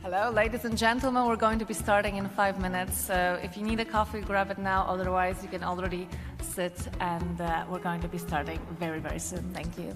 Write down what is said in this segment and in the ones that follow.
Hello, ladies and gentlemen. We're going to be starting in 5 minutes. So if you need a coffee, grab it now. Otherwise, you can already sit, and we're going to be starting very, very soon. Thank you.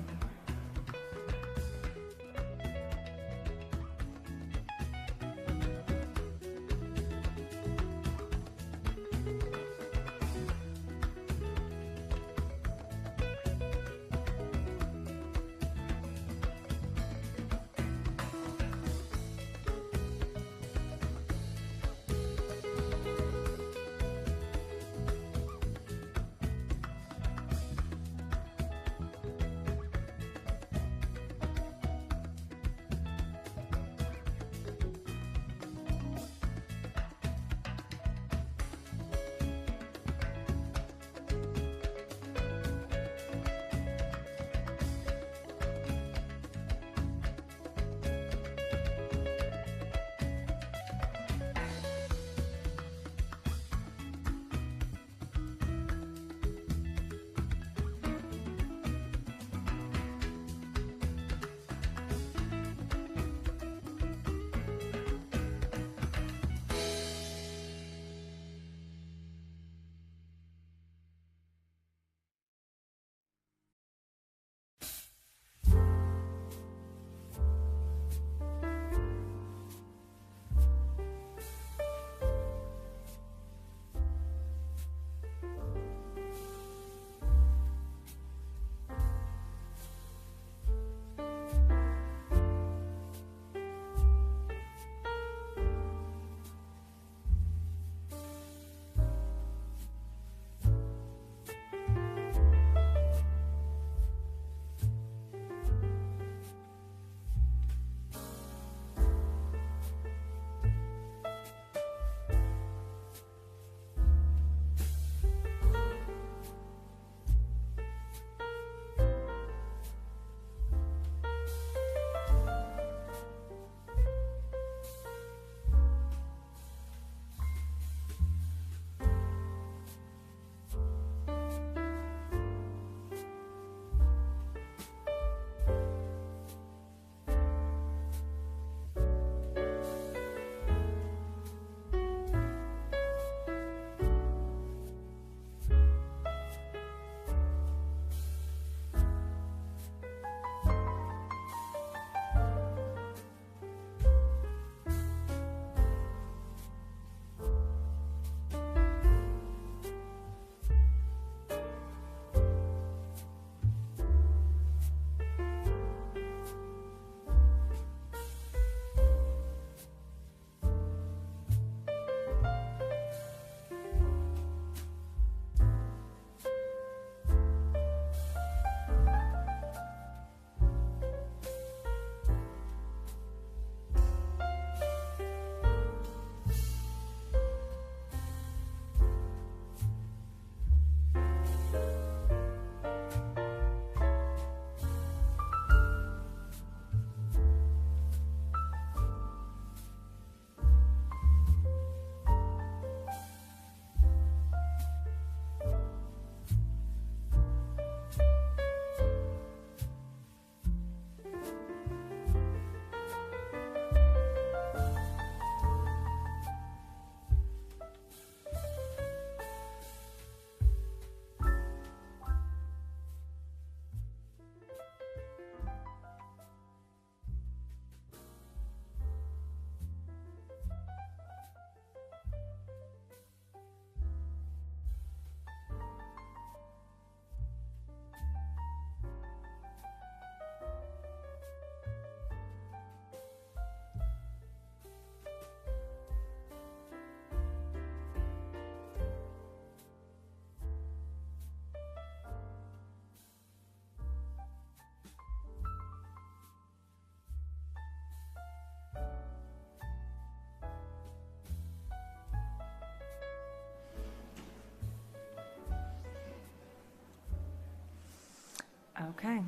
Okay.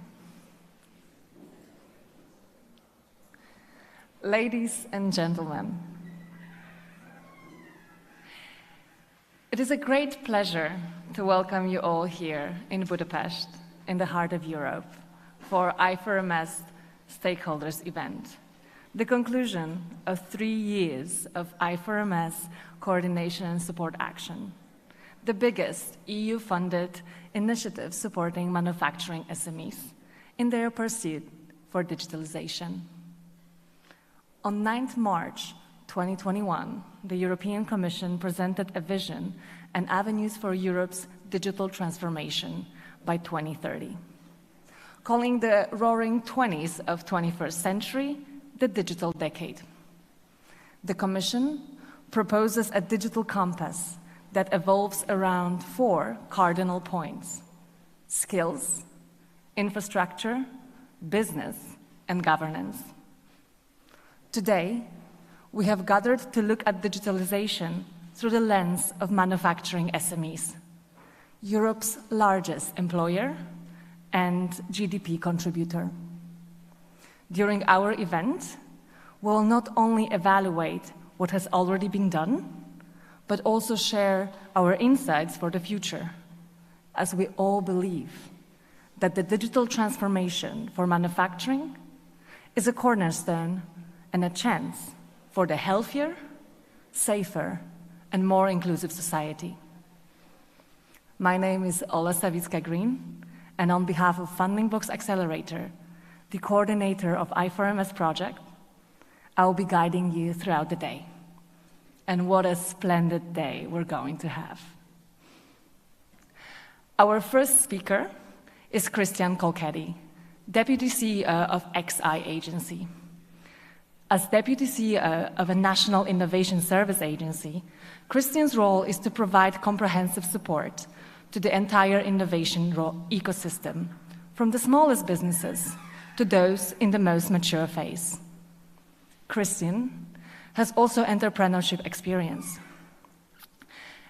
Ladies and gentlemen, it is a great pleasure to welcome you all here in Budapest, in the heart of Europe, for I4MS Stakeholders event, the conclusion of 3 years of I4MS coordination and support action, the biggest EU-funded initiative supporting manufacturing SMEs in their pursuit for digitalization. On 9th March 2021, the European Commission presented a vision and avenues for Europe's digital transformation by 2030, calling the roaring 20s of 21st century the digital decade. The Commission proposes a digital compass that evolves around 4 cardinal points: skills, infrastructure, business, and governance. Today, we have gathered to look at digitalization through the lens of manufacturing SMEs, Europe's largest employer and GDP contributor. During our event, we will not only evaluate what has already been done, but also share our insights for the future, as we all believe that the digital transformation for manufacturing is a cornerstone and a chance for the healthier, safer, and more inclusive society. My name is Ola Savicka-Green, and on behalf of Funding Box Accelerator, the coordinator of I4MS project, I will be guiding you throughout the day. And what a splendid day we're going to have. Our first speaker is Christian Colchetti, Deputy CEO of XI Agency. As Deputy CEO of a national innovation service agency, Christian's role is to provide comprehensive support to the entire innovation ecosystem, from the smallest businesses to those in the most mature phase. Christian has also entrepreneurship experience.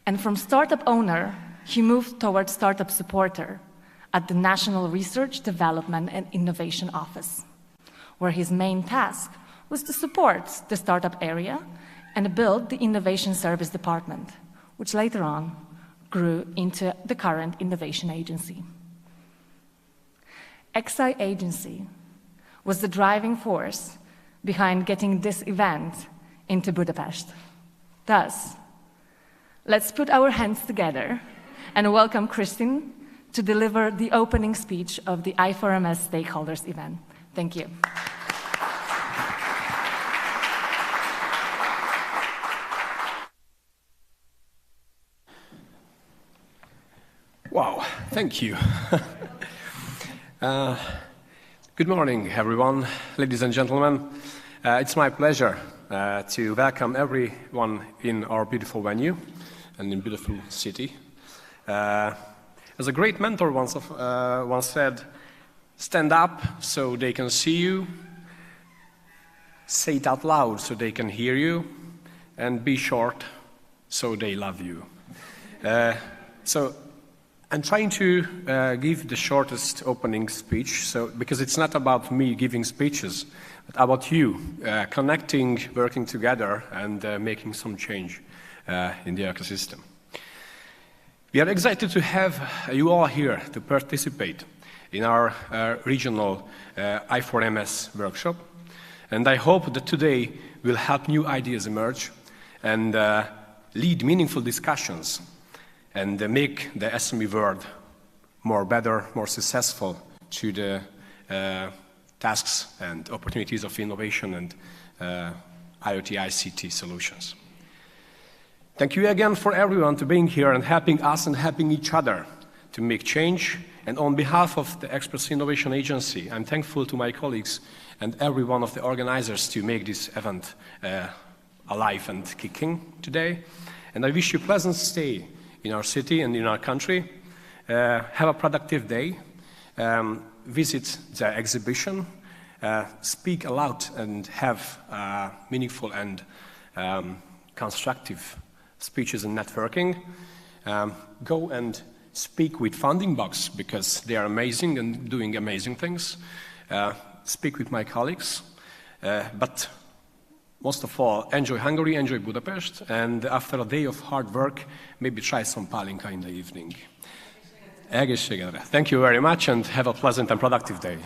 And from startup owner, he moved towards startup supporter at the National Research, Development and Innovation Office, where his main task was to support the startup area and build the Innovation Service Department, which later on grew into the current Innovation Agency. XI Agency was the driving force behind getting this event into Budapest. Thus, let's put our hands together and welcome Christian to deliver the opening speech of the I4MS stakeholders event. Thank you. Wow, thank you. Good morning, everyone, ladies and gentlemen. It's my pleasure to welcome everyone in our beautiful venue and in beautiful city. As a great mentor once said, stand up so they can see you, say it out loud so they can hear you, and be short so they love you. So I'm trying to give the shortest opening speech, because it's not about me giving speeches, but about you connecting, working together, and making some change in the ecosystem. We are excited to have you all here to participate in our regional I4MS workshop, and I hope that today will help new ideas emerge and lead meaningful discussions and make the SME world more better, more successful to the tasks and opportunities of innovation and IoT ICT solutions. Thank you again for everyone to being here and helping us and helping each other to make change. And on behalf of the Express Innovation Agency, I'm thankful to my colleagues and every one of the organizers to make this event alive and kicking today. And I wish you a pleasant stay in our city and in our country. Have a productive day. Visit the exhibition. Speak aloud and have meaningful and constructive speeches and networking. Go and speak with Funding Box because they are amazing and doing amazing things. Speak with my colleagues. But most of all, enjoy Hungary, enjoy Budapest, and after a day of hard work, maybe try some pálinka in the evening. Egészségedre. Thank you very much and have a pleasant and productive day.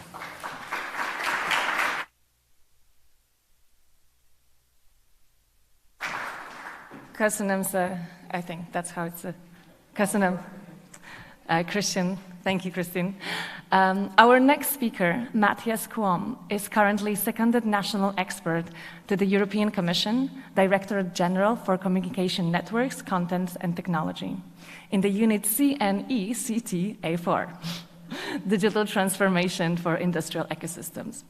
Köszönöm, I think that's how it's. Köszönöm, Christian. Thank you, Christine. Our next speaker, Matthias Kuom, is currently seconded national expert to the European Commission, Directorate General for Communication Networks, Contents and Technology, in the unit CNECT A4, Digital Transformation for Industrial Ecosystems.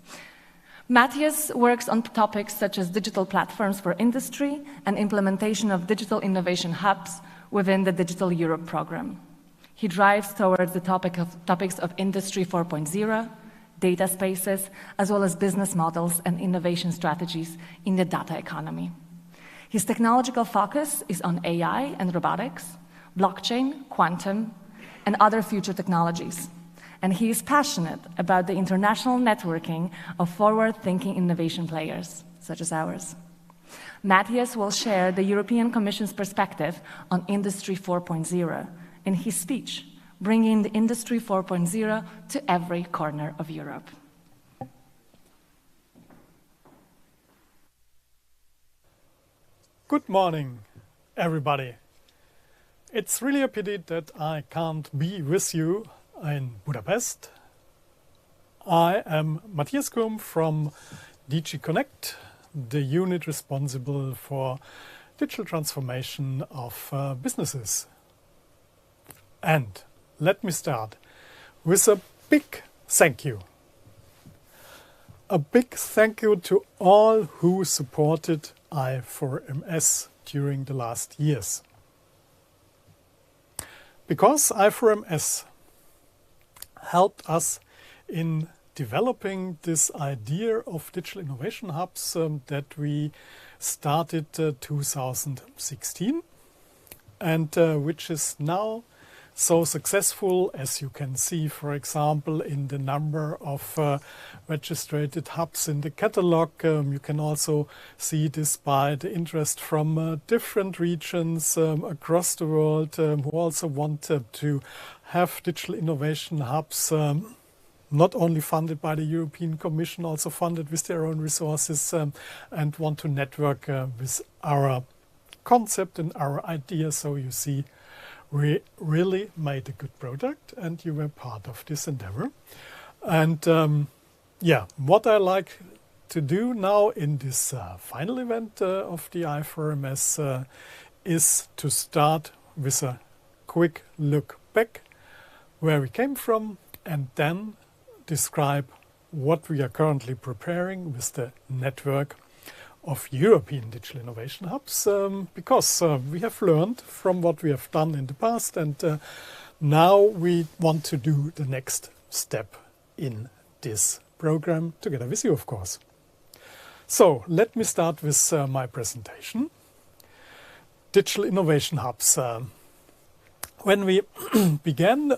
Matthias works on topics such as digital platforms for industry and implementation of digital innovation hubs within the Digital Europe program. He drives towards the topics of Industry 4.0, data spaces, as well as business models and innovation strategies in the data economy. His technological focus is on AI and robotics, blockchain, quantum, and other future technologies. And he is passionate about the international networking of forward-thinking innovation players, such as ours. Matthias will share the European Commission's perspective on Industry 4.0 in his speech, bringing the Industry 4.0 to every corner of Europe. Good morning, everybody. It's really a pity that I can't be with you in Budapest. I am Matthias Kuom from DG Connect, the unit responsible for digital transformation of businesses. And let me start with a big thank you. A big thank you to all who supported I4MS during the last years. Because I4MS helped us in developing this idea of digital innovation hubs that we started 2016 and which is now so successful, as you can see, for example, in the number of registered hubs in the catalog. You can also see this by the interest from different regions across the world who also want to have digital innovation hubs, not only funded by the European Commission, also funded with their own resources, and want to network with our concept and our idea. So you see, we really made a good product and you were part of this endeavor. And what I like to do now in this final event of the I4MS is to start with a quick look back where we came from and then describe what we are currently preparing with the network of European digital innovation hubs, because we have learned from what we have done in the past, and now we want to do the next step in this program together with you, of course. So let me start with my presentation. Digital innovation hubs. When we began,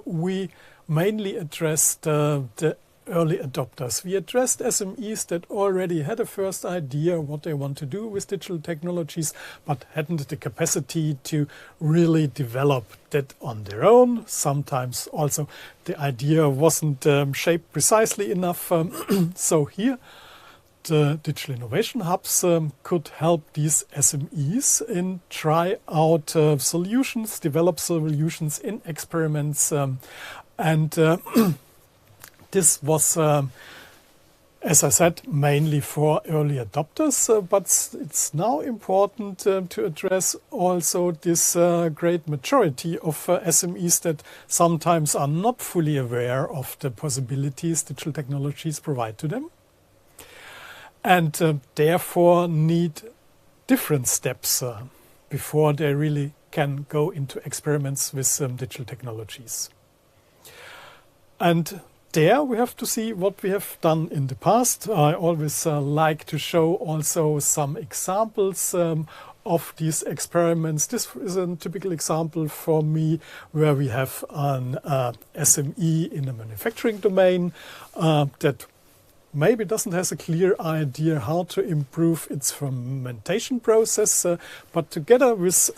we mainly addressed the early adopters. We addressed SMEs that already had a first idea what they want to do with digital technologies, but hadn't the capacity to really develop that on their own. Sometimes also the idea wasn't shaped precisely enough. So here the digital innovation hubs could help these SMEs in try out solutions, develop solutions in experiments, and this was, as I said, mainly for early adopters, but it's now important to address also this great majority of SMEs that sometimes are not fully aware of the possibilities digital technologies provide to them, and therefore need different steps before they really can go into experiments with digital technologies. And there we have to see what we have done in the past. I always like to show also some examples of these experiments. This is a typical example for me where we have an SME in the manufacturing domain that maybe doesn't have a clear idea how to improve its fermentation process, but together with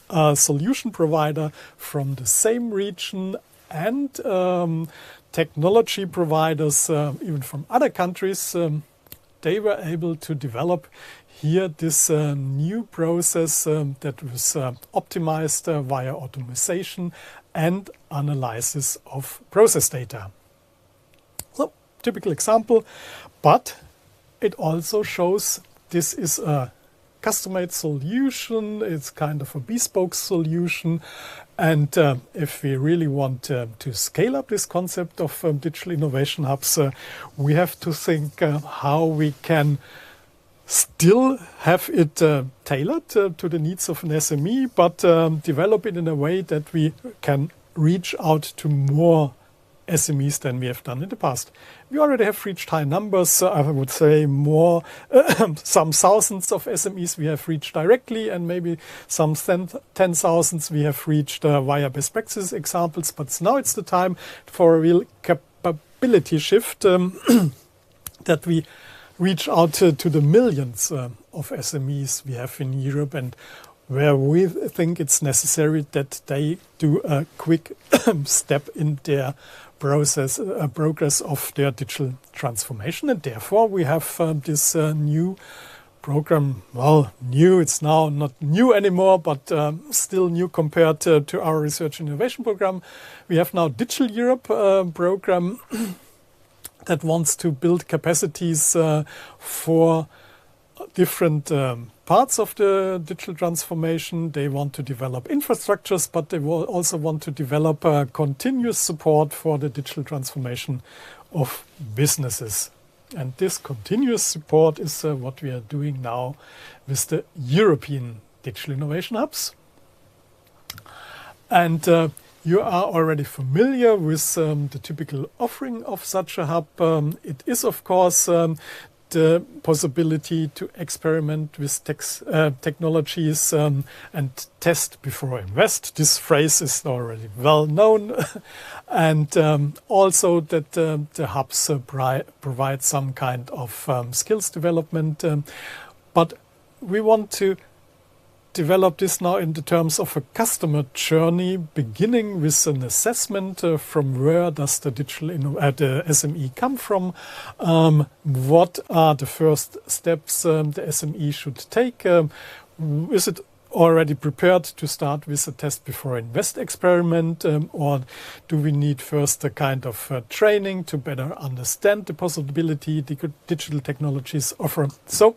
a solution provider from the same region and technology providers, even from other countries, they were able to develop here this new process that was optimized via automation and analysis of process data. So, typical example, but it also shows this is a custom-made solution, it's kind of a bespoke solution, and if we really want to scale up this concept of digital innovation hubs, we have to think how we can still have it tailored to the needs of an SME, but develop it in a way that we can reach out to more SMEs than we have done in the past. We already have reached high numbers, I would say more, some thousands of SMEs we have reached directly, and maybe some 10,000s we have reached via best practice examples, but now it's the time for a real capability shift that we reach out to the millions of SMEs we have in Europe, and where we think it's necessary that they do a quick step in their progress of their digital transformation. And therefore we have this new program. Well, new, it's now not new anymore, but still new compared to our research and innovation program. We have now Digital Europe program that wants to build capacities for different parts of the digital transformation. They want to develop infrastructures, but they will also want to develop continuous support for the digital transformation of businesses. And this continuous support is what we are doing now with the European Digital Innovation Hubs. And you are already familiar with the typical offering of such a hub. It is, of course, the possibility to experiment with technologies and test before invest. This phrase is already well known. And also that the hubs provide some kind of skills development. But we want to develop this now in the terms of a customer journey, beginning with an assessment from where does the the SME come from, what are the first steps the SME should take, is it already prepared to start with a test before invest experiment, or do we need first a kind of training to better understand the possibility the digital technologies offer? So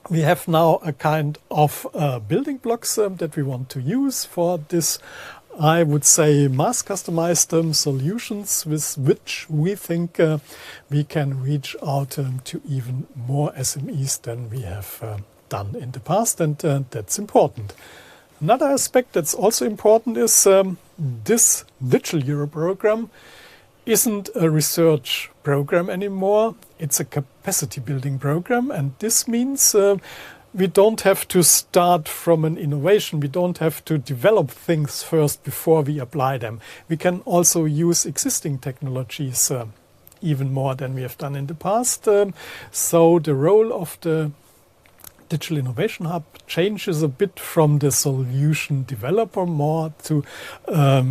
we have now a kind of building blocks that we want to use for this, I would say, mass customized solutions with which we think we can reach out to even more SMEs than we have done in the past, and that's important. Another aspect that's also important is this Digital Europe program isn't a research program anymore. It's a capacity building program, and this means we don't have to start from an innovation. We don't have to develop things first before we apply them. We can also use existing technologies even more than we have done in the past. So the role of the Digital Innovation Hub changes a bit from the solution developer more to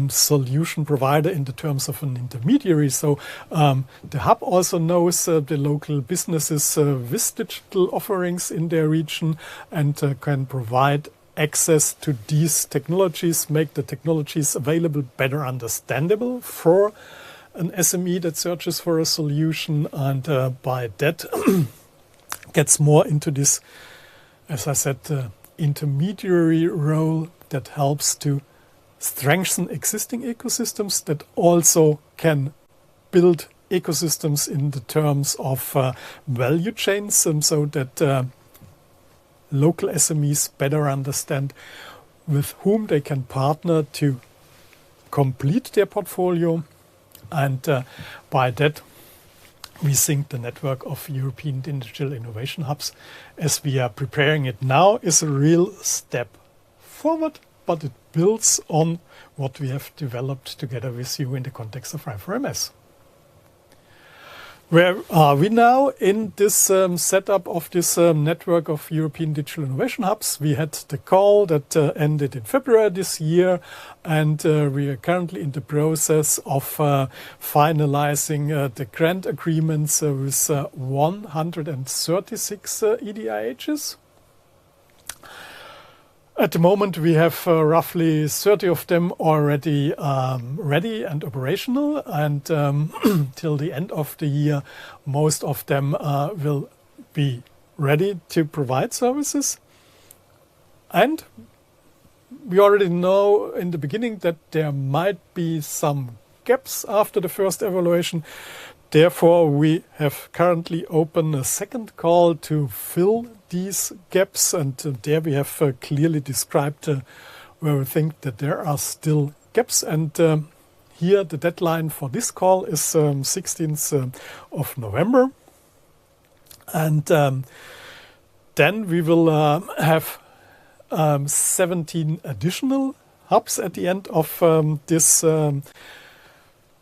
solution provider in the terms of an intermediary. So the hub also knows the local businesses with digital offerings in their region and can provide access to these technologies, make the technologies available, better understandable for an SME that searches for a solution, and by that gets more into this, as I said, intermediary role that helps to strengthen existing ecosystems, that also can build ecosystems in the terms of value chains, so that local SMEs better understand with whom they can partner to complete their portfolio. And by that, we think the network of European Digital Innovation Hubs, as we are preparing it now, is a real step forward, but it builds on what we have developed together with you in the context of I4MS. Where are we now in this setup of this network of European Digital Innovation Hubs? We had the call that ended in February this year, and we are currently in the process of finalizing the grant agreements with 136 EDIHs. At the moment, we have roughly 30 of them already ready and operational, and till the end of the year, most of them will be ready to provide services. And we already know in the beginning that there might be some gaps after the first evaluation. Therefore, we have currently opened a second call to fill these gaps, and there we have clearly described where we think that there are still gaps. And here the deadline for this call is 16th of November. And then we will have 17 additional hubs at the end of this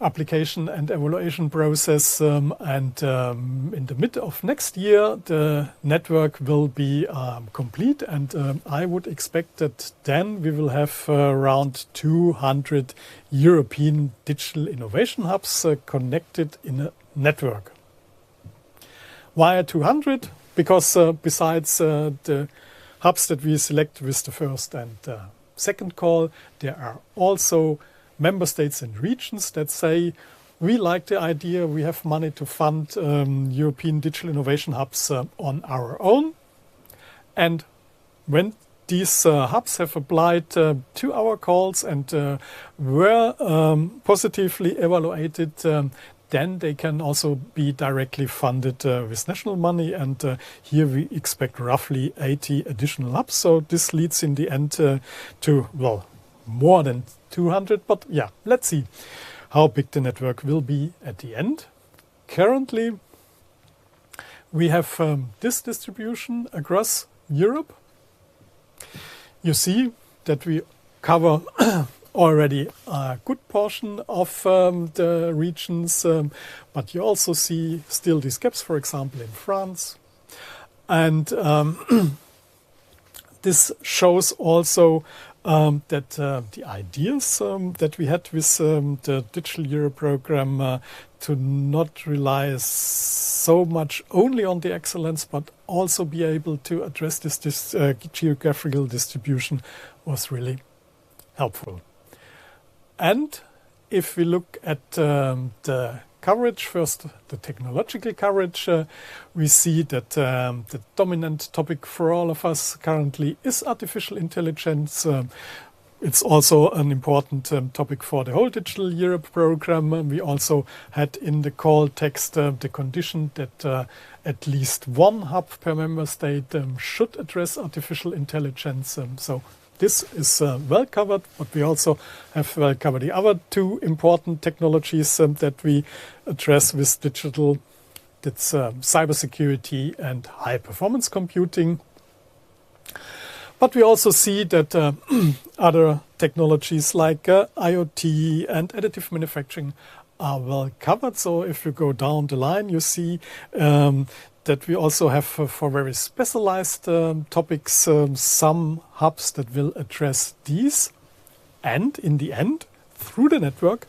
application and evaluation process, and in the mid of next year the network will be complete, and I would expect that then we will have around 200 European digital innovation hubs connected in a network. Why 200? Because besides the hubs that we select with the first and second call, there are also member states and regions that say, we like the idea, we have money to fund European digital innovation hubs on our own. And when these hubs have applied to our calls and were positively evaluated, then they can also be directly funded with national money. And here we expect roughly 80 additional hubs. So this leads in the end to, well, more than 200, but yeah, let's see how big the network will be at the end. Currently, we have this distribution across Europe. You see that we cover already a good portion of the regions, but you also see still these gaps, for example, in France. And this shows also that the ideas that we had with the Digital Europe program to not rely so much only on the excellence, but also be able to address this geographical distribution was really helpful. And if we look at the coverage, first the technological coverage, we see that the dominant topic for all of us currently is artificial intelligence. It's also an important topic for the whole Digital Europe program. We also had in the call text the condition that at least one hub per member state should address artificial intelligence. So this is well covered, but we also have well covered the other two important technologies that we address with digital. That's cybersecurity and high-performance computing. But we also see that other technologies like IoT and additive manufacturing are well covered. So if you go down the line, you see that we also have for very specialized topics some hubs that will address these. And in the end, through the network,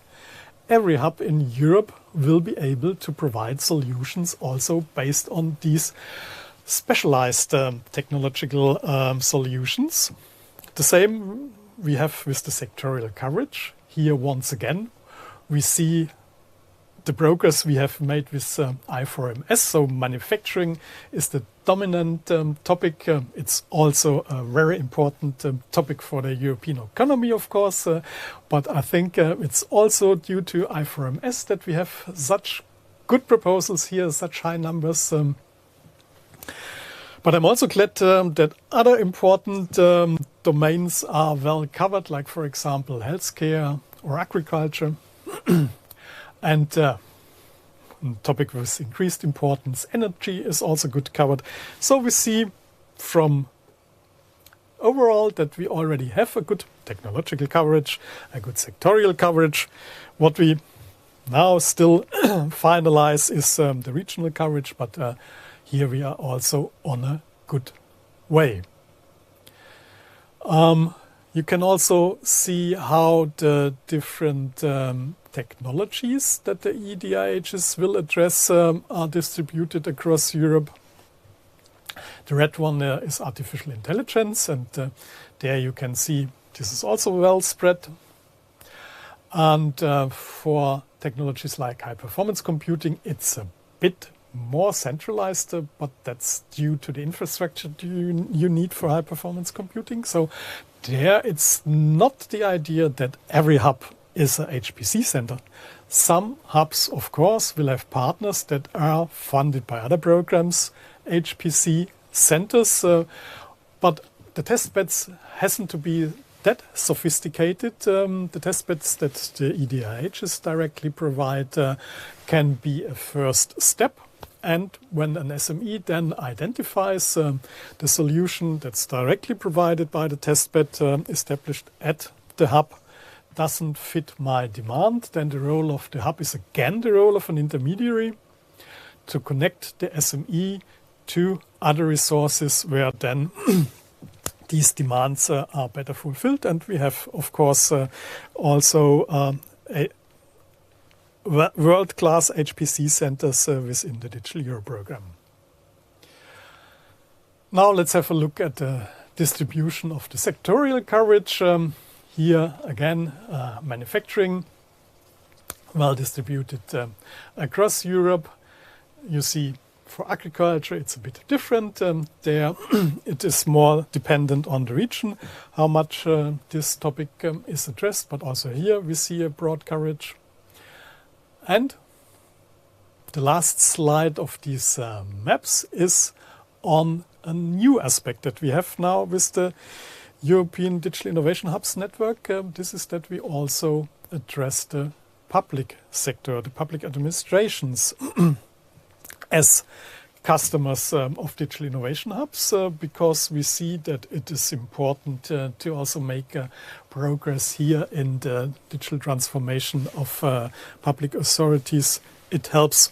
every hub in Europe will be able to provide solutions also based on these specialized technological solutions. The same we have with the sectorial coverage. Here, once again, we see the progress we have made with I4MS. So manufacturing is the dominant topic. It's also a very important topic for the European economy, of course. But I think it's also due to I4MS that we have such good proposals here, such high numbers. But I'm also glad that other important domains are well covered, like, for example, healthcare or agriculture. And a topic with increased importance, energy, is also good covered. So we see from overall that we already have a good technological coverage, a good sectorial coverage. What we now still finalize is the regional coverage, but here we are also on a good way. You can also see how the different technologies that the EDIHs will address are distributed across Europe. The red one is artificial intelligence, and there you can see this is also well spread. And for technologies like high-performance computing, it's a bit more centralized, but that's due to the infrastructure you need for high-performance computing. So there it's not the idea that every hub is a HPC center. Some hubs, of course, will have partners that are funded by other programs, HPC centers, but the testbeds hasn't to be that sophisticated. The testbeds that the EDIHs directly provide can be a first step. And when an SME then identifies the solution that's directly provided by the testbed established at the hub doesn't fit my demand, then the role of the hub is again the role of an intermediary to connect the SME to other resources where then these demands are better fulfilled. And we have, of course, also a world-class HPC centers within the Digital Euro program. Now let's have a look at the distribution of the sectorial coverage. Here again, manufacturing, well distributed across Europe. You see for agriculture it's a bit different. There it is more dependent on the region, how much this topic is addressed, but also here we see a broad coverage. And the last slide of these maps is on a new aspect that we have now with the European Digital Innovation Hubs network. This is that we also address the public sector, the public administrations as customers of Digital Innovation Hubs, because we see that it is important to also make progress here in the digital transformation of public authorities. It helps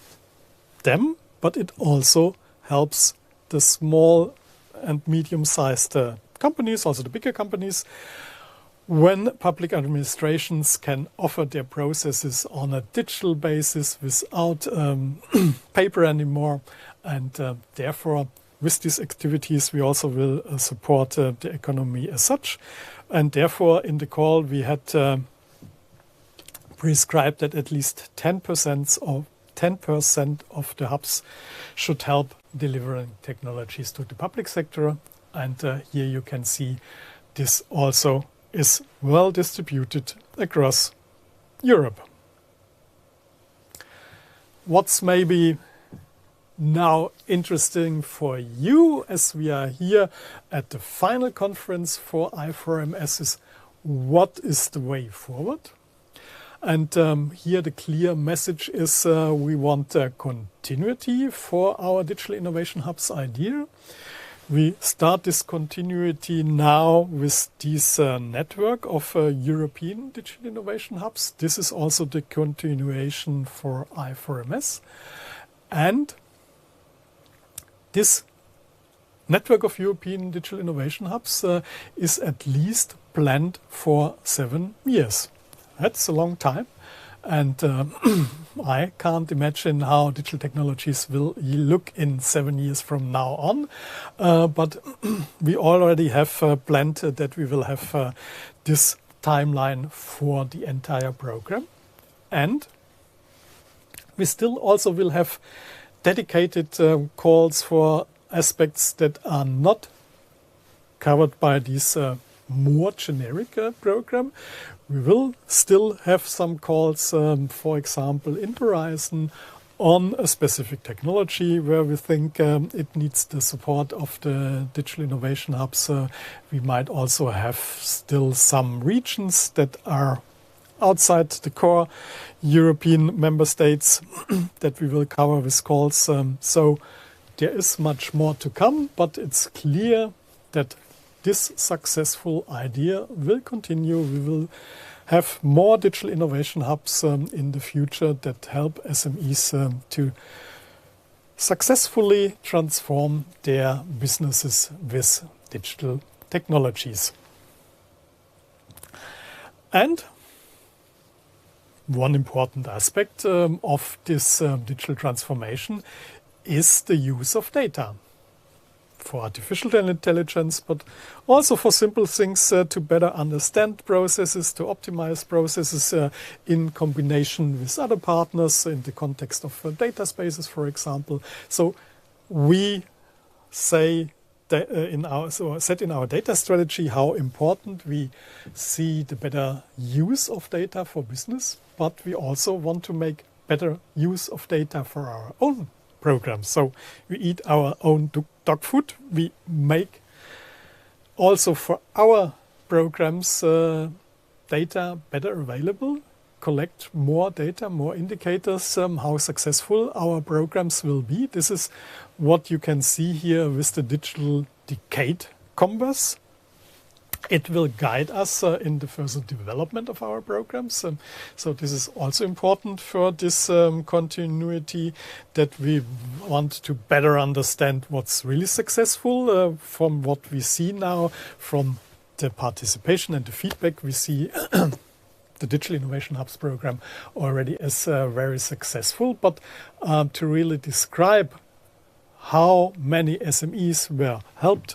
them, but it also helps the small and medium-sized companies, also the bigger companies, when public administrations can offer their processes on a digital basis without paper anymore. And therefore, with these activities, we also will support the economy as such. And therefore, in the call, we had prescribed that at least 10% of the hubs should help delivering technologies to the public sector. And here you can see this also is well distributed across Europe. What's maybe now interesting for you, as we are here at the final conference for I4MS, is what is the way forward? And here the clear message is we want continuity for our Digital Innovation Hubs idea. We start this continuity now with this network of European Digital Innovation Hubs. This is also the continuation for I4MS. And this network of European Digital Innovation Hubs is at least planned for 7 years. That's a long time. And I can't imagine how digital technologies will look in 7 years from now on. But we already have planned that we will have this timeline for the entire program. And we still also will have dedicated calls for aspects that are not covered by this more generic program. We will still have some calls, for example, in Horizon on a specific technology where we think it needs the support of the Digital Innovation Hubs. We might also have still some regions that are outside the core European member states that we will cover with calls. So there is much more to come, but it's clear that this successful idea will continue. We will have more digital innovation hubs in the future that help SMEs to successfully transform their businesses with digital technologies. And one important aspect of this digital transformation is the use of data for artificial intelligence, but also for simple things to better understand processes, to optimize processes in combination with other partners in the context of data spaces, for example. So we say set in our data strategy how important we see the better use of data for business, but we also want to make better use of data for our own programs. So we eat our own dog food. We make also for our programs data better available, collect more data, more indicators, how successful our programs will be. This is what you can see here with the digital decade compass. It will guide us in the further development of our programs. So this is also important for this continuity, that we want to better understand what's really successful from what we see now, from the participation and the feedback we see. The Digital Innovation Hubs program already is very successful, but to really describe how many SMEs were helped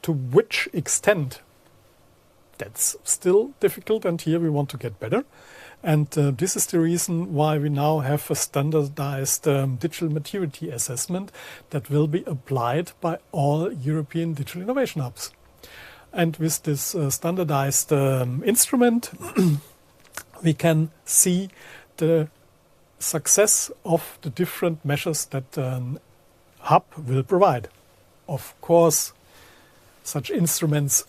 to which extent, that's still difficult, and here we want to get better. And this is the reason why we now have a standardized digital maturity assessment that will be applied by all European digital innovation hubs. And with this standardized instrument, we can see the success of the different measures that hub will provide. Of course, such instruments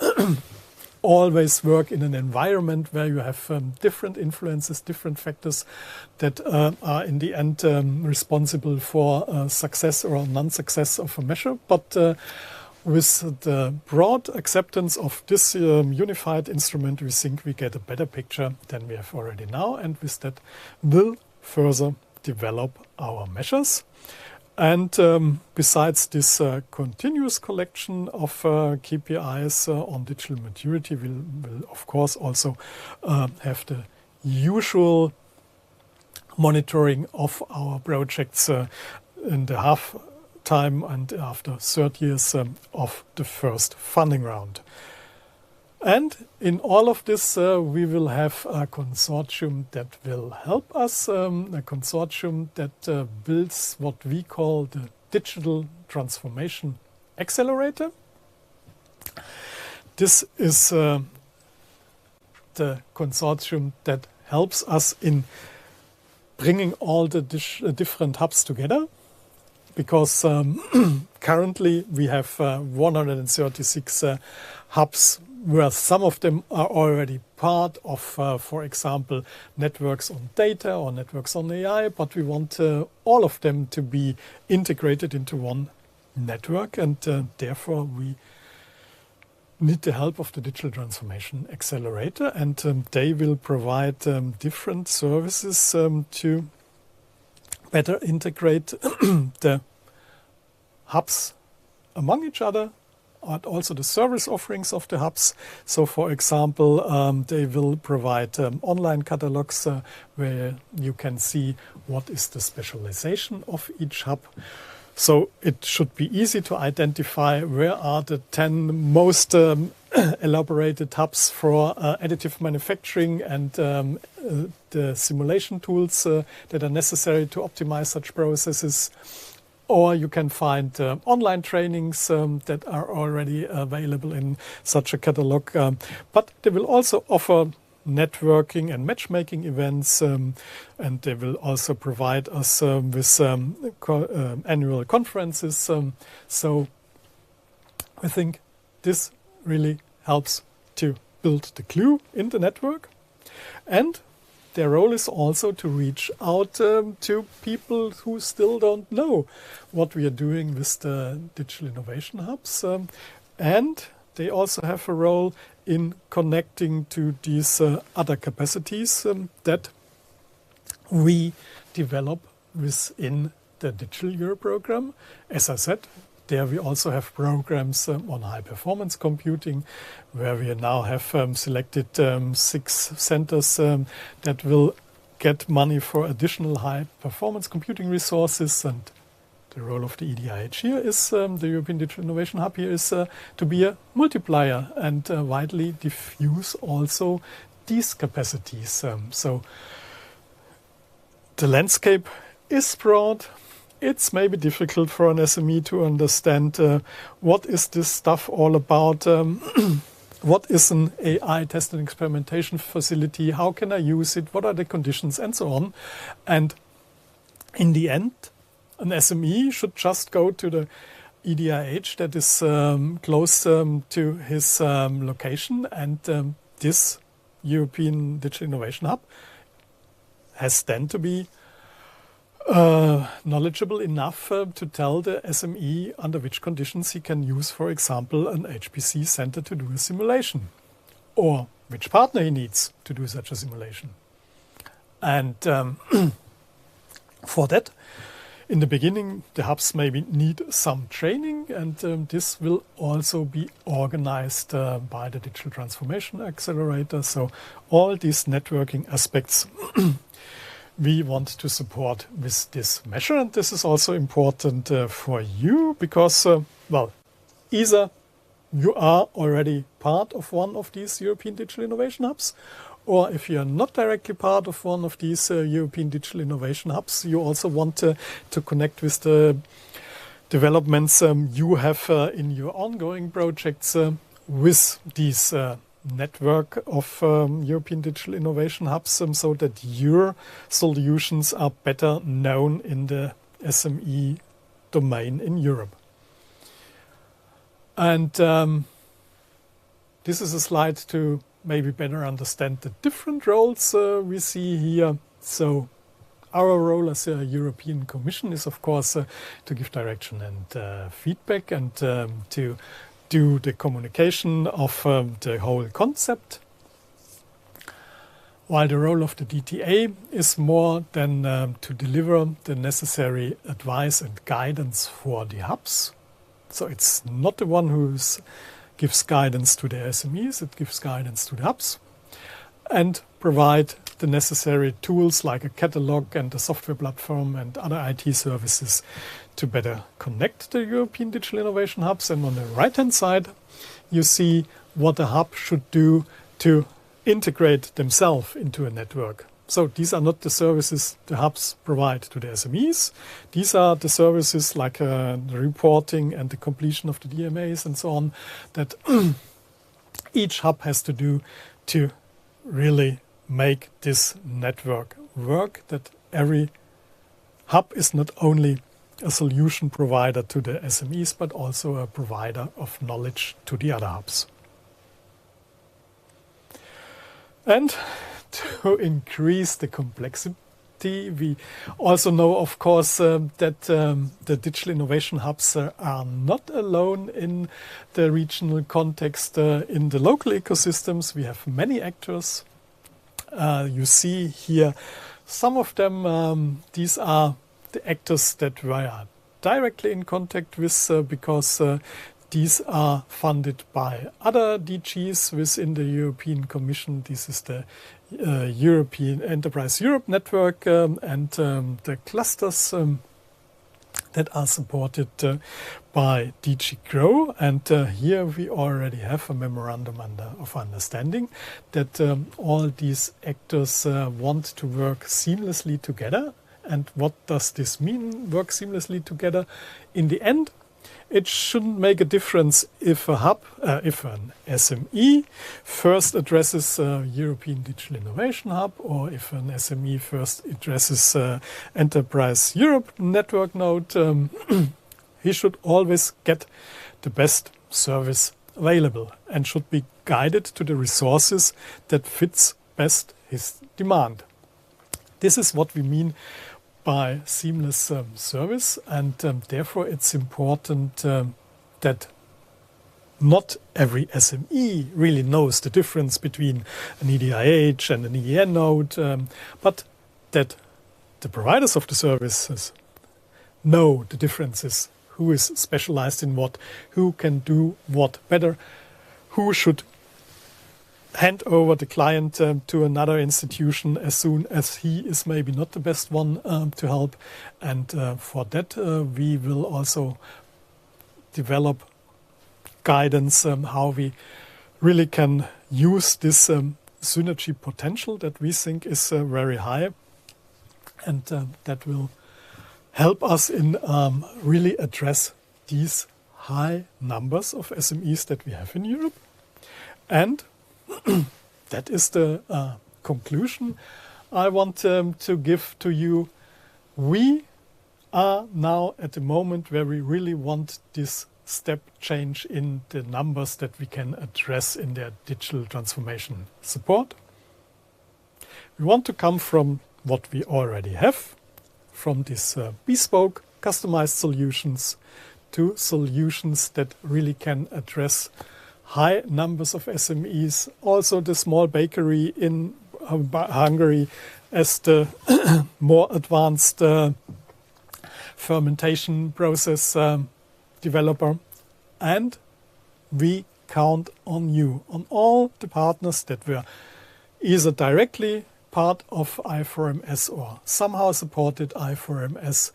always work in an environment where you have different influences, different factors that are in the end responsible for success or non-success of a measure. But with the broad acceptance of this unified instrument, we think we get a better picture than we have already now, and with that will further develop our measures. And besides this continuous collection of KPIs on digital maturity, we'll of course also have the usual monitoring of our projects in the half time and after third years of the first funding round. And in all of this, we will have a consortium that will help us, a consortium that builds what we call the Digital Transformation Accelerator. This is the consortium that helps us in bringing all the different hubs together, because currently we have 136 hubs, where some of them are already part of, for example, networks on data or networks on AI, but we want all of them to be integrated into one network, and therefore we need the help of the Digital Transformation Accelerator, and they will provide different services to better integrate the hubs among each other, and also the service offerings of the hubs. So, for example, they will provide online catalogs where you can see what is the specialization of each hub. So it should be easy to identify where are the 10 most elaborated hubs for additive manufacturing and the simulation tools that are necessary to optimize such processes. Or you can find online trainings that are already available in such a catalog. But they will also offer networking and matchmaking events, and they will also provide us with annual conferences. So I think this really helps to build the glue in the network. And their role is also to reach out to people who still don't know what we are doing with the Digital Innovation Hubs. And they also have a role in connecting to these other capacities that we develop within the Digital Euro program. As I said, there we also have programs on high-performance computing, where we now have selected 6 centers that will get money for additional high-performance computing resources. And the role of the EDIH here is, the European Digital Innovation Hub here is to be a multiplier and widely diffuse also these capacities. So the landscape is broad. It's maybe difficult for an SME to understand what is this stuff all about, what is an AI test and experimentation facility, how can I use it, what are the conditions, and so on. And in the end, an SME should just go to the EDIH that is close to his location, and this European Digital Innovation Hub has then to be knowledgeable enough to tell the SME under which conditions he can use, for example, an HPC center to do a simulation, or which partner he needs to do such a simulation. And for that, in the beginning, the hubs maybe need some training, and this will also be organized by the Digital Transformation Accelerator. So all these networking aspects we want to support with this measure. And this is also important for you because, well, either you are already part of one of these European Digital Innovation Hubs, or if you are not directly part of one of these European Digital Innovation Hubs, you also want to connect with the developments you have in your ongoing projects with these network of European Digital Innovation Hubs so that your solutions are better known in the SME domain in Europe. And this is a slide to maybe better understand the different roles we see here. So our role as a European Commission is, of course, to give direction and feedback and to do the communication of the whole concept, while the role of the DTA is more than to deliver the necessary advice and guidance for the hubs. So it's not the one who gives guidance to the SMEs, it gives guidance to the hubs, and provide the necessary tools like a catalog and a software platform and other IT services to better connect the European Digital Innovation Hubs. And on the right-hand side, you see what a hub should do to integrate themselves into a network. So these are not the services the hubs provide to the SMEs. These are the services like the reporting and the completion of the DMAs and so on that each hub has to do to really make this network work, that every hub is not only a solution provider to the SMEs, but also a provider of knowledge to the other hubs. And to increase the complexity, we also know, of course, that the digital innovation hubs are not alone in the regional context. In the local ecosystems, we have many actors. You see here some of them. These are the actors that we are directly in contact with because these are funded by other DGs within the European Commission. This is the European Enterprise Europe Network and the clusters that are supported by DG GROW. And here we already have a memorandum of understanding that all these actors want to work seamlessly together. And what does this mean, work seamlessly together? In the end, it shouldn't make a difference if a hub, if an SME first addresses a European Digital Innovation Hub, or if an SME first addresses Enterprise Europe Network Node. He should always get the best service available and should be guided to the resources that fits best his demand. This is what we mean by seamless service, and therefore it's important that not every SME really knows the difference between an EDIH and an EEN node, but that the providers of the services know the differences, who is specialized in what, who can do what better, who should hand over the client to another institution as soon as he is maybe not the best one to help. And for that we will also develop guidance how we really can use this synergy potential that we think is very high, and that will help us in really address these high numbers of SMEs that we have in Europe. And that is the conclusion I want to give to you. We are now at the moment where we really want this step change in the numbers that we can address in their digital transformation support. We want to come from what we already have, from these bespoke, customized solutions, to solutions that really can address high numbers of SMEs. Also the small bakery in Hungary as the more advanced fermentation process developer. And we count on you, on all the partners that were either directly part of I4MS or somehow supported I4MS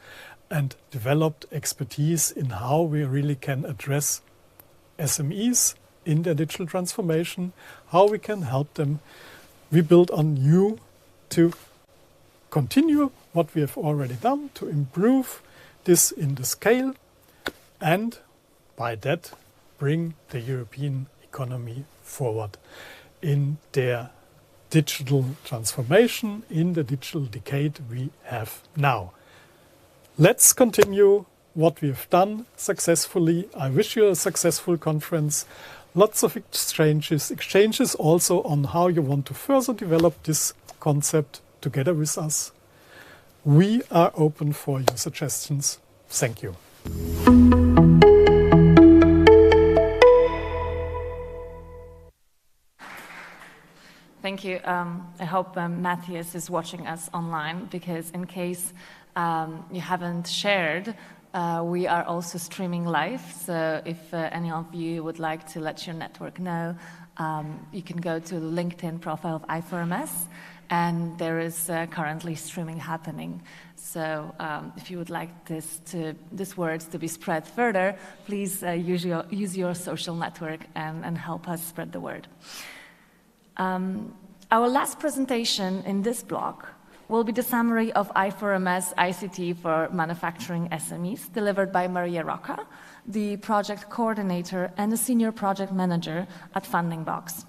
and developed expertise in how we really can address SMEs in their digital transformation, how we can help them. We build on you to continue what we have already done, to improve this in the scale, and by that bring the European economy forward in their digital transformation, in the digital decade we have now. Let's continue what we have done successfully. I wish you a successful conference. Lots of exchanges also on how you want to further develop this concept together with us. We are open for your suggestions. Thank you. Thank you. I hope Matthias is watching us online, because in case you haven't shared, we are also streaming live. So if any of you would like to let your network know, you can go to the LinkedIn profile of I4MS, and there is currently streaming happening. So if you would like these words to be spread further, please use your social network and help us spread the word. Our last presentation in this block will be the summary of I4MS ICT for Manufacturing SMEs, delivered by Maria Rocca, the project coordinator and the senior project manager at Funding Box.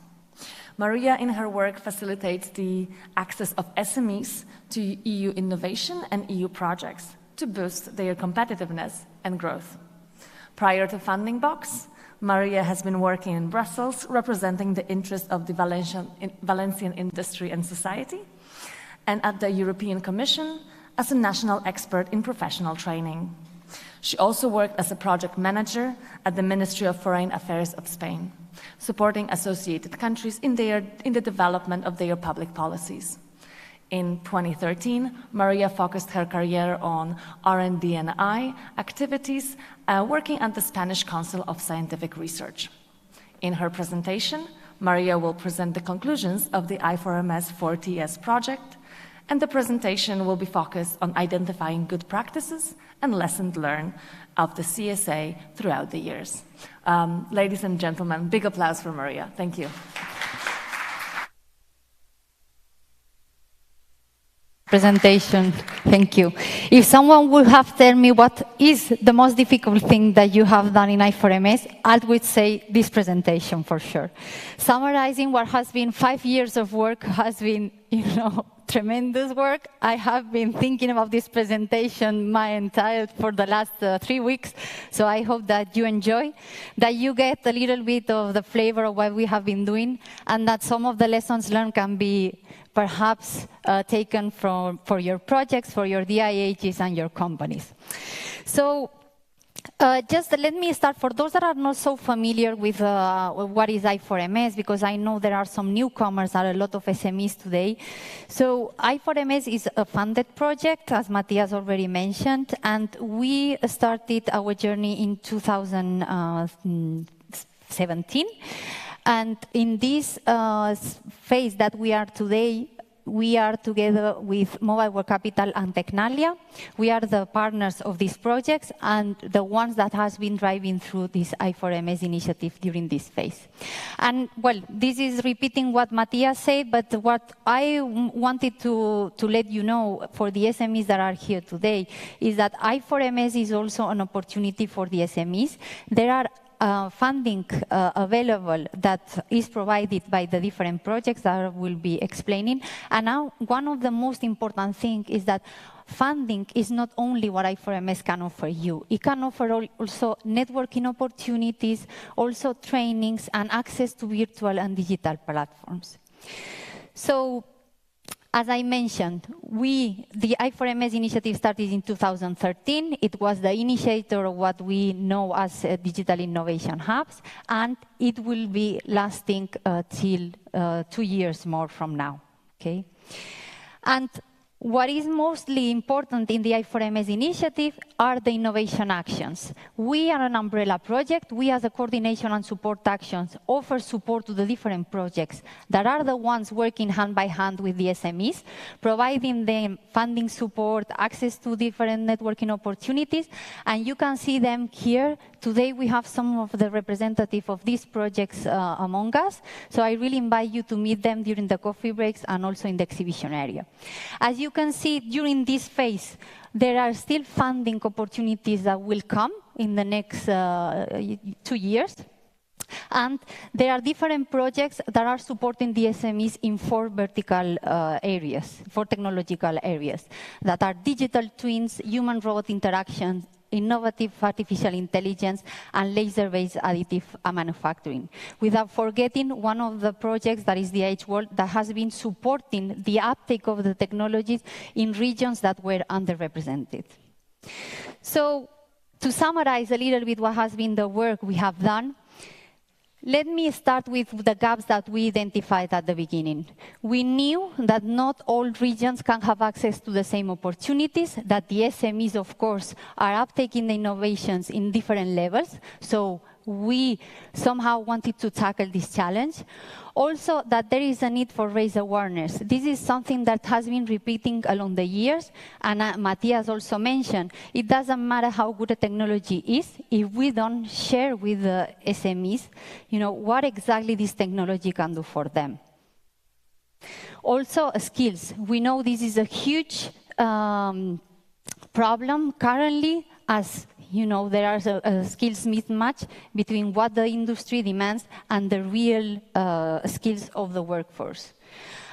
Maria, in her work, facilitates the access of SMEs to EU innovation and EU projects to boost their competitiveness and growth. Prior to Funding Box, Maria has been working in Brussels, representing the interests of the Valencian industry and society, and at the European Commission as a national expert in professional training. She also worked as a project manager at the Ministry of Foreign Affairs of Spain, supporting associated countries in the development of their public policies. In 2013, Maria focused her career on R&D and I activities, working at the Spanish Council of Scientific Research. In her presentation, Maria will present the conclusions of the I4MS 4TS project, and the presentation will be focused on identifying good practices and lessons learned of the CSA throughout the years. Ladies and gentlemen, big applause for Maria. Thank you. Presentation. Thank you. If someone would have told me what is the most difficult thing that you have done in I4MS, I would say this presentation for sure. Summarizing what has been 5 years of work has been, tremendous work. I have been thinking about this presentation for the last 3 weeks, so I hope that you enjoy, that you get a little bit of the flavor of what we have been doing, and that some of the lessons learned can be perhaps taken for your projects, for your DIHs and your companies. So Just let me start, for those that are not so familiar with what is I4MS, because I know there are some newcomers, there are a lot of SMEs today. So I4MS is a funded project, as Matthias already mentioned, and we started our journey in 2017. And in this phase that we are today, we are together with Mobile World Capital and Tecnalia. We are the partners of these projects and the ones that has been driving through this I4MS initiative during this phase. And well, this is repeating what Matthias said, but what I wanted to let you know for the SMEs that are here today is that I4MS is also an opportunity for the SMEs. There are funding available that is provided by the different projects that I will be explaining. And now one of the most important things is that funding is not only what I4MS can offer you. It can offer also networking opportunities, also trainings, and access to virtual and digital platforms. So, as I mentioned, the I4MS initiative started in 2013. It was the initiator of what we know as digital innovation hubs, and it will be lasting till 2 years more from now. Okay? And what is mostly important in the I4MS initiative are the innovation actions. We are an umbrella project. We, as a coordination and support actions, offer support to the different projects that are the ones working hand by hand with the SMEs, providing them funding support, access to different networking opportunities, and you can see them here. Today we have some of the representatives of these projects among us, so I really invite you to meet them during the coffee breaks and also in the exhibition area. As you can see, during this phase, there are still funding opportunities that will come in the next 2 years. And there are different projects that are supporting the SMEs in 4 vertical areas, 4 technological areas, that are digital twins, human-robot interactions, innovative artificial intelligence, and laser-based additive manufacturing. Without forgetting one of the projects that is the EDIH World that has been supporting the uptake of the technologies in regions that were underrepresented. So, to summarize a little bit what has been the work we have done, let me start with the gaps that we identified at the beginning. We knew that not all regions can have access to the same opportunities, that the SMEs, of course, are uptaking the innovations in different levels. So we somehow wanted to tackle this challenge. Also, that there is a need for raise awareness. This is something that has been repeating along the years, and Matthias also mentioned, it doesn't matter how good a technology is if we don't share with the SMEs, what exactly this technology can do for them. Also, skills. We know this is a huge problem currently, as there are a skills mismatch between what the industry demands and the real skills of the workforce.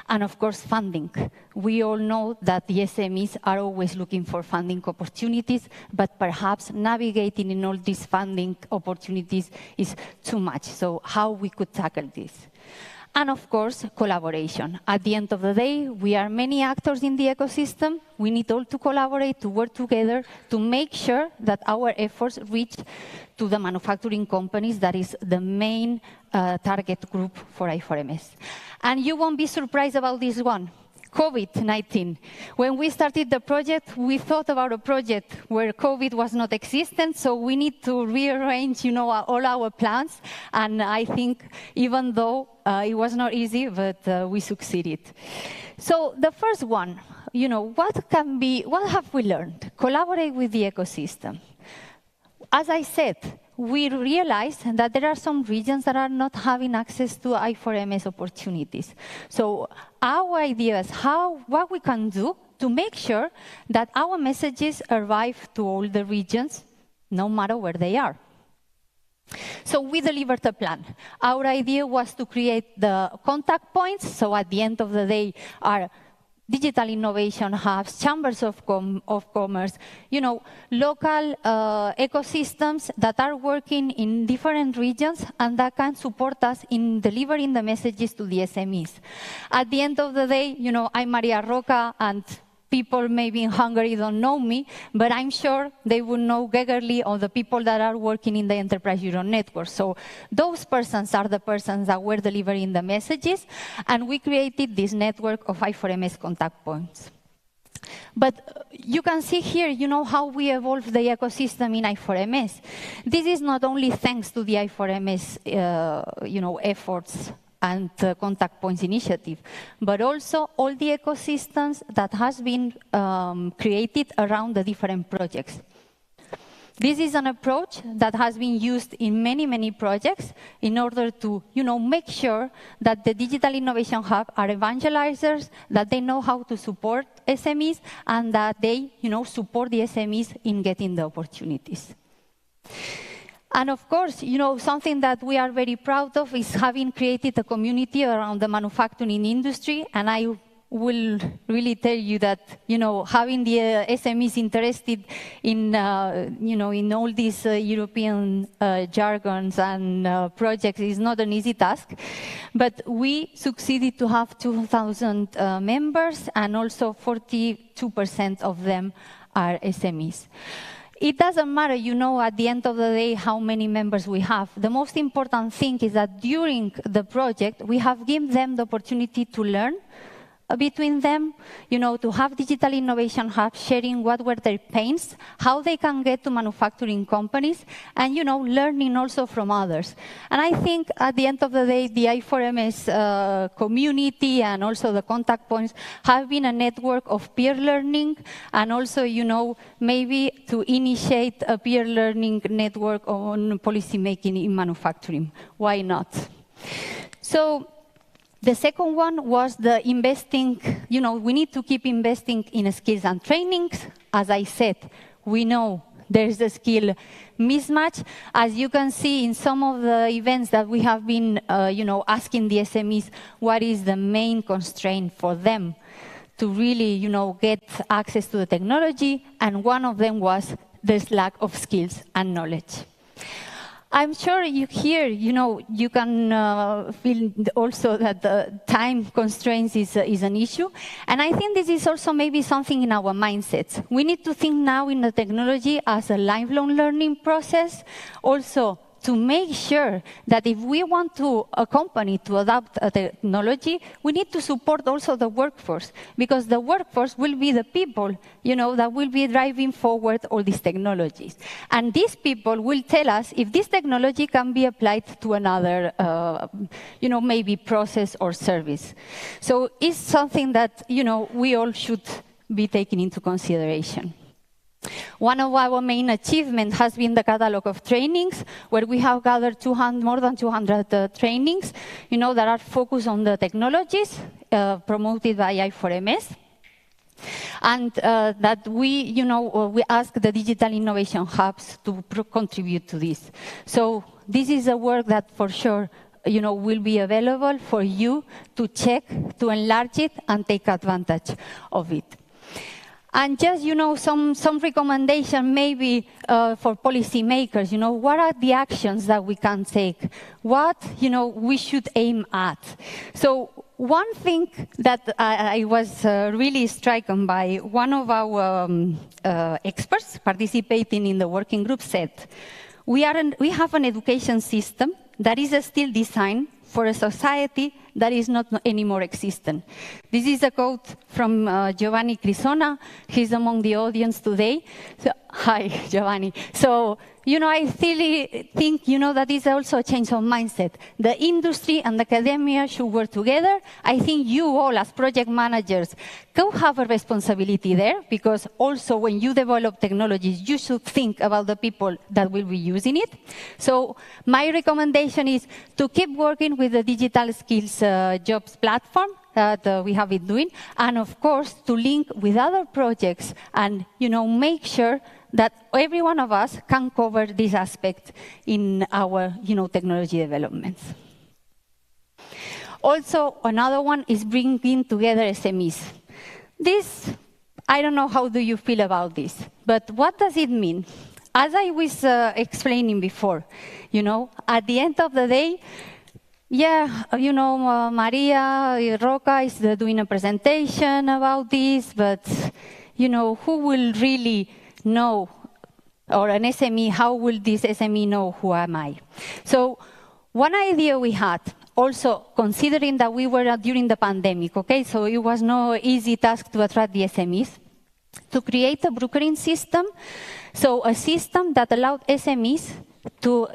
And of course, funding. We all know that the SMEs are always looking for funding opportunities, but perhaps navigating in all these funding opportunities is too much. So how we could tackle this? And of course, collaboration. At the end of the day, we are many actors in the ecosystem. We need all to collaborate, to work together, to make sure that our efforts reach to the manufacturing companies that is the main target group for I4MS. And you won't be surprised about this one. COVID-19. When we started the project, we thought about a project where COVID was not existent, so we need to rearrange, all our plans. And I think, even though it was not easy, but we succeeded. So the first one, what have we learned? Collaborate with the ecosystem. As I said, we realized that there are some regions that are not having access to I4MS opportunities. So our idea is what we can do to make sure that our messages arrive to all the regions, no matter where they are. So we delivered a plan. Our idea was to create the contact points, so at the end of the day, our digital innovation hubs, chambers of commerce, local ecosystems that are working in different regions and that can support us in delivering the messages to the SMEs. At the end of the day, I'm Maria Roca, and people maybe in Hungary don't know me, but I'm sure they would know Gegerli or the people that are working in the Enterprise Europe network. So those persons are the persons that were delivering the messages, and we created this network of I4MS contact points. But you can see here, how we evolved the ecosystem in I4MS. This is not only thanks to the I4MS, efforts and contact points initiative, but also all the ecosystems that has been created around the different projects. This is an approach that has been used in many, many projects in order to, make sure that the Digital Innovation Hub are evangelizers, that they know how to support SMEs, and that they, support the SMEs in getting the opportunities. And of course, something that we are very proud of is having created a community around the manufacturing industry. And I will really tell you that, having the SMEs interested in, in all these European jargons and projects is not an easy task. But we succeeded to have 2,000 members, and also 42% of them are SMEs. It doesn't matter, at the end of the day, how many members we have. The most important thing is that during the project, we have given them the opportunity to learn between them, to have digital innovation hubs sharing what were their pains, how they can get to manufacturing companies, and, learning also from others. And I think at the end of the day, the I4MS community and also the contact points have been a network of peer learning, and also, maybe to initiate a peer learning network on policy making in manufacturing. Why not? So, the second one was the investing, we need to keep investing in skills and trainings. As I said, we know there's a skill mismatch. As you can see in some of the events that we have been, asking the SMEs, what is the main constraint for them to really, get access to the technology, and one of them was this lack of skills and knowledge. I'm sure you here, you can feel also that the time constraints is an issue. And I think this is also maybe something in our mindsets. We need to think now in the technology as a lifelong learning process, also to make sure that if we want a company to adopt a technology, we need to support also the workforce, because the workforce will be the people, that will be driving forward all these technologies. And these people will tell us if this technology can be applied to another, maybe process or service. So it's something that, we all should be taking into consideration. One of our main achievements has been the catalog of trainings, where we have gathered more than 200 trainings, that are focused on the technologies promoted by I4MS. And that we ask the digital innovation hubs to contribute to this. So this is a work that for sure will be available for you to check, to enlarge it, and take advantage of it. And just, some recommendation maybe for policymakers, what are the actions that we can take? What, we should aim at? So one thing that I was really stricken by, one of our experts participating in the working group said, we have an education system that is still designed for a society that is not anymore existent. This is a quote from Giovanni Crisona. He's among the audience today. So, hi, Giovanni. So, I really think, that is also a change of mindset. The industry and academia should work together. I think you all, as project managers, can have a responsibility there, because also when you develop technologies, you should think about the people that will be using it. So my recommendation is to keep working with the digital skills jobs platform that we have been doing, and of course to link with other projects and make sure that every one of us can cover this aspect in our technology developments. Also, another one is bringing together SMEs. This, I don't know how do you feel about this, but what does it mean? As I was explaining before, at the end of the day, yeah, you know, Maria Roca is doing a presentation about this, but, you know, who will really know, or an SME, how will this SME know who am I? So one idea we had, also considering that we were during the pandemic, okay, so it was no easy task to attract the SMEs, to create a brokering system, so a system that allowed SMEs to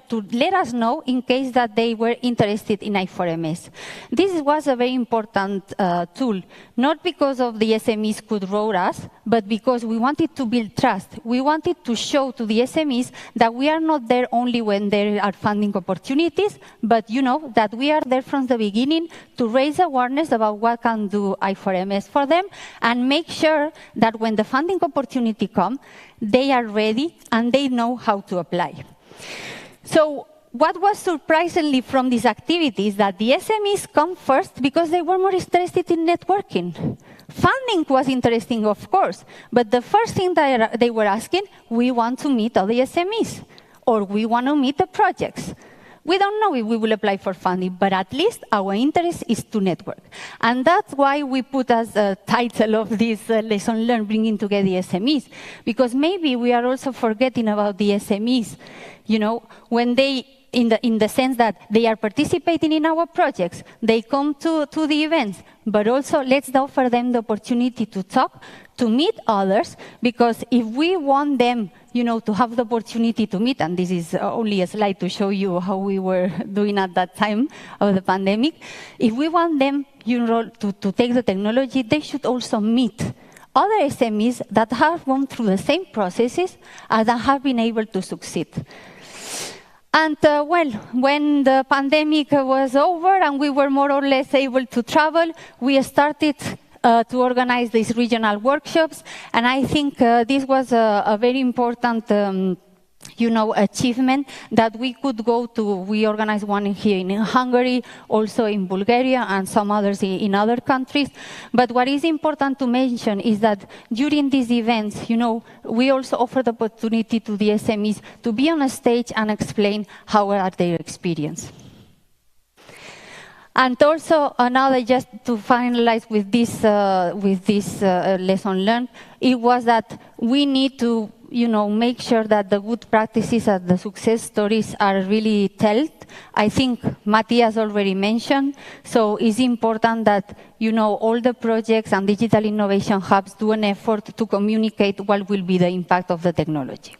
to let us know in case that they were interested in I4MS. This was a very important tool, not because of the SMEs could route us, but because we wanted to build trust. We wanted to show to the SMEs that we are not there only when there are funding opportunities, but you know, that we are there from the beginning to raise awareness about what can do I4MS for them and make sure that when the funding opportunity comes, they are ready and they know how to apply. So what was surprisingly from these activities that the SMEs come first because they were more interested in networking. Funding was interesting, of course, but the first thing that they were asking, we want to meet other SMEs, or we want to meet the projects. We don't know if we will apply for funding, but at least our interest is to network. And that's why we put as a title of this lesson learned, bringing together the SMEs, because maybe we are also forgetting about the SMEs, you know, when they, in the sense that they are participating in our projects, they come to the events, but also let's offer them the opportunity to talk, to meet others, because if we want them, you know, to have the opportunity to meet, and this is only a slide to show you how we were doing at that time of the pandemic, if we want them, you know, to take the technology, they should also meet other SMEs that have gone through the same processes and that have been able to succeed. And well, when the pandemic was over and we were more or less able to travel, we started to organize these regional workshops. And I think this was a very important you know, achievement that we could go to. We organized one here in Hungary, also in Bulgaria, and some others in other countries. But what is important to mention is that during these events, you know, we also offer the opportunity to the SMEs to be on a stage and explain how are their experience. And also another, just to finalize with this lesson learned, it was that we need to, you know, make sure that the good practices and the success stories are really told. I think Matthias already mentioned, so it's important that, you know, all the projects and digital innovation hubs do an effort to communicate what will be the impact of the technology.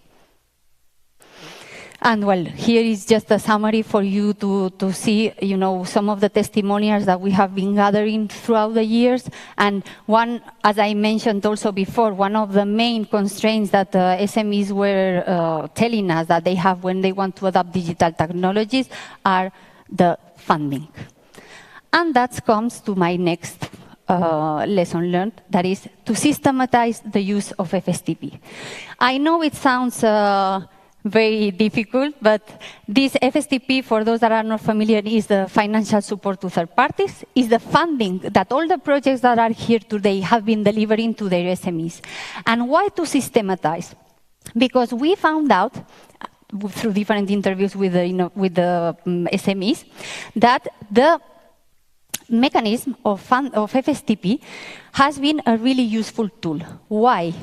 And well, here is just a summary for you to see, you know, some of the testimonials that we have been gathering throughout the years. And one, as I mentioned also before, one of the main constraints that SMEs were telling us that they have when they want to adopt digital technologies are the funding. And that comes to my next lesson learned, that is to systematize the use of FSTP. I know it sounds very difficult, but this FSTP, for those that are not familiar, is the financial support to third parties, is the funding that all the projects that are here today have been delivering to their SMEs. And why to systematize? Because we found out, through different interviews with the SMEs, that the mechanism of FSTP has been a really useful tool. Why?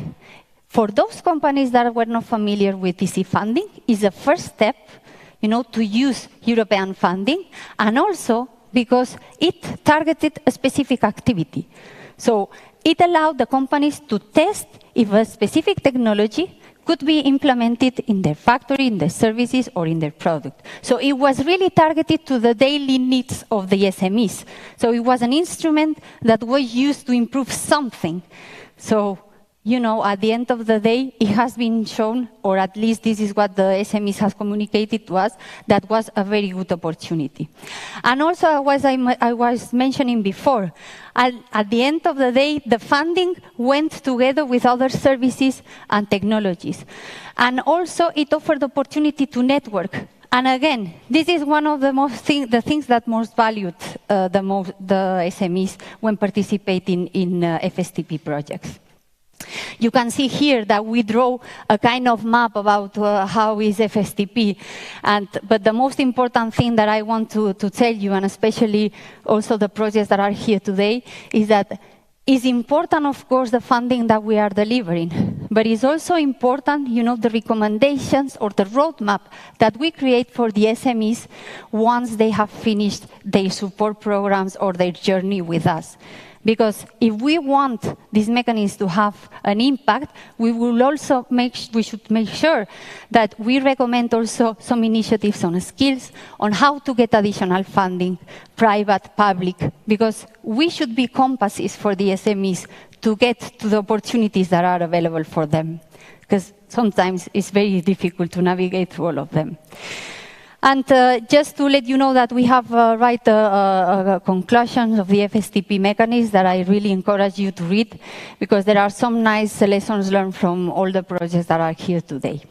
For those companies that were not familiar with DC funding, is the first step, you know, to use European funding, and also because it targeted a specific activity. So it allowed the companies to test if a specific technology could be implemented in their factory, in their services, or in their product. So it was really targeted to the daily needs of the SMEs. So it was an instrument that was used to improve something. So, you know, at the end of the day, it has been shown, or at least this is what the SMEs has communicated to us, that was a very good opportunity. And also, as I was mentioning before, at the end of the day, the funding went together with other services and technologies. And also, it offered the opportunity to network. And again, this is one of the things that most valued the SMEs when participating in FSTP projects. You can see here that we draw a kind of map about how is FSTP. But the most important thing that I want to tell you, and especially also the projects that are here today, is that it's important, of course, the funding that we are delivering. But it's also important, the recommendations or the roadmap that we create for the SMEs once they have finished their support programs or their journey with us. Because if we want these mechanisms to have an impact, we should make sure that we recommend also some initiatives on skills, on how to get additional funding, private, public, because we should be compasses for the SMEs to get to the opportunities that are available for them. Because sometimes it's very difficult to navigate through all of them. And just to let you know that we have conclusions of the FSTP mechanism that I really encourage you to read, because there are some nice lessons learned from all the projects that are here today.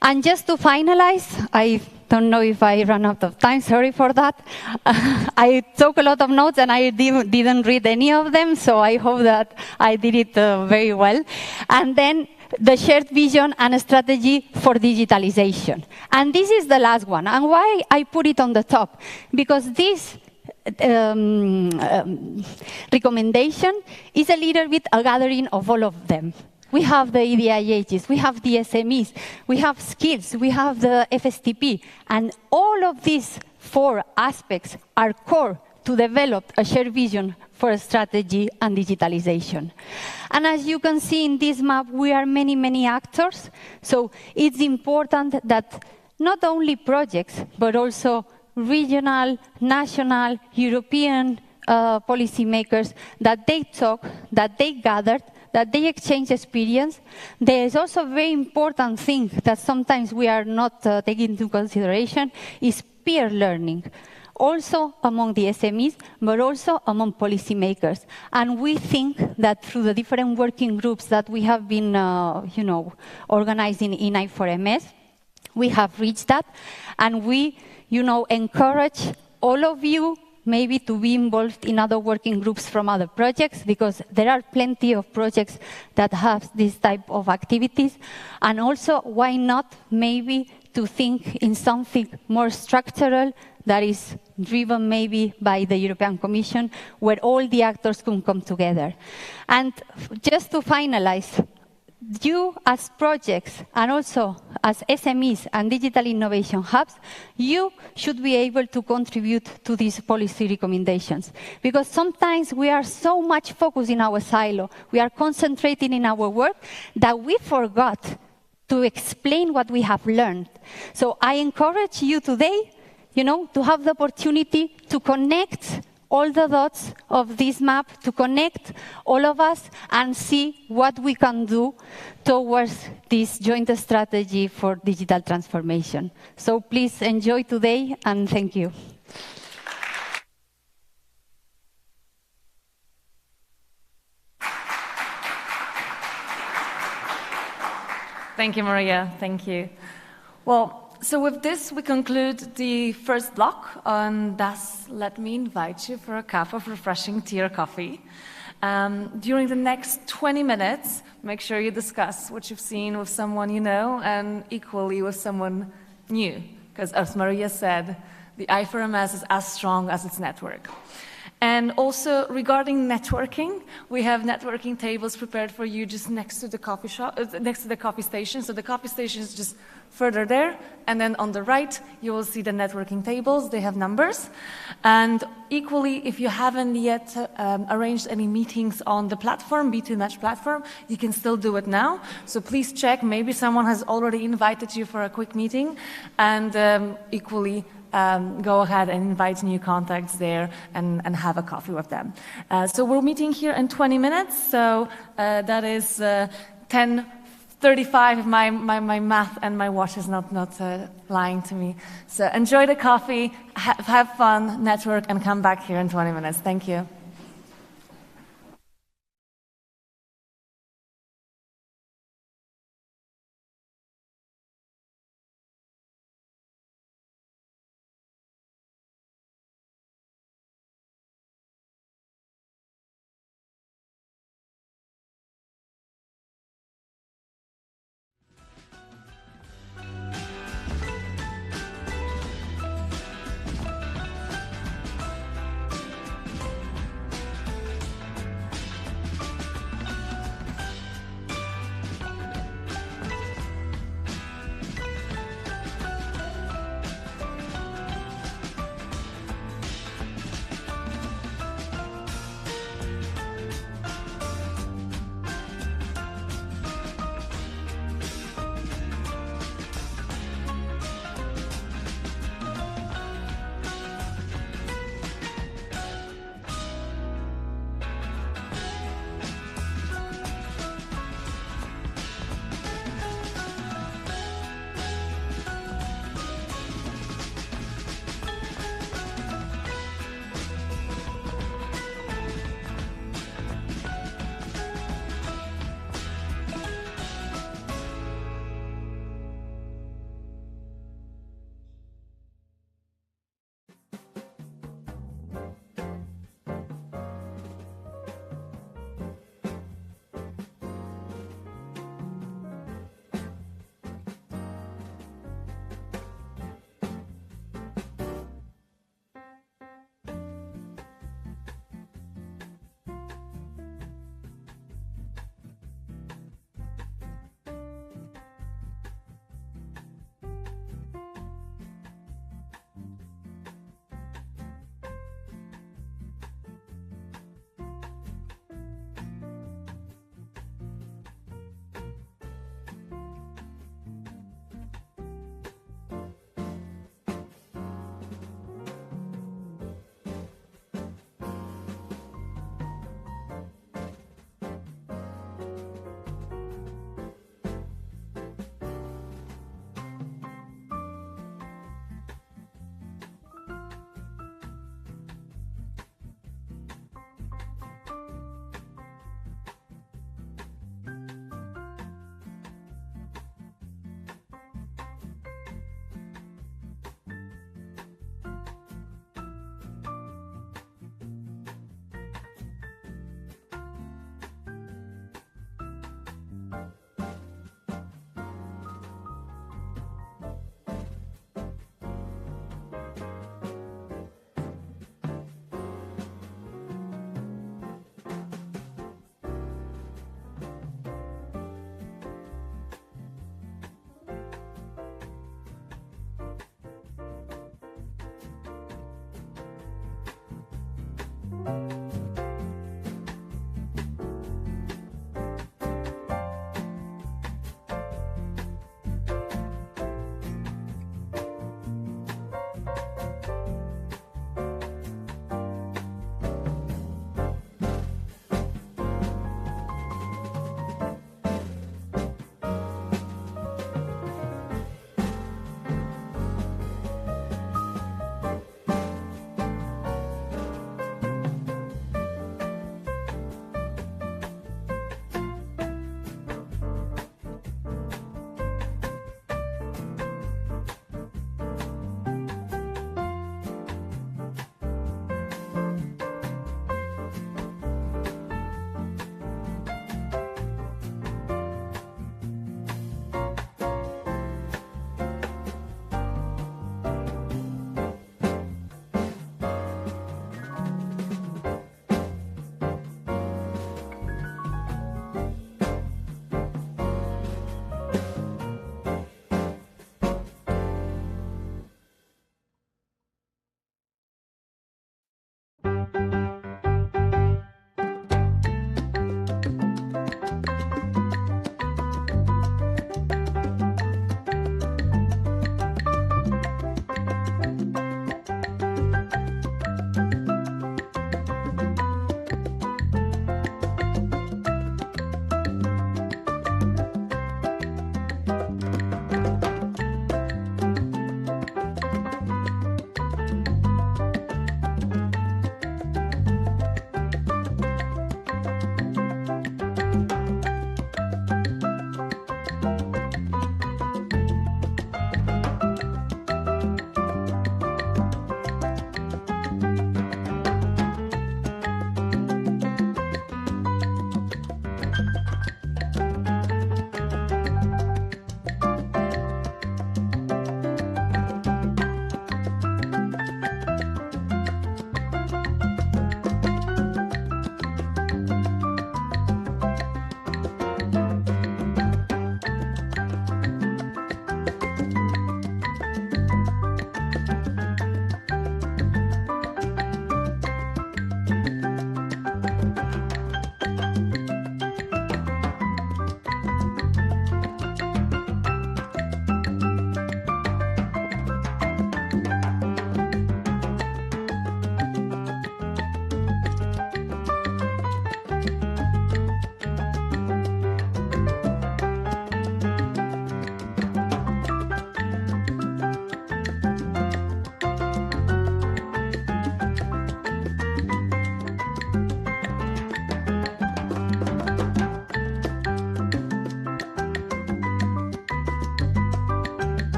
And just to finalize, I don't know if I ran out of time, sorry for that. I took a lot of notes and I didn't read any of them, so I hope that I did it very well. And then the shared vision and a strategy for digitalization. And this is the last one. And why I put it on the top? Because this recommendation is a little bit a gathering of all of them. We have the EDIHs, we have the SMEs, we have skills, we have the FSTP, and all of these 4 aspects are core to develop a shared vision for a strategy and digitalization. And as you can see in this map, we are many, many actors. So it's important that not only projects, but also regional, national, European policymakers, that they talk, that they gather, that they exchange experience. There is also a very important thing that sometimes we are not taking into consideration, is peer learning. Also among the SMEs, but also among policymakers. And we think that through the different working groups that we have been organizing in I4MS, we have reached that. And we encourage all of you maybe to be involved in other working groups from other projects, because there are plenty of projects that have this type of activities. And also, why not maybe to think in something more structural that is driven maybe by the European Commission, where all the actors can come together. And just to finalize, you as projects and also as SMEs and digital innovation hubs, you should be able to contribute to these policy recommendations. Because sometimes we are so much focused in our silo, we are concentrating in our work, that we forgot to explain what we have learned. So I encourage you today, to have the opportunity to connect all the dots of this map, to connect all of us and see what we can do towards this joint strategy for digital transformation. So please enjoy today, and thank you. Thank you, Maria. Thank you. Well, so with this, we conclude the first block, and thus let me invite you for a cup of refreshing tea or coffee. During the next 20 minutes, make sure you discuss what you've seen with someone you know, and equally with someone new, because as Maria said, the I4MS is as strong as its network. And also, regarding networking, we have networking tables prepared for you just next to the coffee shop, next to the coffee station. So the coffee station is just further there, and then on the right, you will see the networking tables. They have numbers. And equally, if you haven't yet arranged any meetings on the platform, B2Match platform, you can still do it now. So please check. Maybe someone has already invited you for a quick meeting, and equally, go ahead and invite new contacts there and have a coffee with them. So we're meeting here in 20 minutes, so that is 10:35 if my math and my watch is not lying to me. So enjoy the coffee, have fun, network, and come back here in 20 minutes. Thank you.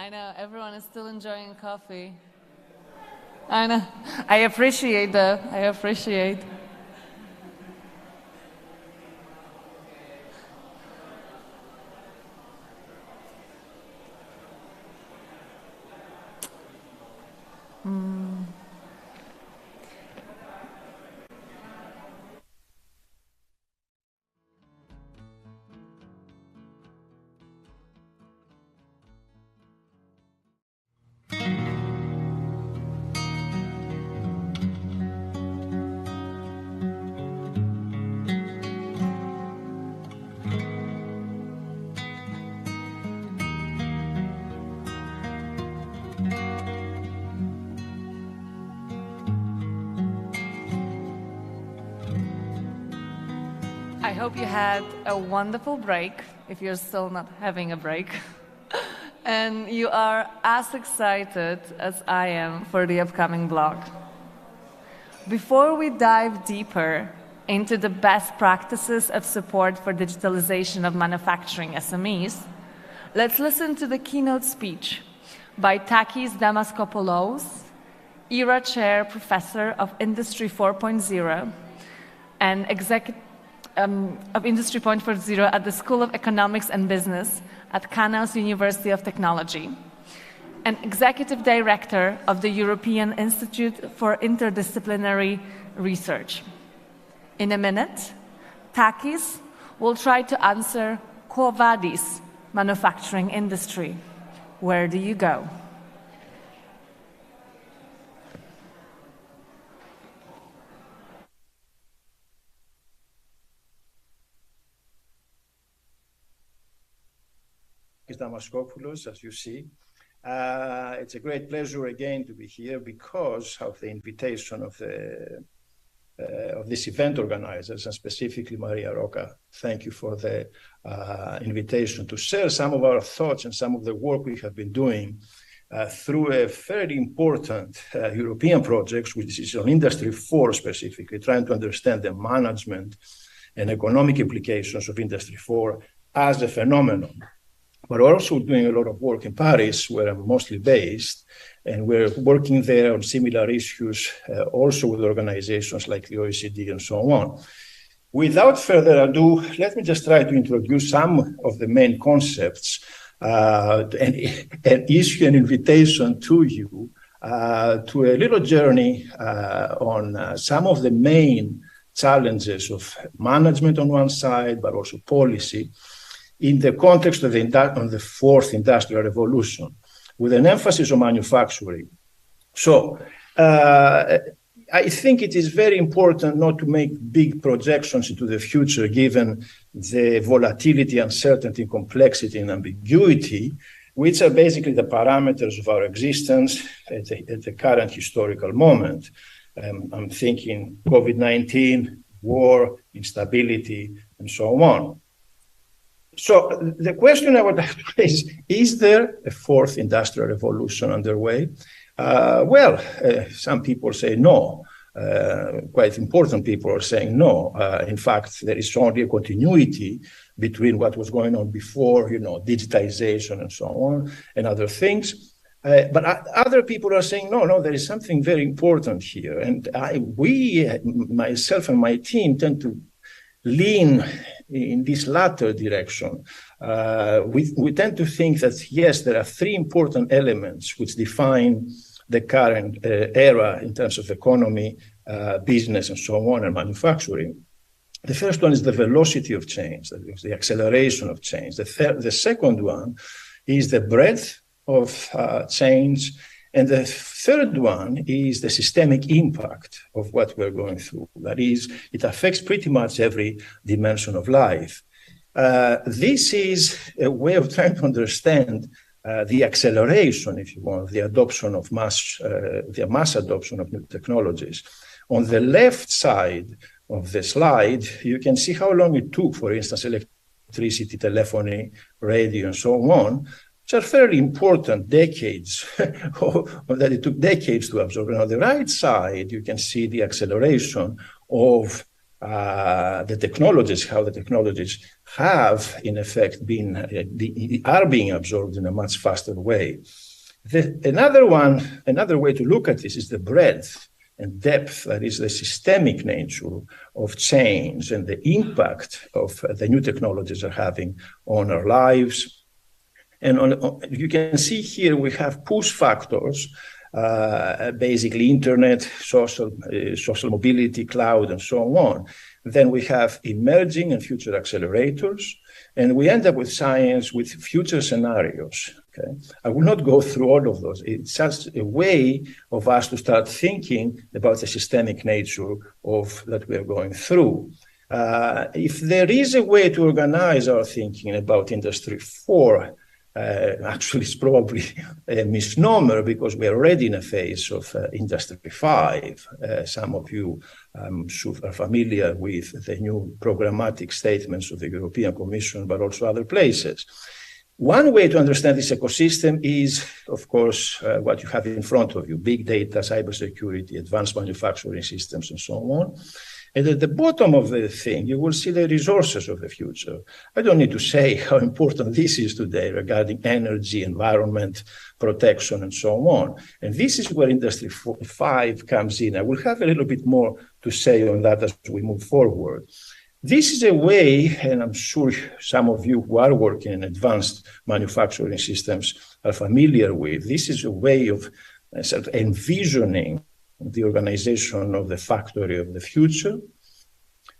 I know, everyone is still enjoying coffee. I know. I appreciate though. I appreciate. I hope you had a wonderful break, if you're still not having a break. And you are as excited as I am for the upcoming blog. Before we dive deeper into the best practices of support for digitalization of manufacturing SMEs, let's listen to the keynote speech by Takis Damaskopoulos, ERA Chair Professor of Industry 4.0 and of Industry 4.0 at the School of Economics and Business at Kaunas University of Technology, and Executive Director of the European Institute for Interdisciplinary Research. In a minute, Takis will try to answer Quo Vadis, manufacturing industry. Where do you go? Damaskopoulos, as you see. It's a great pleasure again to be here because of the invitation of this event organizers, and specifically Maria Roca. Thank you for the invitation to share some of our thoughts and some of the work we have been doing through a very important European project, which is on Industry 4 specifically, trying to understand the management and economic implications of Industry 4 as a phenomenon. But we're also doing a lot of work in Paris, where I'm mostly based, and we're working there on similar issues, also with organizations like the OECD and so on. Without further ado, let me just try to introduce some of the main concepts and issue an invitation to you to a little journey on some of the main challenges of management on one side, but also policy, in the context of the fourth industrial revolution, with an emphasis on manufacturing. So I think it is very important not to make big projections into the future, given the volatility, uncertainty, complexity, and ambiguity, which are basically the parameters of our existence at the current historical moment. I'm thinking COVID-19, war, instability, and so on. So the question I would like to raise, is there a fourth industrial revolution underway? Some people say no. Quite important people are saying no. In fact, there is only a continuity between what was going on before, digitization and so on, and other things. But other people are saying, no, there is something very important here. And myself and my team, tend to lean in this latter direction. We tend to think that, yes, there are three important elements which define the current era in terms of economy, business, and so on, and manufacturing. The first one is the velocity of change, the acceleration of change. The second one is the breadth of change. And the third one is the systemic impact of what we're going through. That is, it affects pretty much every dimension of life. This is a way of trying to understand the acceleration, if you want, the adoption of the mass adoption of new technologies. On the left side of the slide, you can see how long it took, for instance, electricity, telephony, radio, and so on, which are fairly important decades, that it took decades to absorb. And on the right side, you can see the acceleration of the technologies, how the technologies have, in effect, are being absorbed in a much faster way. Another way to look at this is the breadth and depth, that is the systemic nature of change and the impact of the new technologies are having on our lives. And you can see here we have push factors, basically internet, social mobility, cloud, and so on. Then we have emerging and future accelerators, and we end up with science with future scenarios. Okay? I will not go through all of those. It's just a way of us to start thinking about the systemic nature of that we are going through. If there is a way to organize our thinking about Industry 4, actually, it's probably a misnomer because we're already in a phase of Industry 5. Some of you are familiar with the new programmatic statements of the European Commission, but also other places. One way to understand this ecosystem is, of course, what you have in front of you: big data, cybersecurity, advanced manufacturing systems, and so on. And at the bottom of the thing, you will see the resources of the future. I don't need to say how important this is today regarding energy, environment, protection, and so on. And this is where Industry 5 comes in. I will have a little bit more to say on that as we move forward. This is a way, and I'm sure some of you who are working in advanced manufacturing systems are familiar with, this is a way of sort of envisioning the organization of the factory of the future.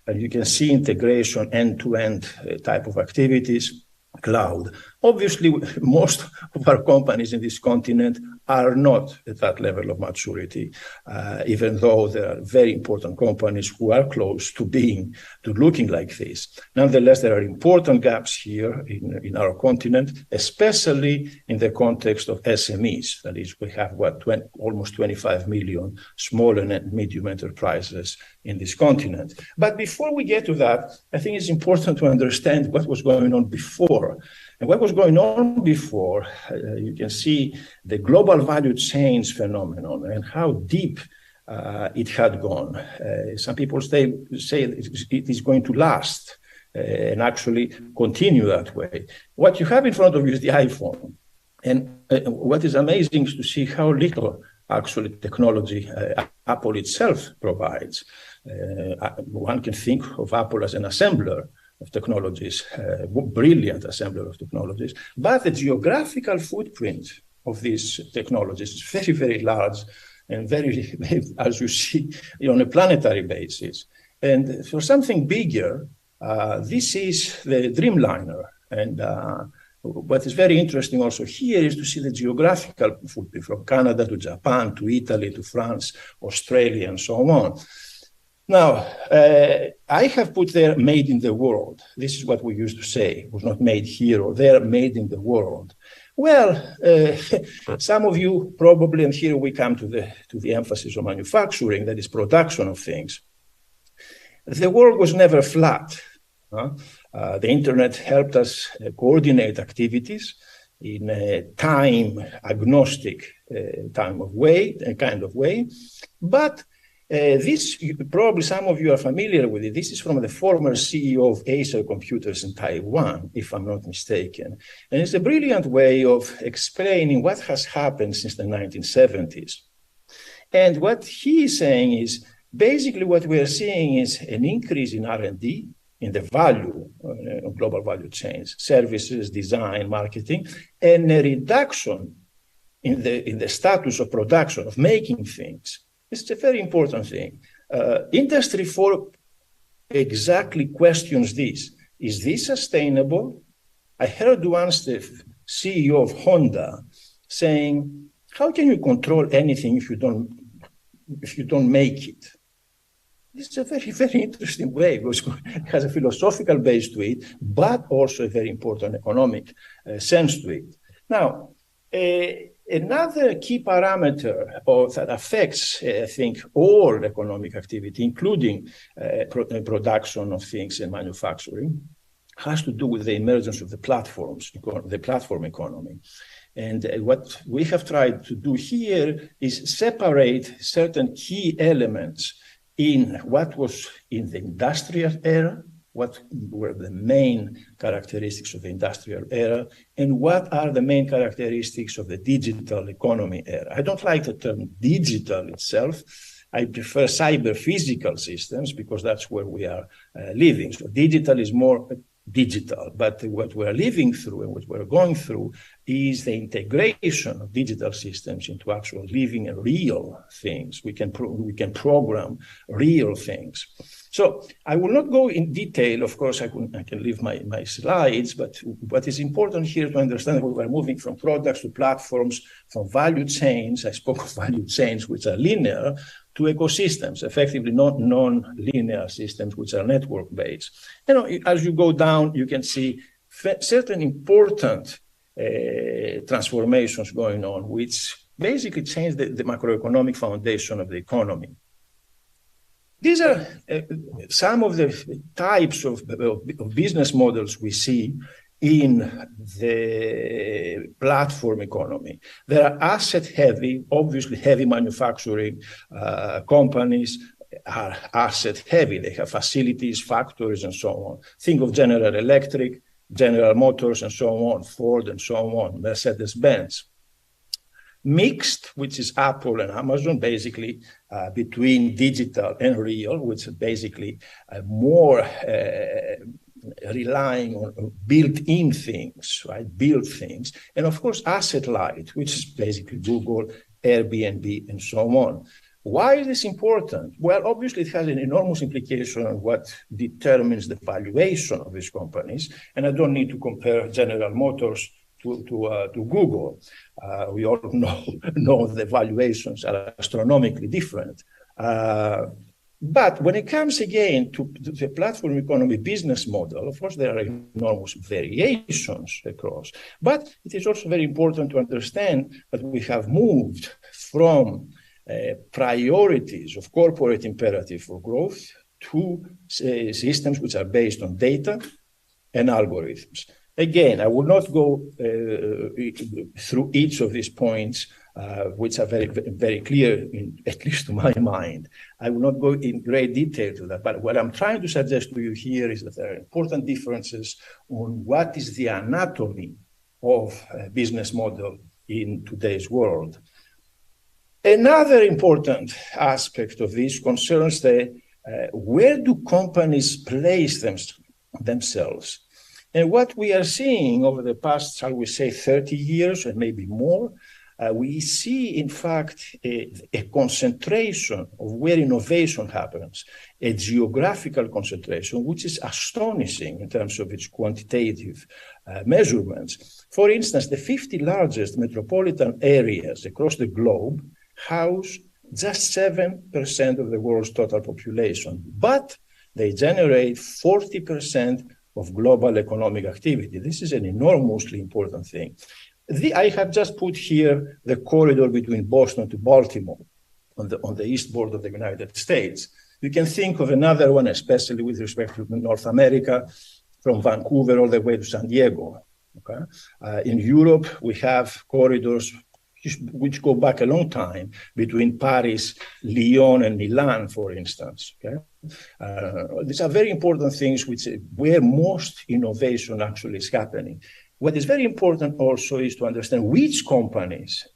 And you can see integration, end-to-end type of activities, cloud. Obviously, most of our companies in this continent are not at that level of maturity, even though there are very important companies who are close to looking like this. Nonetheless, there are important gaps here in our continent, especially in the context of SMEs. That is, we have almost 25 million small and medium enterprises in this continent. But before we get to that, I think it's important to understand what was going on before. And what was going on before, you can see the global value chains phenomenon and how deep it had gone. Some people say it is going to last and actually continue that way. What you have in front of you is the iPhone. And what is amazing is to see how little actually technology Apple itself provides. One can think of Apple as an assembler of technologies, brilliant assembler of technologies, but the geographical footprint of these technologies is very, very large and very, as you see, on a planetary basis. And for something bigger, this is the Dreamliner. And what is very interesting also here is to see the geographical footprint from Canada to Japan, to Italy, to France, Australia, and so on. Now, I have put there made in the world. This is what we used to say. It was not made here or there, made in the world. Well, some of you probably, and here we come to the emphasis on manufacturing, that is production of things. The world was never flat. The internet helped us coordinate activities in a time agnostic kind of way, but this, probably some of you are familiar with it. This is from the former CEO of Acer Computers in Taiwan, if I'm not mistaken. And it's a brilliant way of explaining what has happened since the 1970s. And what he is saying is, basically what we are seeing is an increase in R&D, in the value of global value chains, services, design, marketing, and a reduction in the status of production, of making things. It's a very important thing. Industry 4 exactly questions this. Is this sustainable? I heard once the CEO of Honda saying, how can you control anything if you don't make it? This is a very, very interesting way because it has a philosophical base to it, but also a very important economic sense to it. Now, another key parameter that affects, I think, all economic activity, including production of things and manufacturing, has to do with the emergence of the platforms, the platform economy. And what we have tried to do here is separate certain key elements in what was in the industrial era, what were the main characteristics of the industrial era, and what are the main characteristics of the digital economy era. I don't like the term digital itself. I prefer cyber-physical systems because that's where we are living. So digital is more digital, but what we're living through and what we're going through is the integration of digital systems into actual living and real things. We can program real things. So I will not go in detail. Of course, I can leave my slides, but what is important here to understand that we are moving from products to platforms, from value chains. I spoke of value chains, which are linear, to ecosystems, effectively not non-linear systems, which are network-based. As you go down, you can see certain important transformations going on, which basically change the macroeconomic foundation of the economy. These are some of the types of business models we see in the platform economy. They are asset-heavy, obviously heavy manufacturing companies are asset-heavy. They have facilities, factories, and so on. Think of General Electric, General Motors, and so on, Ford, and so on, Mercedes-Benz. Mixed, which is Apple and Amazon, basically between digital and real, which is basically more relying on built-in things, right? Built things. And of course, asset-light, which is basically Google, Airbnb, and so on. Why is this important? Well, obviously, it has an enormous implication on what determines the valuation of these companies. And I don't need to compare General Motors to Google. We all know the valuations are astronomically different. But when it comes again to the platform economy business model, of course, there are enormous variations across. But it is also very important to understand that we have moved from priorities of corporate imperative for growth to systems which are based on data and algorithms. Again, I will not go through each of these points, which are very, very clear, at least to my mind. I will not go in great detail to that. But what I'm trying to suggest to you here is that there are important differences on what is the anatomy of a business model in today's world. Another important aspect of this concerns where do companies place themselves? And what we are seeing over the past, shall we say, 30 years and maybe more, we see, in fact, a concentration of where innovation happens, a geographical concentration, which is astonishing in terms of its quantitative measurements. For instance, the 50 largest metropolitan areas across the globe house just 7% of the world's total population, but they generate 40% of global economic activity. This is an enormously important thing. I have just put here the corridor between Boston to Baltimore on the eastboard of the United States. You can think of another one, especially with respect to North America, from Vancouver all the way to San Diego. Okay? In Europe, we have corridors which go back a long time between Paris, Lyon, and Milan, for instance. Okay? These are very important things where most innovation actually is happening. What is very important also is to understand which companies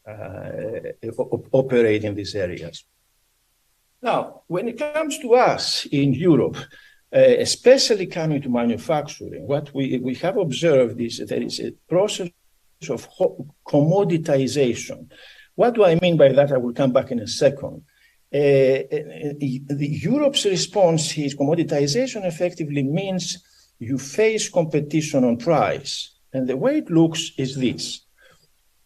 operate in these areas. Now, when it comes to us in Europe, especially coming to manufacturing, what we have observed is that there is a process of commoditization. What do I mean by that? I will come back in a second. Europe's response is commoditization effectively means you face competition on price. And the way it looks is this.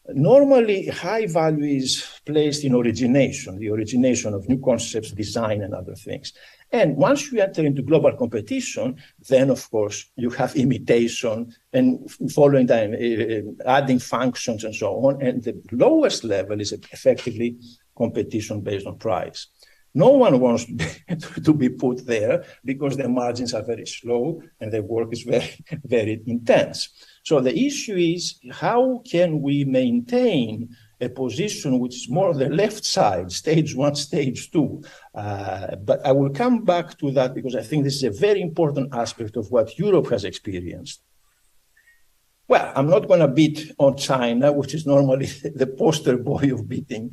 Normally, high value is placed in origination, the origination of new concepts, design, and other things. And once you enter into global competition, then, of course, you have imitation and following time, adding functions and so on. And the lowest level is effectively competition based on price. No one wants to be put there because the margins are very slow and the work is very, very intense. So the issue is how can we maintain a position which is more the left side, stage 1, stage 2. But I will come back to that because I think this is a very important aspect of what Europe has experienced. Well, I'm not going to beat on China, which is normally the poster boy of beating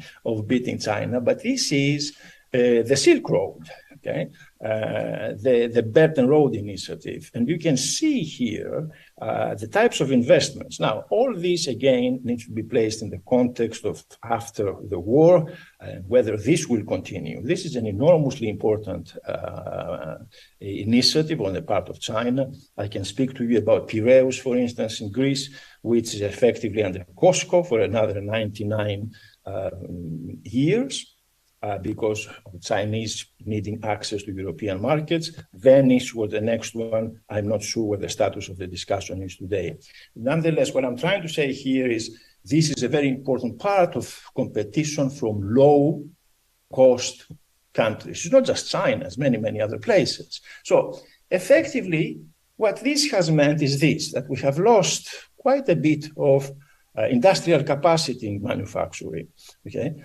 China, but this is the Silk Road, okay, the Belt and Road Initiative. And you can see here the types of investments. Now, all these, again, needs to be placed in the context of after the war and whether this will continue. This is an enormously important initiative on the part of China. I can speak to you about Piraeus, for instance, in Greece, which is effectively under COSCO for another 99 years. Because of Chinese needing access to European markets. Venice was the next one. I'm not sure what the status of the discussion is today. Nonetheless, what I'm trying to say here is this is a very important part of competition from low-cost countries. It's not just China, it's many, many other places. So effectively, what this has meant is this, that we have lost quite a bit of industrial capacity in manufacturing. Okay,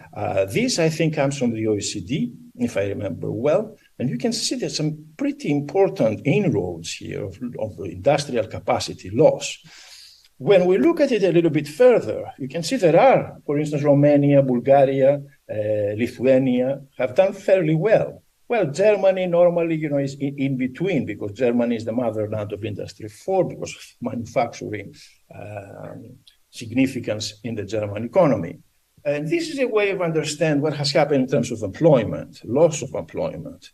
this I think comes from the OECD, if I remember well, and you can see there's some pretty important inroads here of industrial capacity loss. When we look at it a little bit further, you can see there are, for instance, Romania, Bulgaria, Lithuania have done fairly well. Well, Germany normally, is in between because Germany is the motherland of Industry 4 because of manufacturing significance in the German economy. And this is a way of understanding what has happened in terms of employment, loss of employment.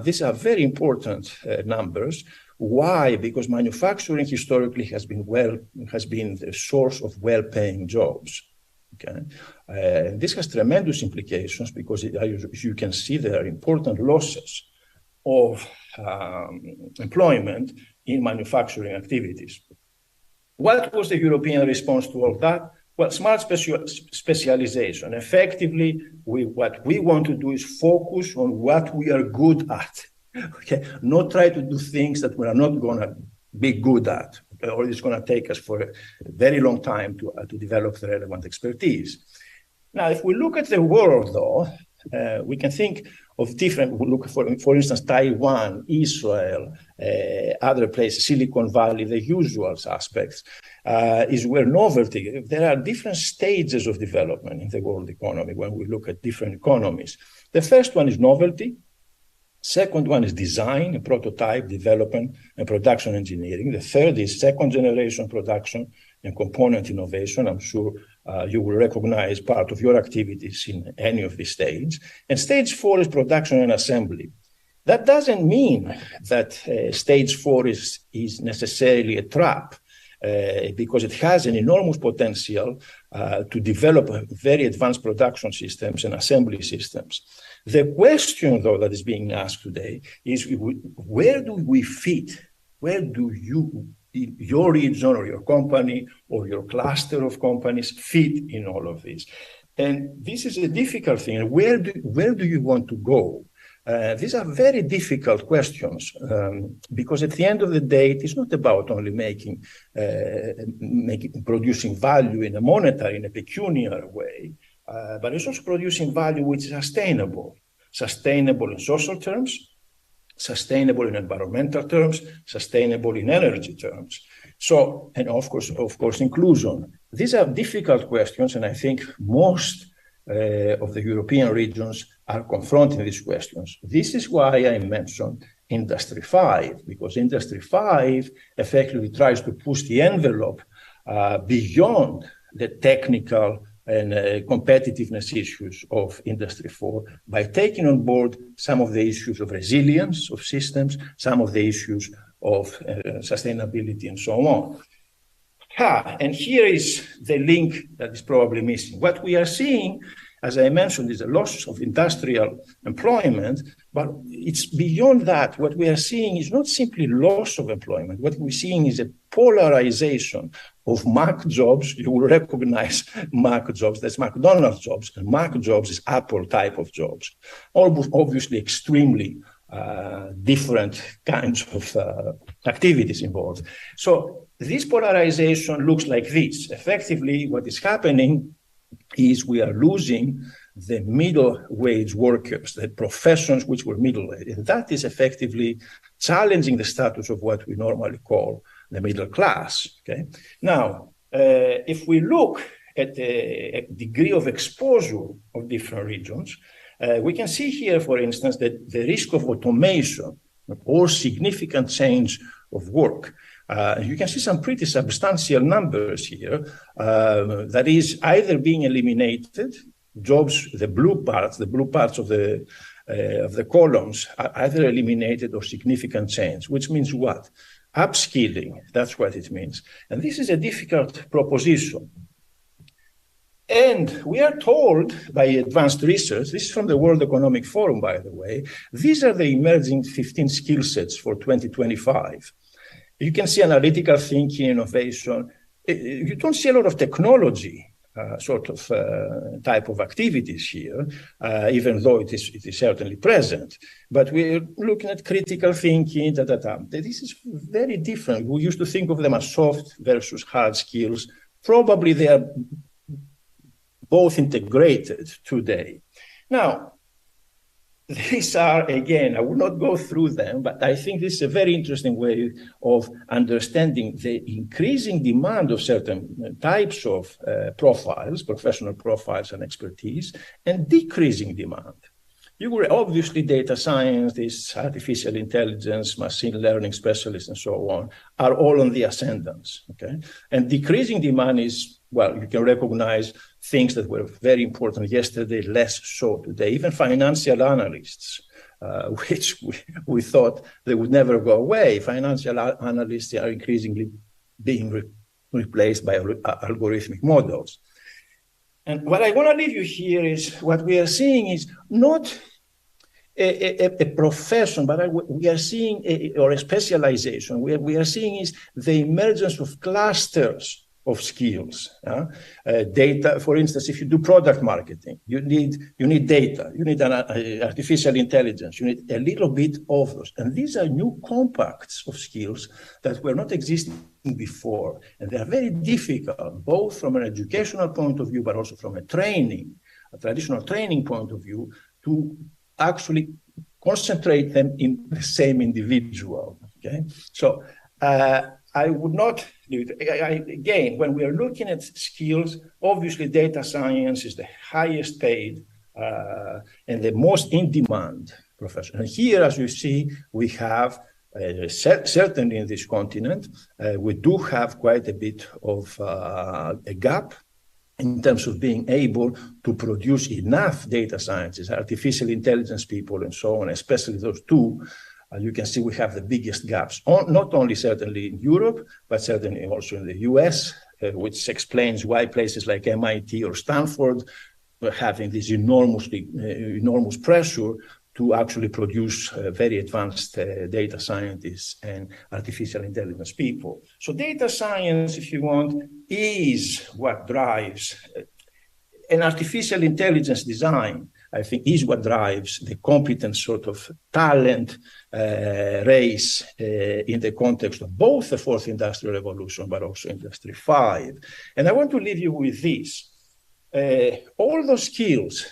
These are very important numbers. Why? Because manufacturing historically has been the source of well-paying jobs. Okay, this has tremendous implications because as you can see, there are important losses of employment in manufacturing activities. What was the European response to all that? Well, smart specialization. Effectively, what we want to do is focus on what we are good at. Okay, not try to do things that we are not going to be good at, or it's going to take us for a very long time to develop the relevant expertise. Now, if we look at the world, though, we can think of different, look for instance, Taiwan, Israel, other places, Silicon Valley, the usual suspects, is where novelty, there are different stages of development in the world economy when we look at different economies. The first one is novelty. Second one is design, and prototype, development, and production engineering. The third is second generation production and component innovation. I'm sure you will recognize part of your activities in any of these stages. And stage 4 is production and assembly. That doesn't mean that stage 4 is necessarily a trap, because it has an enormous potential to develop very advanced production systems and assembly systems. The question, though, that is being asked today is where do we fit? Where do your region or your company or your cluster of companies fit in all of this? And this is a difficult thing. Where do you want to go? These are very difficult questions because at the end of the day, it is not about only producing value in a monetary, in a pecuniary way, but it's also producing value which is sustainable in social terms, sustainable in environmental terms, sustainable in energy terms. So, and of course, inclusion. These are difficult questions, and I think most of the European regions are confronting these questions. This is why I mentioned Industry 5, because Industry 5 effectively tries to push the envelope beyond the technical and competitiveness issues of Industry 4 by taking on board some of the issues of resilience of systems, some of the issues of sustainability, and so on. And here is the link that is probably missing. What we are seeing, as I mentioned, is a loss of industrial employment, but it's beyond that. What we are seeing is not simply loss of employment. What we're seeing is a polarization of Mac jobs. You will recognize Mac jobs, that's McDonald's jobs, and Mac jobs is Apple type of jobs. Obviously extremely different kinds of activities involved. So this polarization looks like this. Effectively, what is happening is we are losing the middle wage workers, the professions which were middle wage. And that is effectively challenging the status of what we normally call the middle class. Okay. Now, if we look at the degree of exposure of different regions, we can see here, for instance, that the risk of automation or significant change of work. You can see some pretty substantial numbers here. That is either being eliminated, jobs, the blue parts of the columns are either eliminated or significant change, which means what? Upskilling, that's what it means. And this is a difficult proposition. And we are told by advanced research, this is from the World Economic Forum, by the way, these are the emerging 15 skill sets for 2025. You can see analytical thinking, innovation. You don't see a lot of technology type of activities here, even though it is certainly present. But we're looking at critical thinking, This is very different. We used to think of them as soft versus hard skills. Probably they are both integrated today. Now, these are, again, I will not go through them, but I think this is a very interesting way of understanding the increasing demand of certain types of profiles, professional profiles and expertise, and decreasing demand. You were obviously data scientists, artificial intelligence, machine learning specialists, and so on, are all on the ascendance, okay? And decreasing demand is, well, you can recognize things that were very important yesterday, less so today. Even financial analysts, which we thought they would never go away. Financial analysts are increasingly being replaced by algorithmic models. And what I want to leave you here is what we are seeing is not a profession, but we are seeing a specialization. We are seeing is the emergence of clusters of skills. Data, for instance, if you do product marketing, you need data, you need artificial intelligence, you need a little bit of those. And these are new compacts of skills that were not existing before. And they are very difficult, both from an educational point of view, but also from a traditional training point of view, to actually concentrate them in the same individual. Okay, so I would not do it. Again, when we are looking at skills, obviously data science is the highest paid and the most in demand profession. And here, as you see, we have certainly in this continent, we do have quite a bit of a gap in terms of being able to produce enough data scientists, artificial intelligence people, and so on, especially those two. You can see we have the biggest gaps, not only certainly in Europe, but certainly also in the US, which explains why places like MIT or Stanford are having this enormous pressure to actually produce very advanced data scientists and artificial intelligence people. So data science, if you want, is what drives an artificial intelligence design. I think is what drives the competent sort of talent race in the context of both the fourth industrial revolution, but also Industry 5. And I want to leave you with this. All those skills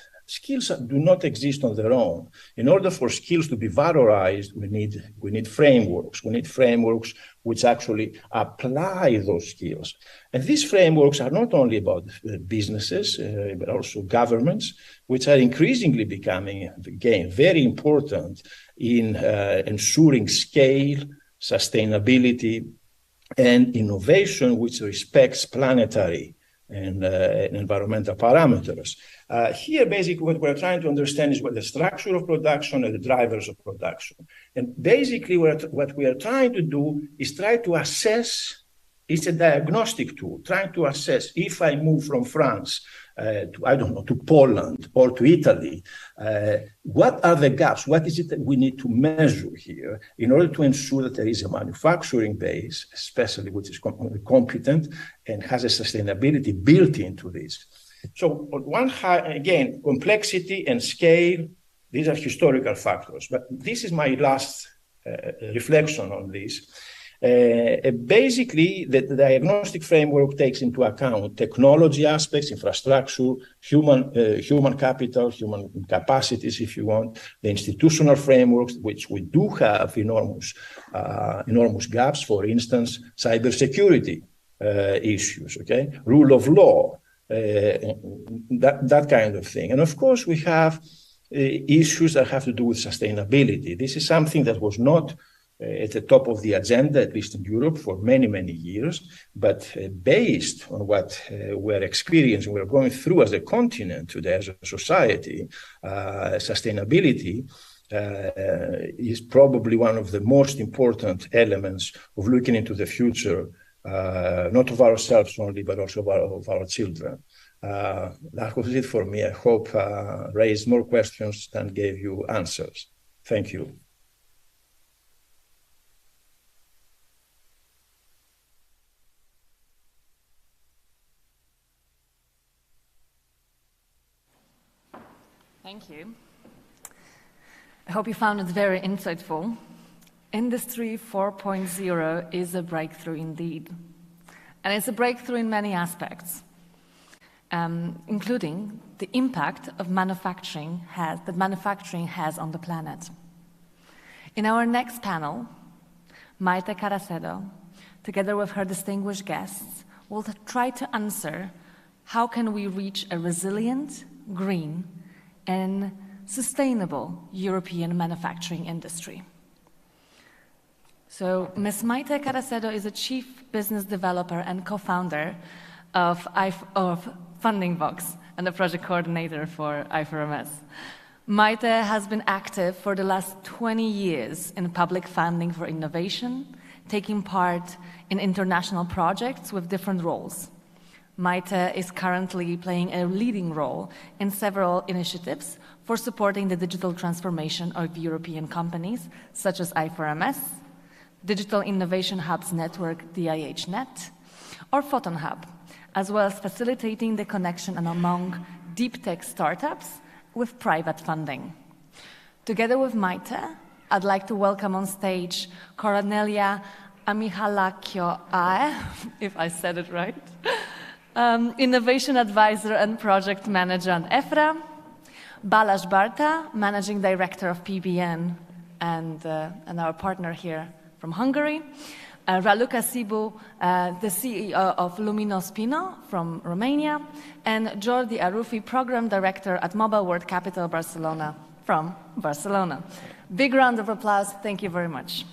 do not exist on their own. In order for skills to be valorized, we need frameworks. We need frameworks which actually apply those skills. And these frameworks are not only about businesses, but also governments, which are increasingly becoming, again, very important in ensuring scale, sustainability, and innovation which respects planetary and environmental parameters. Here, basically, what we're trying to understand is what the structure of production and the drivers of production. And basically, what we are trying to do is try to assess, it's a diagnostic tool, trying to assess if I move from France to Poland or to Italy, what are the gaps? What is it that we need to measure here in order to ensure that there is a manufacturing base, especially which is competent and has a sustainability built into this? So on one hand, again, complexity and scale, these are historical factors. But this is my last reflection on this. Basically, the diagnostic framework takes into account technology aspects, infrastructure, human capital, human capacities, if you want, the institutional frameworks, which we do have enormous gaps, for instance, cybersecurity issues, okay, rule of law, that kind of thing. And of course, we have issues that have to do with sustainability. This is something that was not at the top of the agenda, at least in Europe, for many, many years. But based on what we're experiencing, we're going through as a continent today, as a society, sustainability is probably one of the most important elements of looking into the future, not of ourselves only, but also of our children. That was it for me. I hope raised more questions than gave you answers. Thank you. Thank you. I hope you found it very insightful. Industry 4.0 is a breakthrough indeed. And it's a breakthrough in many aspects, including the impact of manufacturing has on the planet. In our next panel, Maite Caracedo, together with her distinguished guests, will try to answer how can we reach a resilient, green, and sustainable European manufacturing industry. So Ms. Maite Caracedo is a chief business developer and co-founder of Funding Box and the project coordinator for I4MS. Maite has been active for the last 20 years in public funding for innovation, taking part in international projects with different roles. Maite is currently playing a leading role in several initiatives for supporting the digital transformation of European companies, such as I4MS, Digital Innovation Hubs Network, EDIHs, or Photon Hub, as well as facilitating the connection among deep tech startups with private funding. Together with Maite, I'd like to welcome on stage Cornelia Amichalakioae, if I said it right, Innovation Advisor and Project Manager at EFRA, Balázs Barta, Managing Director of PBN and our partner here from Hungary, Raluca Sibu, the CEO of Luminospino from Romania, and Jordi Arufi, Program Director at Mobile World Capital Barcelona from Barcelona. Big round of applause. Thank you very much.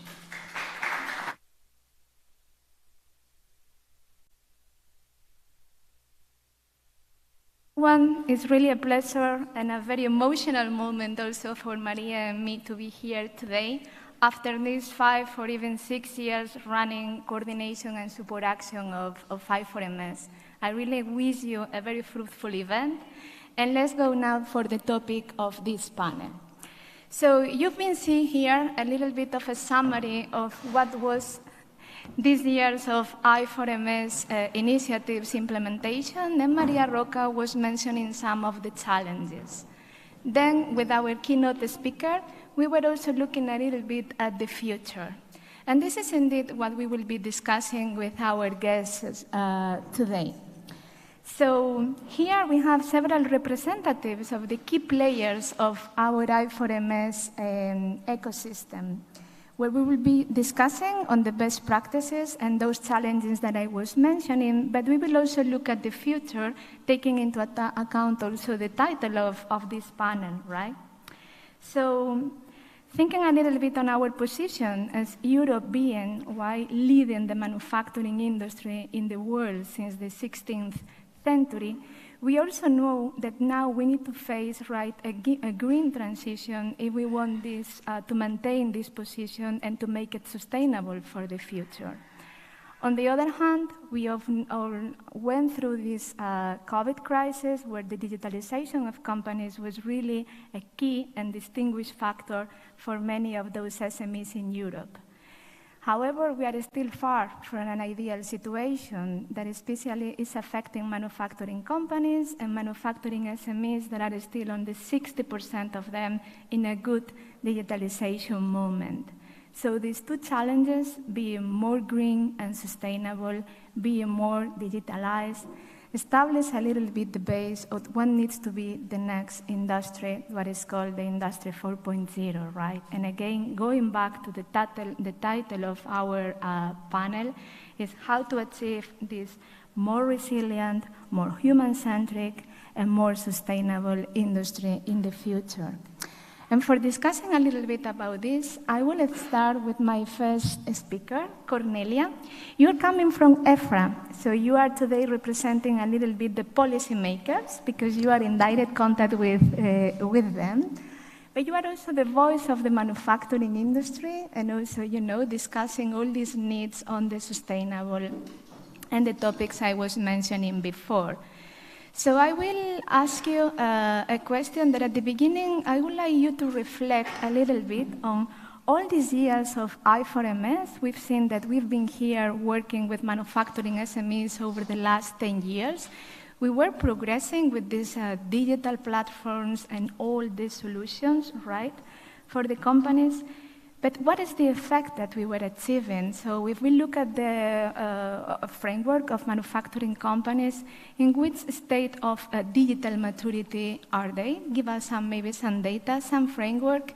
It's really a pleasure and a very emotional moment also for Maria and me to be here today after these 5 or even 6 years running coordination and support action of I4MS. I really wish you a very fruitful event. And let's go now for the topic of this panel. So you've been seeing here a little bit of a summary of what was these years of I4MS initiatives implementation, and Maria Roca was mentioning some of the challenges. Then, with our keynote speaker, we were also looking a little bit at the future. And this is indeed what we will be discussing with our guests today. So here we have several representatives of the key players of our I4MS ecosystem, where we will be discussing on the best practices and those challenges that I was mentioning, but we will also look at the future, taking into account also the title of this panel, right? So thinking a little bit on our position as Europe being why leading the manufacturing industry in the world since the 16th century, we also know that now we need to face a green transition if we want this to maintain this position and to make it sustainable for the future. On the other hand, we often went through this COVID crisis where the digitalization of companies was really a key and distinguished factor for many of those SMEs in Europe. However, we are still far from an ideal situation that especially is affecting manufacturing companies and manufacturing SMEs that are still on the 60% of them in a good digitalization moment. So these two challenges, being more green and sustainable, being more digitalized, establish a little bit the base of what needs to be the next industry, what is called the Industry 4.0, right? And again, going back to the title of our panel is how to achieve this more resilient, more human-centric, and more sustainable industry in the future. And for discussing a little bit about this, I will start with my first speaker, Cornelia. You're coming from EFRA, so you are today representing a little bit the policymakers because you are in direct contact with them. But you are also the voice of the manufacturing industry and also, discussing all these needs on the sustainable and the topics I was mentioning before. So I will ask you a question that at the beginning, I would like you to reflect a little bit on all these years of I4MS. We've seen that we've been here working with manufacturing SMEs over the last 10 years. We were progressing with these digital platforms and all these solutions, right, for the companies. But what is the effect that we were achieving? So if we look at the framework of manufacturing companies, in which state of digital maturity are they? Give us maybe some data, some framework,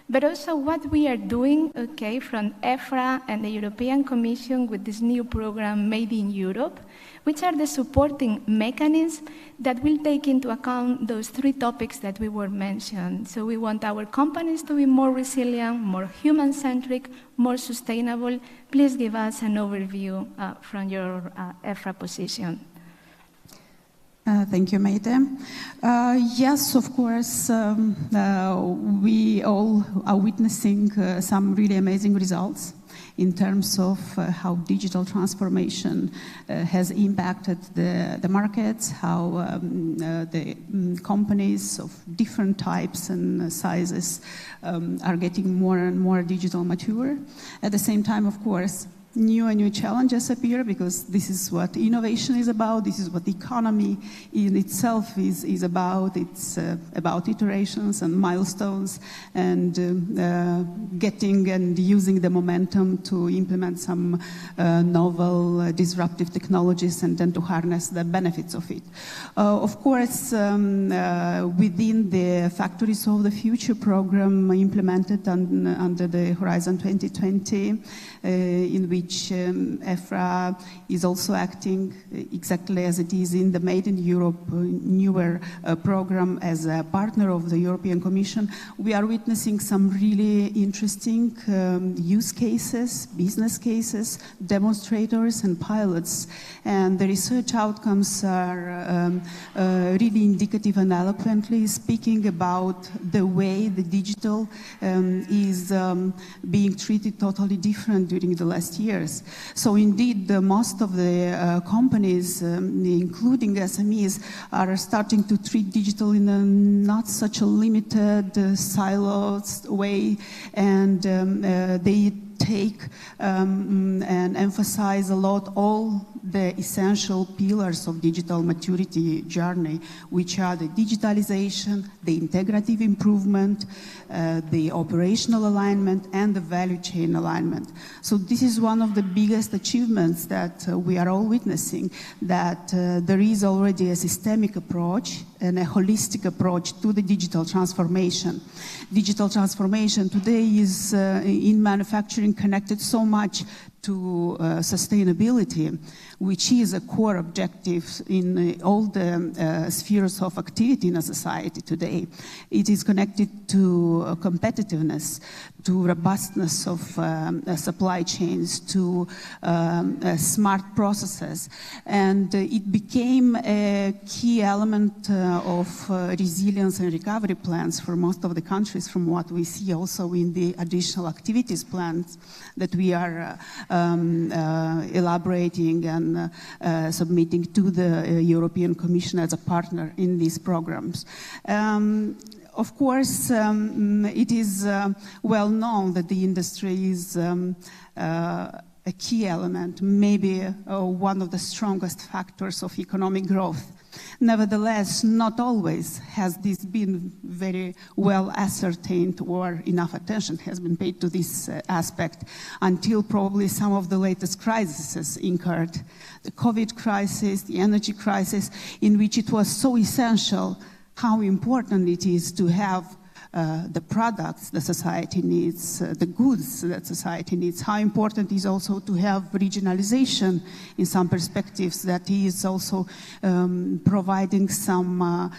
but also what we are doing, okay, from EFRA and the European Commission with this new program Made in Europe, which are the supporting mechanisms that will take into account those three topics that we were mentioned. So we want our companies to be more resilient, more human-centric, more sustainable. Please give us an overview from your EFRA position. Thank you, Maite. Yes, of course, we all are witnessing some really amazing results in terms of how digital transformation has impacted the markets, how the companies of different types and sizes are getting more and more digital mature. At the same time, of course, new and new challenges appear because this is what innovation is about, this is what the economy in itself is about. It's about iterations and milestones and getting and using the momentum to implement some novel disruptive technologies and then to harness the benefits of it. Of course, within the Factories of the Future program implemented under the Horizon 2020, in which EFRA is also acting exactly as it is in the Made in Europe newer program as a partner of the European Commission. We are witnessing some really interesting use cases, business cases, demonstrators and pilots. And the research outcomes are really indicative and eloquently speaking about the way the digital is being treated totally different during the last years. So indeed, most of the companies, including SMEs, are starting to treat digital in a not such a limited, siloed way, and they take and emphasize a lot all the essential pillars of digital maturity journey, which are the digitalization, the integrative improvement, the operational alignment, and the value chain alignment. So this is one of the biggest achievements that we are all witnessing, that there is already a systemic approach and a holistic approach to the digital transformation. Digital transformation today is in manufacturing connected so much to sustainability, which is a core objective in all the spheres of activity in a society today. It is connected to competitiveness, to robustness of supply chains, to smart processes. And it became a key element of resilience and recovery plans for most of the countries, from what we see also in the additional activities plans that we are elaborating and submitting to the European Commission as a partner in these programs. Of course, it is well known that the industry is a key element, maybe one of the strongest factors of economic growth Nevertheless, not always has this been very well ascertained or enough attention has been paid to this aspect until probably some of the latest crises incurred. The COVID crisis, the energy crisis, in which it was so essential how important it is to have the products the society needs, the goods that society needs, how important it is also to have regionalization in some perspectives that is also providing some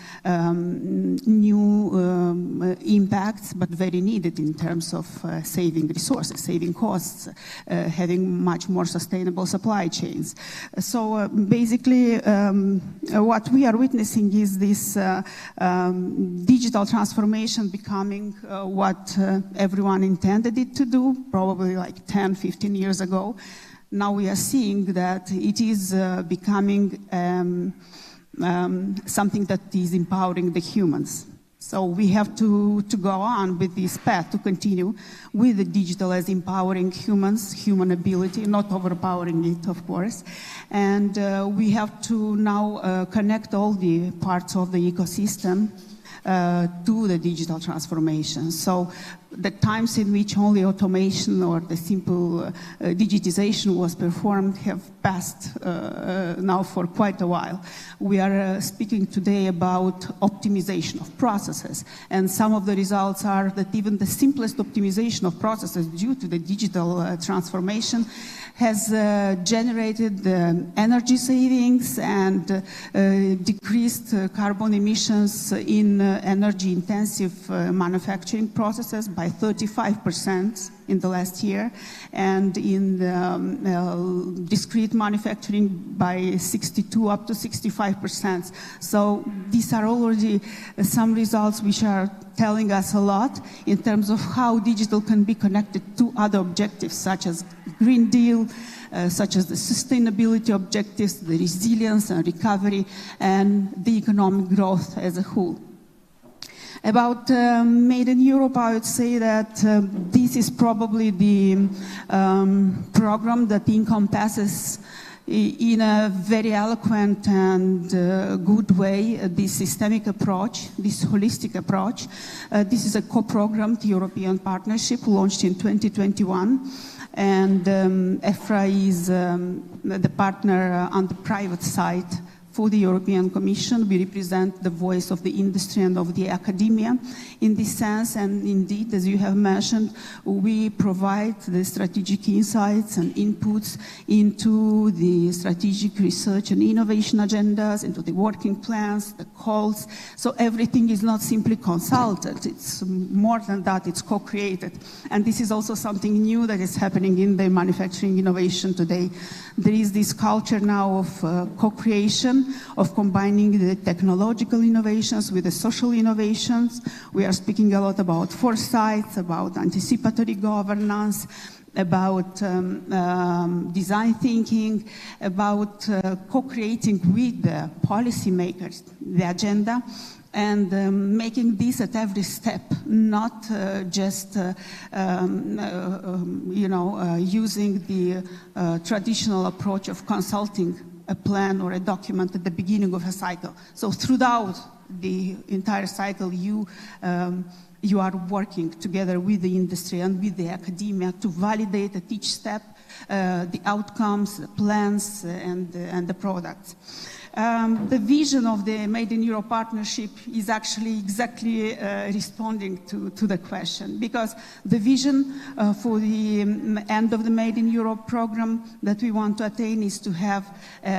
new impacts, but very needed in terms of saving resources, saving costs, having much more sustainable supply chains. So basically what we are witnessing is this digital transformation becoming what everyone intended it to do, probably like 10, 15 years ago. Now we are seeing that it is becoming something that is empowering the humans. So we have to go on with this path, to continue with the digital as empowering humans, human ability, not overpowering it, of course. And we have to now connect all the parts of the ecosystem to the digital transformation. So the times in which only automation or the simple digitization was performed have passed now for quite a while. We are speaking today about optimization of processes, and some of the results are that even the simplest optimization of processes due to the digital transformation has generated energy savings and decreased carbon emissions in energy-intensive manufacturing processes by 35% in the last year, and in discrete manufacturing by 62 up to 65%. So these are already some results which are telling us a lot in terms of how digital can be connected to other objectives, such as Green Deal, such as the sustainability objectives, the resilience and recovery, and the economic growth as a whole. About Made in Europe, I would say that this is probably the program that encompasses in a very eloquent and good way this systemic approach, this holistic approach. This is a co-programmed European partnership launched in 2021. And EFRA is the partner on the private side for the European Commission. We represent the voice of the industry and of the academia in this sense, and indeed, as you have mentioned, we provide the strategic insights and inputs into the strategic research and innovation agendas, into the working plans, the calls. So everything is not simply consulted, it's more than that, it's co-created. And this is also something new that is happening in the manufacturing innovation today. There is this culture now of co-creation, of combining the technological innovations with the social innovations. We are speaking a lot about foresight, about anticipatory governance, about design thinking, about co-creating with the policymakers the agenda, and making this at every step, not just using the traditional approach of consulting a plan or a document at the beginning of a cycle. So throughout the entire cycle, you are working together with the industry and with the academia to validate at each step the outcomes, the plans, and the products. The vision of the Made in Europe partnership is actually exactly responding to the question, because the vision for the end of the Made in Europe program that we want to attain is to have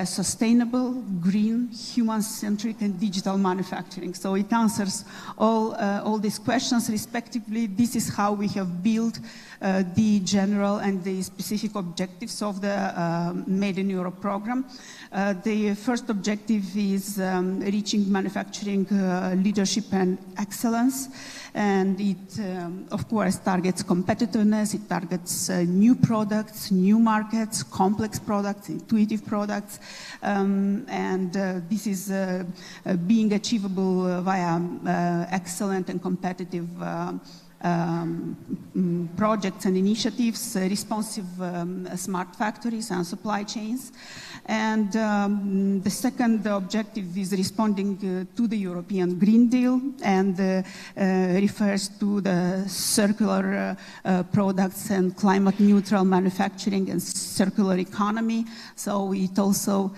sustainable, green, human-centric, and digital manufacturing. So it answers all these questions respectively. This is how we have built the general and the specific objectives of the Made in Europe program. The first objective is reaching manufacturing leadership and excellence, and it, of course, targets competitiveness, it targets new products, new markets, complex products, intuitive products, and this is being achievable via excellent and competitive projects and initiatives, responsive smart factories and supply chains. And the second objective is responding to the European Green Deal and refers to the circular products and climate neutral manufacturing and circular economy. So it also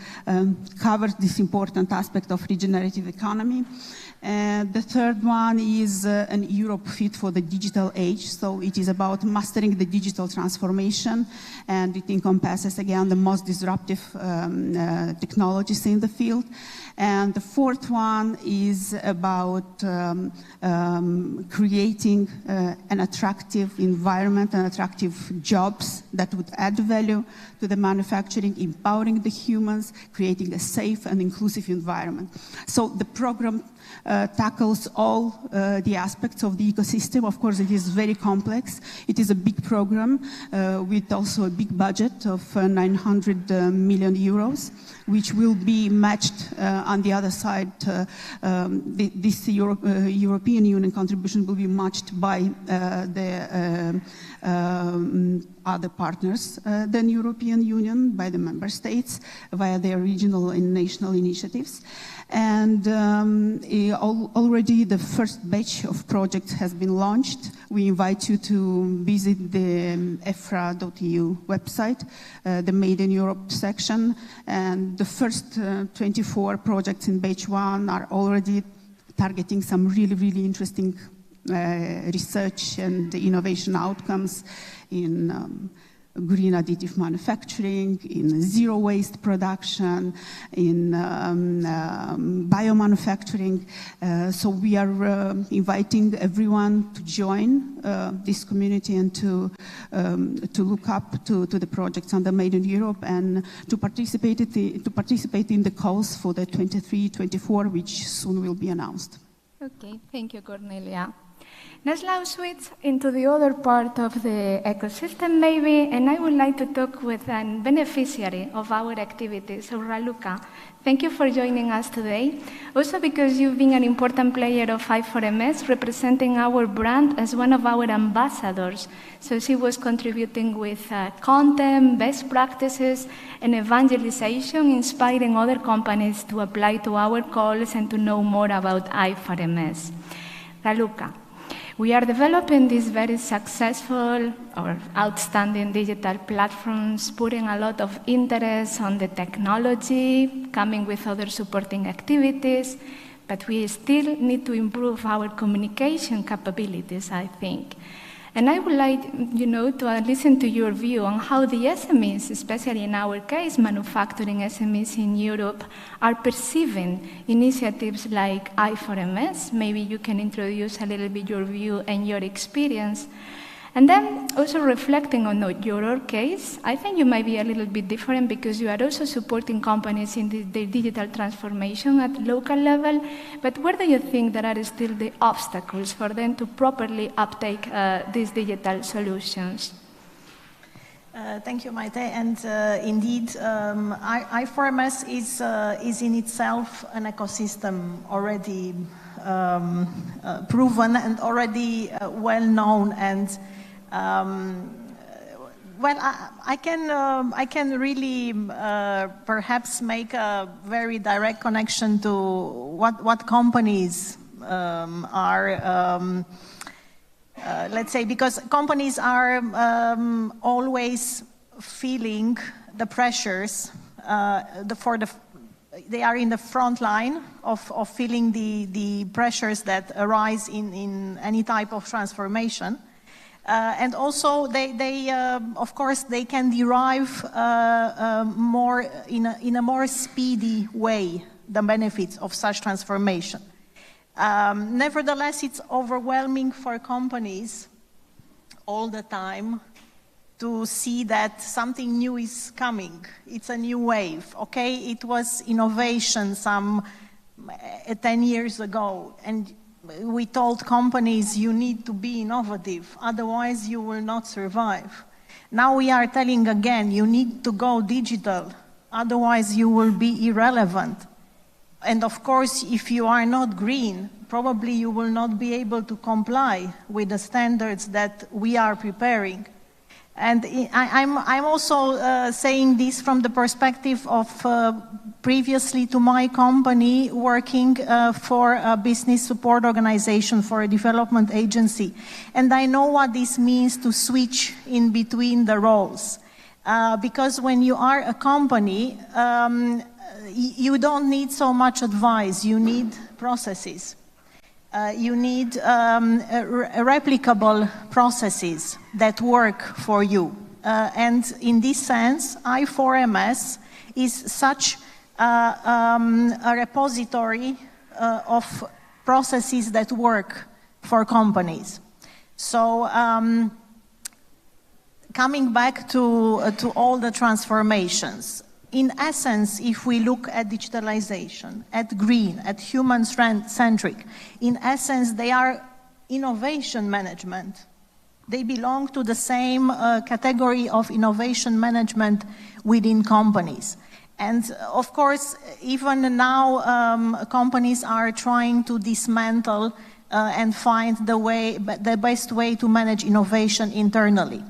covers this important aspect of regenerative economy. And the third one is an Europe fit for the digital age. So it is about mastering the digital transformation, and it encompasses, again, the most disruptive technologies in the field. And the fourth one is about creating an attractive environment and attractive jobs that would add value to the manufacturing, empowering the humans, creating a safe and inclusive environment. So the program tackles all the aspects of the ecosystem. Of course, it is very complex. It is a big program with also a big budget of 900 million euros, which will be matched on the other side. This European Union contribution will be matched by the other partners than European Union, by the member states, via their regional and national initiatives. And already the first batch of projects has been launched. We invite you to visit the EFRA.eu website, the Made in Europe section. And the first 24 projects in batch 1 are already targeting some really, really interesting research and innovation outcomes in green additive manufacturing, in zero waste production, in biomanufacturing. So we are inviting everyone to join this community and to look up to the projects under Made in Europe and to participate in the calls for the 23-24, which soon will be announced. Okay, thank you, Cornelia. Let's now switch into the other part of the ecosystem, maybe, and I would like to talk with a beneficiary of our activities, so Raluca. Thank you for joining us today, also because you've been an important player of I4MS, representing our brand as one of our ambassadors. So she was contributing with content, best practices, and evangelization, inspiring other companies to apply to our calls and to know more about I4MS. Raluca. We are developing these very successful or outstanding digital platforms, putting a lot of interest on the technology, coming with other supporting activities, but we still need to improve our communication capabilities, I think. And I would like, to listen to your view on how the SMEs, especially in our case, manufacturing SMEs in Europe, are perceiving initiatives like I4MS. Maybe you can introduce a little bit your view and your experience. And then also reflecting on your case, I think you might be a little bit different because you are also supporting companies in the digital transformation at local level. But where do you think there are still the obstacles for them to properly uptake these digital solutions? Thank you, Maite. And indeed, I4MS is in itself an ecosystem already proven and already well known. And well, I can really perhaps make a very direct connection to what companies are. Let's say, because companies are always feeling the pressures. They are in the front line of feeling the pressures that arise in any type of transformation. And also, they of course, they can derive more in a more speedy way the benefits of such transformation. Nevertheless, it's overwhelming for companies all the time to see that something new is coming. It's a new wave, okay? It was innovation some 10 years ago, and we told companies you need to be innovative, otherwise you will not survive. Now we are telling again, you need to go digital, otherwise you will be irrelevant. And of course, if you are not green, probably you will not be able to comply with the standards that we are preparing. And I'm also saying this from the perspective of previously to my company working for a business support organization, for a development agency. And I know what this means to switch in between the roles. Because when you are a company, you don't need so much advice, you need processes. You need replicable processes that work for you. And in this sense, I4MS is such a repository of processes that work for companies. So coming back to all the transformations, in essence, if we look at digitalization, at green, at human-centric, in essence, they are innovation management. They belong to the same category of innovation management within companies. And of course, even now, companies are trying to dismantle and find the best way to manage innovation internally.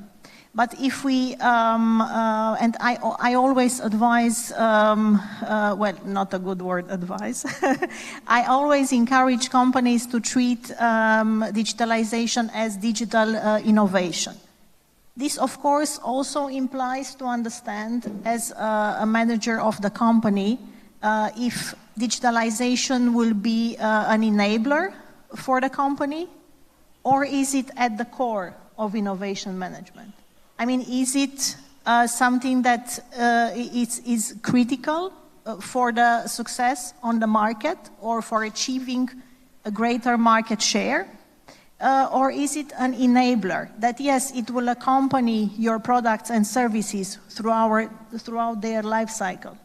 But if we, and I always advise, well, not a good word, advise. I always encourage companies to treat digitalization as digital innovation. This, of course, also implies to understand as a manager of the company if digitalization will be an enabler for the company, or is it at the core of innovation management? I mean, is it something that is critical for the success on the market or for achieving a greater market share? Or is it an enabler that, yes, it will accompany your products and services throughout their life cycle?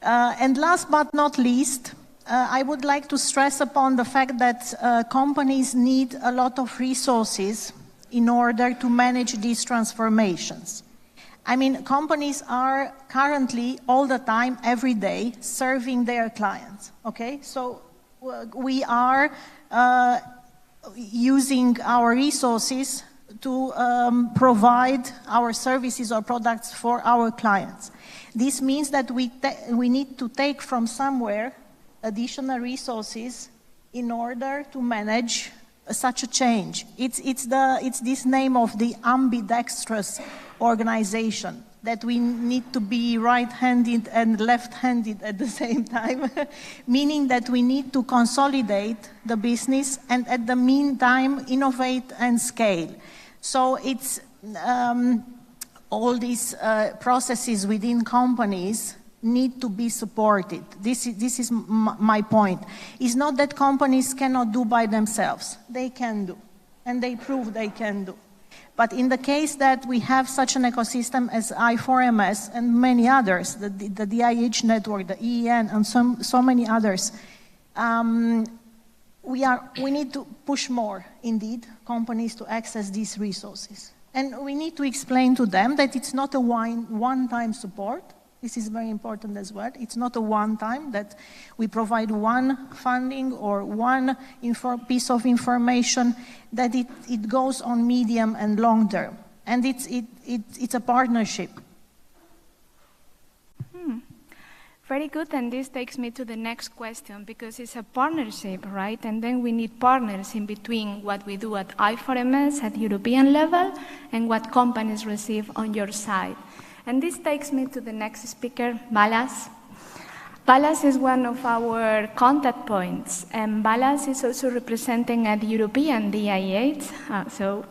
And last but not least, I would like to stress upon the fact that companies need a lot of resources in order to manage these transformations. I mean, companies are currently all the time, every day, serving their clients, okay? So we are using our resources to provide our services or products for our clients. This means that we need to take from somewhere additional resources in order to manage such a change. It's this name of the ambidextrous organization, that we need to be right-handed and left-handed at the same time, meaning that we need to consolidate the business and at the meantime innovate and scale. So it's all these processes within companies need to be supported. This is my point. It's not that companies cannot do by themselves. They can do, and they prove they can do. But in the case that we have such an ecosystem as I4MS and many others, the DIH network, the EEN, and so many others, we need to push more, indeed, companies to access these resources. And we need to explain to them that it's not a one-time support. This is very important as well. It's not a one-time that we provide one funding or one piece of information, that it goes on medium and long term. And it's a partnership. Very good, and this takes me to the next question, because it's a partnership, right? And then we need partners in between what we do at I4MS at European level and what companies receive on your side. And this takes me to the next speaker, Balázs. Balázs is one of our contact points, and Balázs is also representing at European DIHs. So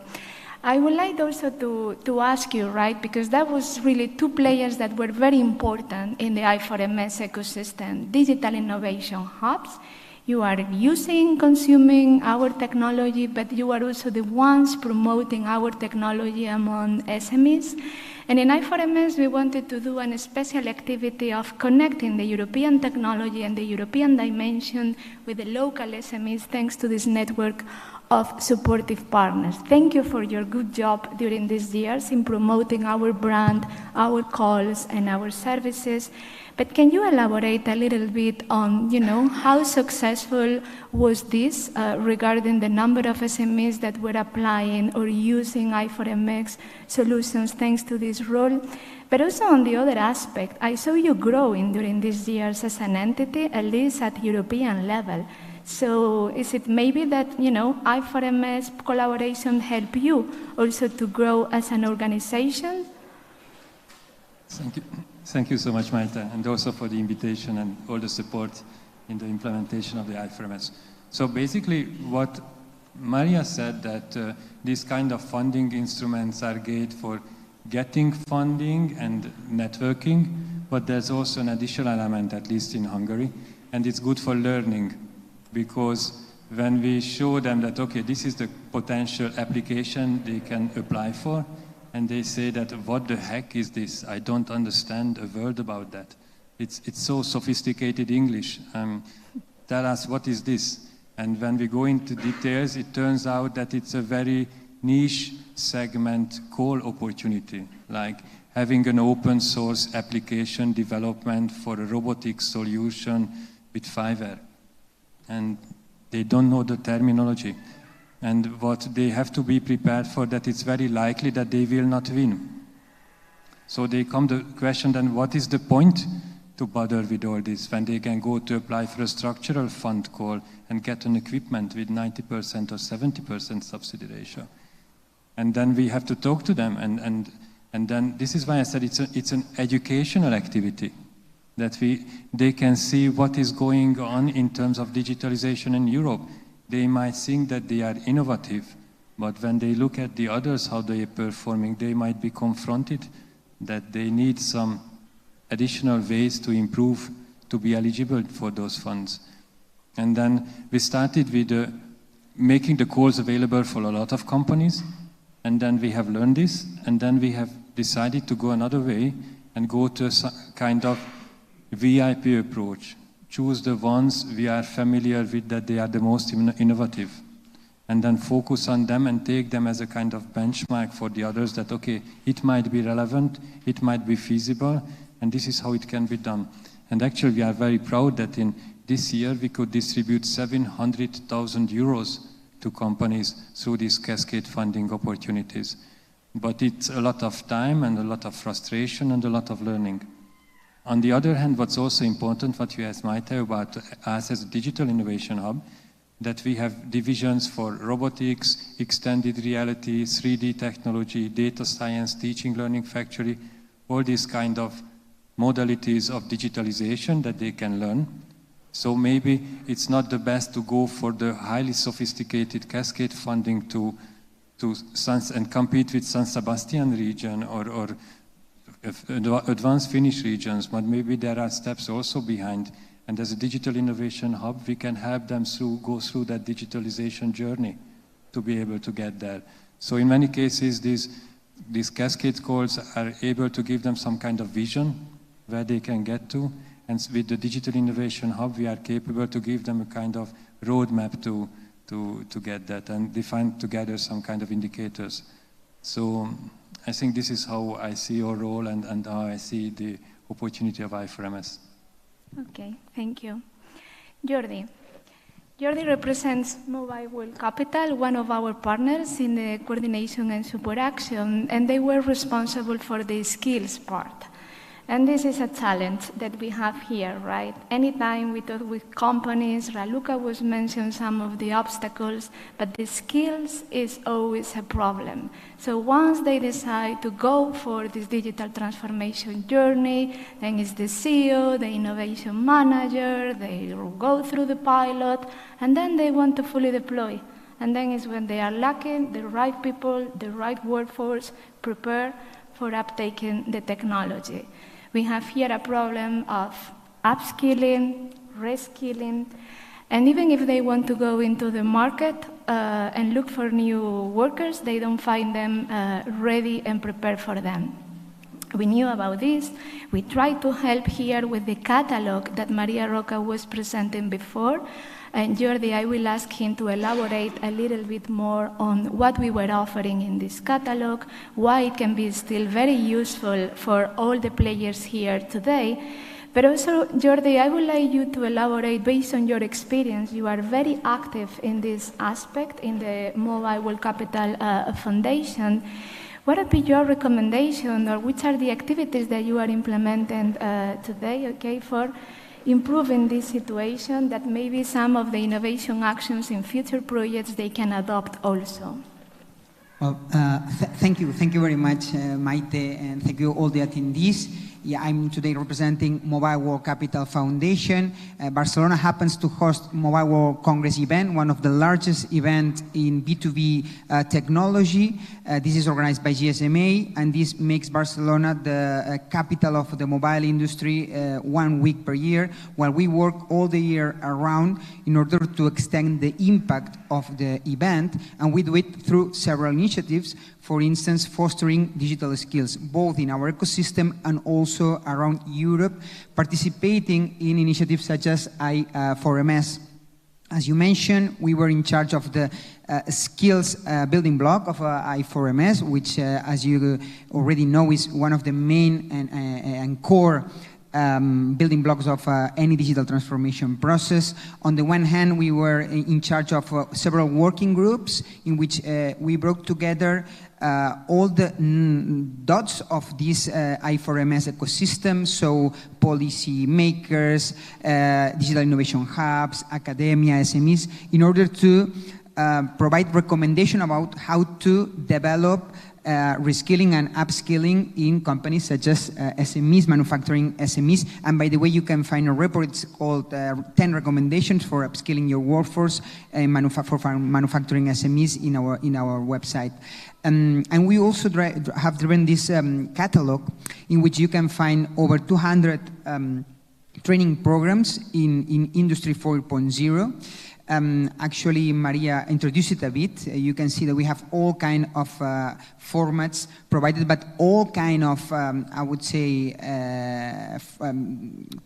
I would like also to ask you, right, because that was really two players that were very important in the I4MS ecosystem, digital innovation hubs. You are consuming our technology, but you are also the ones promoting our technology among SMEs. And in I4MS, we wanted to do a special activity of connecting the European technology and the European dimension with the local SMEs, thanks to this network of supportive partners. Thank you for your good job during these years in promoting our brand, our calls, and our services. But can you elaborate a little bit on, how successful was this regarding the number of SMEs that were applying or using I4MS solutions thanks to this role? But also on the other aspect, I saw you growing during these years as an entity, at least at European level. So is it maybe that, I4MS collaboration help you also to grow as an organization? Thank you. Thank you so much, Marta, and also for the invitation and all the support in the implementation of the I4MS. So basically what Maria said, that these kind of funding instruments are great for getting funding and networking, but there's also an additional element, at least in Hungary, and it's good for learning, because when we show them that, okay, this is the potential application they can apply for, and they say that, what the heck is this? I don't understand a word about that. It's so sophisticated English. Tell us, what is this? And when we go into details, it turns out that it's a very niche segment call opportunity, like having an open source application development for a robotics solution with Fiverr. And they don't know the terminology. And what they have to be prepared for, that it's very likely that they will not win. So they come to the question then, what is the point to bother with all this when they can go to apply for a structural fund call and get an equipment with 90% or 70% subsidy ratio? And then we have to talk to them. And then this is why I said it's an educational activity, that they can see what is going on in terms of digitalization in Europe. They might think that they are innovative, but when they look at the others, how they are performing, they might be confronted that they need some additional ways to improve, to be eligible for those funds. And then we started with making the calls available for a lot of companies, and then we have learned this, and then we have decided to go another way and go to a kind of VIP approach. Choose the ones we are familiar with, that they are the most innovative, and then focus on them and take them as a kind of benchmark for the others, that, okay, it might be relevant, it might be feasible, and this is how it can be done. And actually, we are very proud that in this year we could distribute 700,000 euros to companies through these cascade funding opportunities. But it's a lot of time and a lot of frustration and a lot of learning. On the other hand, what's also important, what you asked Maite about us as a digital innovation hub, that we have divisions for robotics, extended reality, 3D technology, data science, teaching, learning factory, all these kind of modalities of digitalization that they can learn. So maybe it's not the best to go for the highly sophisticated cascade funding and compete with San Sebastian region or advanced Finnish regions, but maybe there are steps also behind. And as a digital innovation hub, we can help them go through that digitalization journey to be able to get there. So in many cases, these cascade calls are able to give them some kind of vision where they can get to. And with the digital innovation hub, we are capable to give them a kind of roadmap to get that and define together some kind of indicators. So I think this is how I see your role and how I see the opportunity of I4MS. Okay, thank you. Jordi. Jordi represents Mobile World Capital, one of our partners in the coordination and support action, and they were responsible for the skills part. And this is a challenge that we have here, right? Anytime we talk with companies, Raluca was mentioning some of the obstacles, but the skills is always a problem. So once they decide to go for this digital transformation journey, then it's the CEO, the innovation manager, they go through the pilot, and then they want to fully deploy. And then it's when they are lacking the right people, the right workforce, prepare for uptaking the technology. We have here a problem of upskilling, reskilling, and even if they want to go into the market and look for new workers, they don't find them ready and prepared for them. We knew about this. We tried to help here with the catalog that Maria Roca was presenting before, And Jordi, I will ask him to elaborate a little bit more on what we were offering in this catalog, why it can be still very useful for all the players here today. But also, Jordi, I would like you to elaborate based on your experience. You are very active in this aspect in the Mobile World Capital Foundation. What would be your recommendation, or which are the activities that you are implementing today, okay, for improving this situation, that maybe some of the innovation actions in future projects they can adopt also? Well, thank you very much, Maite, and thank you all the attendees. Yeah, I'm today representing Mobile World Capital Foundation. Barcelona happens to host Mobile World Congress event, one of the largest events in B2B technology. This is organized by GSMA, and this makes Barcelona the capital of the mobile industry 1 week per year, while we work all the year around in order to extend the impact of the event, and we do it through several initiatives. For instance, fostering digital skills, both in our ecosystem and also around Europe, participating in initiatives such as I4MS. As you mentioned, we were in charge of the skills building block of I4MS, which, as you already know, is one of the main and core building blocks of any digital transformation process. On the one hand, we were in charge of several working groups in which we brought together all the dots of this I4MS ecosystem, so policy makers, digital innovation hubs, academia, SMEs, in order to provide recommendation about how to develop reskilling and upskilling in companies such as SMEs, manufacturing SMEs. And by the way, you can find a report, it's called 10 recommendations for upskilling your workforce for manufacturing SMEs in our website. And we also have driven this catalog in which you can find over 200 training programs in Industry 4.0. Actually, Maria introduced it a bit. You can see that we have all kind of formats provided, but all kind of, I would say,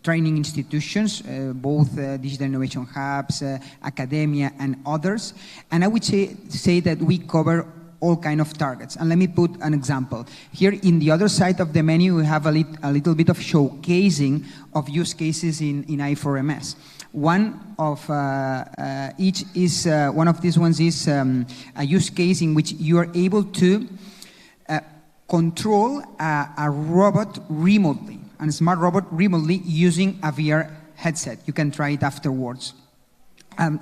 training institutions, both digital innovation hubs, academia, and others. And I would say that we cover all kind of targets. And let me put an example. Here in the other side of the menu, we have a little bit of showcasing of use cases in I4MS. One of each is, one of these ones is a use case in which you are able to control a robot remotely, a smart robot remotely using a VR headset. You can try it afterwards.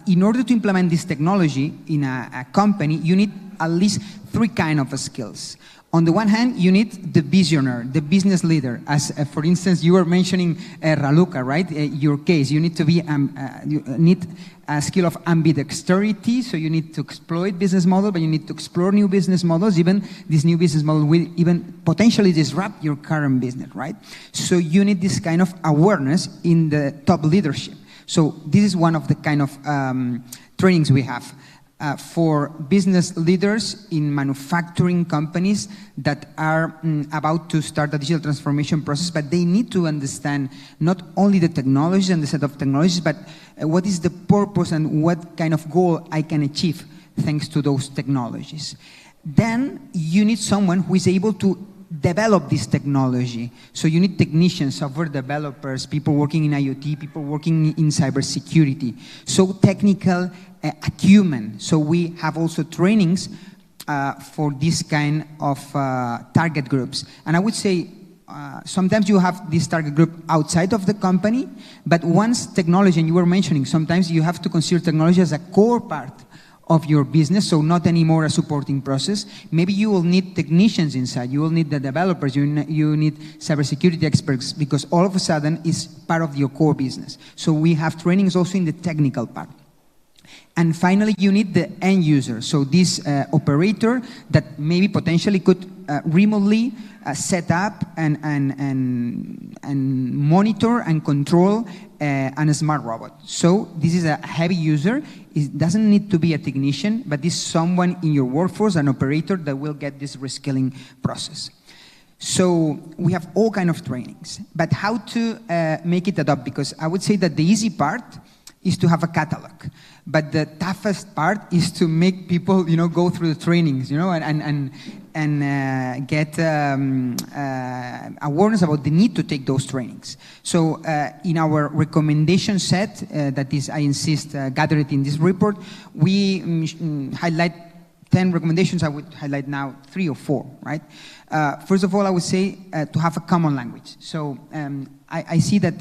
In order to implement this technology in a company, you need at least 3 kinds of skills. On the one hand, you need the visionary, the business leader. As, for instance, you were mentioning Raluca, right? Your case, you need to be, you need a skill of ambidexterity, so you need to exploit business model, but you need to explore new business models. Even this new business model will even potentially disrupt your current business, right? So you need this kind of awareness in the top leadership. So this is one of the kind of trainings we have. For business leaders in manufacturing companies that are about to start a digital transformation process, but they need to understand not only the technology and the set of technologies, but what is the purpose and what kind of goal I can achieve thanks to those technologies. Then you need someone who is able to develop this technology. So you need technicians, software developers, people working in IoT, people working in cybersecurity. So technical acumen. So we have also trainings for this kind of target groups. And I would say sometimes you have this target group outside of the company, but once technology, and you were mentioning, sometimes you have to consider technology as a core part of your business, so not anymore a supporting process. Maybe you will need technicians inside, you will need the developers, you need cybersecurity experts, because all of a sudden it's part of your core business. So we have trainings also in the technical part. And finally, you need the end user. So this operator that maybe potentially could remotely set up and monitor and control a smart robot. So this is a heavy user. It doesn't need to be a technician, but this is someone in your workforce, an operator that will get this reskilling process. So we have all kinds of trainings, but how to make it adopt? Because I would say that the easy part is to have a catalog. But the toughest part is to make people, go through the trainings, and get awareness about the need to take those trainings. So in our recommendation set, that is, I insist, gathered in this report, we highlight 10 recommendations. I would highlight now 3 or 4, right? First of all, I would say to have a common language. So I see that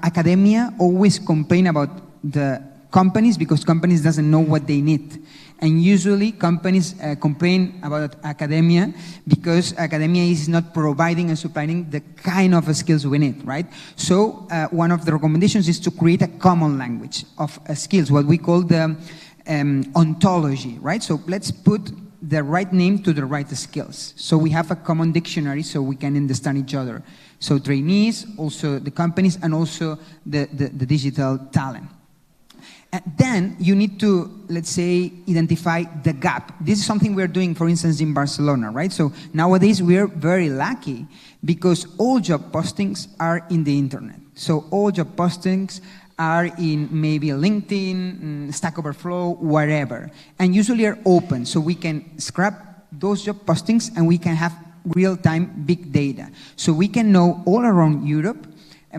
academia always complain about the companies because companies doesn't know what they need. And usually companies complain about academia because academia is not providing and supplying the kind of skills we need, right? So one of the recommendations is to create a common language of skills, what we call the ontology, right? So let's put the right name to the right skills. So we have a common dictionary so we can understand each other. So trainees, also the companies, and also the digital talent. And then you need to, let's say, identify the gap. This is something we're doing, for instance, in Barcelona, right? So nowadays we're very lucky because all job postings are in the internet. So all job postings are in maybe LinkedIn, Stack Overflow, whatever. And usually are open, so we can scrap those job postings and we can have real-time big data. So we can know all around Europe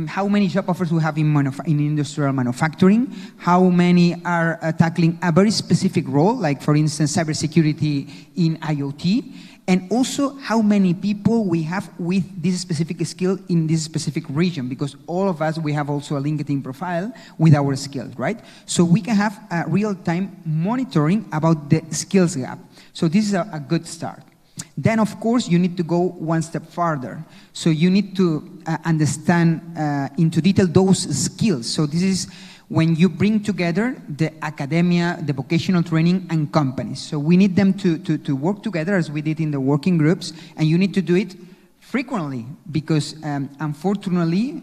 how many job offers we have in industrial manufacturing, how many are tackling a very specific role, like for instance, cybersecurity in IoT, and also how many people we have with this specific skill in this specific region, because all of us, we have also a LinkedIn profile with our skills, right? So we can have a real-time monitoring about the skills gap. So this is a good start. Then, of course, you need to go one step further. So you need to understand into detail those skills. So this is when you bring together the academia, the vocational training, and companies. So we need them to work together as we did in the working groups, and you need to do it frequently because, unfortunately,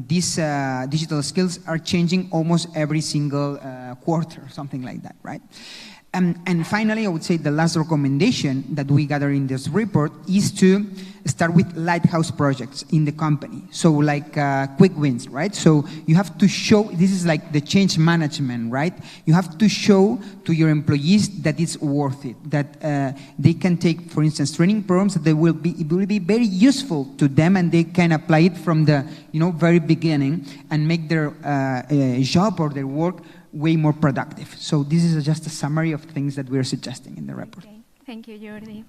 these digital skills are changing almost every single quarter, something like that, right? And finally, I would say the last recommendation that we gather in this report is to start with lighthouse projects in the company. So like quick wins, right? So you have to show, this is like the change management, right? You have to show to your employees that it's worth it, that they can take, for instance, training programs that it will be very useful to them and they can apply it from the very beginning and make their job or their work way more productive. So this is just a summary of things that we're suggesting in the report. Okay. Thank you, Jordi.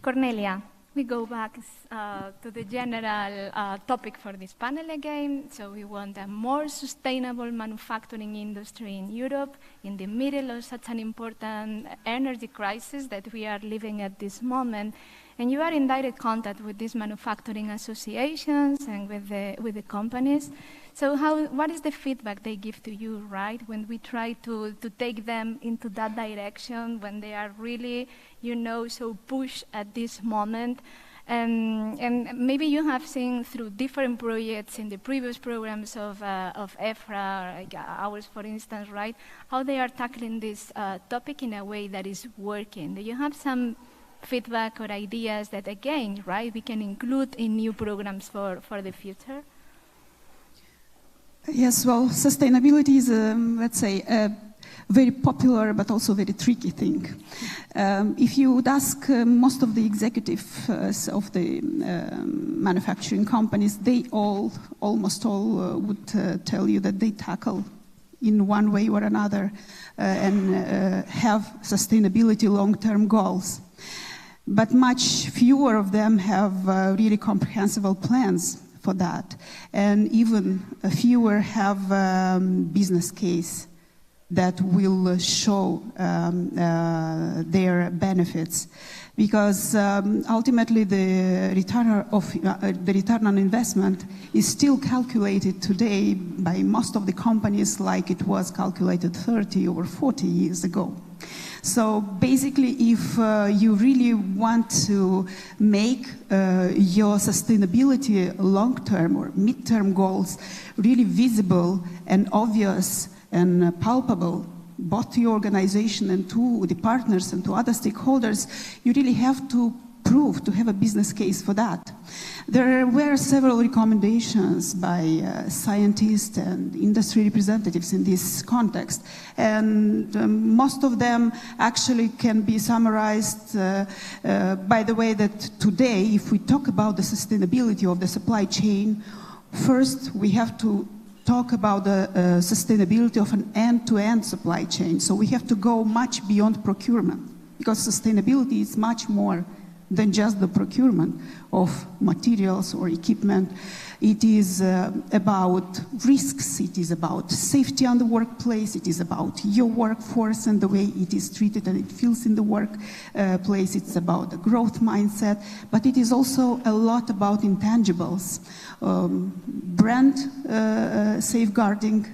Cornelia, we go back to the general topic for this panel again. So we want a more sustainable manufacturing industry in Europe in the middle of such an important energy crisis that we are living at this moment. And you are in direct contact with these manufacturing associations and with the companies. So what is the feedback they give to you, right? When we try to take them into that direction, when they are really, so pushed at this moment. And maybe you have seen through different projects in the previous programs of EFRA, like ours, for instance, right? How they are tackling this topic in a way that is working. Do you have some feedback or ideas that, again, right, we can include in new programs for the future? Yes, well, sustainability is, let's say, a very popular but also very tricky thing. If you would ask most of the executives of the manufacturing companies, they almost all would tell you that they tackle in one way or another and have sustainability long-term goals. But much fewer of them have really comprehensible plans for that. And even fewer have business case that will show their benefits. Because ultimately the return on investment is still calculated today by most of the companies like it was calculated 30 or 40 years ago. So basically, if you really want to make your sustainability long-term or mid-term goals really visible and obvious and palpable, both to your organization and to the partners and to other stakeholders, you really have to prove, to have a business case for that. There were several recommendations by scientists and industry representatives in this context, and most of them actually can be summarized by the way that today, if we talk about the sustainability of the supply chain, first we have to talk about the sustainability of an end-to-end supply chain. So we have to go much beyond procurement, because sustainability is much more than just the procurement of materials or equipment. It is about risks, it is about safety on the workplace, it is about your workforce and the way it is treated and it feels in the workplace. It's about the growth mindset, but it is also a lot about intangibles. Brand safeguarding,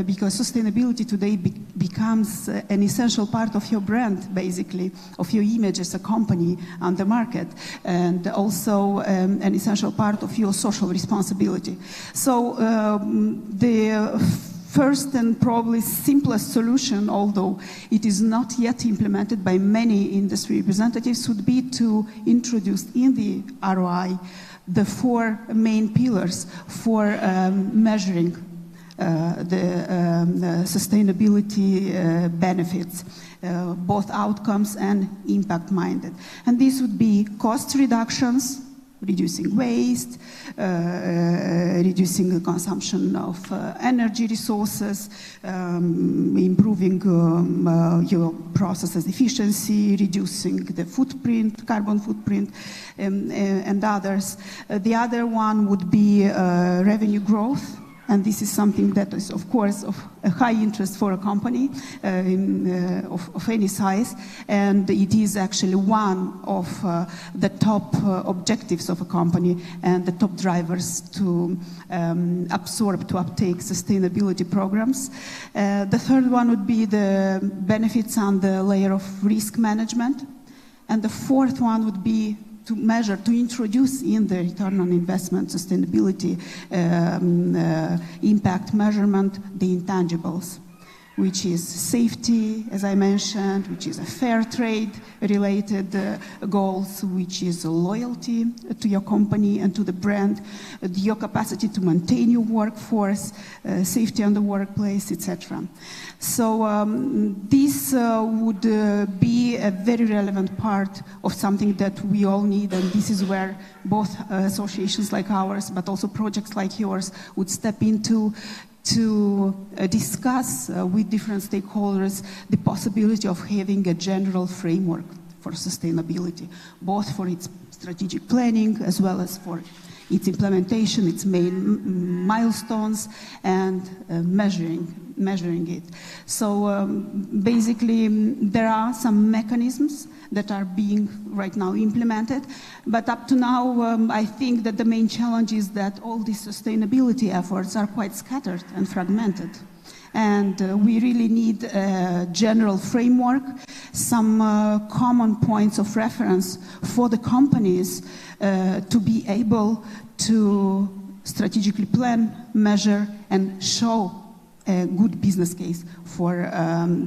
because sustainability today becomes an essential part of your brand, basically, of your image as a company on the market, and also an essential part of your social responsibility. So the first and probably simplest solution, although it is not yet implemented by many industry representatives, would be to introduce in the ROI the 4 main pillars for measuring the sustainability benefits, both outcomes and impact-minded. And these would be cost reductions, reducing waste, reducing the consumption of energy resources, improving your processes efficiency, reducing the footprint, carbon footprint, and others. The other one would be revenue growth. And this is something that is, of course, of a high interest for a company of any size. And it is actually one of the top objectives of a company and the top drivers to uptake sustainability programs. The third one would be the benefits on the layer of risk management. And the fourth one would be to measure, to introduce in the return on investment sustainability impact measurement, the intangibles, which is safety, as I mentioned, which is a fair trade related goals, which is loyalty to your company and to the brand, your capacity to maintain your workforce, safety on the workplace, etc. So this would be a very relevant part of something that we all need, and this is where both associations like ours, but also projects like yours would step into to discuss with different stakeholders the possibility of having a general framework for sustainability, both for its strategic planning as well as for its implementation, its main milestones, and measuring it. So basically, there are some mechanisms that are being right now implemented, but up to now, I think that the main challenge is that all these sustainability efforts are quite scattered and fragmented. And we really need a general framework, some common points of reference for the companies to be able to strategically plan, measure, and show a good business case for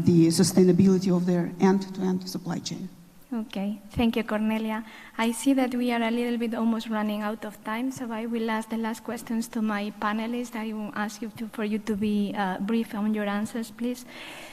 the sustainability of their end-to-end supply chain. Okay, thank you, Cornelia. I see that we are a little bit almost running out of time, so I will ask the last questions to my panelists. I will ask you for you to be brief on your answers, please.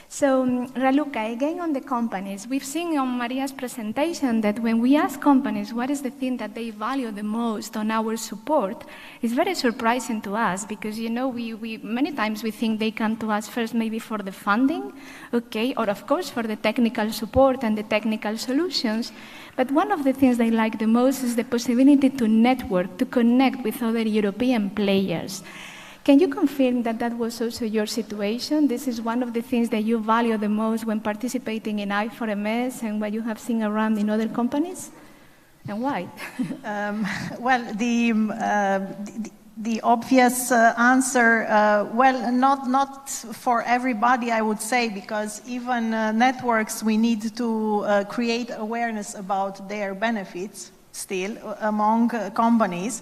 So, Raluca, again on the companies, we've seen on Maria's presentation that when we ask companies what is the thing that they value the most on our support, it's very surprising to us because, you know, we many times we think they come to us first maybe for the funding, okay, or of course for the technical support and the technical solutions. But one of the things they like the most is the possibility to network, to connect with other European players. Can you confirm that that was also your situation? This is one of the things that you value the most when participating in I4MS and what you have seen around in other companies? And why? Well, the obvious answer, well, not for everybody, I would say, because even networks, we need to create awareness about their benefits still among companies.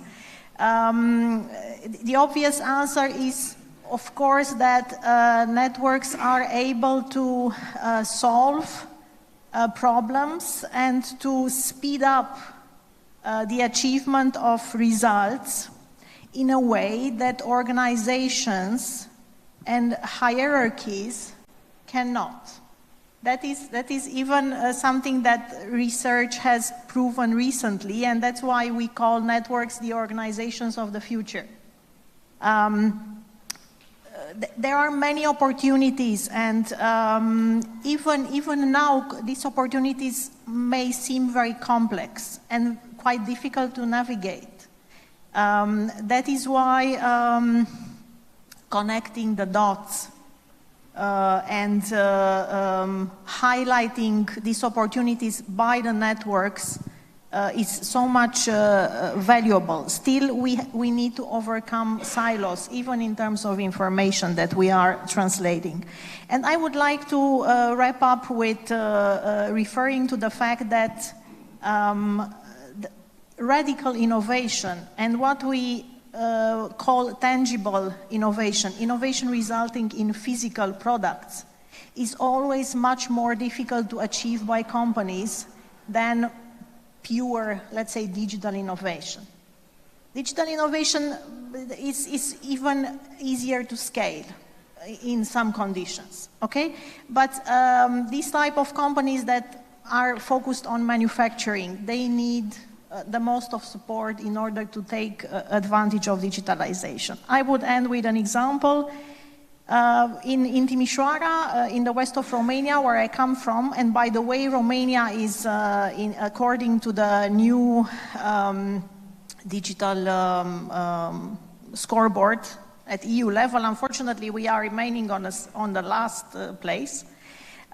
The obvious answer is, of course, that networks are able to solve problems and to speed up the achievement of results in a way that organizations and hierarchies cannot. That is even something that research has proven recently, and that's why we call networks the organizations of the future. There are many opportunities, and even now, these opportunities may seem very complex and quite difficult to navigate. That is why connecting the dots and highlighting these opportunities by the networks is so much valuable. Still, we need to overcome silos, even in terms of information that we are translating. And I would like to wrap up with referring to the fact that radical innovation and what we call tangible innovation, innovation resulting in physical products, is always much more difficult to achieve by companies than pure, let's say, digital innovation. Digital innovation is even easier to scale in some conditions, okay? But these type of companies that are focused on manufacturing, they need the most of support in order to take advantage of digitalization. I would end with an example. In Timișoara, in the west of Romania, where I come from, and by the way, Romania is, according to the new digital scoreboard at EU level, unfortunately, we are remaining on the last place.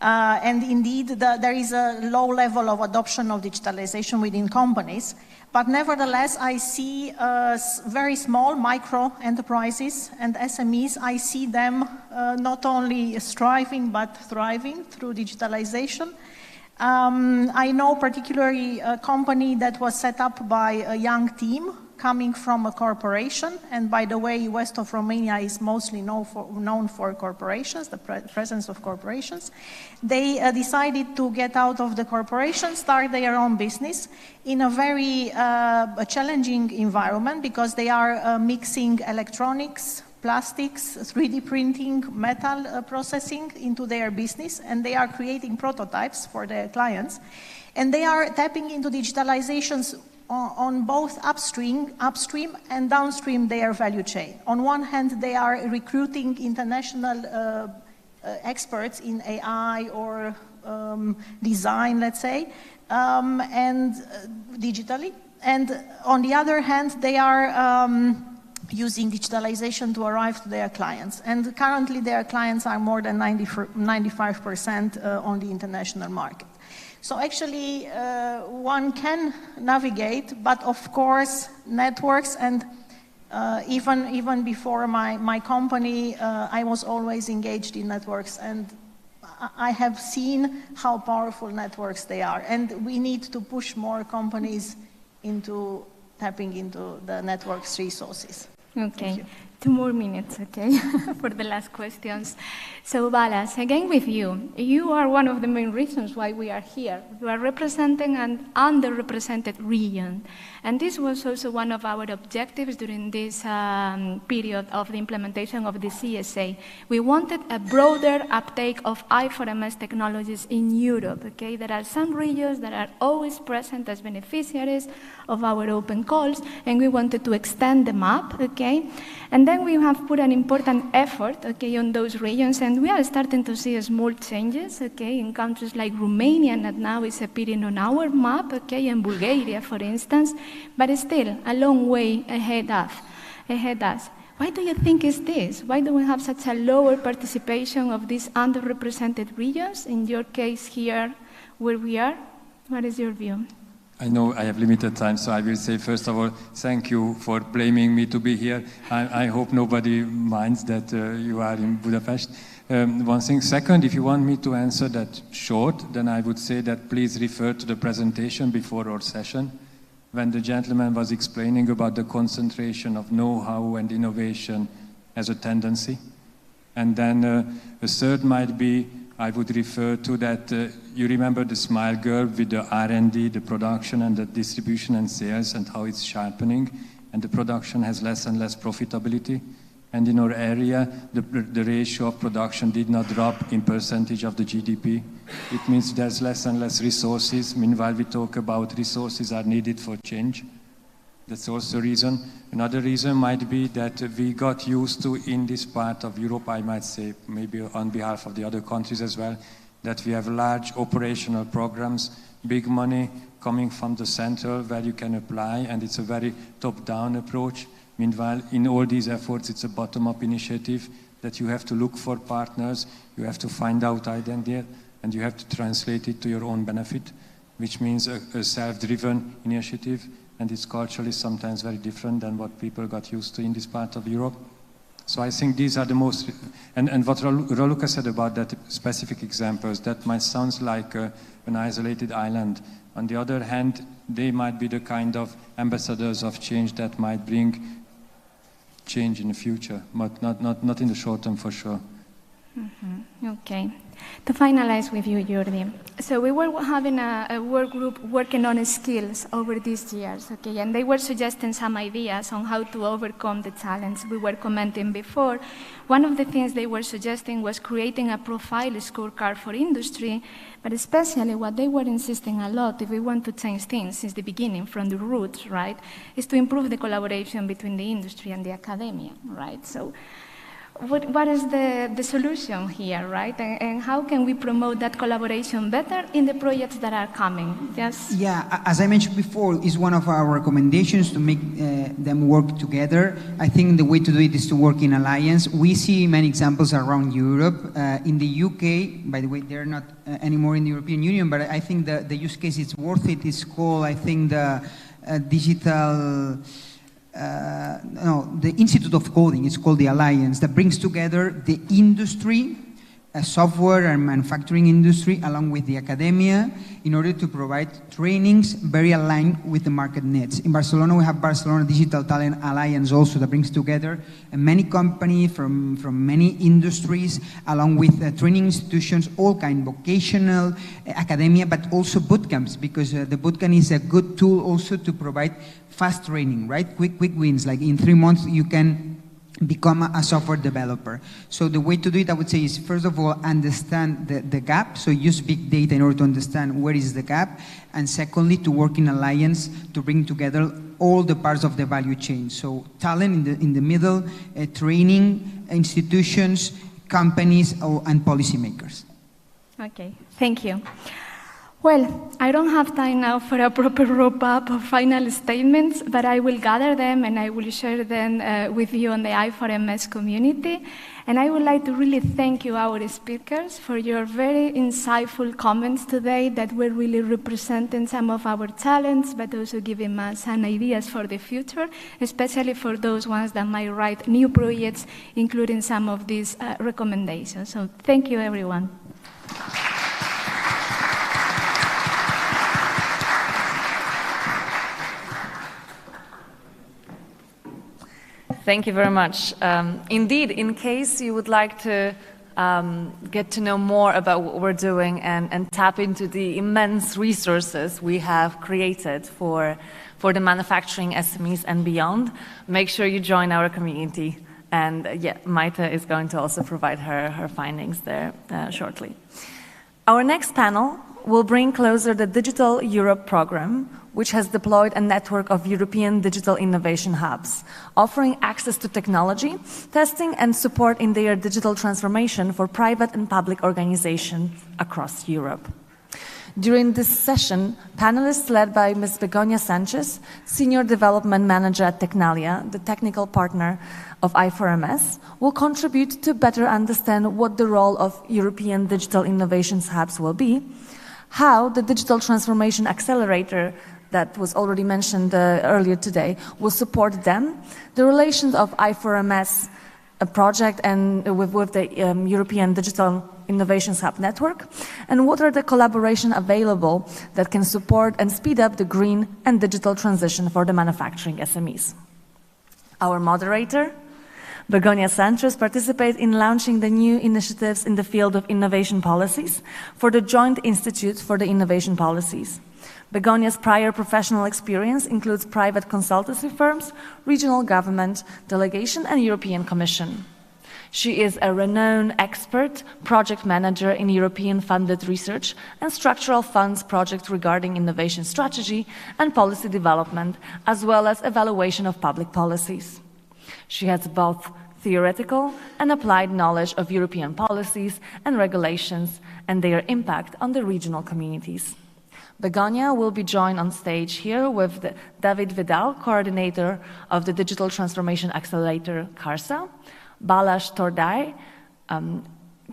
And indeed, there is a low level of adoption of digitalization within companies. But nevertheless, I see very small micro enterprises and SMEs. I see them not only striving but thriving through digitalization. I know particularly a company that was set up by a young team coming from a corporation, and by the way, west of Romania is mostly known for corporations, the presence of corporations. They decided to get out of the corporation, start their own business in a very challenging environment, because they are mixing electronics, plastics, 3D printing, metal processing into their business, and they are creating prototypes for their clients. And they are tapping into digitalizations on both upstream and downstream their value chain. On one hand, they are recruiting international experts in AI or design, let's say, and digitally. And on the other hand, they are using digitalization to arrive to their clients. And currently, their clients are more than 95% on the international market. So actually, one can navigate, but of course, networks, and even before my company, I was always engaged in networks, and I have seen how powerful networks they are. And we need to push more companies into tapping into the network's resources. Okay. 2 more minutes, okay, for the last questions. So, Balas, again with you. You are one of the main reasons why we are here. You are representing an underrepresented region. And this was also one of our objectives during this period of the implementation of the CSA. We wanted a broader uptake of I4MS technologies in Europe, okay? There are some regions that are always present as beneficiaries of our open calls, and we wanted to extend them up, okay? And then we have put an important effort, okay, on those regions, and we are starting to see small changes, okay, in countries like Romania that now is appearing on our map, okay, and Bulgaria, for instance, but still a long way ahead us. Why do you think is this? Why do we have such a lower participation of these underrepresented regions? In your case here, where we are, what is your view? I know I have limited time, so I will say, first of all, thank you for blaming me to be here. I hope nobody minds that you are in Budapest. One thing. Second, if you want me to answer that short, then I would say that please refer to the presentation before our session, when the gentleman was explaining about the concentration of know-how and innovation as a tendency. And then a third might be I would refer to that, you remember the smile curve with the R&D, the production and the distribution and sales and how it's sharpening, and the production has less and less profitability. And in our area, the ratio of production did not drop in percentage of the GDP. It means there's less and less resources. Meanwhile, we talk about resources are needed for change. That's also a reason. Another reason might be that we got used to, in this part of Europe, I might say, maybe on behalf of the other countries as well, that we have large operational programs, big money coming from the center where you can apply, and it's a very top-down approach. Meanwhile, in all these efforts, it's a bottom-up initiative that you have to look for partners, you have to find out idea, and you have to translate it to your own benefit, which means a self-driven initiative, and it's culturally sometimes very different than what people got used to in this part of Europe. So I think these are the most, and what Raluca said about that specific examples, that might sound like an isolated island. On the other hand, they might be the kind of ambassadors of change that might bring change in the future, but not in the short term for sure. Mm-hmm. Okay. To finalize with you, Jordi. So we were having a work group working on skills over these years, okay, and they were suggesting some ideas on how to overcome the challenge we were commenting before. One of the things they were suggesting was creating a profile scorecard for industry, but especially what they were insisting a lot, if we want to change things since the beginning, from the roots, right, is to improve the collaboration between the industry and the academia, right? So what is the solution here, right? And how can we promote that collaboration better in the projects that are coming? Yes? Yeah, as I mentioned before, is one of our recommendations to make them work together. I think the way to do it is to work in alliance. We see many examples around Europe. In the UK, by the way, they're not anymore in the European Union, but I think the use case is worth it. It's called, I think, the digital... the Institute of Coding, it's called the Alliance, that brings together the industry, software and manufacturing industry, along with the academia, in order to provide trainings very aligned with the market needs. In Barcelona, we have Barcelona Digital Talent Alliance also, that brings together many companies from many industries, along with training institutions, all kind, vocational, academia, but also bootcamps, because the bootcamp is a good tool also to provide fast training, right? Quick wins, like in 3 months you can become a software developer. So the way to do it, I would say, is first of all, understand the gap. So use big data in order to understand where is the gap. And secondly, to work in alliance to bring together all the parts of the value chain. So talent in the middle, training, institutions, companies, and policymakers. Okay, thank you. Well, I don't have time now for a proper wrap-up of final statements, but I will gather them and I will share them with you on the I4MS community. And I would like to really thank you, our speakers, for your very insightful comments today that were really representing some of our talents, but also giving us some ideas for the future, especially for those ones that might write new projects, including some of these recommendations. So thank you, everyone. Thank you very much. Indeed, in case you would like to get to know more about what we're doing and tap into the immense resources we have created for the manufacturing SMEs and beyond, make sure you join our community. And yeah, Maite is going to also provide her findings there shortly. Our next panel will bring closer the Digital Europe program, which has deployed a network of European digital innovation hubs, offering access to technology, testing and support in their digital transformation for private and public organizations across Europe. During this session, panelists led by Ms. Begonia Sanchez, Senior Development Manager at Technalia, the technical partner of I4MS, will contribute to better understand what the role of European digital innovations hubs will be, how the Digital Transformation Accelerator that was already mentioned earlier today will support them, the relations of I4MS project and with the European Digital Innovations Hub network, and what are the collaboration available that can support and speed up the green and digital transition for the manufacturing SMEs. Our moderator, Begonia centers participate in launching the new initiatives in the field of innovation policies for the Joint Institute for the Innovation Policies. Begonia's prior professional experience includes private consultancy firms, regional government, delegation, and European Commission. She is a renowned expert project manager in European-funded research and structural funds projects regarding innovation strategy and policy development, as well as evaluation of public policies. She has both theoretical and applied knowledge of European policies and regulations and their impact on the regional communities. Begonia will be joined on stage here with David Vidal, coordinator of the Digital Transformation Accelerator CARSA, Balázs Tordai,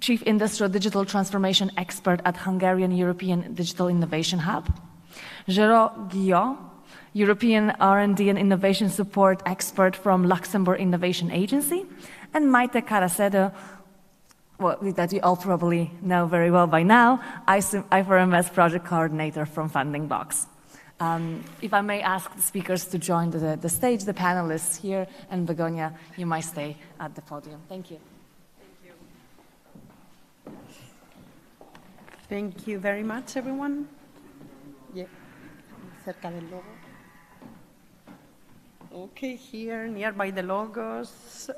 Chief Industrial Digital Transformation Expert at Hungarian European Digital Innovation Hub, Regio, European R&D and Innovation Support Expert from Luxembourg Innovation Agency, and Maite Karasedo, that you all probably know very well by now, I4MS Project Coordinator from Funding Box. If I may ask the speakers to join the stage, the panelists here, and Begonia, you might stay at the podium. Thank you. Thank you very much, everyone. Yeah. Cerca del logo. Okay, here, nearby the logos.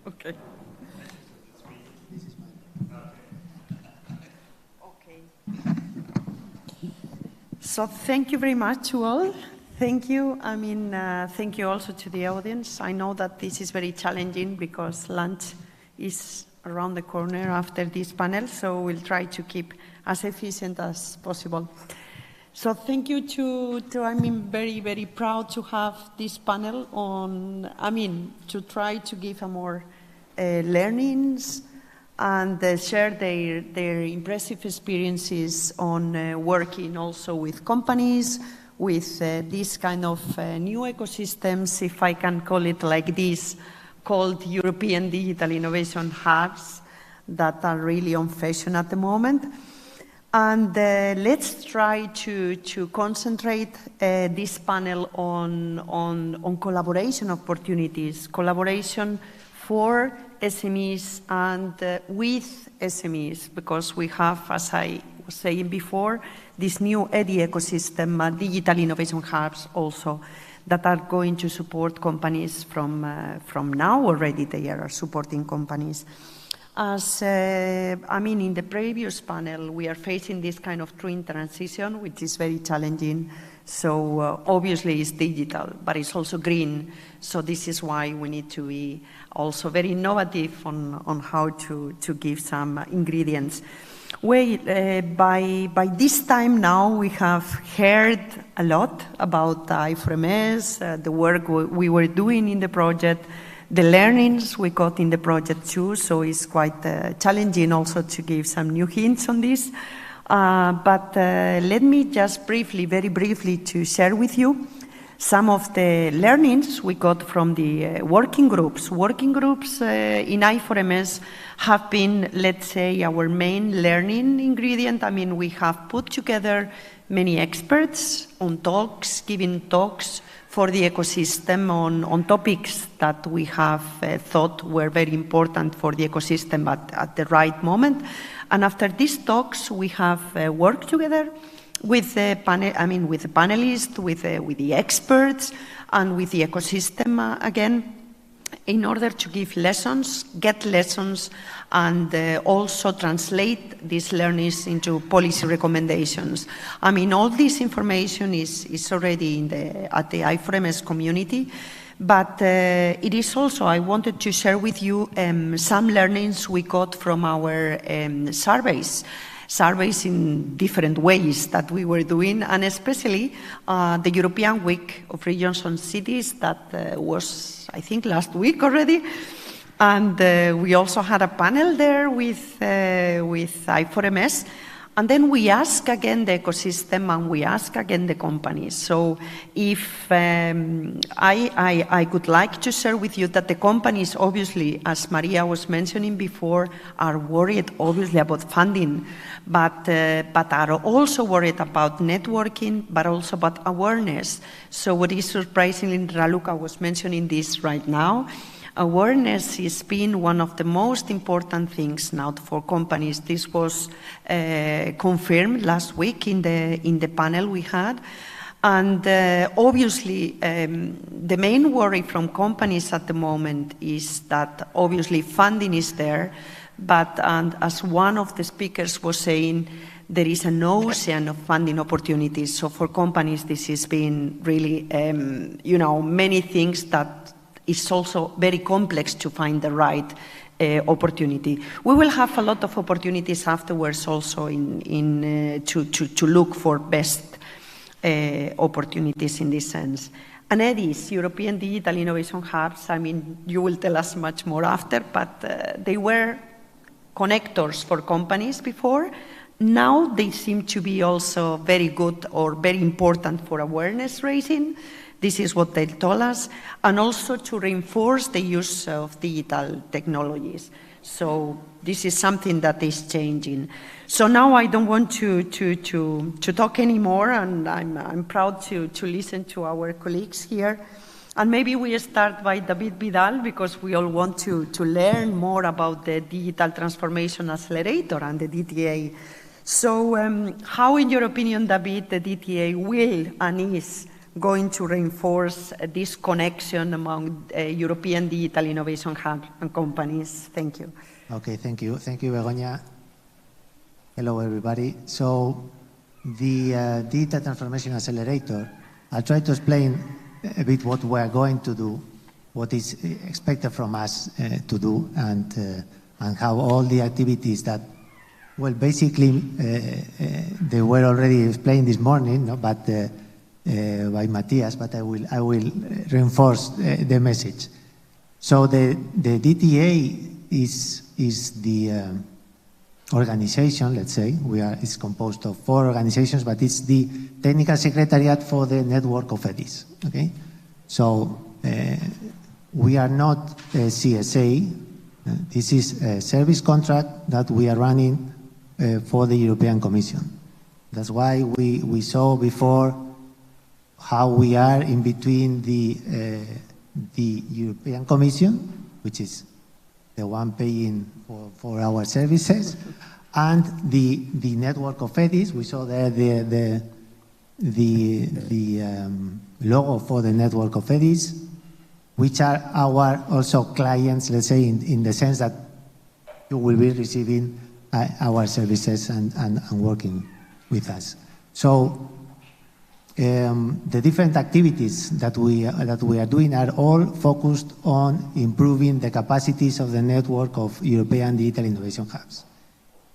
Okay. So thank you very much to all. Thank you. I mean, thank you also to the audience. I know that this is very challenging because lunch is around the corner after this panel, so we'll try to keep as efficient as possible. So thank you to I'm very, very proud to have this panel on, to try to give a more learnings and share their impressive experiences on working also with companies, with this kind of new ecosystems, if I can call it like this, called European Digital Innovation Hubs that are really on fashion at the moment. And let's try to concentrate this panel on collaboration opportunities, collaboration for SMEs and with SMEs, because we have, as I was saying before, this new EDI ecosystem, digital innovation hubs also, that are going to support companies from now already. They are supporting companies. As in the previous panel, we are facing this kind of twin transition, which is very challenging. So obviously it's digital, but it's also green. So this is why we need to be also very innovative on how to give some ingredients. By this time now, we have heard a lot about I4MS, the work we were doing in the project, the learnings we got in the project too, so it's quite challenging also to give some new hints on this. But let me just very briefly, to share with you some of the learnings we got from the working groups. Working groups in I4MS have been, let's say, our main learning ingredient. We have put together many experts on talks, giving talks for the ecosystem on topics that we have thought were very important for the ecosystem at the right moment. And after these talks, we have worked together with the panelists, with the experts, and with the ecosystem again, in order to give lessons, get lessons, and also translate these learnings into policy recommendations. All this information is already at the I4MS community, but it is also, I wanted to share with you some learnings we got from our surveys in different ways that we were doing, and especially the European Week of Regions and Cities that was, I think, last week already. And we also had a panel there with I4MS. And then we ask again the ecosystem and we ask again the companies. So if I would like to share with you that the companies, obviously, as Maria was mentioning before, are worried obviously about funding, but are also worried about networking, but also about awareness. So what is surprising, Raluca was mentioning this right now, awareness has been one of the most important things now for companies. This was confirmed last week in the panel we had. And obviously, the main worry from companies at the moment is that obviously funding is there, but as one of the speakers was saying, there is an ocean of funding opportunities. So for companies, this has been really, many things that it's also very complex to find the right opportunity. We will have a lot of opportunities afterwards also to look for best opportunities in this sense. And EDIHs, European Digital Innovation Hubs, I mean, you will tell us much more after, but they were connectors for companies before. Now they seem to be also very good or very important for awareness raising. This is what they told us, and also to reinforce the use of digital technologies. So this is something that is changing. So now I don't want to talk anymore, and I'm proud to listen to our colleagues here. And maybe we start by David Vidal, because we all want to learn more about the Digital Transformation Accelerator and the DTA. So how, in your opinion, David, the DTA will and is going to reinforce this connection among European digital innovation hubs and companies? Thank you. Okay, thank you. Thank you, Begoña. Hello, everybody. So the Digital Transformation Accelerator, I'll try to explain a bit what we're going to do, what is expected from us to do, and how all the activities that, well, basically, they were already explained this morning, no? But by Matthias, but I will reinforce the message. So the DTA is the organization, let's say. It's composed of 4 organizations, but it's the technical secretariat for the network of EDIHs. Okay, so we are not a CSA. This is a service contract that we are running for the European Commission. That's why we saw before how we are in between the European Commission, which is the one paying for our services, and the network of EDIHs. We saw there the logo for the network of EDIHs, which are our also clients, let's say, in the sense that you will be receiving our services and working with us. So the different activities that we are doing are all focused on improving the capacities of the network of European digital innovation hubs.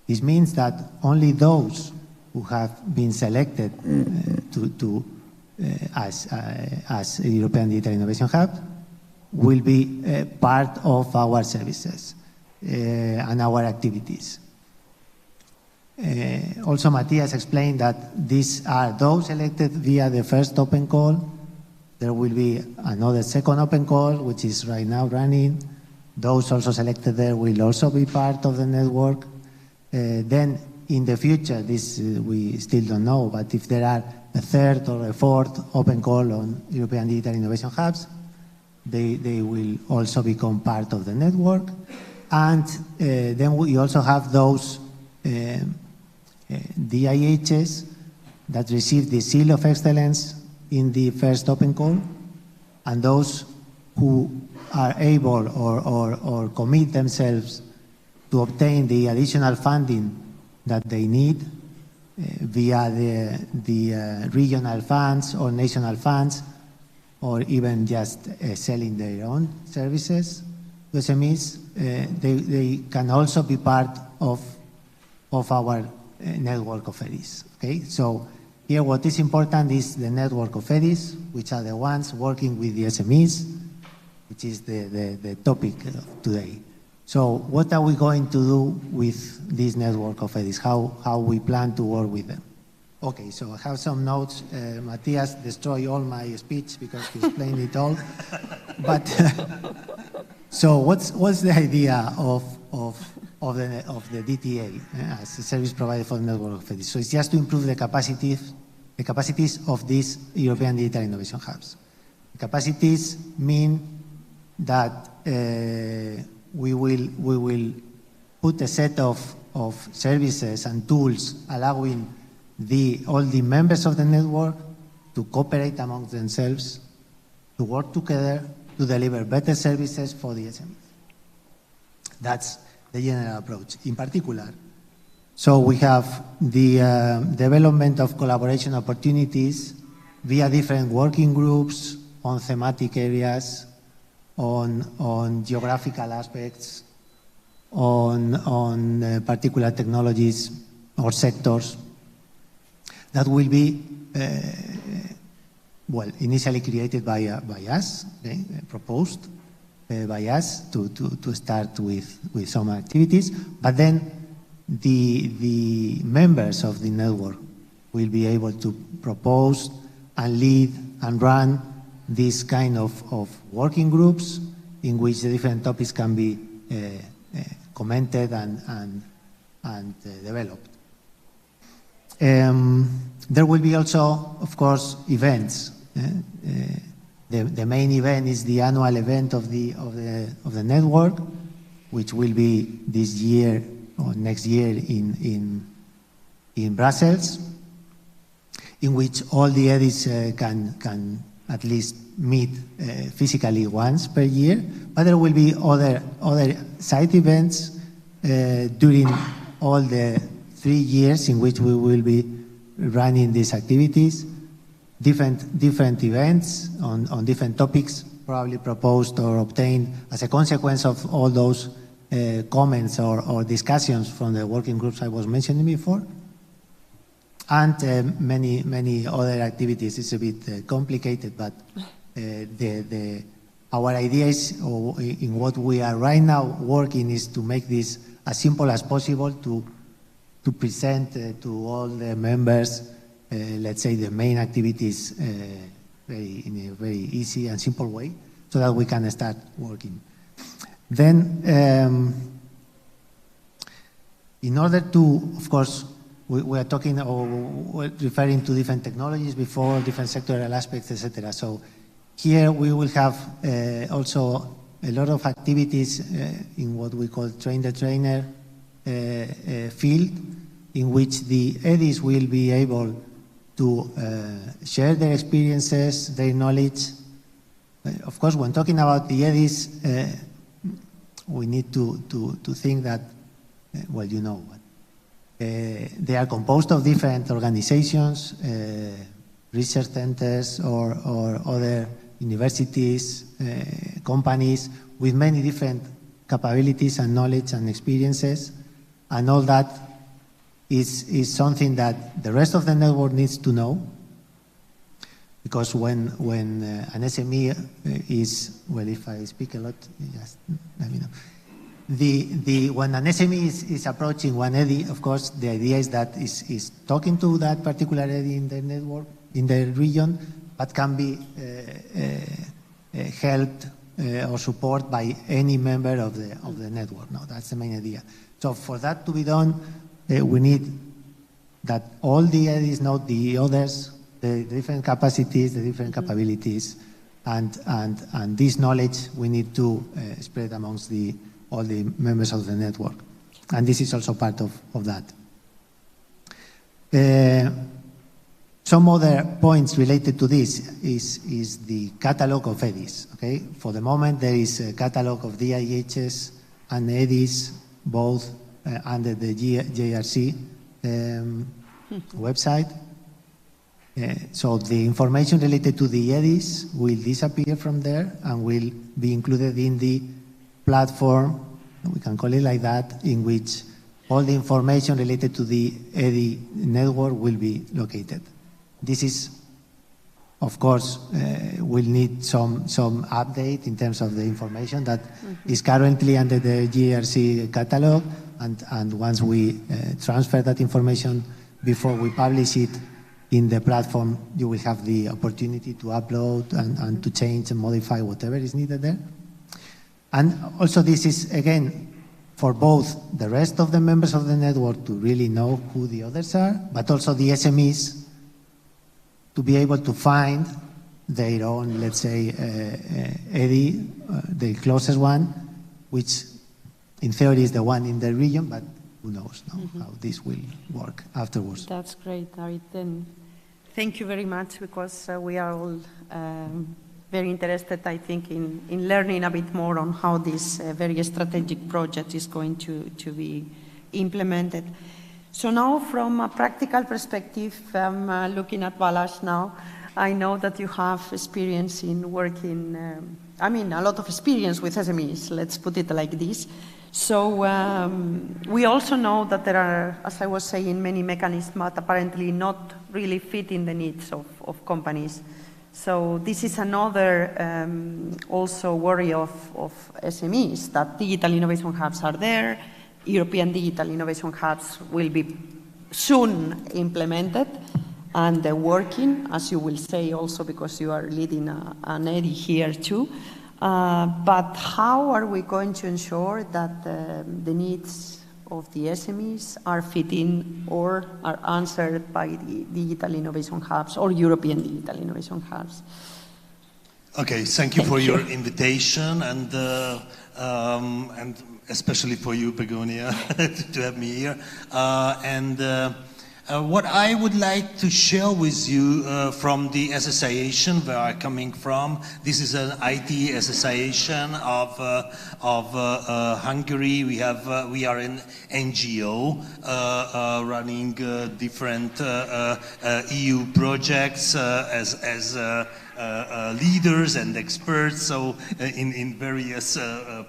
This means that only those who have been selected as a European digital innovation hub will be part of our services and our activities. Also, Matthias explained that these are those elected via the first open call. There will be another second open call, which is right now running. Those also selected there will also be part of the network. Then in the future, this we still don't know, but if there are a third or a fourth open call on European digital innovation hubs, they will also become part of the network. And then we also have those EDIHs that receive the seal of excellence in the first open call, and those who are able or commit themselves to obtain the additional funding that they need via the regional funds or national funds, or even just selling their own services to SMEs, they can also be part of our network of EDIHs. Okay, so here what is important is the network of EDIHs, which are the ones working with the SMEs, which is the topic today. So what are we going to do with this network of EDIHs? How we plan to work with them? Okay, so I have some notes. Matthias destroyed all my speech because he explained it all. But so what's the idea of the DTA as a service provider for the network of EDIHs? So it's just to improve the capacities of these European digital innovation hubs. The capacities mean that we will put a set of services and tools allowing all the members of the network to cooperate among themselves, to work together, to deliver better services for the SMEs. That's the general approach. In particular, so we have the development of collaboration opportunities via different working groups on thematic areas, on geographical aspects, on particular technologies or sectors that will be well, initially created by us, okay, proposed by us to start with some activities, but then the members of the network will be able to propose and lead and run these kind of working groups in which the different topics can be commented and developed. There will be also, of course, events. The main event is the annual event of the network, which will be this year or next year in Brussels, in which all the EDIs can at least meet physically once per year. But there will be other side events during all the 3 years in which we will be running these activities. Different events on different topics, probably proposed or obtained as a consequence of all those comments or discussions from the working groups I was mentioning before, and many other activities. It's a bit complicated, but our idea is, or in what we are right now working, is to make this as simple as possible to present to all the members, let's say, the main activities in a very easy and simple way, so that we can start working. Then, in order to, of course, we are talking or referring to different technologies before, different sectoral aspects, etc. So here we will have also a lot of activities in what we call train-the-trainer field, in which the EDIs will be able to share their experiences, their knowledge. Of course, when talking about the EDIs, we need to think that, well, you know, they are composed of different organizations, research centers, or other universities, companies, with many different capabilities and knowledge and experiences, and all that is something that the rest of the network needs to know, because when an SME is, well, if I speak a lot, just let me know. When an SME is approaching one EDI, of course, the idea is that is talking to that particular EDI in the network, in the region, but can be helped or supported by any member of the network. No, that's the main idea. So for that to be done, we need that all the EDIs know the others, the different capacities, the different capabilities, and this knowledge we need to spread amongst all the members of the network. And this is also part of that. Some other points related to this is the catalog of EDIs. Okay? For the moment, there is a catalog of EDIHs and EDIs, both under the JRC website. So the information related to the EDIs will disappear from there and will be included in the platform, we can call it like that, in which all the information related to the EDI network will be located. This is, of course, will need some update in terms of the information that is currently under the JRC catalog, and once we transfer that information before we publish it in the platform, you will have the opportunity to upload and to change and modify whatever is needed there. And also this is, again, for both the rest of the members of the network to really know who the others are, but also the SMEs to be able to find their own, let's say, EDI, the closest one, which in theory is the one in the region, but who knows how this will work afterwards. That's great, David. Then thank you very much, because we are all very interested, I think, in learning a bit more on how this very strategic project is going to be implemented. So now, from a practical perspective, I'm looking at Balázs now. I know that you have experience in working, a lot of experience with SMEs, let's put it like this. So we also know that there are, as I was saying, many mechanisms that apparently not really fitting the needs of companies. So this is another also worry of SMEs, that digital innovation hubs are there. European digital innovation hubs will be soon implemented and working, as you will say also, because you are leading an EDI here too. But how are we going to ensure that the needs of the SMEs are fitting or are answered by the digital innovation hubs or European digital innovation hubs? Okay, thank you for your invitation, and especially for you, Begonia, to have me here. What I would like to share with you from the association where I'm coming from, this is an IT association of Hungary. We are an NGO running different EU projects as leaders and experts, so in various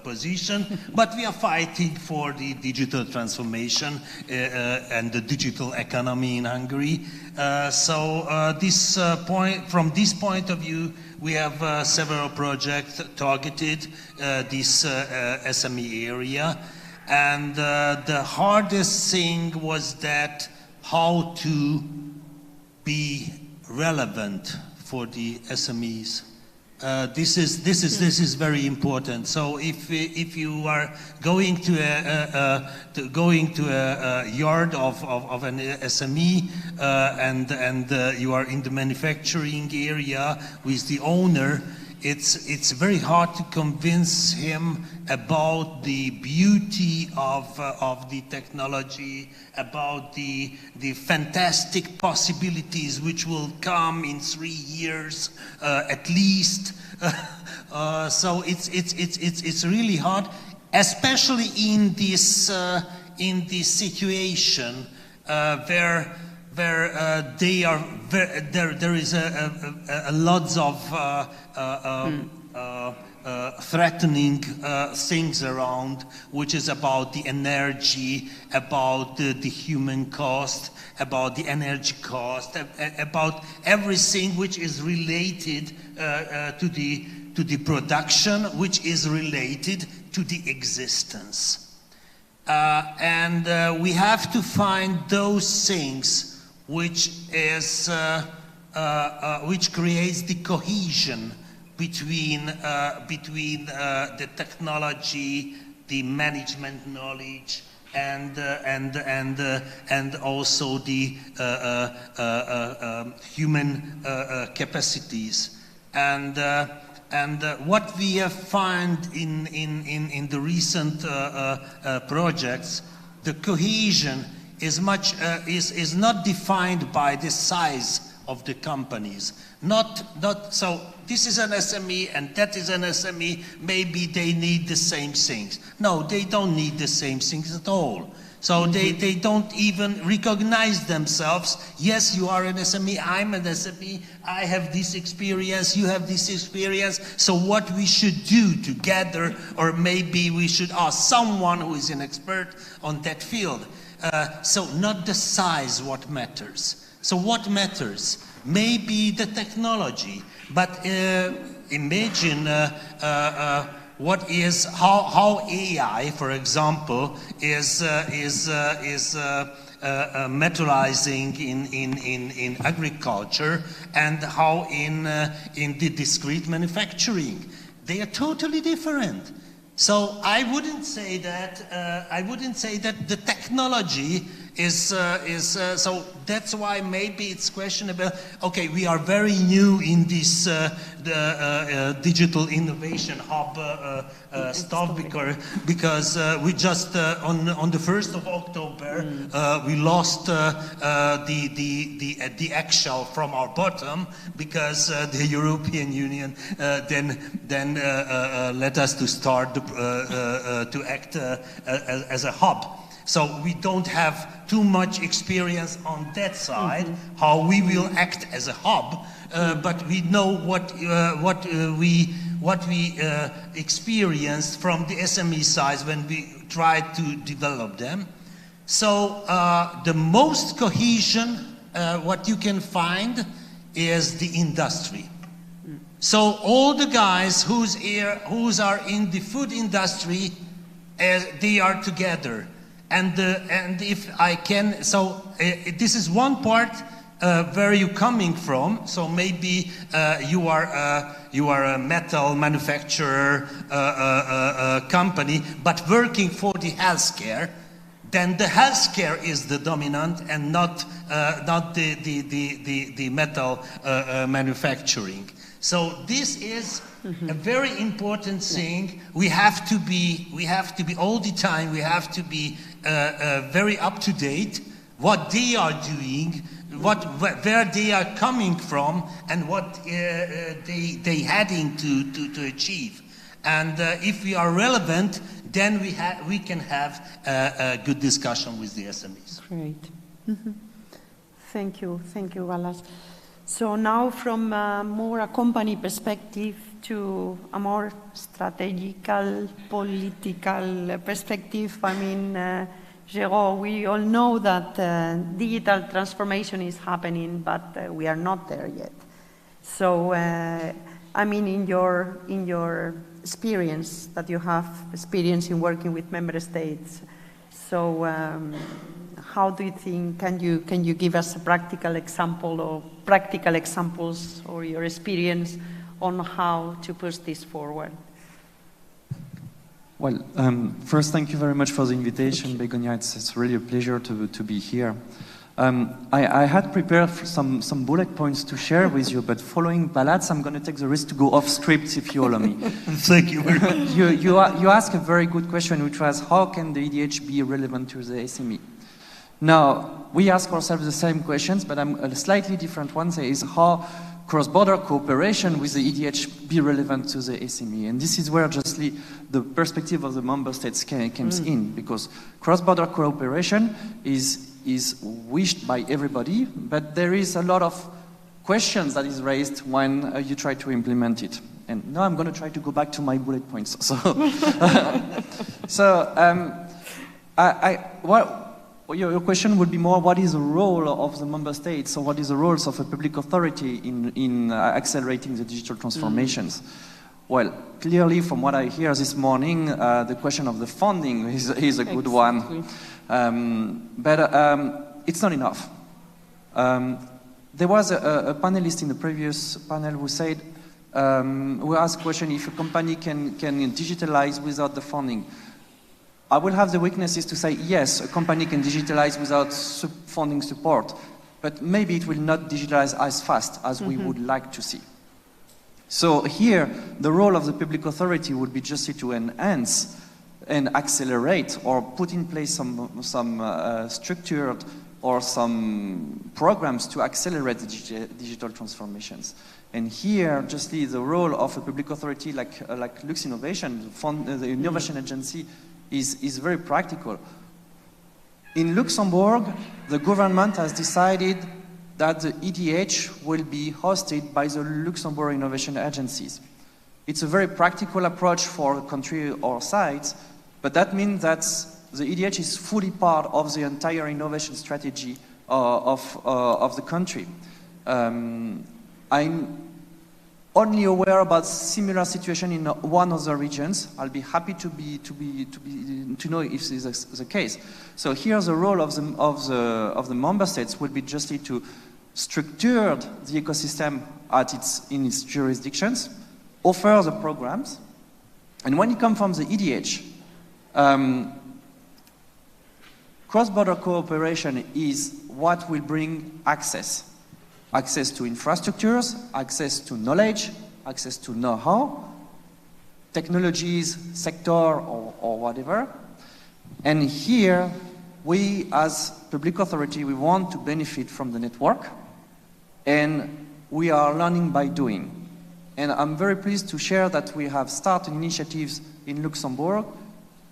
positions. But we are fighting for the digital transformation and the digital economy in Hungary. From this point of view, we have several projects targeted this SME area. And the hardest thing was that how to be relevant for the SMEs. This is very important. So if you are going to a yard of an SME and you are in the manufacturing area with the owner, it's very hard to convince him about the beauty of the technology, about the fantastic possibilities which will come in 3 years at least. So it's really hard, especially in this situation where there is a lots of threatening things around, which is about the energy, about the human cost, about the energy cost, about everything which is related to the production, which is related to the existence. And we have to find those things which creates the cohesion between the technology, the management knowledge, and also the human capacities. And what we have found in the recent projects, the cohesion is not defined by the size of the companies. So this is an SME and that is an SME, maybe they need the same things. No, they don't need the same things at all. So they don't even recognize themselves. Yes, you are an SME, I'm an SME, I have this experience, you have this experience. So what we should do together, or maybe we should ask someone who is an expert on that field. So not the size what matters. So what matters? Maybe the technology, but imagine how AI, for example, is materializing in agriculture, and how in the discrete manufacturing. They are totally different. So I wouldn't say that the technology so that's why maybe it's questionable. Okay, we are very new in this digital innovation hub stuff because we just on the 1st of October we lost the eggshell from our bottom because the European Union then let us to start to act as a hub. So we don't have too much experience on that side, how we will act as a hub, but we know what we experienced from the SME side when we tried to develop them. So the most cohesion, what you can find, is the industry. So all the guys who are in the food industry, they are together. And if I can, so this is one part where you're coming from. So maybe you are a metal manufacturer company, but working for the healthcare. Then the healthcare is the dominant and not the metal manufacturing. So this is a very important thing. We have to be all the time. We have to be very up to date. What they are doing, where they are coming from, and what they heading to achieve. And if we are relevant, then we can have a good discussion with the SMEs. Great. Thank you, Balázs. So now from more a company perspective to a more strategical, political perspective, I mean, Regio, we all know that digital transformation is happening, but we are not there yet. So, I mean, in your experience that you have experience in working with member states, so how do you think, can you give us a practical example or practical examples or your experience on how to push this forward? Well, first, thank you very much for the invitation, Begonia. It's really a pleasure to be here. I had prepared some bullet points to share with you, but following Balázs, I'm going to take the risk to go off script, if you allow me. Thank you very much. You asked a very good question, which was, how can the EDIH be relevant to the SME? Now, we ask ourselves the same questions, but a slightly different one is how cross-border cooperation with the EDIH be relevant to the SME. And this is where justly the perspective of the member states comes in, because cross-border cooperation is wished by everybody, but there is a lot of questions that is raised when you try to implement it. And now I'm going to try to go back to my bullet points. Your question would be more, what is the role of the member states, or what is the roles of a public authority in accelerating the digital transformations? Well, clearly from what I hear this morning, the question of the funding is a good one. But it's not enough. There was a panelist in the previous panel who said, who asked a question if a company can digitalize without the funding. I will have the weaknesses to say, yes, a company can digitalize without funding support, but maybe it will not digitalize as fast as we would like to see. So here, the role of the public authority would be just to enhance and accelerate or put in place some structured or some programs to accelerate the digital transformations. And here, just the role of a public authority like Lux Innovation, the innovation agency, is very practical. In Luxembourg, the government has decided that the EDIH will be hosted by the Luxembourg innovation agencies. It's a very practical approach for a country our size, but that means that the EDIH is fully part of the entire innovation strategy of the country. I'm only aware about similar situation in one of the regions. I'll be happy to know if this is the case. So here the role of the member states would be just to structure the ecosystem in its jurisdictions, offer the programs, and when it comes from the EDIH, cross-border cooperation is what will bring access. Access to infrastructures, access to knowledge, access to know-how, technologies, sector, or whatever. And here, we as public authority, we want to benefit from the network, and we are learning by doing. And I'm very pleased to share that we have started initiatives in Luxembourg,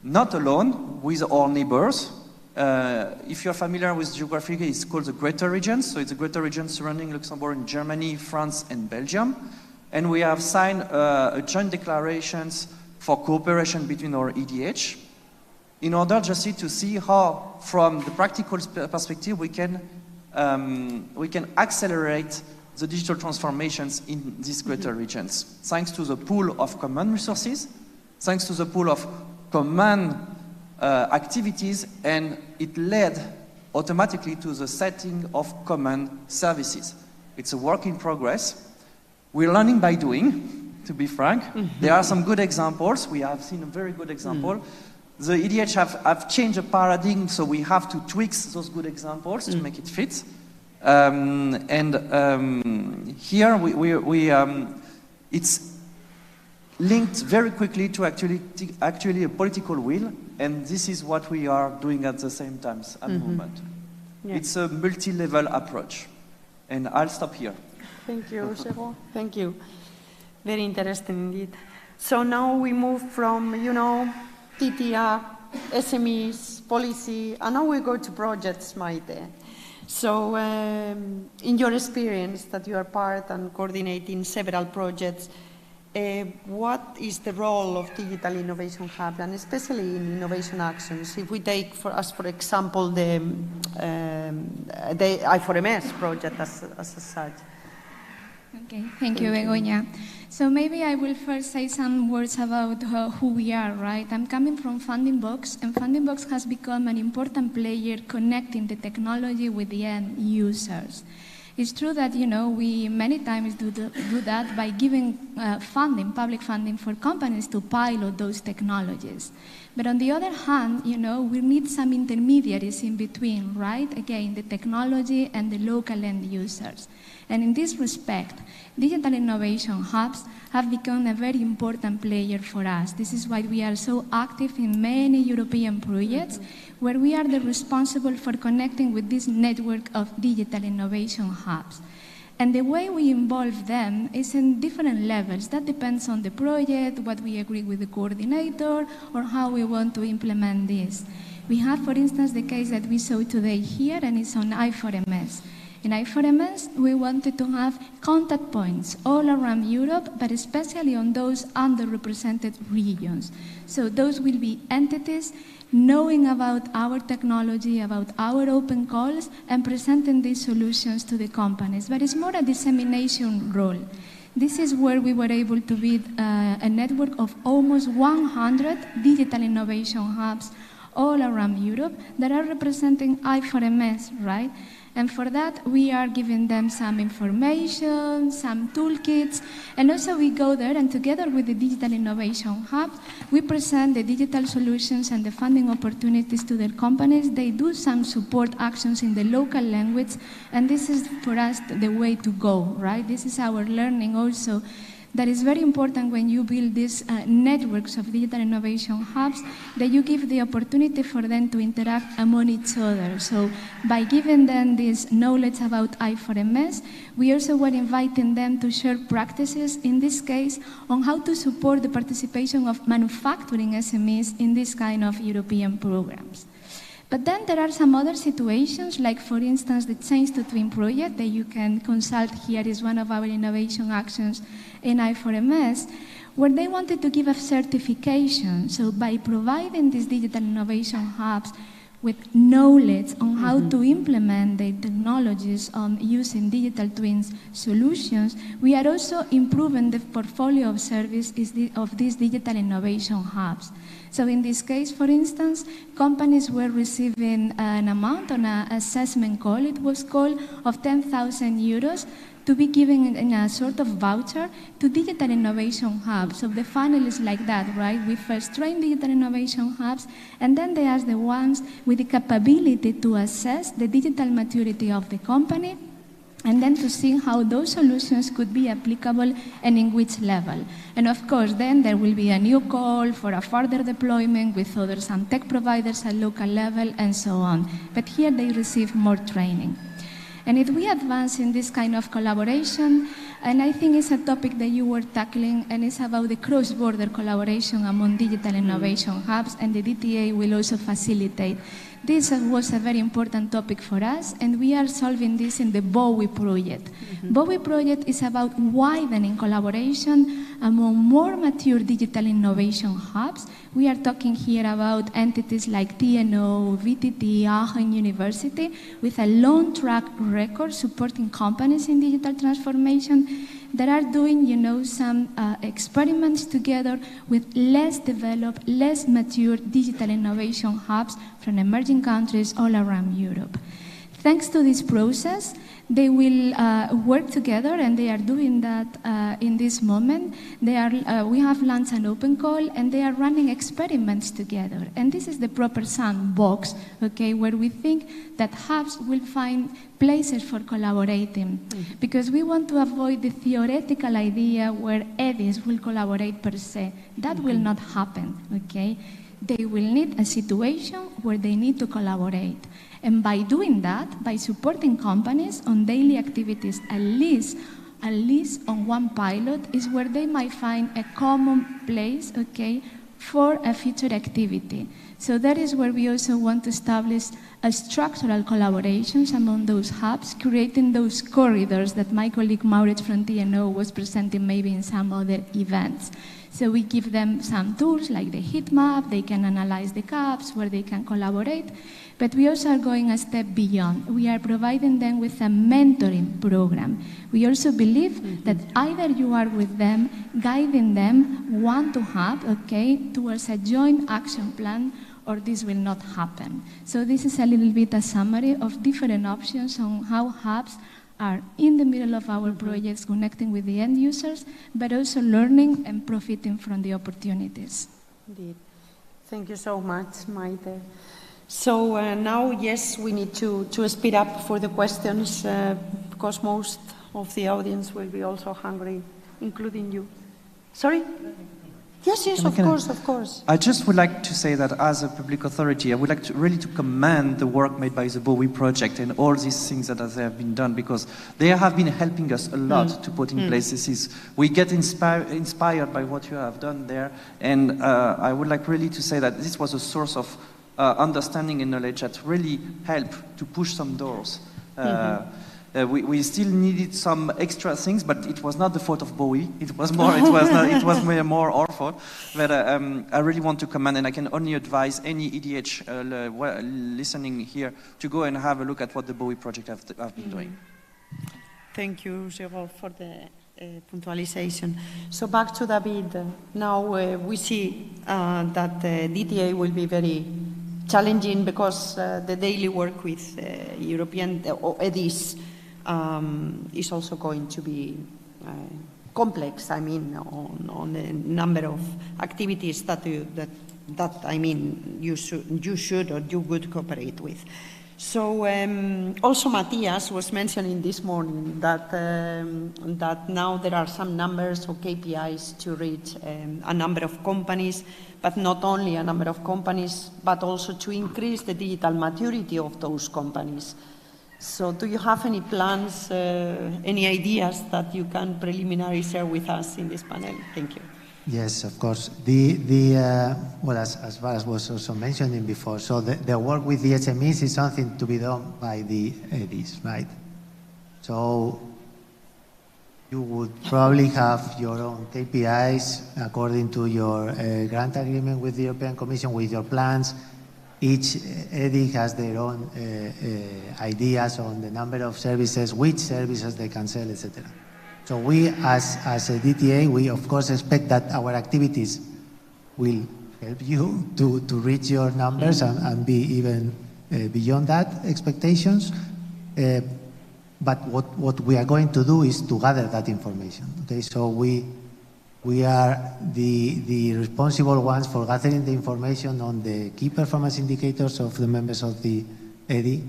not alone, with our neighbors. If you're familiar with geography, it's called the Greater Region. So it's a Greater Region surrounding Luxembourg in Germany, France, and Belgium. And we have signed joint declarations for cooperation between our EDIH in order just to see how, from the practical perspective, we can accelerate the digital transformations in these greater regions, thanks to the pool of common resources, thanks to the pool of common activities, and it led automatically to the setting of common services. It's a work in progress. We're learning by doing, to be frank. There are some good examples. We have seen a very good example. The EDIH have changed the paradigm, so we have to tweak those good examples to make it fit. Here it's linked very quickly to actually a political will, and this is what we are doing at the same time at the moment. Yeah. It's a multi-level approach, and I'll stop here. Thank you, Jérôme. Thank you. Very interesting indeed. So now we move from, TTR, SMEs, policy, and now we go to projects, Maite. So in your experience that you are part and coordinating several projects, what is the role of Digital Innovation Hub, and especially in innovation actions? If we take, for example, the I4MS project as such. Okay, thank you, Begoña. So maybe I will first say some words about who we are, right? I'm coming from Funding Box, and Funding Box has become an important player connecting the technology with the end users. It's true that, we many times do that by giving funding, public funding for companies to pilot those technologies. But on the other hand, we need some intermediaries in between, right? Again, the technology and the local end users. And in this respect, digital innovation hubs have become a very important player for us. This is why we are so active in many European projects, where we are the responsible for connecting with this network of digital innovation hubs. And the way we involve them is in different levels. That depends on the project, what we agree with the coordinator, or how we want to implement this. We have, for instance, the case that we saw today here, and it's on I4MS. In I4MS, we wanted to have contact points all around Europe, but especially on those underrepresented regions. So those will be entities knowing about our technology, about our open calls, and presenting these solutions to the companies. But it's more a dissemination role. This is where we were able to build a network of almost 100 digital innovation hubs all around Europe that are representing I4MS, right? And for that, we are giving them some information, some toolkits, and also we go there and together with the Digital Innovation Hub, we present the digital solutions and the funding opportunities to their companies. They do some support actions in the local language, and this is for us the way to go, right? This is our learning also. That is very important when you build these networks of digital innovation hubs, that you give the opportunity for them to interact among each other. So by giving them this knowledge about I4MS, we also were inviting them to share practices, in this case, on how to support the participation of manufacturing SMEs in this kind of European programs. But then there are some other situations, like for instance, the Change to Twin project that you can consult here is one of our innovation actions in I4MS, where they wanted to give a certification. So by providing these digital innovation hubs with knowledge on how to implement the technologies on using digital twins solutions, we are also improving the portfolio of services of these digital innovation hubs. So in this case, for instance, companies were receiving an amount on an assessment call, it was called, of 10,000 euros to be given in a sort of voucher to digital innovation hubs. So the funnel is like that, right? We first train digital innovation hubs, and then they are the ones with the capability to assess the digital maturity of the company, and then to see how those solutions could be applicable and in which level. And of course, then there will be a new call for a further deployment with some tech providers at local level and so on. But here they receive more training. And if we advance in this kind of collaboration, and I think it's a topic that you were tackling, and it's about the cross-border collaboration among digital innovation hubs, and the DTA will also facilitate. This was a very important topic for us, and we are solving this in the Bowie project. Bowie project is about widening collaboration among more mature digital innovation hubs. We are talking here about entities like TNO, VTT, Aachen University, with a long track record supporting companies in digital transformation that are doing, some experiments together with less developed, less mature digital innovation hubs from emerging countries all around Europe. Thanks to this process, they will work together, and they are doing that in this moment. We have launched an open call, and they are running experiments together. And this is the proper sandbox, okay, where we think that hubs will find places for collaborating, because we want to avoid the theoretical idea where EDIs will collaborate per se. That will not happen, okay? They will need a situation where they need to collaborate. And by doing that, by supporting companies on daily activities, at least on one pilot, is where they might find a common place, okay, for a future activity. So that is where we also want to establish a structural collaborations among those hubs, creating those corridors that my colleague Maurits from TNO was presenting maybe in some other events. So we give them some tools like the heat map, they can analyze the gaps where they can collaborate, but we also are going a step beyond. We are providing them with a mentoring program. We also believe that either you are with them, guiding them one to hub, okay, towards a joint action plan, or this will not happen. So this is a little bit a summary of different options on how hubs are in the middle of our projects connecting with the end users, but also learning and profiting from the opportunities. Indeed. Thank you so much, Maite. So now, yes, we need to speed up for the questions because most of the audience will be also hungry, including you. Sorry? Yes, of course. I just would like to say that as a public authority, I would like to really commend the work made by the Bowie project and all these things that have been done, because they have been helping us a lot to put in place this. We get inspired by what you have done there, and I would like really to say that this was a source of understanding and knowledge that really helped to push some doors. We still needed some extra things, but it was not the fault of Bowie. It was more our fault. But I really want to commend, and I can only advise any EDH listening here to go and have a look at what the Bowie project have been doing. Thank you, Jérôme, for the puntualization. So back to David. Now we see that the DTA will be very challenging because the daily work with European EDIs is also going to be complex. I mean, on the number of activities that you should or you would cooperate with. So also Matthias was mentioning this morning that that now there are some numbers or KPIs to reach a number of companies, but not only a number of companies, but also to increase the digital maturity of those companies. So do you have any plans, any ideas that you can preliminarily share with us in this panel? Thank you. Yes, of course. Well, as far as was also mentioning before, so the work with the SMEs is something to be done by the EDIs, right? So you would probably have your own KPIs according to your grant agreement with the European Commission, with your plans. Each EDI has their own ideas on the number of services, which services they can sell, etc. So we, as a DTA, we of course expect that our activities will help you to reach your numbers and be even beyond that expectations. but what we are going to do is to gather that information. Okay, so we are the responsible ones for gathering the information on the key performance indicators of the members of the EDI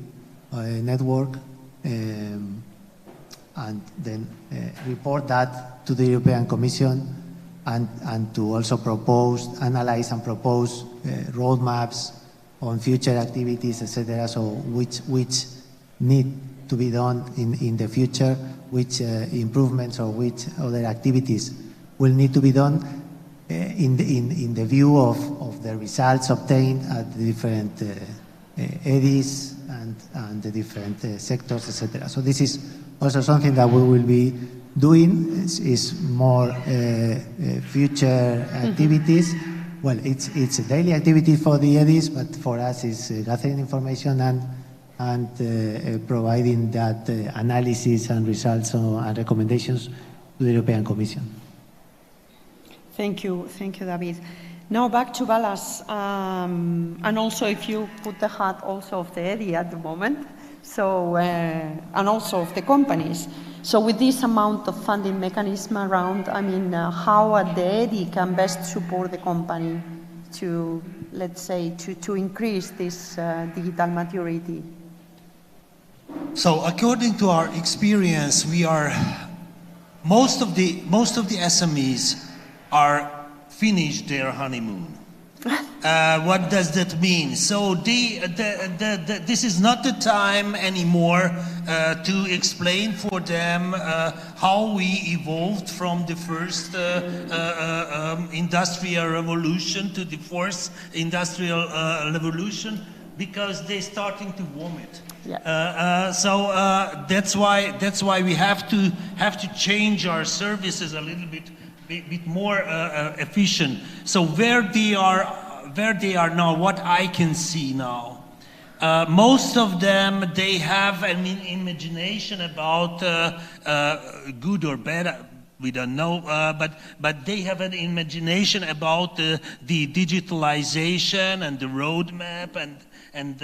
network, and then report that to the European Commission, and to also analyze and propose roadmaps on future activities, etc. So which need to be done in the future, which improvements or which other activities will need to be done in the view of the results obtained at the different EDIs and the different sectors, etc. So this is also something that we will be doing, is more future activities. Well, it's a daily activity for the EDIs, but for us it's gathering information and providing that analysis and results and recommendations to the European Commission. Thank you, David. Now back to Balas, and also if you put the hat also of the EDI at the moment, so and also of the companies. So with this amount of funding mechanism around, I mean, how the EDI can best support the company to, let's say, to increase this digital maturity? So according to our experience, most of the SMEs are finished their honeymoon. What does that mean? So this is not the time anymore to explain for them how we evolved from the first industrial revolution to the fourth industrial revolution, because they're starting to vomit. Yeah. So that's why we have to change our services a little bit more efficient. So where they are now, what I can see now, most of them, they have an imagination about good or bad, we don't know, but they have an imagination about the digitalization and the roadmap and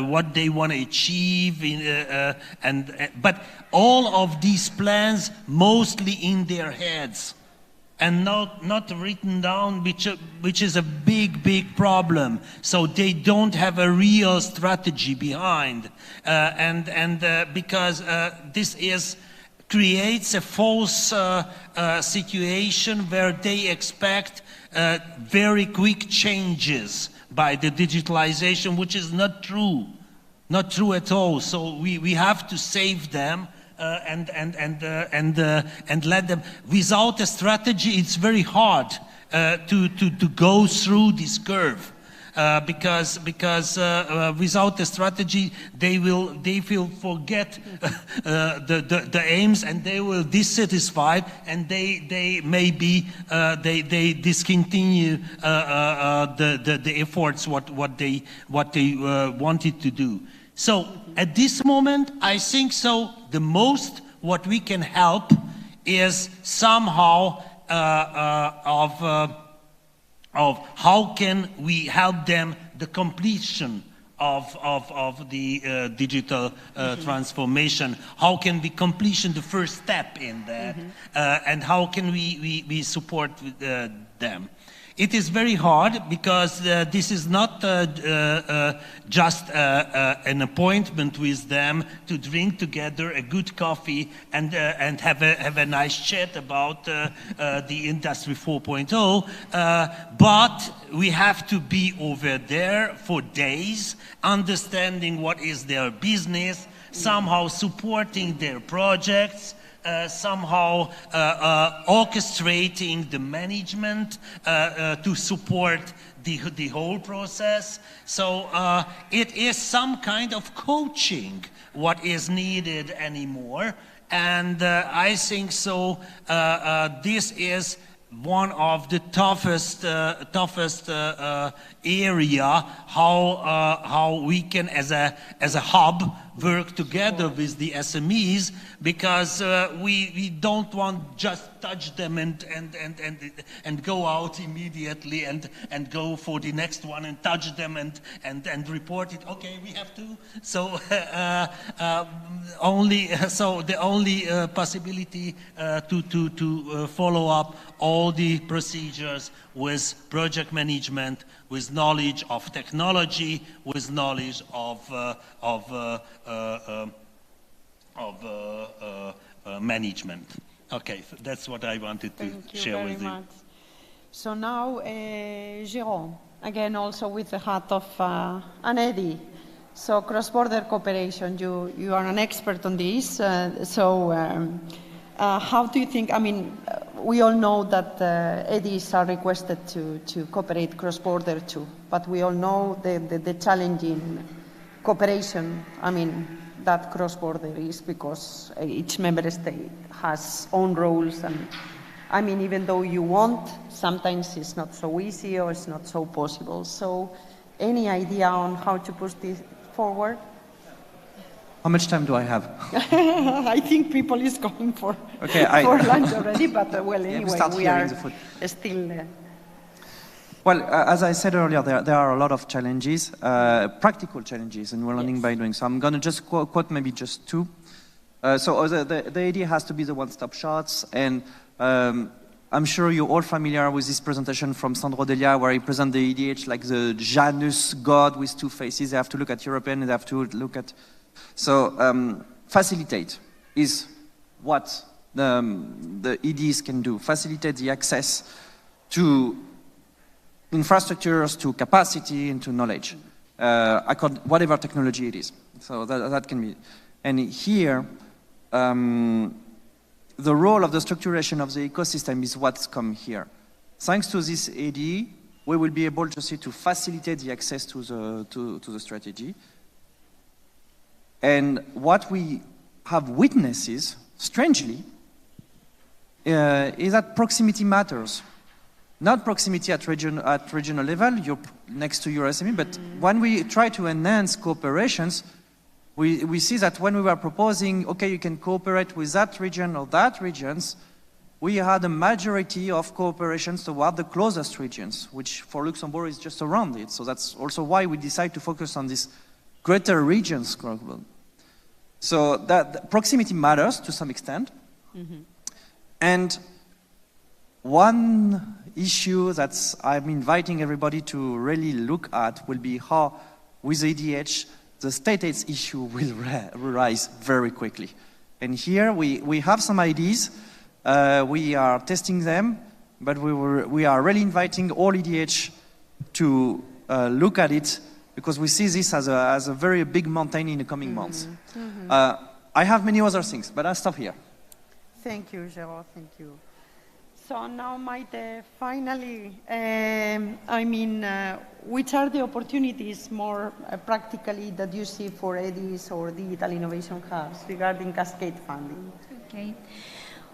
what they want to achieve, but all of these plans mostly in their heads and not written down, which is a big problem. So they don't have a real strategy behind, because this creates a false situation where they expect very quick changes by the digitalization, which is not true at all. So we have to save them and let them. Without a strategy, it's very hard to go through this curve. Because without a strategy, they will forget the aims, and they will dissatisfied, and they maybe they discontinue the efforts what they wanted to do. So at this moment, I think so. The most what we can help is somehow of how can we help them the completion of the digital transformation. How can we completion the first step in that, and how can we support them? It is very hard because this is not just an appointment with them to drink together a good coffee and have a nice chat about the Industry 4.0, but we have to be over there for days, understanding what is their business, somehow supporting their projects, somehow orchestrating the management to support the whole process. So it is some kind of coaching what is needed anymore. And I think so this is one of the toughest area how we can as a hub work together with the SMEs, because we don't want just touch them and go out immediately and go for the next one and touch them and report it. Okay, we have to. So the only possibility to follow up all the procedures with project management, with knowledge of technology, with knowledge of management. Okay, that's what I wanted to share with you. Much. So now, Jérôme, again also with the hat of an EDI. So cross-border cooperation, you are an expert on this. How do you think, I mean, we all know that EDIs are requested to cooperate cross-border too, but we all know the challenge in cooperation, I mean, that cross-border is because each member state has own rules, and I mean, even though you want, sometimes it's not so easy or it's not so possible. So any idea on how to push this forward? How much time do I have? I think people is going for lunch already, but well, anyway, we are still there. Well, as I said earlier, there are a lot of challenges, practical challenges, and we're learning by doing. So I'm going to just quote maybe just two. So the idea has to be the one-stop shots, and I'm sure you're all familiar with this presentation from Sandro Delia, where he presents the EDH like the Janus god with two faces. They have to look at European, and they have to look at... So facilitate is what the EDs can do. Facilitate the access to infrastructures, to capacity, and to knowledge, whatever technology it is. So that can be. And here, the role of the structuration of the ecosystem is what's come here. Thanks to this AD, we will be able to facilitate the access to the strategy. And what we have witnessed is, strangely, is that proximity matters. Not proximity at regional level, you're next to your SME, but when we try to enhance cooperations, we see that when we were proposing, okay, you can cooperate with that region or that regions, we had a majority of cooperations toward the closest regions, which for Luxembourg is just around it. So that's also why we decide to focus on these greater regions. So that proximity matters to some extent. Mm-hmm. And one issue that I'm inviting everybody to really look at will be how, with EDH, the state aids issue will rise very quickly. And here we have some ideas, we are testing them, but we are really inviting all EDH to look at it, because we see this as a very big mountain in the coming months. Mm-hmm. I have many other things, but I'll stop here. Thank you, Jérôme, thank you. So now, Maite, finally, which are the opportunities more practically that you see for EDIs or digital innovation hubs regarding cascade funding? Okay.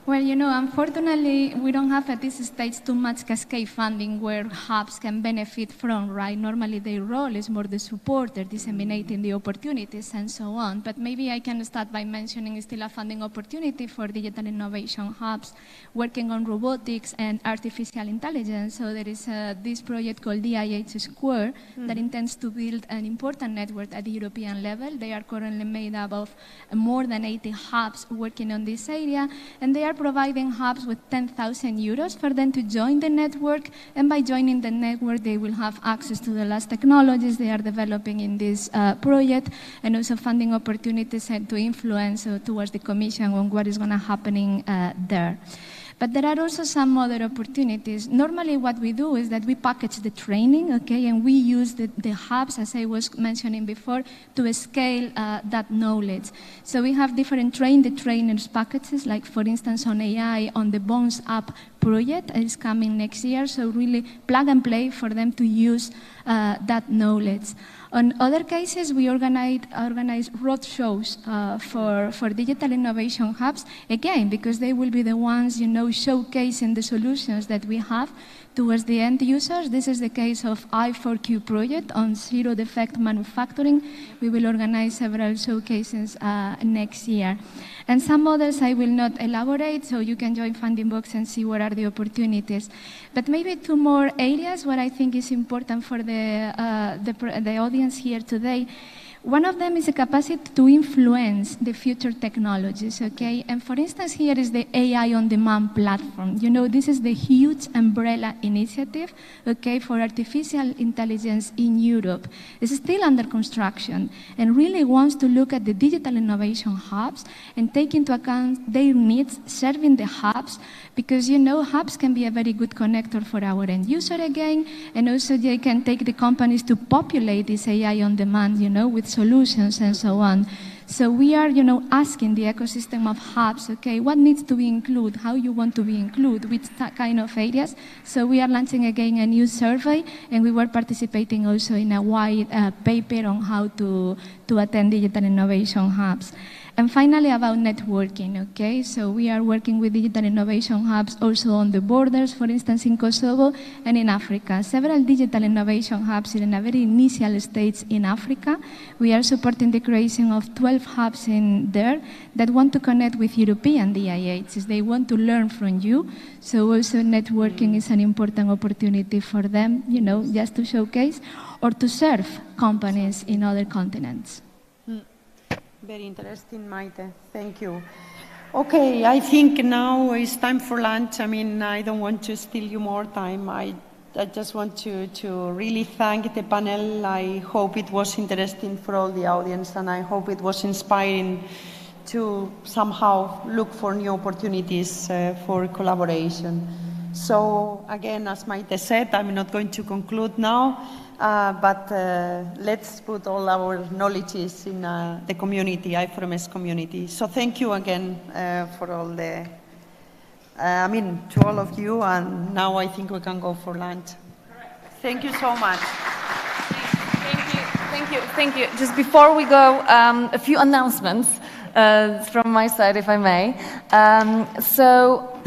Well, you know, unfortunately, we don't have at this stage too much cascade funding where hubs can benefit from, right? Normally, their role is more the supporter, disseminating the opportunities and so on. But maybe I can start by mentioning still a funding opportunity for digital innovation hubs working on robotics and artificial intelligence. So there is this project called EDIHs Square that intends to build an important network at the European level. They are currently made up of more than 80 hubs working on this area, and they are providing hubs with 10,000 euros for them to join the network, and by joining the network they will have access to the last technologies they are developing in this project, and also funding opportunities to influence towards the Commission on what is going to happen there. But there are also some other opportunities. Normally what we do is that we package the training, okay, and we use the hubs, as I was mentioning before, to scale that knowledge. So we have different train-the-trainers packages, like for instance on AI, on the Bones app project is coming next year, so really plug and play for them to use that knowledge. On other cases, we organize road shows for digital innovation hubs, again, because they will be the ones, showcasing the solutions that we have towards the end users. This is the case of I4Q project on zero defect manufacturing. We will organize several showcases next year. And some others I will not elaborate, so you can join Funding Box and see what are the opportunities. But maybe two more areas what I think is important for the audience here today. One of them is the capacity to influence the future technologies, okay? And for instance, here is the AI on-demand platform. This is the huge umbrella initiative, okay, for artificial intelligence in Europe. It's still under construction and really wants to look at the digital innovation hubs and take into account their needs, serving the hubs, because, hubs can be a very good connector for our end user again, and also they can take the companies to populate this AI on demand, with solutions and so on. So we are, asking the ecosystem of hubs, okay, what needs to be included, how you want to be included, which kind of areas. So we are launching again a new survey, and we were participating also in a wide paper on how to attend digital innovation hubs. And finally, about networking, okay? So we are working with digital innovation hubs also on the borders, for instance, in Kosovo and in Africa. Several digital innovation hubs are in a very initial stage in Africa. We are supporting the creation of 12 hubs in there that want to connect with European EDIHs. They want to learn from you. So also networking is an important opportunity for them, just to showcase or to serve companies in other continents. Very interesting, Maite. Thank you. Okay, I think now it's time for lunch. I mean, I don't want to steal you more time. I just want to really thank the panel. I hope it was interesting for all the audience, and I hope it was inspiring to somehow look for new opportunities for collaboration. So again, as Maite said, I'm not going to conclude now. But let's put all our knowledges in the community, I4MS community. So thank you again for all the, to all of you. And now I think we can go for lunch. Correct. Thank you so much. Thank you. Just before we go, a few announcements from my side, if I may. So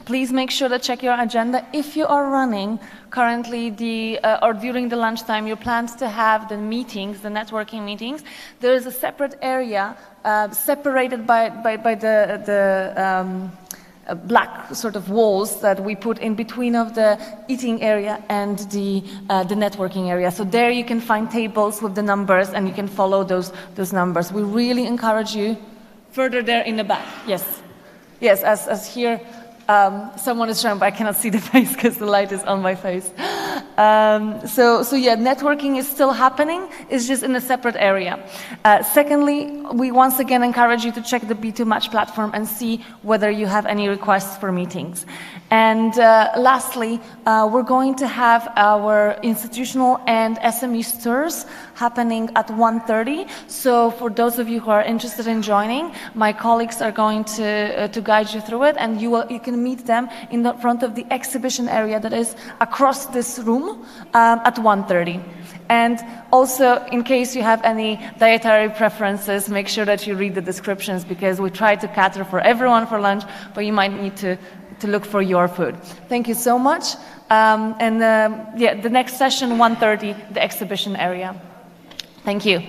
please make sure to check your agenda. If you are running currently or during the lunchtime, you plan to have the meetings, the networking meetings, there is a separate area separated by the black sort of walls that we put in between of the eating area and the networking area. So there you can find tables with the numbers, and you can follow those numbers. We really encourage you. Further there in the back, yes, as here. Someone is showing, but I cannot see the face because the light is on my face. So yeah, networking is still happening. It's just in a separate area. Secondly, we once again encourage you to check the B2 Match platform and see whether you have any requests for meetings. And lastly, we're going to have our institutional and SME tours happening at 1:30. So for those of you who are interested in joining, my colleagues are going to guide you through it, and you can meet them in the front of the exhibition area that is across this room at 1:30. And also, in case you have any dietary preferences, make sure that you read the descriptions, because we try to cater for everyone for lunch, but you might need to look for your food. Thank you so much. The next session, 1:30, the exhibition area. Thank you.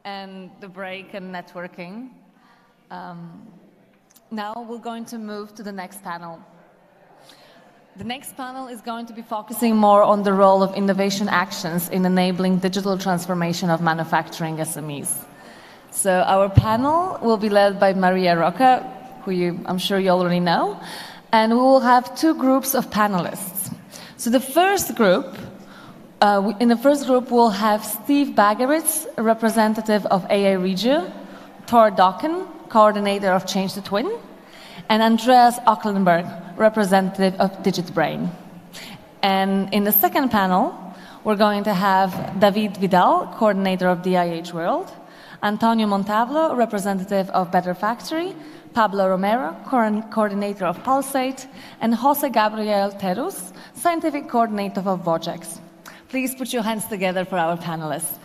and the break and networking. Now we're going to move to the next panel. The next panel is going to be focusing more on the role of innovation actions in enabling digital transformation of manufacturing SMEs. So our panel will be led by Maria Roca, who I'm sure you already know, and we will have two groups of panelists. So the first group, in the first group we'll have Steve Bagaritz, a representative of AI Regio, Thor Dokken, coordinator of Change the Twin, and Andreas Ocklenberg, representative of DigitBrain. And in the second panel, we're going to have David Vidal, coordinator of DIH World, Antonio Montavlo, representative of Better Factory, Pablo Romero, coordinator of Pulsate, and Jose Gabriel Terus, scientific coordinator of Vojex. Please put your hands together for our panelists.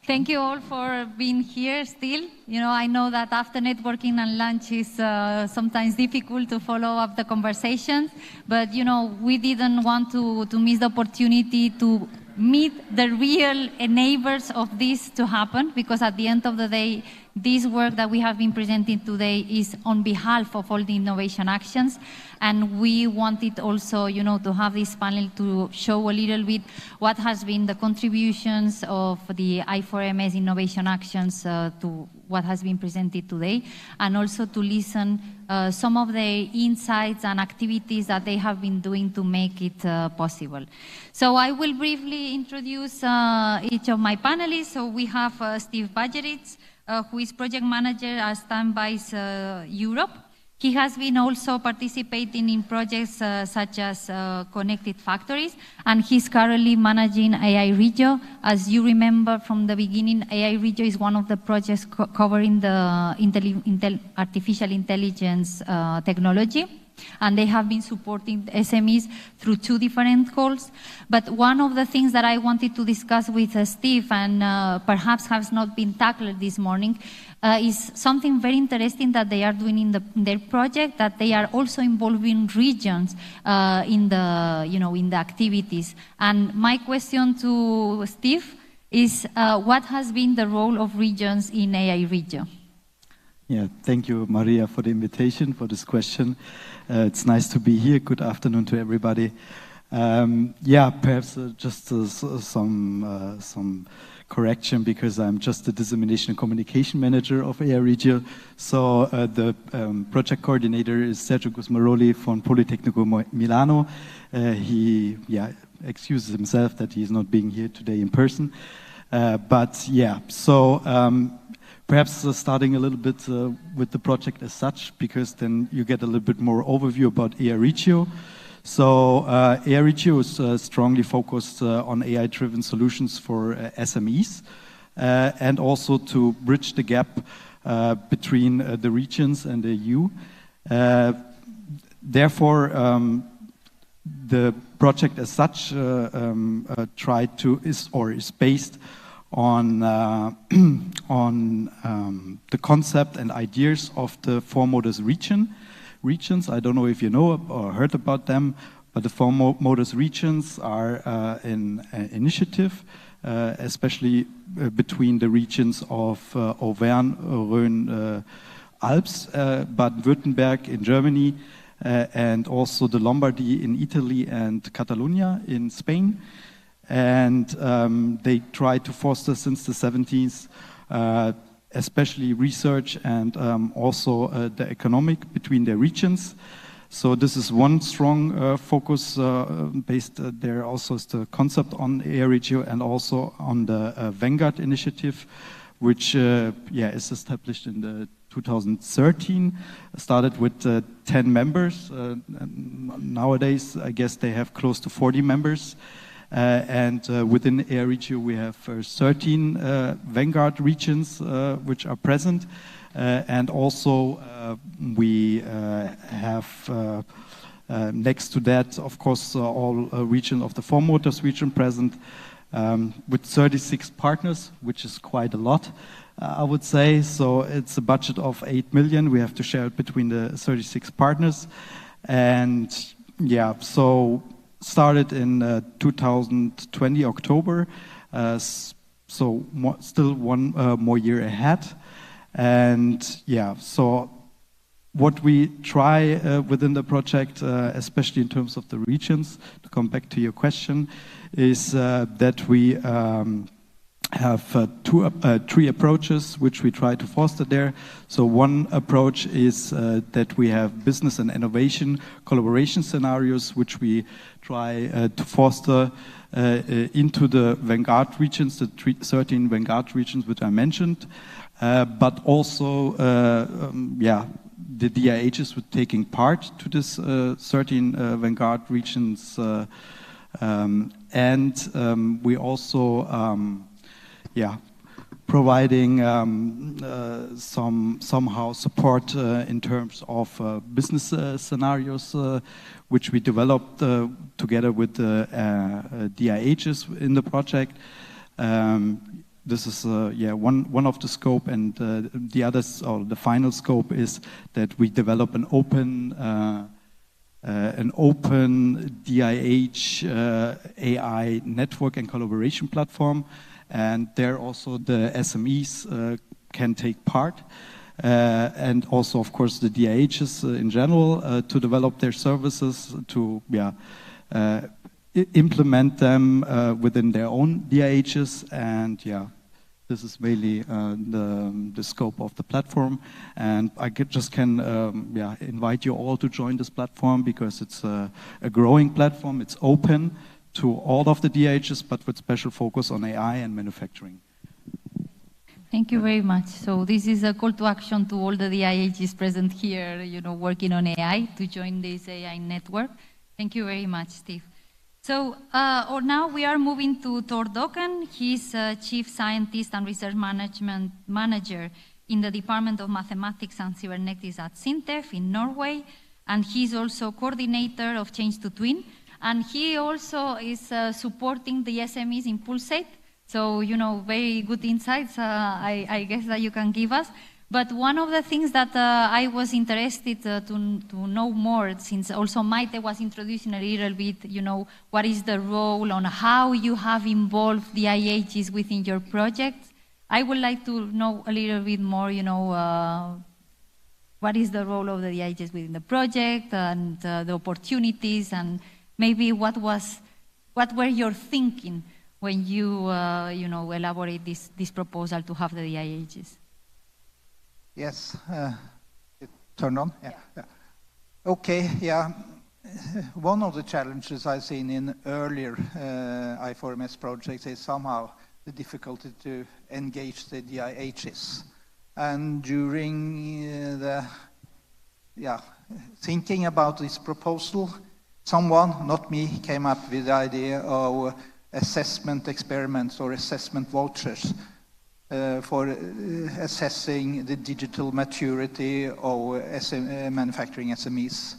Thank you all for being here still. You know, I know that after networking and lunch is sometimes difficult to follow up the conversations, but you know, we didn't want to miss the opportunity to meet the real enablers of this to happen, because at the end of the day, this work that we have been presenting today is on behalf of all the innovation actions, and we wanted also, you know, to have this panel to show a little bit what has been the contributions of the I4MS innovation actions to what has been presented today, and also to listen some of the insights and activities that they have been doing to make it possible. So I will briefly introduce each of my panelists. So we have Steve Bagaritz, who is project manager at Standby's Europe. He has been also participating in projects such as Connected Factories, and he's currently managing AI Regio. As you remember from the beginning, AI Regio is one of the projects covering the artificial intelligence technology, and they have been supporting SMEs through two different calls. But one of the things that I wanted to discuss with Steve, and perhaps has not been tackled this morning, is something very interesting that they are doing in their project, that they are also involving regions in the activities. And my question to Steve is, what has been the role of regions in AI Regio? Yeah, thank you, Maria, for the invitation, for this question. It's nice to be here. Good afternoon to everybody. Yeah, perhaps just some correction, because I'm just the dissemination and communication manager of AI Regio. So the project coordinator is Sergio Gusmaroli from Politecnico Milano. He excuses himself that he's not being here today in person. But yeah, so perhaps starting a little bit with the project as such, because then you get a little bit more overview about AI Regio. So AI Regio is strongly focused on AI-driven solutions for SMEs, and also to bridge the gap between the regions and the EU. Therefore, the project as such is based on the concept and ideas of the four Motors regions. I don't know if you know or heard about them, but the four Motors regions are an initiative, especially between the regions of Auvergne, Rhône, Alps, Baden-Württemberg in Germany, and also the Lombardy in Italy and Catalonia in Spain. And they try to foster since the 70s, especially research and also the economic between the regions. So this is one strong focus based there. Also is the concept on AI Regio, and also on the Vanguard initiative, which is established in the 2013, started with 10 members. Nowadays, I guess they have close to 40 members. And within AI Regio, we have 13 Vanguard regions which are present. And also we have next to that, of course, all region of the four Motors region present, with 36 partners, which is quite a lot, I would say. So it's a budget of 8 million. We have to share it between the 36 partners. And yeah, so started in 2020 October, so still one more year ahead. And yeah, so what we try within the project, especially in terms of the regions, to come back to your question, is that we have three approaches which we try to foster there. So one approach is that we have business and innovation collaboration scenarios, which we try to foster into the vanguard regions, the 13 vanguard regions which I mentioned, but also, the DIHs were taking part to this 13 vanguard regions, and we also providing somehow support in terms of business scenarios, which we developed together with the DIHs in the project. This is one of the scope, and the others, or the final scope, is that we develop an open DIH AI network and collaboration platform. And there also the SMEs can take part, and also, of course, the DIHs in general to develop their services, to implement them within their own DIHs. And this is mainly the scope of the platform. And I just can invite you all to join this platform, because it's a growing platform. It's open to all of the DIHs, but with special focus on AI and manufacturing. Thank you very much. So this is a call to action to all the DIHs present here, working on AI, to join this AI network. Thank you very much, Steve. So now we are moving to Tor Dokken. He's Chief Scientist and Research Management Manager in the Department of Mathematics and Cybernetics at SINTEF in Norway, and he's also coordinator of Change to Twin. And he also is supporting the SMEs in Pulsate. So, very good insights, I guess, that you can give us. But one of the things that I was interested to know more, since also Maite was introducing a little bit, what is the role, on how you have involved the IHs within your project. I would like to know a little bit more, what is the role of the IHs within the project, and the opportunities, and maybe what were your thinking when you elaborate this proposal to have the DIHs? Yes, it turned on. Yeah. Okay. Yeah. One of the challenges I've seen in earlier I4MS projects is somehow the difficulty to engage the DIHs, and during the thinking about this proposal, someone, not me, came up with the idea of assessment experiments or assessment vouchers for assessing the digital maturity of manufacturing SMEs.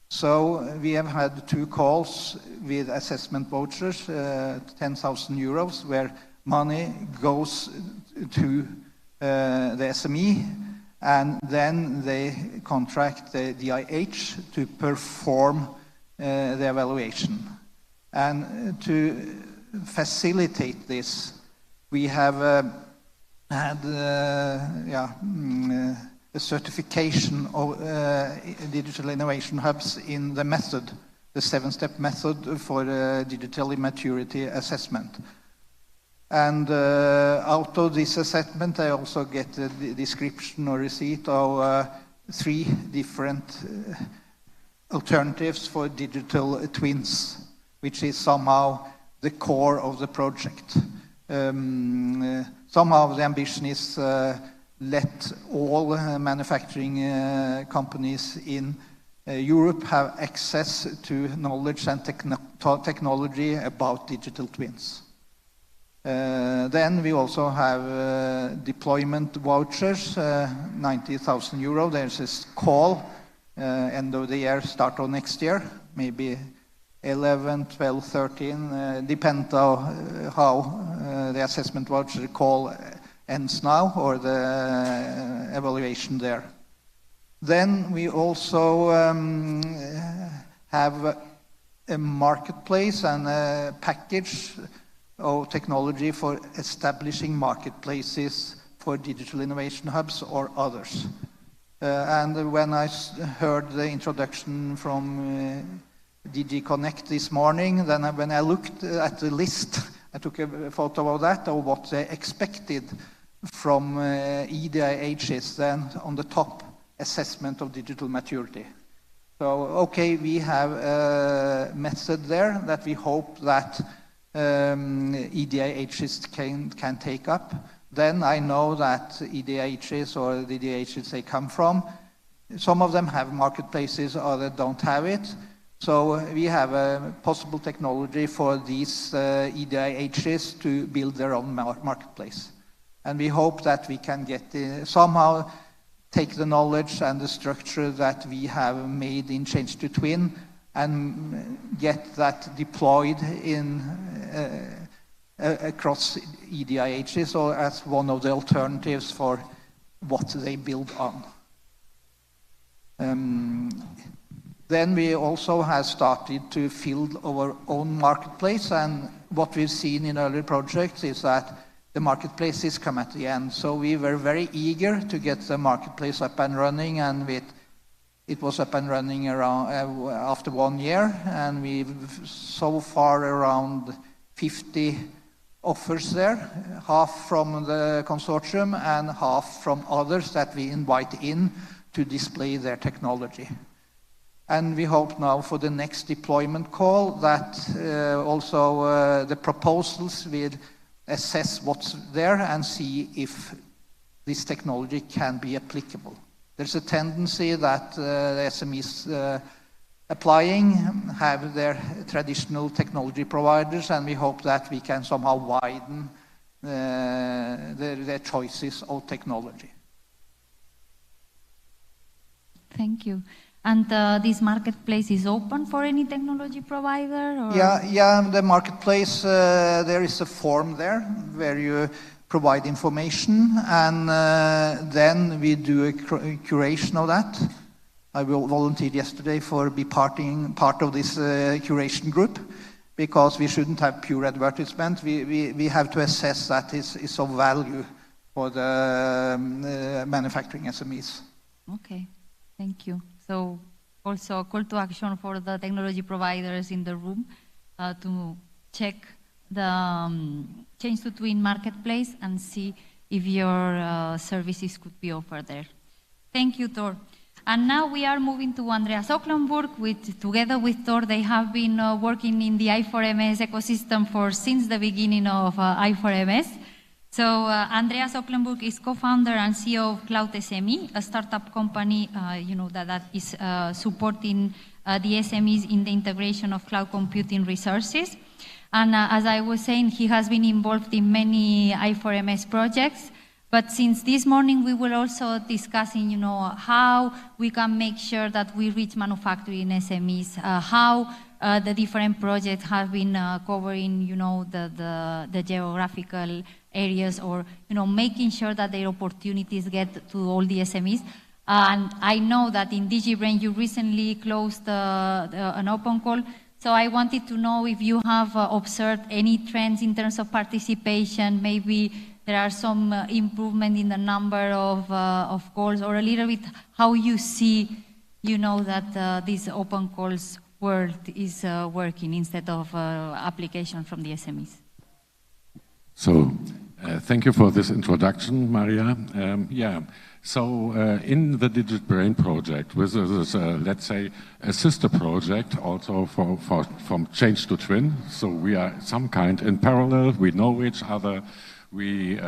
So we have had 2 calls with assessment vouchers, 10,000 euros, where money goes to the SME, and then they contract the DIH to perform the evaluation. And to facilitate this, we have had a certification of digital innovation hubs in the method, the 7-step method for digital maturity assessment. And out of this assessment, I also get a description or receipt of 3 different alternatives for digital twins, which is somehow the core of the project. Somehow the ambition is let all manufacturing companies in Europe have access to knowledge and technology about digital twins. Then we also have deployment vouchers, 90,000 euro. There's this call, end of the year, start of next year, maybe 11, 12, 13, depends on how the assessment voucher call ends now, or the evaluation there. Then we also have a marketplace and a package of technology for establishing marketplaces for digital innovation hubs or others. And when I heard the introduction from DG Connect this morning, then when I looked at the list, I took a photo of that, of what they expected from EDIHs, then on the top, assessment of digital maturity. So, okay, we have a method there that we hope that EDIHs can take up. Then I know that EDIHs or the EDIHs they come from, some of them have marketplaces, others don't have it. So we have a possible technology for these EDIHs to build their own marketplace. And we hope that we can get somehow take the knowledge and the structure that we have made in Change to Twin and get that deployed in across EDIHs or as one of the alternatives for what they build on. Then we also have started to build our own marketplace, and what we've seen in earlier projects is that the marketplaces come at the end. So we were very eager to get the marketplace up and running, and it was up and running around after 1 year, and we've so far around 50 offers there, half from the consortium and half from others that we invite in to display their technology. And we hope now for the next deployment call that also the proposals will assess what's there and see if this technology can be applicable. There's a tendency that the SMEs applying have their traditional technology providers, and we hope that we can somehow widen their choices of technology. Thank you. And this marketplace is open for any technology provider? Or? Yeah, the marketplace, there is a form there where you provide information, and then we do a curation of that. I volunteered yesterday for be part of this curation group, because we shouldn't have pure advertisement. We have to assess that is of value for the manufacturing SMEs. Okay, thank you. So also a call to action for the technology providers in the room to check the Change to Twin marketplace and see if your services could be offered there. Thank you, Tor. And now we are moving to Andreas Ocklenburg. Together with Tor, they have been working in the I4MS ecosystem since the beginning of I4MS. So Andreas Ocklenburg is co-founder and CEO of Cloud SME, a startup company that is supporting the SMEs in the integration of cloud computing resources. And as I was saying, he has been involved in many I4MS projects. But since this morning, we will also discussing, how we can make sure that we reach manufacturing SMEs, how the different projects have been covering, the geographical areas, or making sure that their opportunities get to all the SMEs. And I know that in DigiBrain you recently closed an open call. So I wanted to know if you have observed any trends in terms of participation. Maybe there are some improvement in the number of calls, or a little bit how you see, that this open calls world is working instead of application from the SMEs. So, thank you for this introduction, Maria. So in the DigiBrain project, which is, let's say, a sister project also from Change to Twin. So we are some kind in parallel, we know each other, we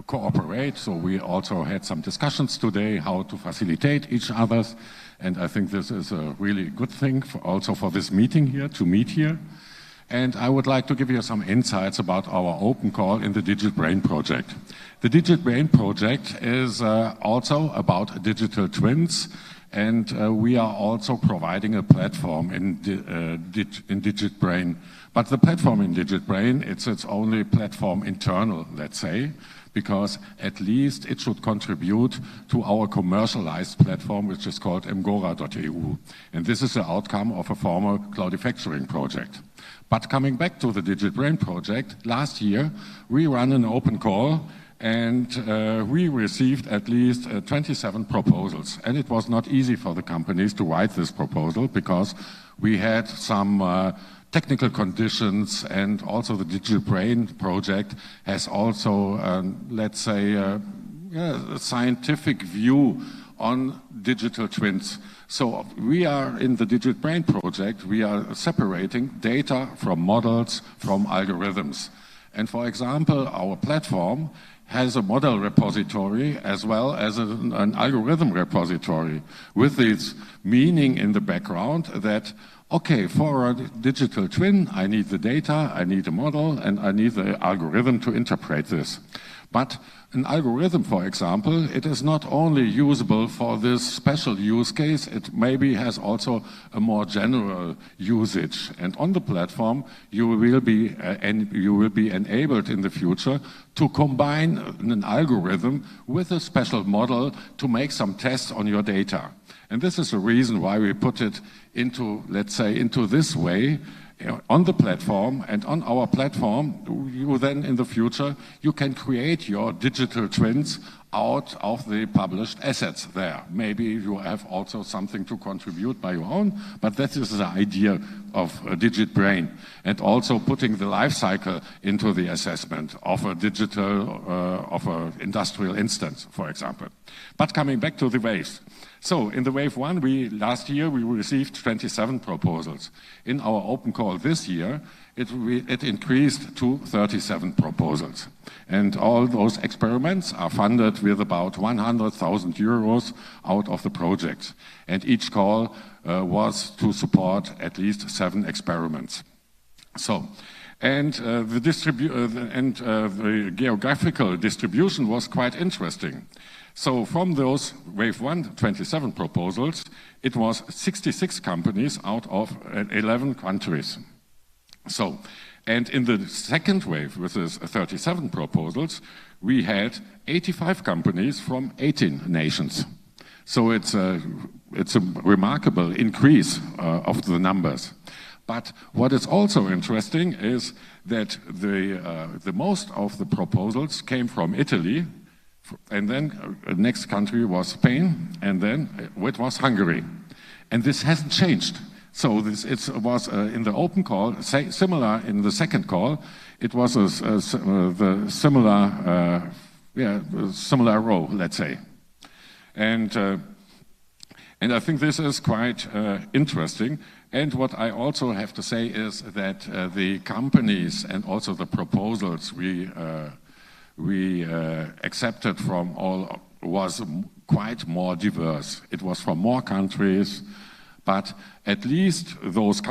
cooperate. So we also had some discussions today how to facilitate each other's. And I think this is a really good thing also for this meeting here, to meet here. And I would like to give you some insights about our open call in the DigiBrain project. The DigiBrain project is also about digital twins, and we are also providing a platform in DigiBrain. But the platform in DigiBrain, it's its only platform internal, let's say, because at least it should contribute to our commercialized platform, which is called mgora.eu. And this is the outcome of a former cloudifactoring project. But coming back to the DigiBrain project, last year we ran an open call and we received at least 27 proposals. And it was not easy for the companies to write this proposal because we had some technical conditions, and also the Digital Brain project has also, let's say, a scientific view on digital twins. So we are in the Digital Brain project, we are separating data from models, from algorithms. And for example, our platform has a model repository as well as an algorithm repository, with its meaning in the background that, okay, for a digital twin, I need the data, I need a model, and I need the algorithm to interpret this. But an algorithm, for example, it is not only usable for this special use case, it maybe has also a more general usage. And on the platform, you will be enabled in the future to combine an algorithm with a special model to make some tests on your data. And this is the reason why we put it into, let's say, into this way, on the platform. And on our platform, you then in the future, you can create your digital twins out of the published assets there. Maybe you have also something to contribute by your own, but that is the idea of a Digital Brain. And also putting the life cycle into the assessment of a digital, of an industrial instance, for example. But coming back to the waves. So in the wave one, last year we received 27 proposals. In our open call this year, it increased to 37 proposals. And all those experiments are funded with about 100,000 euros out of the project. And each call was to support at least 7 experiments. So, and the geographical distribution was quite interesting. So from those wave 1, 27 proposals, it was 66 companies out of 11 countries. So, and in the second wave, with this 37 proposals, we had 85 companies from 18 nations. So it's a remarkable increase of the numbers. But what is also interesting is that the most of the proposals came from Italy, and then the next country was Spain, and then it was Hungary. And this hasn't changed. So it was in the open call, similar in the second call, it was the similar row, let's say. And I think this is quite interesting. And what I also have to say is that the companies and also the proposals we accepted from all was quite more diverse. It was from more countries, but at least those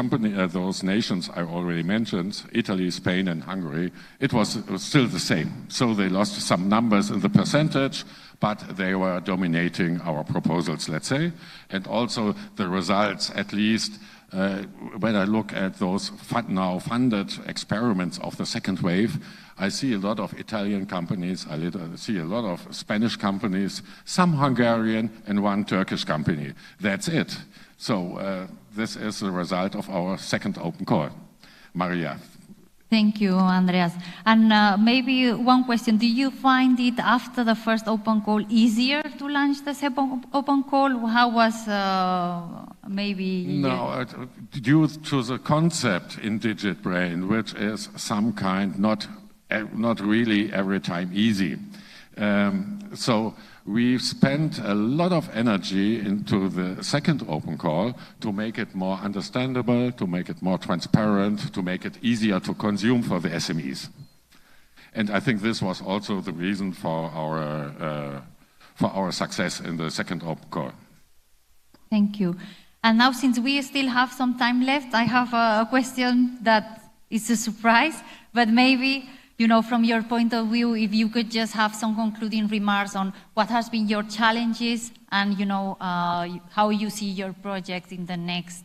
nations I already mentioned, Italy, Spain, and Hungary, it was still the same. So they lost some numbers in the percentage, but they were dominating our proposals, let's say. And also the results, at least when I look at those now funded experiments of the second wave, I see a lot of Italian companies, I see a lot of Spanish companies, some Hungarian, and one Turkish company. That's it. So this is the result of our second open call. Maria. Thank you, Andreas. And maybe one question. Do you find it after the first open call easier to launch the second open call? How was maybe... No, due to the concept in Digital Brain, which is some kind, not really every time easy. So we spent a lot of energy into the second open call to make it more understandable, to make it more transparent, to make it easier to consume for the SMEs. And I think this was also the reason for our success in the second open call. Thank you. And now, since we still have some time left, I have a question that is a surprise, but maybe, you know, from your point of view, if you could just have some concluding remarks on what has been your challenges and, you know, how you see your project in the next,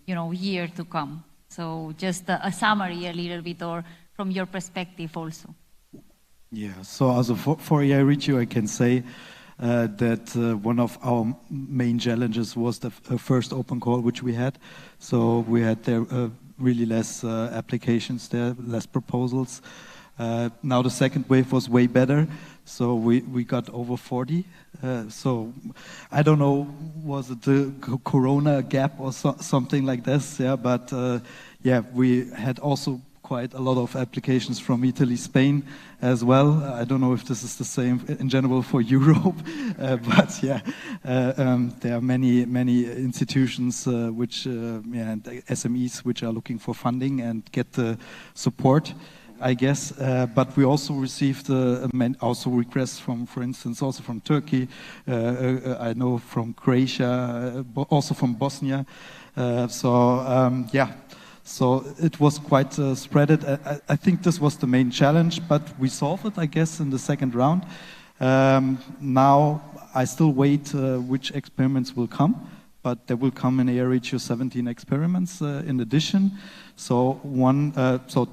year to come. So just a summary a little bit, or from your perspective also. Yeah, so also for Regio, I can say that one of our main challenges was the first open call which we had. So we had there really less applications there, less proposals. Now the second wave was way better, so we got over 40. So I don't know, was it the Corona gap or something like this? Yeah, but yeah, we had also quite a lot of applications from Italy, Spain as well. I don't know if this is the same in general for Europe, but yeah, there are many institutions which, yeah, and SMEs which are looking for funding and get the support, I guess. But we also received also requests from, for instance, also from Turkey. I know from Croatia, also from Bosnia. Yeah. So it was quite spread. I think this was the main challenge, but we solved it, I guess, in the second round. Now I still wait which experiments will come, but there will come in Regio 17 experiments in addition. So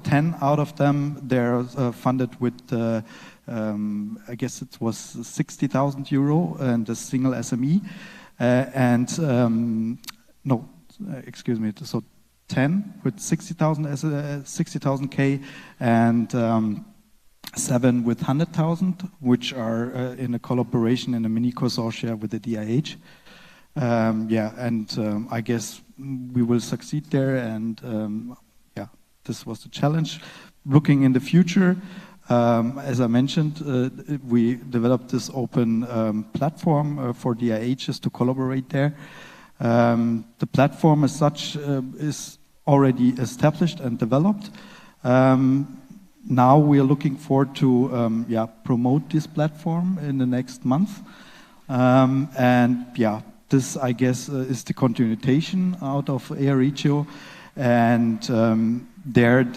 10 out of them, they're funded with, I guess it was 60,000 euro and a single SME. No, excuse me, so 10 with 60,000 K and 7 with 100,000, which are in a collaboration in a mini consortia with the EDIH. Yeah, and I guess we will succeed there, and yeah, this was the challenge. Looking in the future, as I mentioned, we developed this open platform for EDIHs to collaborate there. The platform as such is already established and developed. Now we are looking forward to promote this platform in the next month. And yeah, this I guess is the continuation out of Regio. And there,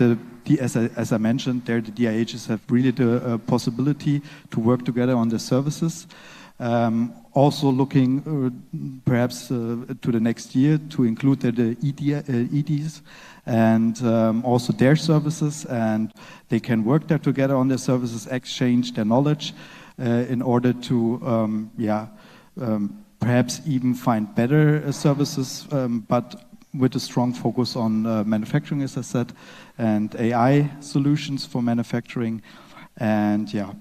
as I mentioned, there the EDIHs have really the possibility to work together on the services. Also looking perhaps to the next year to include the EDIHs and also their services, and they can work there together on their services, exchange their knowledge in order to perhaps even find better services, but with a strong focus on manufacturing, as I said, and AI solutions for manufacturing. And yeah,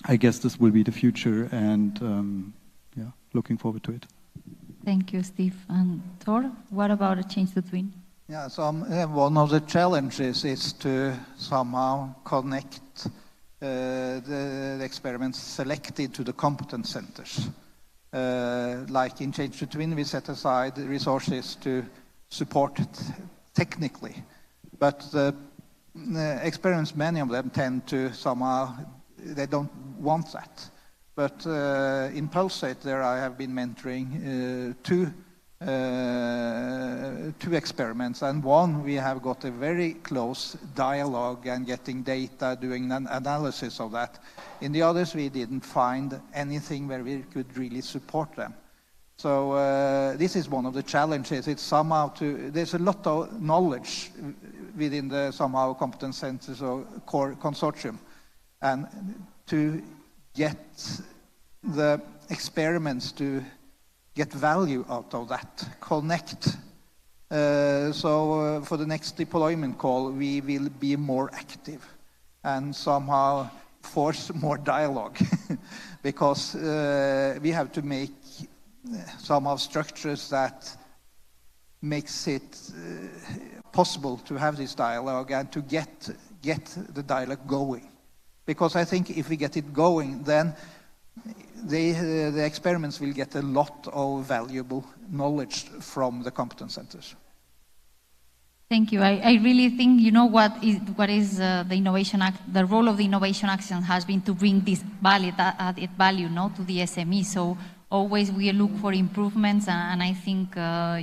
I guess this will be the future, and yeah, looking forward to it. Thank you, Steve. And Thor, what about a change to twin? Yeah, so one of the challenges is to somehow connect the experiments selected to the competence centers. Like in Change to Twin, we set aside resources to support it technically, but the experiments, many of them tend to somehow, they don't want that. But in Pulsate, there I have been mentoring two experiments, and one we have got a very close dialogue and getting data, doing an analysis of that. In the others, we didn't find anything where we could really support them. So this is one of the challenges. It's somehow there's a lot of knowledge within the somehow competence centers or core consortium, and to get the experiments to get value out of that, connect. So for the next deployment call, we will be more active and somehow force more dialogue because we have to make somehow structures that makes it possible to have this dialogue and to get the dialogue going. Because I think if we get it going, then the experiments will get a lot of valuable knowledge from the competence centers. Thank you. I really think, you know, what is the innovation the role of the innovation action has been to bring this added value, no, to the SME. So always we look for improvements, and I think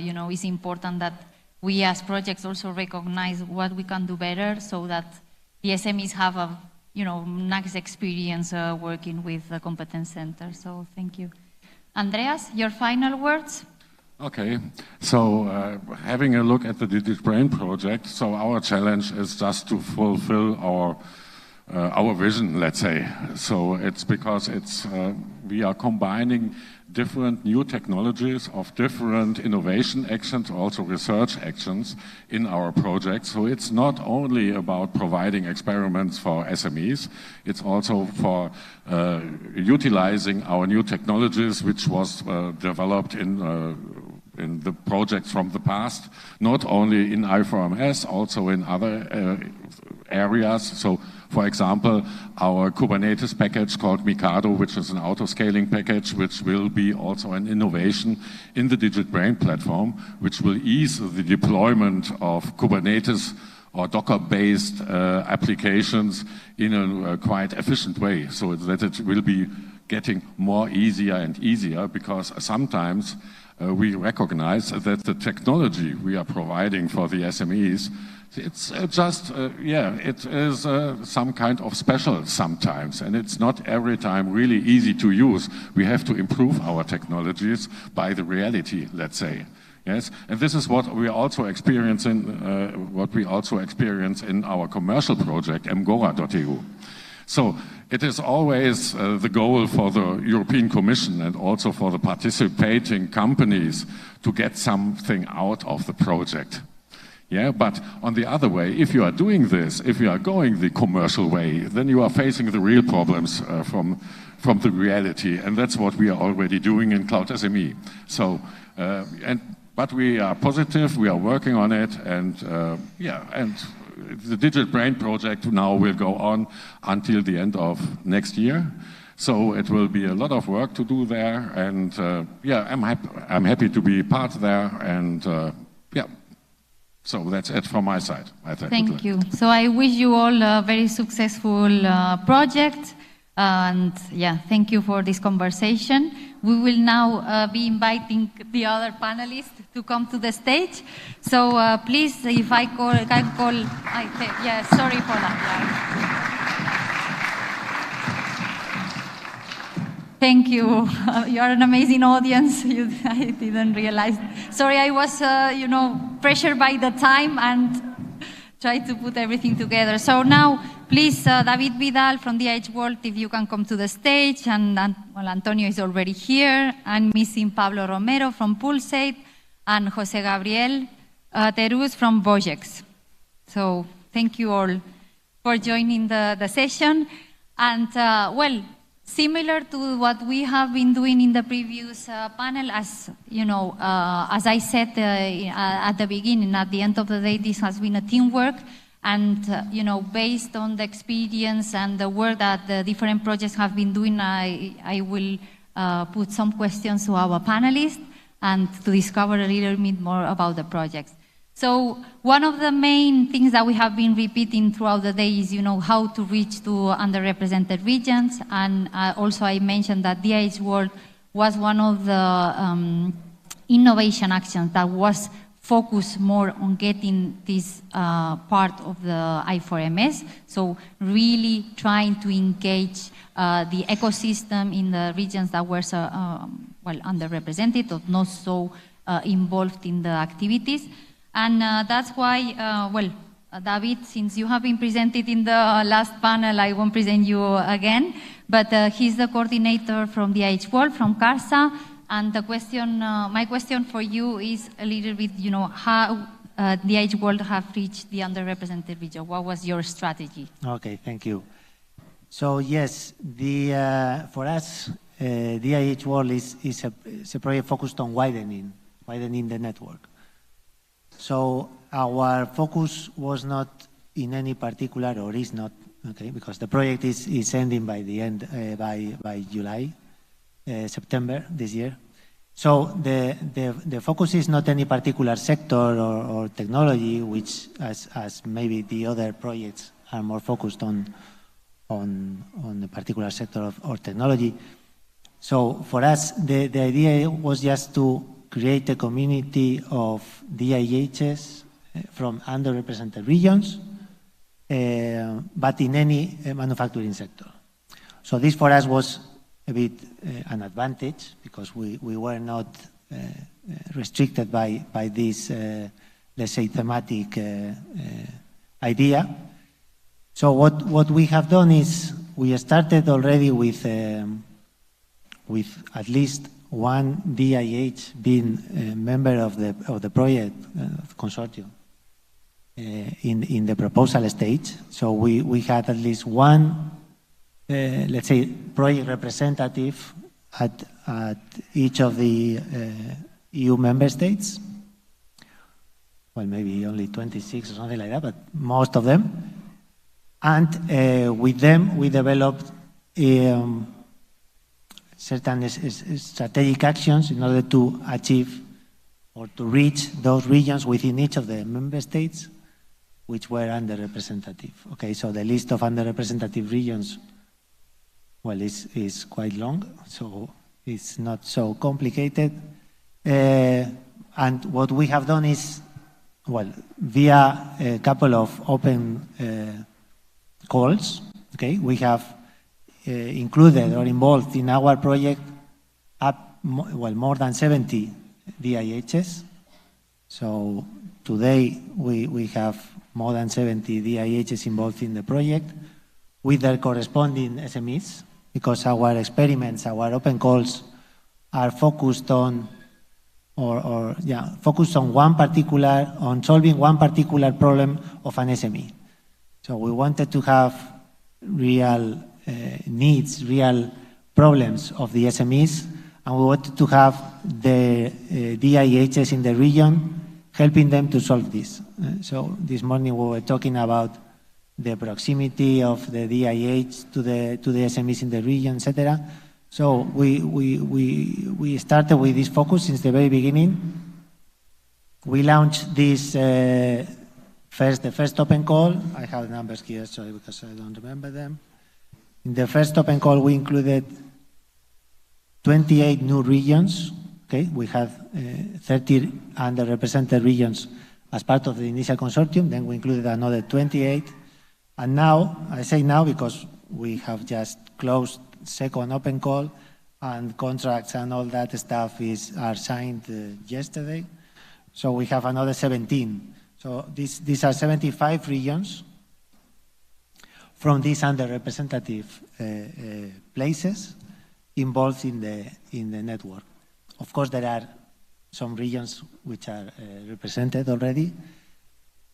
you know, it's important that we as projects also recognize what we can do better, so that the SMEs have a nice experience working with the competence center. So thank you. Andreas, your final words? Okay, so having a look at the Digital Brain project, so our challenge is just to fulfill our our vision, let's say. So it's because we are combining different new technologies of different innovation actions, also research actions in our project. So it's not only about providing experiments for SMEs, it's also for utilizing our new technologies, which was developed in the projects from the past, not only in I4MS, also in other areas. So, for example, our Kubernetes package called Mikado, which is an auto-scaling package, which will be also an innovation in the Digit Brain platform, which will ease the deployment of Kubernetes or Docker-based applications in a quite efficient way, so that it will be getting more easier and easier, because sometimes we recognize that the technology we are providing for the SMEs, it's just, it is some kind of special sometimes, and it's not every time really easy to use. We have to improve our technologies by the reality, let's say. Yes, and this is what we also experience in our commercial project, mgora.eu. So it is always the goal for the European Commission and also for the participating companies to get something out of the project. Yeah, but on the other way, if you are doing this, if you are going the commercial way, then you are facing the real problems from the reality, and that's what we are already doing in Cloud SME. So, but we are positive, we are working on it, and the Digital Brain project now will go on until the end of next year. So it will be a lot of work to do there, and I'm happy to be part there, and so that's it from my side. Thank you. So I wish you all a very successful project, and thank you for this conversation. We will now be inviting the other panelists to come to the stage. So please, if I can call, sorry for that. Thank you. You are an amazing audience. I didn't realize. Sorry, I was, pressured by the time and tried to put everything together. So now, please, David Vidal from EDIH World, if you can come to the stage. And Antonio is already here. I'm missing Pablo Romero from Pulsate and Jose Gabriel Teruz from Vojex. So thank you all for joining the session. And similar to what we have been doing in the previous panel, as I said at the beginning, at the end of the day, this has been a teamwork, and based on the experience and the work that the different projects have been doing, I will put some questions to our panelists and to discover a little bit more about the projects. So one of the main things that we have been repeating throughout the day is, how to reach to underrepresented regions. And also I mentioned that EDIH World was one of the innovation actions that was focused more on getting this part of the I4MS. So really trying to engage the ecosystem in the regions that were underrepresented or not so involved in the activities. And that's why, David, since you have been presented in the last panel, I won't present you again, but he's the coordinator from the EDIH World, from CARSA, and the question, my question for you is a little bit, how the EDIH World have reached the underrepresented region. What was your strategy? Okay, thank you. So yes, for us, the EDIH World is a project focused on widening the network. So our focus was not in any particular, or is not, okay, because the project is ending by the end, by July, September this year. So the focus is not any particular sector or technology, which as maybe the other projects are more focused on a particular sector or technology. So for us, the idea was just to create a community of EDIHs from underrepresented regions, but in any manufacturing sector. So this for us was a bit an advantage, because we were not restricted by this, let's say, thematic idea. So what we have done is we started already with at least one DIH being a member of the project consortium in the proposal stage. So we had at least one, let's say, project representative at each of the EU member states. Well, maybe only 26 or something like that, but most of them. And with them, we developed certain strategic actions in order to achieve or to reach those regions within each of the member states which were underrepresented. Okay, so the list of underrepresented regions, well, is quite long, so it's not so complicated. And what we have done is, well, via a couple of open calls, okay, we have included or involved in our project more than 70 DIHs. So today we have more than 70 DIHs involved in the project with their corresponding SMEs, because our experiments, our open calls are focused on focused on solving one particular problem of an SME. So we wanted to have real needs, real problems of the SMEs, and we wanted to have the DIHs in the region helping them to solve this. So this morning we were talking about the proximity of the DIH to the SMEs in the region, etc. So we started with this focus since the very beginning. We launched this the first open call. I have the numbers here, sorry, because I don't remember them. In the first open call, we included 28 new regions. Okay, we had 30 underrepresented regions as part of the initial consortium. Then we included another 28. And now, I say now because we have just closed second open call, and contracts and all that stuff are signed yesterday. So we have another 17. So these are 75 regions from these underrepresented places involved in the network. Of course, there are some regions which are represented already,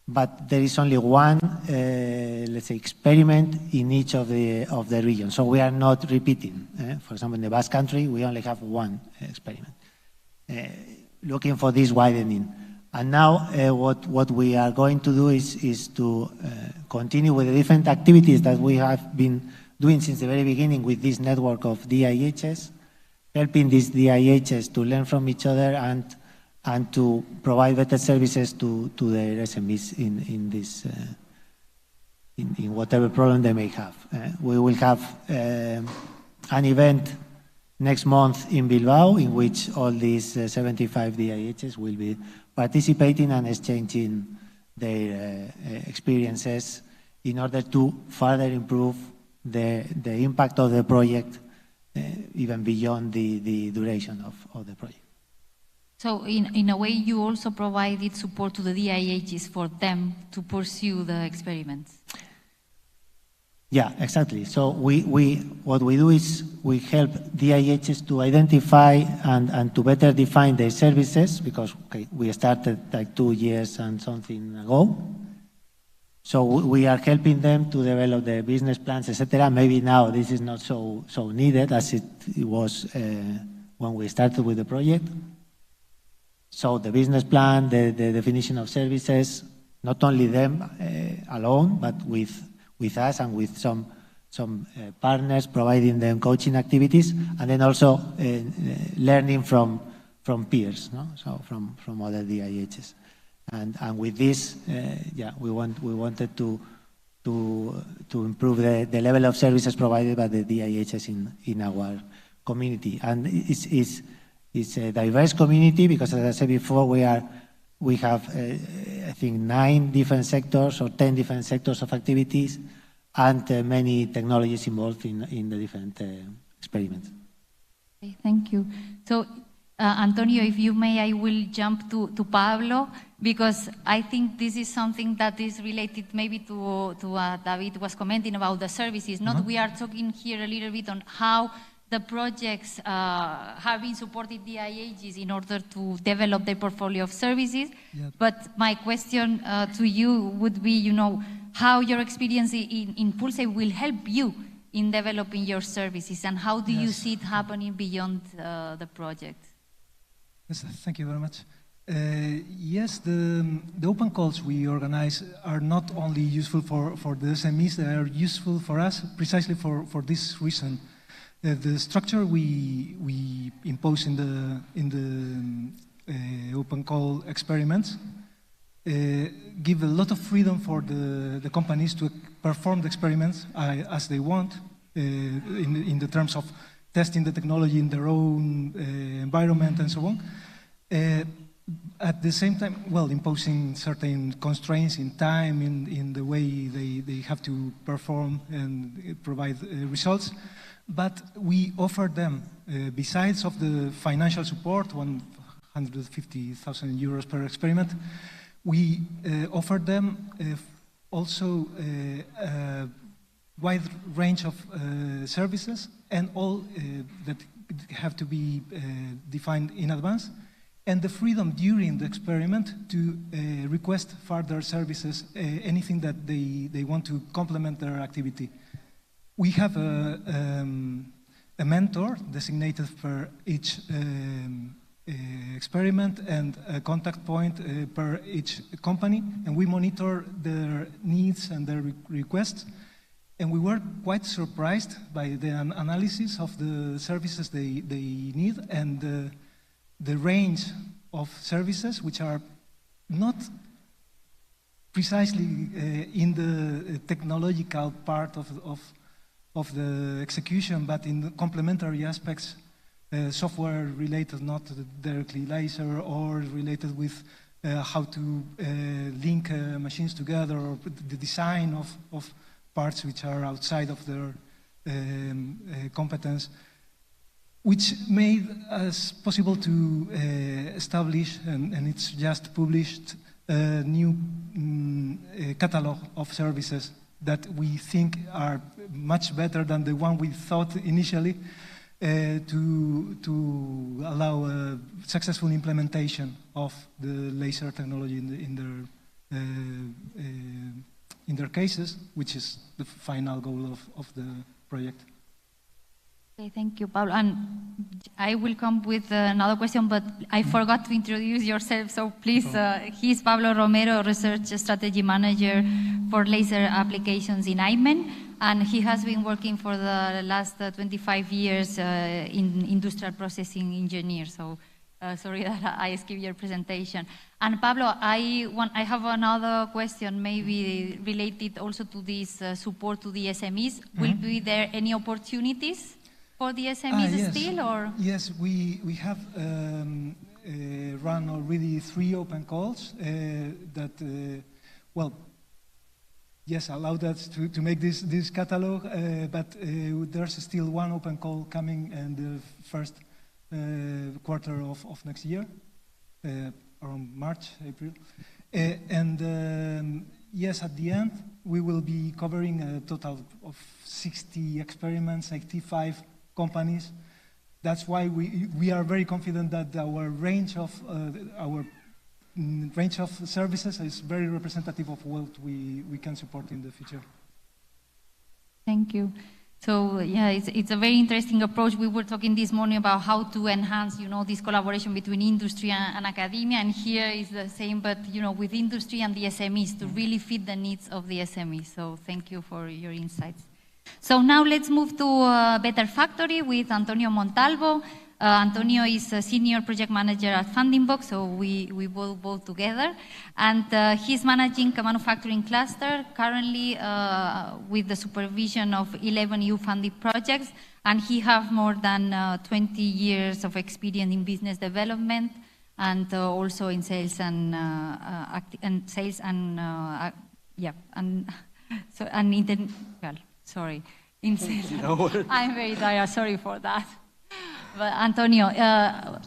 but there is only one, let's say, experiment in each of the regions. So we are not repeating. For example, in the Basque Country, we only have one experiment, looking for this widening. And now what we are going to do is to continue with the different activities that we have been doing since the very beginning with this network of DIHs, helping these DIHs to learn from each other and to provide better services to their SMEs in whatever problem they may have. We will have an event next month in Bilbao in which all these 75 DIHs will be participating and exchanging their experiences in order to further improve the impact of the project even beyond the duration of the project. So in a way, you also provided support to the DIHs for them to pursue the experiments. Yeah, exactly. So what we do is we help DIHs to identify and to better define their services, because we started like 2 years and something ago. So we are helping them to develop their business plans, etc. Maybe now this is not so needed as it was when we started with the project. So the business plan, the definition of services, not only them alone, but with us and with some partners providing them coaching activities, and then also learning from peers, no? So from other DIHs. And with this, we wanted to improve the level of services provided by the DIHs in our community. And it's a diverse community because, as I said before, we have I think 9 different sectors or 10 different sectors of activities, and many technologies involved in the different experiments. Okay, thank you. So Antonio, if you may, I will jump to Pablo, because I think this is something that is related maybe to what David was commenting about the services. We are talking here a little bit on how the projects have been supported DIHs in order to develop their portfolio of services. Yep. But my question to you would be, how your experience in Pulse will help you in developing your services, and how do you see it happening beyond the project? Yes, thank you very much. Yes, the open calls we organize are not only useful for the SMEs, they are useful for us precisely for this reason. The structure we impose in the open call experiments give a lot of freedom for the companies to perform the experiments as they want in the terms of testing the technology in their own environment and so on. At the same time, imposing certain constraints in time, in the way they have to perform and provide results. But we offer them, besides of the financial support, 150,000 euros per experiment, we offer them also a wide range of services, and all that have to be defined in advance, and the freedom during the experiment to request further services, anything that they want to complement their activity. We have a mentor designated for each experiment and a contact point per each company, and we monitor their needs and their requests. And we were quite surprised by the analysis of the services they need, and the range of services, which are not precisely in the technological part of the execution, but in the complementary aspects, software related, not directly laser, or related with how to link machines together, or the design of parts which are outside of their competence, which made us possible to establish, and it's just published, a new catalog of services that we think are much better than the one we thought initially, to allow a successful implementation of the laser technology in their cases, which is the final goal of the project. Okay, thank you, Pablo. And I will come with another question, but I forgot to introduce yourself, so please, he's Pablo Romero, Research Strategy Manager for Laser Applications in IMEN, and he has been working for the last 25 years in industrial processing engineer, so sorry that I skipped your presentation. And Pablo, I have another question, maybe related also to this support to the SMEs. Will be there any opportunities for the SMEs yes. still, or? Yes, we have run already 3 open calls that, allowed us to make this catalog, but there's still 1 open call coming in the first quarter of next year, around March, April. Yes, at the end, we will be covering a total of 60 experiments, 85 companies. That's why we are very confident that our range of services is very representative of what we can support in the future. Thank you. So yeah, it's a very interesting approach. We were talking this morning about how to enhance, this collaboration between industry and academia, and here is the same, but with industry and the SMEs to really fit the needs of the SMEs. So thank you for your insights. So now let's move to Better Factory with Antonio Montalvo. Antonio is a senior project manager at Funding Box, so we both together. And he's managing a manufacturing cluster currently with the supervision of 11 EU-funded projects. And he has more than 20 years of experience in business development and also in sales and sorry, in sales. I'm very tired, sorry for that. Antonio,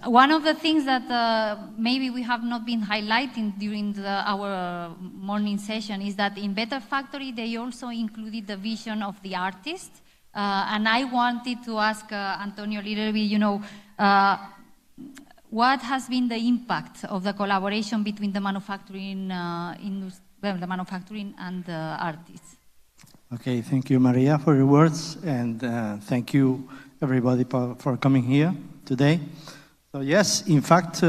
one of the things that maybe we have not been highlighting during our morning session is that in Better Factory, they also included the vision of the artist. And I wanted to ask Antonio a little bit, you know, what has been the impact of the collaboration between the manufacturing, the manufacturing and the artists? Okay, thank you, Maria, for your words, and thank you, everybody, for coming here today. So yes, in fact,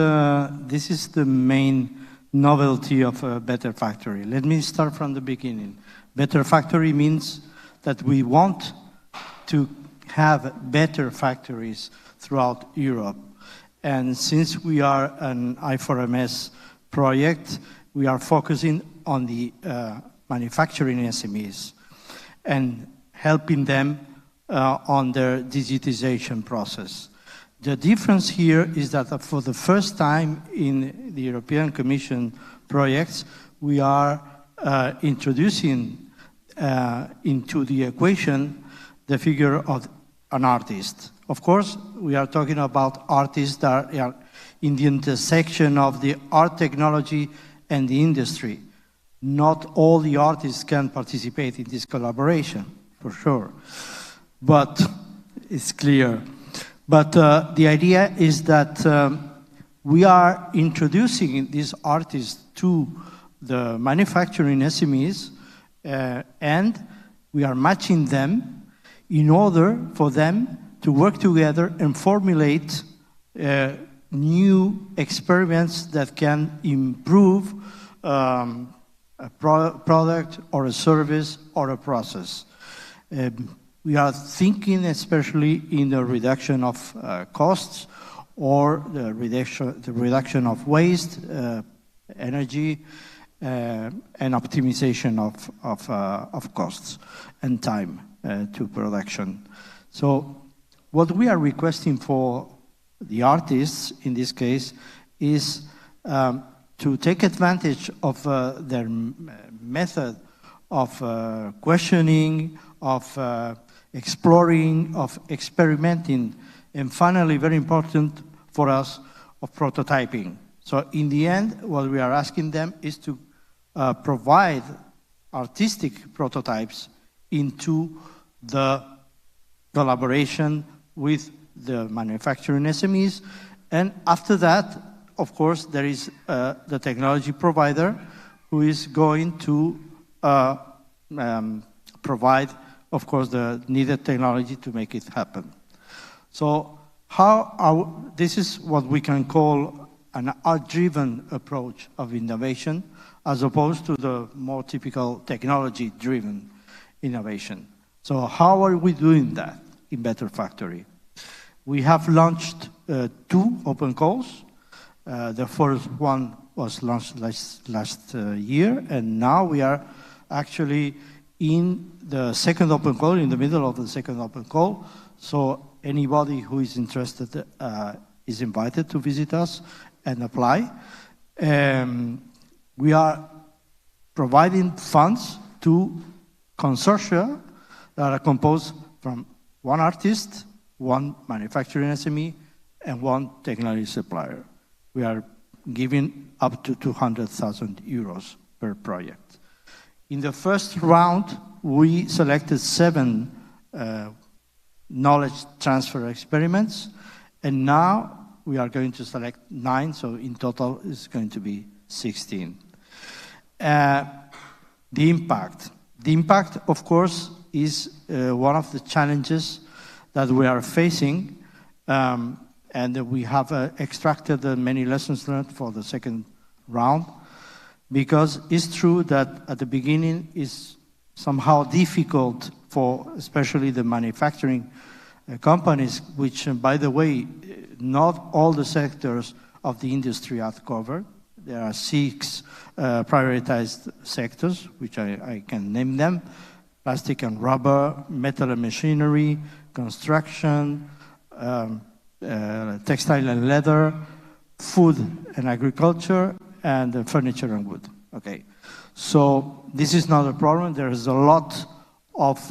this is the main novelty of a Better Factory. Let me start from the beginning. Better Factory means that we want to have better factories throughout Europe. And since we are an I4MS project, we are focusing on the manufacturing SMEs and helping them on their digitization process. The difference here is that for the first time in the European Commission projects, we are introducing into the equation the figure of an artist. Of course, we are talking about artists that are in the intersection of the art technology and the industry. Not all the artists can participate in this collaboration, for sure, but it's clear. But the idea is that we are introducing these artists to the manufacturing SMEs and we are matching them in order for them to work together and formulate new experiments that can improve a product or a service or a process. We are thinking especially in the reduction of costs or the reduction of waste, energy, and optimization of costs and time to production. So what we are requesting for the artists in this case is to take advantage of their method of questioning, of exploring, of experimenting, and finally, very important for us, of prototyping. So in the end, what we are asking them is to provide artistic prototypes into the collaboration with the manufacturing SMEs. And after that, of course, there is the technology provider who is going to provide, of course, the needed technology to make it happen. So this is what we can call an art-driven approach of innovation, as opposed to the more typical technology-driven innovation. So how are we doing that in Better Factory? We have launched 2 open calls. The first one was launched last year, and now we are actually in the second open call, in the middle of the second open call. So anybody who is interested is invited to visit us and apply. We are providing funds to consortia that are composed from 1 artist, 1 manufacturing SME, and 1 technology supplier. We are giving up to 200,000 euros per project. In the first round, we selected 7 knowledge transfer experiments, and now we are going to select 9, so in total it's going to be 16. The impact, of course, is one of the challenges that we are facing, and we have extracted many lessons learned for the second round, because it's true that at the beginning it's somehow difficult for especially the manufacturing companies, which, by the way, not all the sectors of the industry are covered. There are 6 prioritized sectors, which I can name them: plastic and rubber, metal and machinery, construction, textile and leather, food and agriculture, and furniture and wood. Okay, so this is not a problem. There is a lot of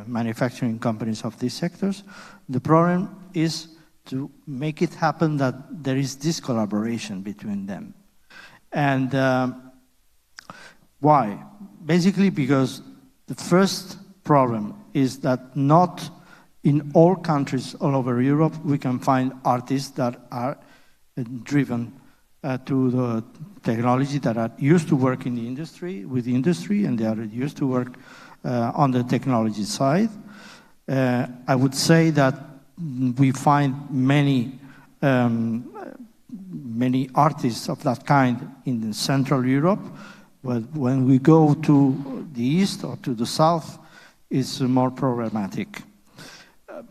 manufacturing companies of these sectors. The problem is to make it happen that there is this collaboration between them. And why? Basically because the first problem is that not in all countries all over Europe we can find artists that are driven to the technology, that are used to work in the industry, with the industry, and they are used to work on the technology side. I would say that we find many artists of that kind in Central Europe, but when we go to the east or to the south, it's more problematic.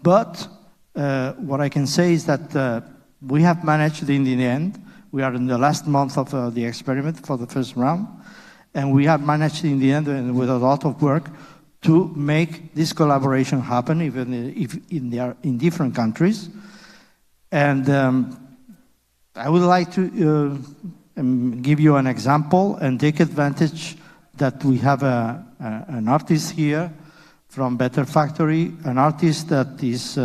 But what I can say is that we have managed in the end. We are in the last month of the experiment for the first round, and we have managed in the end, and with a lot of work, to make this collaboration happen, even if they are in different countries. And I would like to give you an example and take advantage that we have an artist here from Better Factory, an artist that is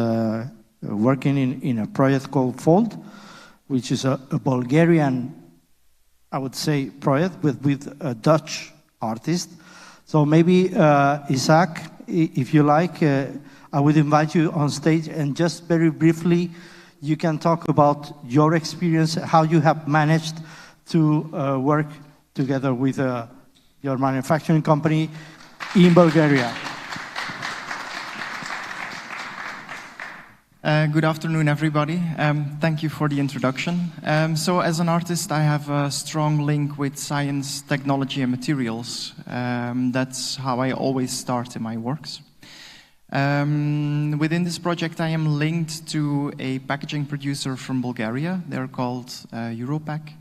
working in a project called Fold, which is a Bulgarian, I would say, project with a Dutch artist. So maybe, Isaac, if you like, I would invite you on stage, and just very briefly, you can talk about your experience, how you have managed to work together with your manufacturing company in Bulgaria. Good afternoon, everybody. Thank you for the introduction. So as an artist, I have a strong link with science, technology, and materials. That's how I always start in my works. Within this project, I am linked to a packaging producer from Bulgaria. They're called Europack,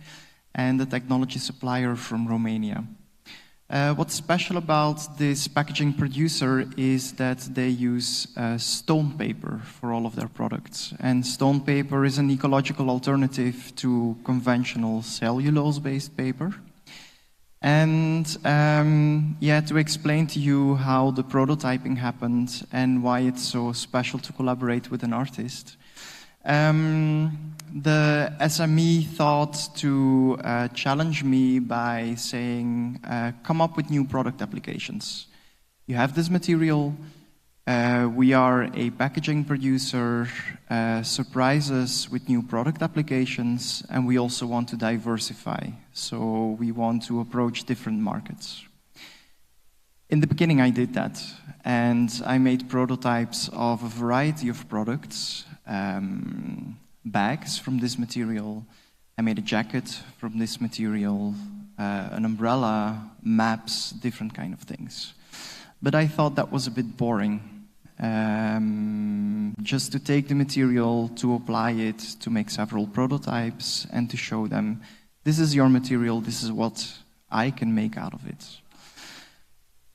and a technology supplier from Romania. What's special about this packaging producer is that they use stone paper for all of their products. And stone paper is an ecological alternative to conventional cellulose-based paper. And yeah, to explain to you how the prototyping happened and why it's so special to collaborate with an artist. The SME thought to challenge me by saying, come up with new product applications. You have this material, we are a packaging producer, surprise us with new product applications, and we also want to diversify. So we want to approach different markets. In the beginning I did that, and I made prototypes of a variety of products. Bags from this material, I made a jacket from this material, an umbrella, maps, different kind of things. But I thought that was a bit boring. Just to take the material, to apply it, to make several prototypes, and to show them, this is your material, this is what I can make out of it.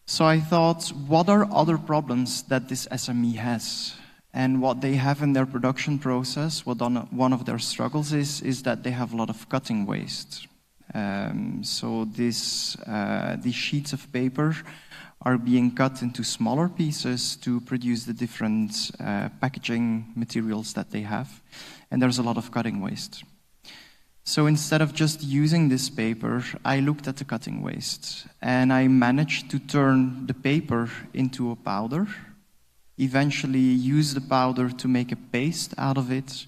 So I thought, what are other problems that this SME has? And what they have in their production process, what one of their struggles is that they have a lot of cutting waste. So these sheets of paper are being cut into smaller pieces to produce the different packaging materials that they have. And there's a lot of cutting waste. So instead of just using this paper, I looked at the cutting waste. And I managed to turn the paper into a powder, eventually use the powder to make a paste out of it.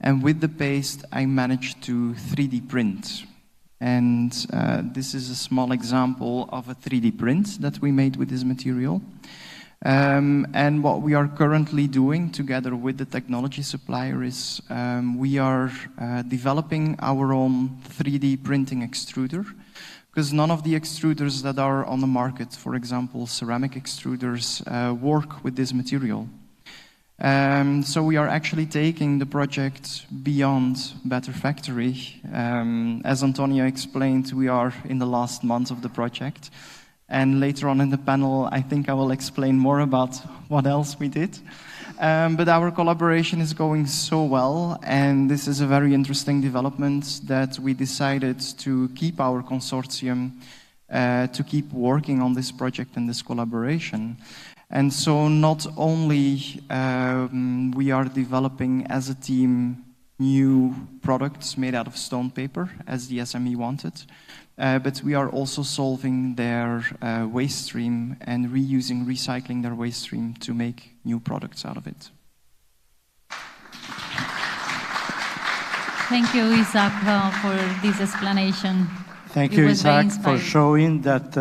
And with the paste, I managed to 3D print. And this is a small example of a 3D print that we made with this material. And what we are currently doing together with the technology supplier is we are developing our own 3D printing extruder, because none of the extruders that are on the market, for example, ceramic extruders, work with this material. So we are actually taking the project beyond Better Factory. As Antonio explained, we are in the last month of the project. And later on in the panel, I think I will explain more about what else we did. But our collaboration is going so well, and this is a very interesting development that we decided to keep our consortium, to keep working on this project and this collaboration. And so not only we are developing as a team new products made out of stone paper, as the SME wanted, but we are also solving their waste stream and reusing, recycling their waste stream to make new products out of it. Thank you, Isaac, for this explanation. Thank you, Isaac, for showing that,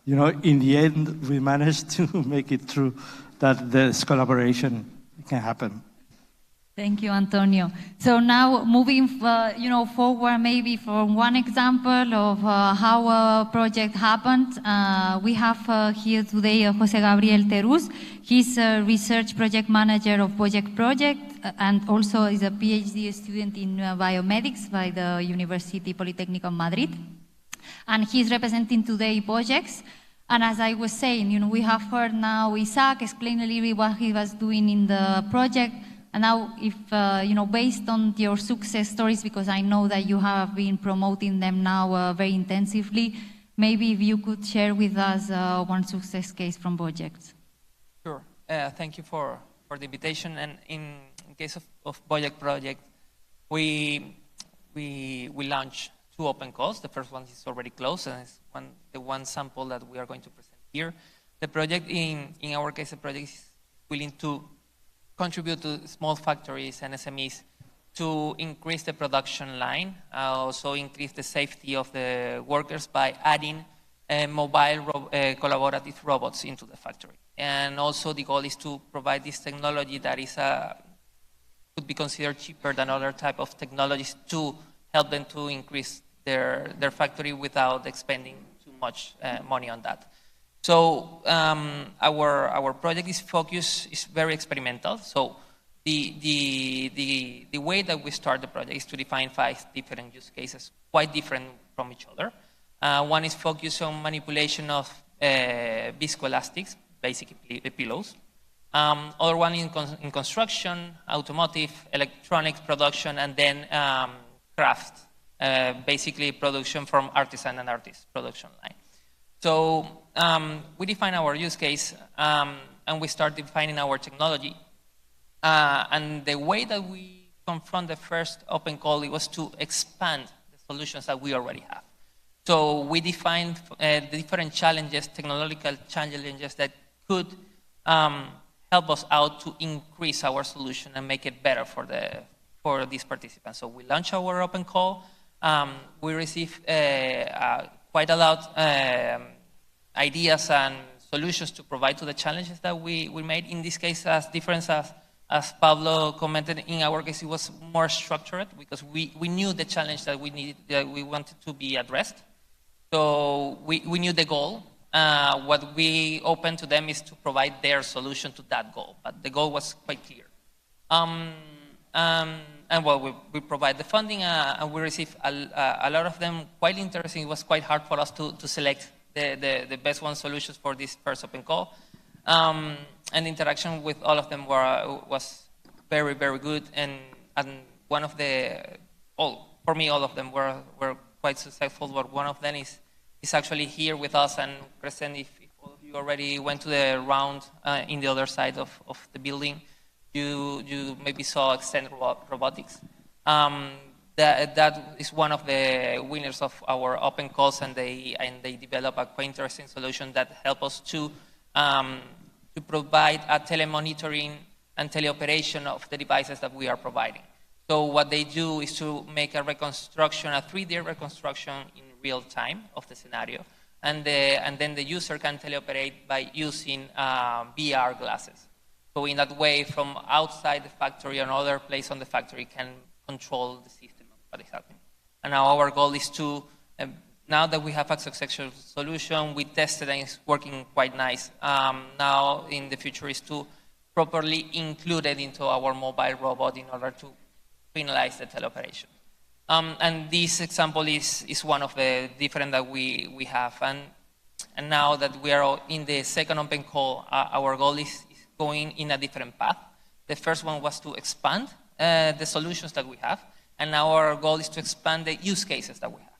you know, in the end, we managed to make it through, that this collaboration can happen. Thank you, Antonio. So now moving, you know, forward, maybe from one example of how a project happened, we have here today Jose Gabriel Terús. He's a research project manager of Project and also is a PhD student in biomedics by the University Polytechnic of Madrid. And he's representing today projects. And as I was saying, you know, we have heard now Isaac explain a little bit what he was doing in the project. And now, if, you know, based on your success stories, because I know that you have been promoting them now very intensively, maybe if you could share with us one success case from projects. Sure. Thank you for the invitation. And in case of project, we launched 2 open calls. The first one is already closed, and it's the one sample that we are going to present here. The project, in our case, the project is willing to contribute to small factories and SMEs to increase the production line, also increase the safety of the workers by adding mobile collaborative robots into the factory. And also the goal is to provide this technology that is could be considered cheaper than other type of technologies to help them to increase their factory without expending too much money on that. So our project is very experimental. So the way that we start the project is to define 5 different use cases, quite different from each other. One is focused on manipulation of viscoelastics, basically pillows. Other one in construction, automotive, electronics production, and then craft, basically production from artisan and artist production line. So we define our use case and we start defining our technology. And the way that we confront the first open call, it was to expand the solutions that we already have. So we defined the different challenges, technological challenges that could help us out to increase our solution and make it better for these participants. So we launched our open call. We received quite a lot ideas and solutions to provide to the challenges that we made. In this case, as Pablo commented, in our case, it was more structured because we knew the challenge that we wanted to be addressed. So we knew the goal. What we opened to them is to provide their solution to that goal, but the goal was quite clear. And well, we provide the funding, and we receive a lot of them quite interesting. It was quite hard for us to select the best one solutions for this first open call. And the interaction with all of them was very, very good. And one of for me, all of them were quite successful, but one of them is actually here with us and present. If all of you already went to the round in the other side of the building, you maybe saw Extend Robotics. That is one of the winners of our open calls, and they develop a quite interesting solution that help us to provide a telemonitoring and teleoperation of the devices that we are providing. So what they do is to make a 3D reconstruction in real time of the scenario, and then the user can teleoperate by using VR glasses. So in that way, from outside the factory or another place on the factory can control the system of what is happening. And now our goal is to, now that we have a successful solution, we tested and it's working quite nice. Now in the future is to properly include it into our mobile robot in order to finalize the teleoperation. And this example is one of the different that we have. And now that we are in the second open call, our goal is going in a different path. The first one was to expand the solutions that we have, and now our goal is to expand the use cases that we have.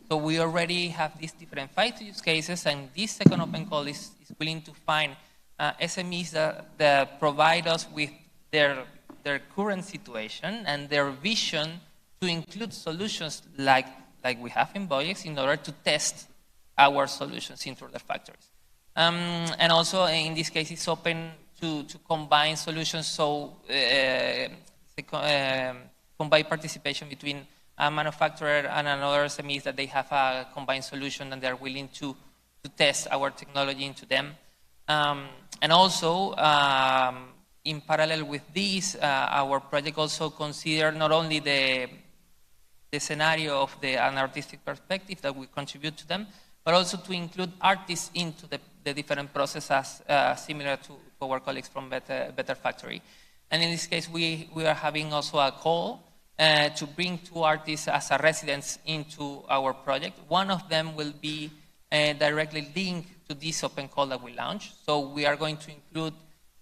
So we already have these different 5 use cases, and this second open call is willing to find SMEs that provide us with their current situation and their vision to include solutions like we have in Bowie in order to test our solutions into their factories. And also, in this case, it's open to combine solutions, so combine participation between a manufacturer and another SMEs that they have a combined solution and they're willing to test our technology into them. And also, in parallel with this, our project also considered not only the scenario of an artistic perspective that we contribute to them, but also to include artists into the different processes, similar to our colleagues from Better Factory. And in this case, we are having also a call to bring 2 artists as a residents into our project. One of them will be directly linked to this open call that we launched. So we are going to include,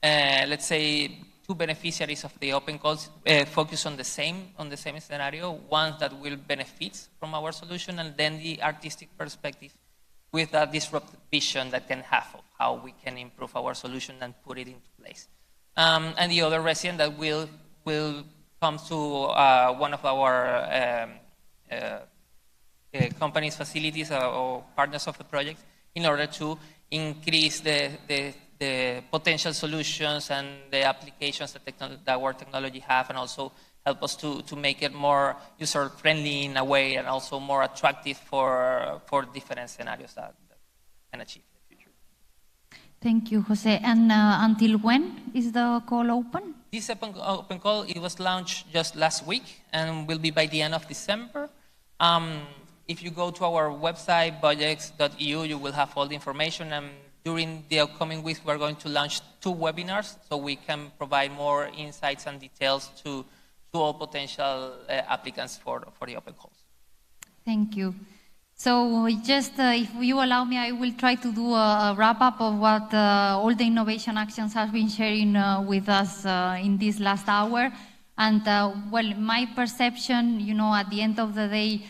let's say, 2 beneficiaries of the open calls focus on the same scenario, one that will benefit from our solution, and then the artistic perspective with a disruptive vision that can have of how we can improve our solution and put it into place. And the other resident that will come to one of our company's facilities or partners of the project in order to increase the potential solutions and the applications that our technology have, and also help us to make it more user-friendly in a way, and also more attractive for different scenarios that can achieve in the future. Thank you, Jose. And until when is the call open? This open call, it was launched just last week and will be by the end of December. If you go to our website, budgets.eu, you will have all the information. And during the upcoming weeks, we're going to launch 2 webinars so we can provide more insights and details to all potential applicants for the open calls. Thank you. So just if you allow me, I will try to do a wrap-up of what all the innovation actions have been sharing with us in this last hour. And well, my perception, you know, at the end of the day,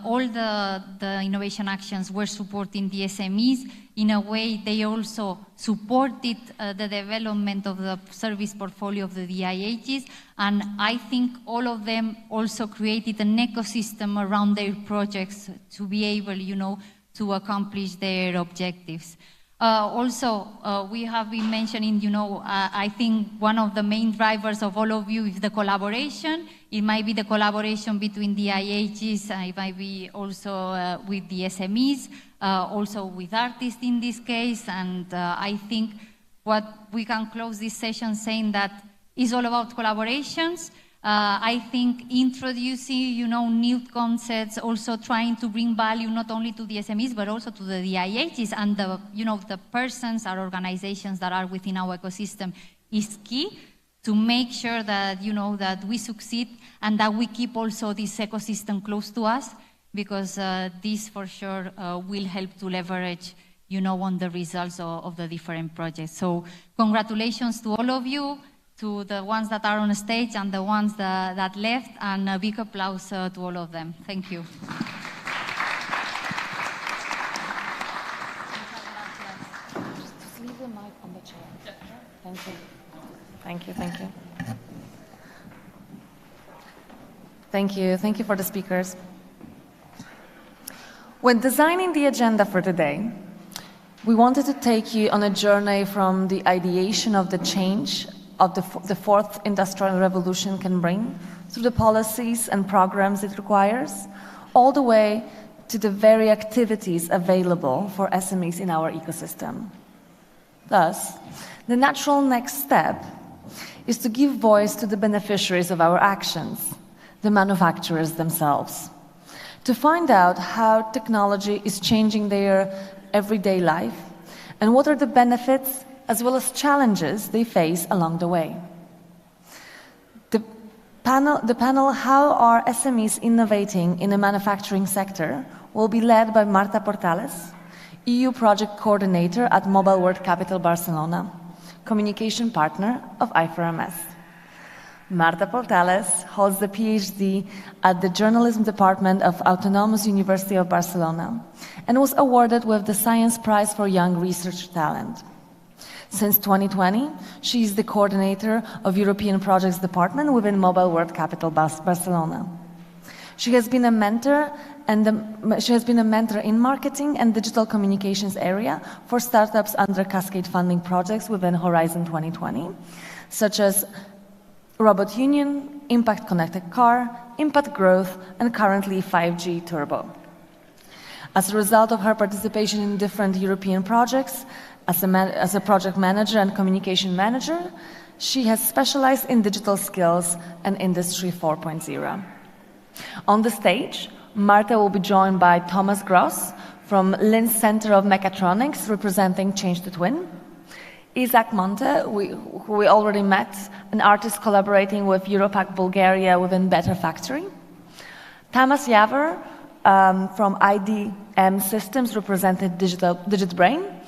all the innovation actions were supporting the SMEs. In a way, they also supported the development of the service portfolio of the EDIHs, and I think all of them also created an ecosystem around their projects to be able, you know, to accomplish their objectives. Also, we have been mentioning, you know, I think one of the main drivers of all of you is the collaboration. It might be the collaboration between the EDIHs, it might be also with the SMEs, also with artists in this case. And I think what we can close this session saying that is all about collaborations. I think introducing, you know, new concepts, also trying to bring value not only to the SMEs but also to the EDIHs and the, you know, the persons or organizations that are within our ecosystem is key to make sure that, you know, that we succeed and that we keep also this ecosystem close to us, because this for sure will help to leverage, you know, on the results of the different projects. So congratulations to all of you, to the ones that are on stage and the ones that left, and a big applause to all of them. Thank you. Just leave the mic on the chair. Thank you. Thank you, thank you. Thank you, thank you for the speakers. When designing the agenda for today, we wanted to take you on a journey from the ideation of the change of the fourth industrial revolution can bring, through the policies and programs it requires, all the way to the very activities available for SMEs in our ecosystem. Thus, the natural next step is to give voice to the beneficiaries of our actions, the manufacturers themselves, to find out how technology is changing their everyday life and what are the benefits as well as challenges they face along the way. The panel How Are SMEs Innovating in the Manufacturing Sector will be led by Marta Portales, EU Project Coordinator at Mobile World Capital Barcelona, communication partner of I4MS. Marta Portales holds the PhD at the Journalism Department of Autonomous University of Barcelona and was awarded with the Science Prize for Young Research Talent. Since 2020, she is the coordinator of European Projects Department within Mobile World Capital Barcelona. She has been a mentor in marketing and digital communications area for startups under Cascade funding projects within Horizon 2020, such as Robot Union, Impact Connected Car, Impact Growth, and currently 5G Turbo. As a result of her participation in different European projects, as a project manager and communication manager, she has specialized in digital skills and Industry 4.0. On the stage, Marta will be joined by Thomas Gross from Linz Center of Mechatronics, representing Change the Twin, Isaac Monte, who we already met, an artist collaborating with Europac Bulgaria within Better Factory, Tamas Javor from IDM Systems, representing DigitBrain,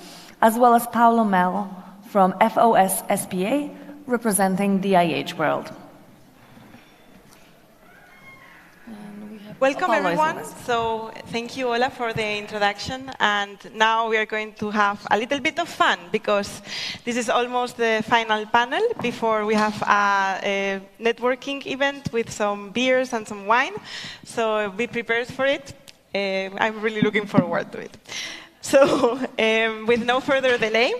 as well as Paulo Melo from FOS SPA, representing DIH World. Welcome everyone. So thank you, Ola, for the introduction. And now we are going to have a little bit of fun because this is almost the final panel before we have a networking event with some beers and some wine. So be prepared for it. I'm really looking forward to it. So with no further delay,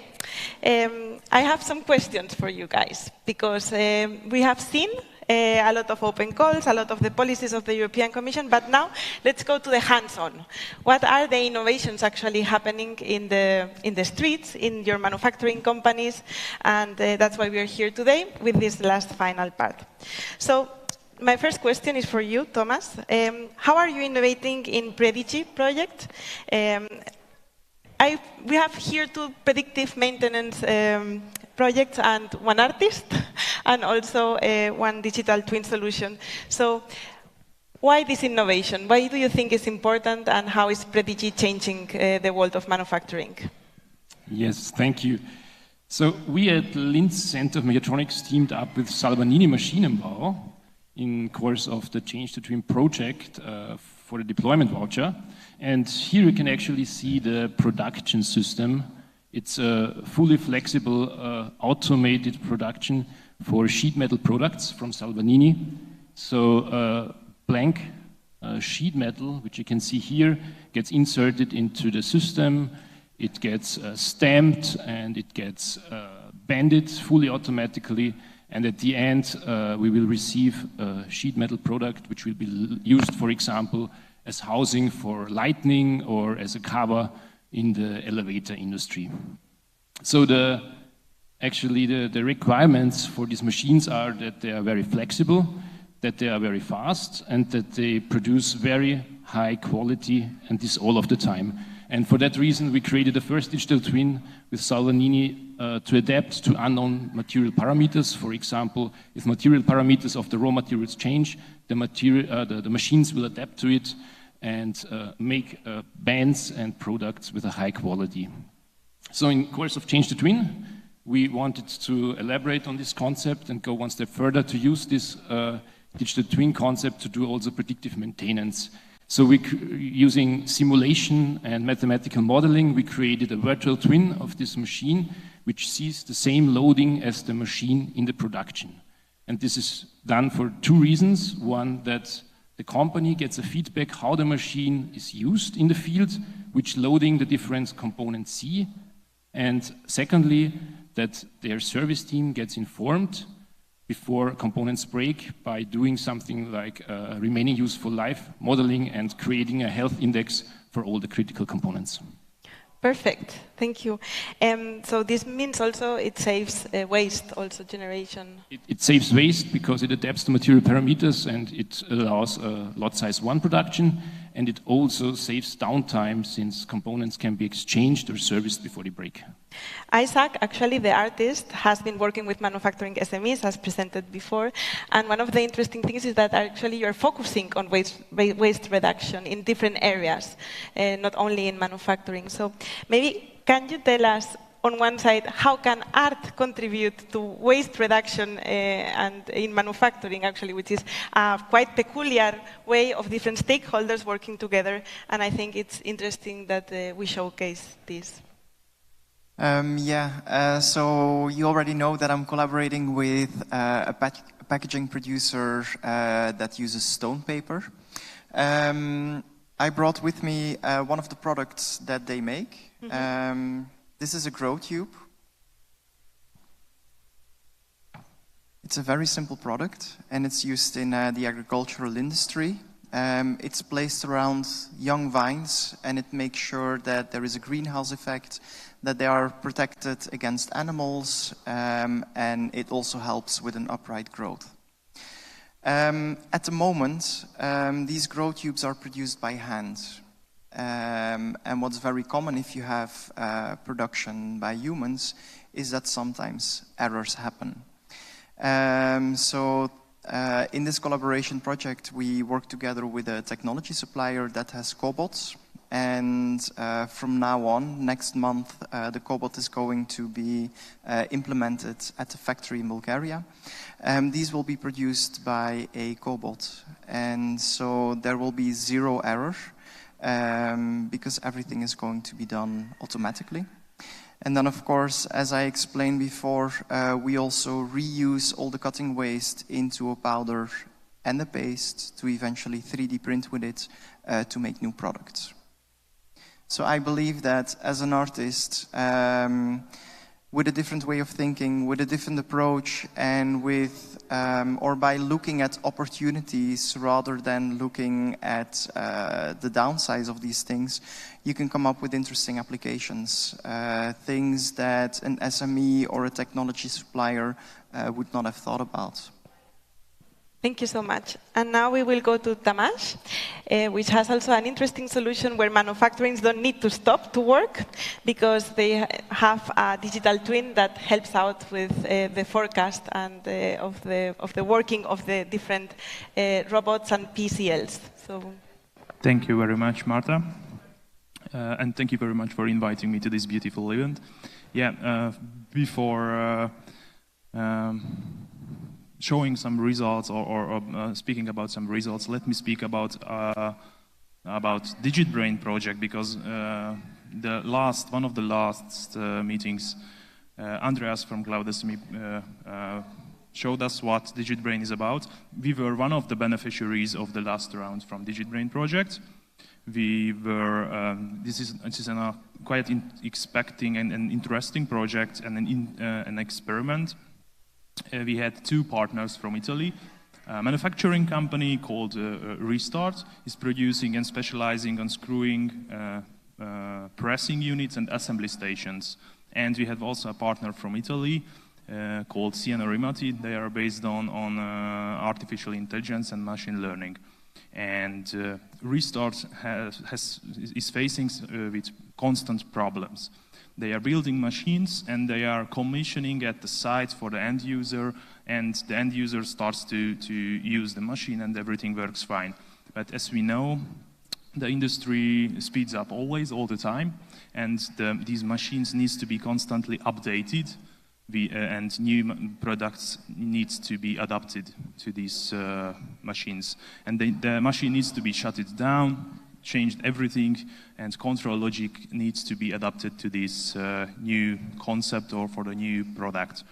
I have some questions for you guys because we have seen a lot of open calls, a lot of the policies of the European Commission, but now let's go to the hands-on. What are the innovations actually happening in the streets, in your manufacturing companies? And that's why we are here today with this last final part. So my first question is for you, Thomas. How are you innovating in Predictive project? We have here two predictive maintenance projects and one artist, and also one digital twin solution. So why this innovation? Why do you think it's important, and how is Predictive changing the world of manufacturing? Yes, thank you. So we at Linz Center of Mechatronics teamed up with Salvagnini Maschinenbau in course of the Change the Twin project for the deployment voucher. And here you can actually see the production system. It's a fully flexible, automated production for sheet metal products from Salvagnini. So blank sheet metal, which you can see here, gets inserted into the system. It gets stamped and it gets banded fully automatically. And at the end, we will receive a sheet metal product, which will be used, for example, as housing for lighting or as a cover in the elevator industry. So actually the requirements for these machines are that they are very flexible, that they are very fast, and that they produce very high quality, and this all of the time. And for that reason, we created the first digital twin with Salvagnini to adapt to unknown material parameters. For example, if material parameters of the raw materials change, the machines will adapt to it and make bands and products with a high quality. So in course of Change the Twin, we wanted to elaborate on this concept and go one step further to use this digital twin concept to do also predictive maintenance. So using simulation and mathematical modeling, we created a virtual twin of this machine, which sees the same loading as the machine in the production. And this is done for two reasons. One, that the company gets a feedback how the machine is used in the field, which loading the different components see. And secondly, that their service team gets informed before components break by doing something like remaining useful life modeling and creating a health index for all the critical components. Perfect, thank you. So this means also it saves waste, also generation. It saves waste because it adapts to material parameters and it allows lot size 1 production, and it also saves downtime since components can be exchanged or serviced before they break. Isaac, actually the artist, has been working with manufacturing SMEs as presented before, and one of the interesting things is that actually you're focusing on waste reduction in different areas, not only in manufacturing. So maybe can you tell us on one side, how can art contribute to waste reduction and in manufacturing, actually, which is a quite peculiar way of different stakeholders working together, and I think it's interesting that we showcase this. So you already know that I'm collaborating with a packaging producer that uses stone paper. I brought with me one of the products that they make. This is a grow tube. It's a very simple product, and it's used in the agricultural industry. It's placed around young vines, and it makes sure that there is a greenhouse effect, that they are protected against animals, and it also helps with an upright growth. At the moment, these grow tubes are produced by hand. And what's very common if you have production by humans is that sometimes errors happen. In this collaboration project, we work together with a technology supplier that has cobots. And from now on, next month, the cobot is going to be implemented at the factory in Bulgaria. These will be produced by a cobot. And so there will be zero error because everything is going to be done automatically. And then, of course, as I explained before, we also reuse all the cutting waste into a powder and a paste to eventually 3D print with it to make new products. So I believe that as an artist, with a different way of thinking, with a different approach, and with or by looking at opportunities rather than looking at the downsides of these things, you can come up with interesting applications, things that an SME or a technology supplier would not have thought about. Thank you so much. And now we will go to Tamás, which has also an interesting solution where manufacturings don't need to stop to work because they have a digital twin that helps out with the forecast and of the working of the different robots and PCLs. So, thank you very much, Marta. And thank you very much for inviting me to this beautiful event. Before showing some results or speaking about some results, let me speak about DigitBrain project, because one of the last meetings, Andreas from Cloud SME showed us what DigitBrain is about. We were one of the beneficiaries of the last round from DigitBrain project. We were, this is a quite expecting and interesting project and an experiment. We had two partners from Italy. A manufacturing company called Restart is producing and specializing on screwing pressing units and assembly stations. And we have also a partner from Italy called Siena Rimati. They are based on artificial intelligence and machine learning. And Restart is facing with constant problems. They are building machines and they are commissioning at the site for the end user, and the end user starts to use the machine and everything works fine. But as we know, the industry speeds up always, all the time, and these machines need to be constantly updated, and new products need to be adapted to these machines. And the machine needs to be shut down, changed everything, and control logic needs to be adapted to this new concept or for the new product.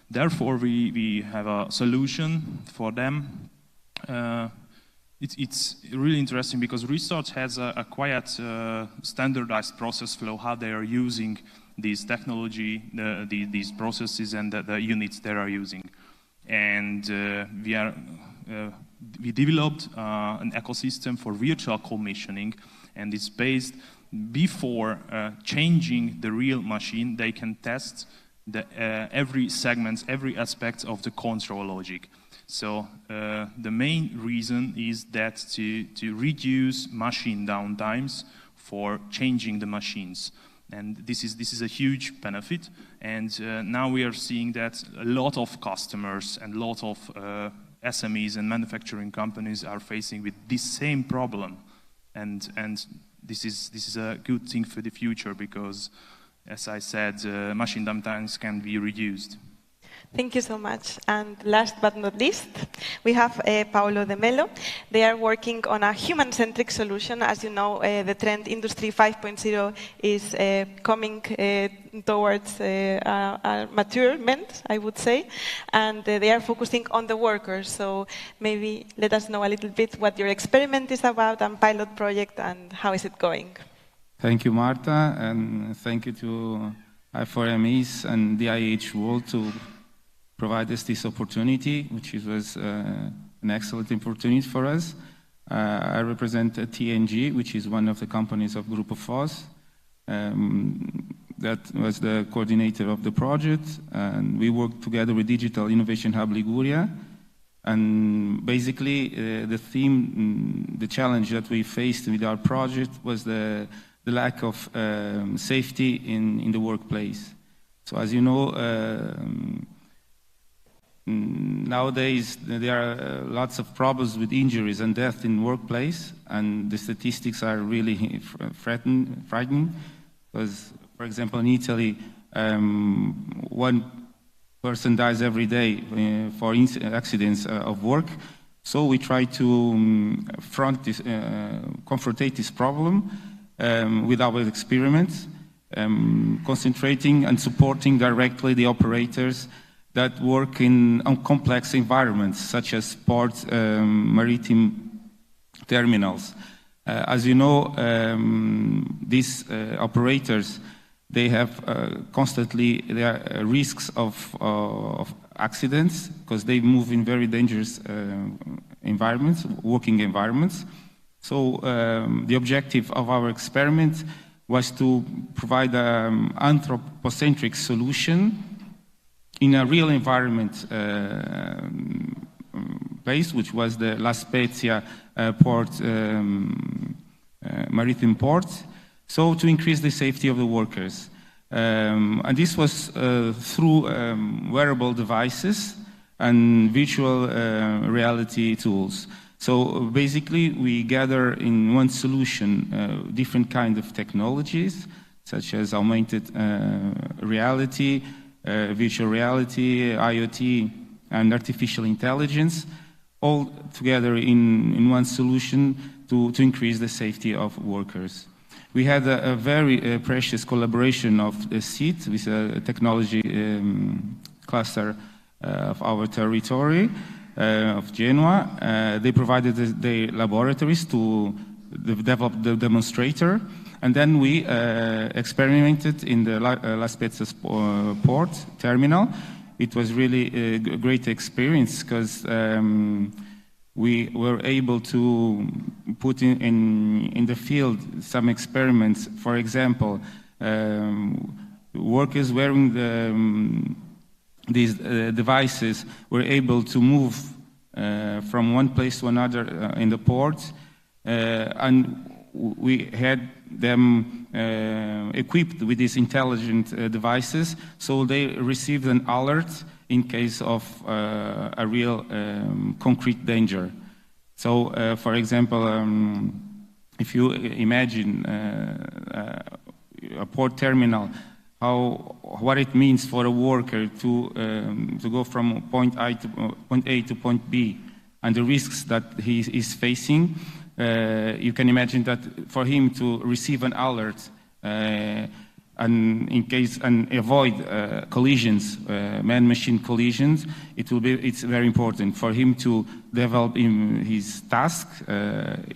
Therefore, we have a solution for them. It's really interesting because Restart has a quite standardized process flow, how they are using this technology, these processes and the units they are using. And we developed an ecosystem for virtual commissioning, and it's based, before changing the real machine, they can test every segment, every aspect of the control logic. So the main reason is that to reduce machine downtimes for changing the machines. And this is a huge benefit. And now we are seeing that a lot of customers and a lot of SMEs and manufacturing companies are facing with this same problem. And this is a good thing for the future because, as I said, machine downtimes can be reduced. Thank you so much. And last but not least, we have Paolo De Mello. They are working on a human-centric solution. As you know, the trend Industry 5.0 is coming towards a maturement, I would say. And they are focusing on the workers. So maybe let us know a little bit what your experiment is about and pilot project and how is it going. Thank you, Marta, and thank you to I4MS and the IH World to provide us this opportunity, which was an excellent opportunity for us. I represent TNG, which is one of the companies of Group of Foz. That was the coordinator of the project, and we worked together with Digital Innovation Hub Liguria. And basically, the theme, the challenge that we faced with our project was the lack of safety in the workplace. So as you know, nowadays there are lots of problems with injuries and death in workplace, and the statistics are really frightening. Because, for example, in Italy, one person dies every day for accidents of work. So we try to confront this problem with our experiments, concentrating and supporting directly the operators that work in complex environments, such as ports, maritime terminals. As you know, these operators, they have constantly risks of accidents because they move in very dangerous environments, working environments. So the objective of our experiment was to provide an anthropocentric solution in a real environment place, which was the La Spezia port, maritime port, so to increase the safety of the workers. And this was through wearable devices and virtual reality tools. So basically, we gather in one solution different kinds of technologies, such as augmented reality, virtual reality, IoT, and artificial intelligence, all together in one solution to increase the safety of workers. We had a very precious collaboration of the SEAT with a technology cluster of our territory, of Genoa. They provided the laboratories to develop the demonstrator, and then we experimented in the La Spezia port terminal. It was really a great experience because we were able to put in the field some experiments. For example, workers wearing these devices were able to move from one place to another in the port, and we had them equipped with these intelligent devices, so they received an alert in case of a real concrete danger. So, for example, if you imagine a port terminal, what it means for a worker to go from point A to point B, and the risks that he is facing, you can imagine that for him to receive an alert and in case and avoid collisions, man-machine collisions, it's very important for him to develop his task,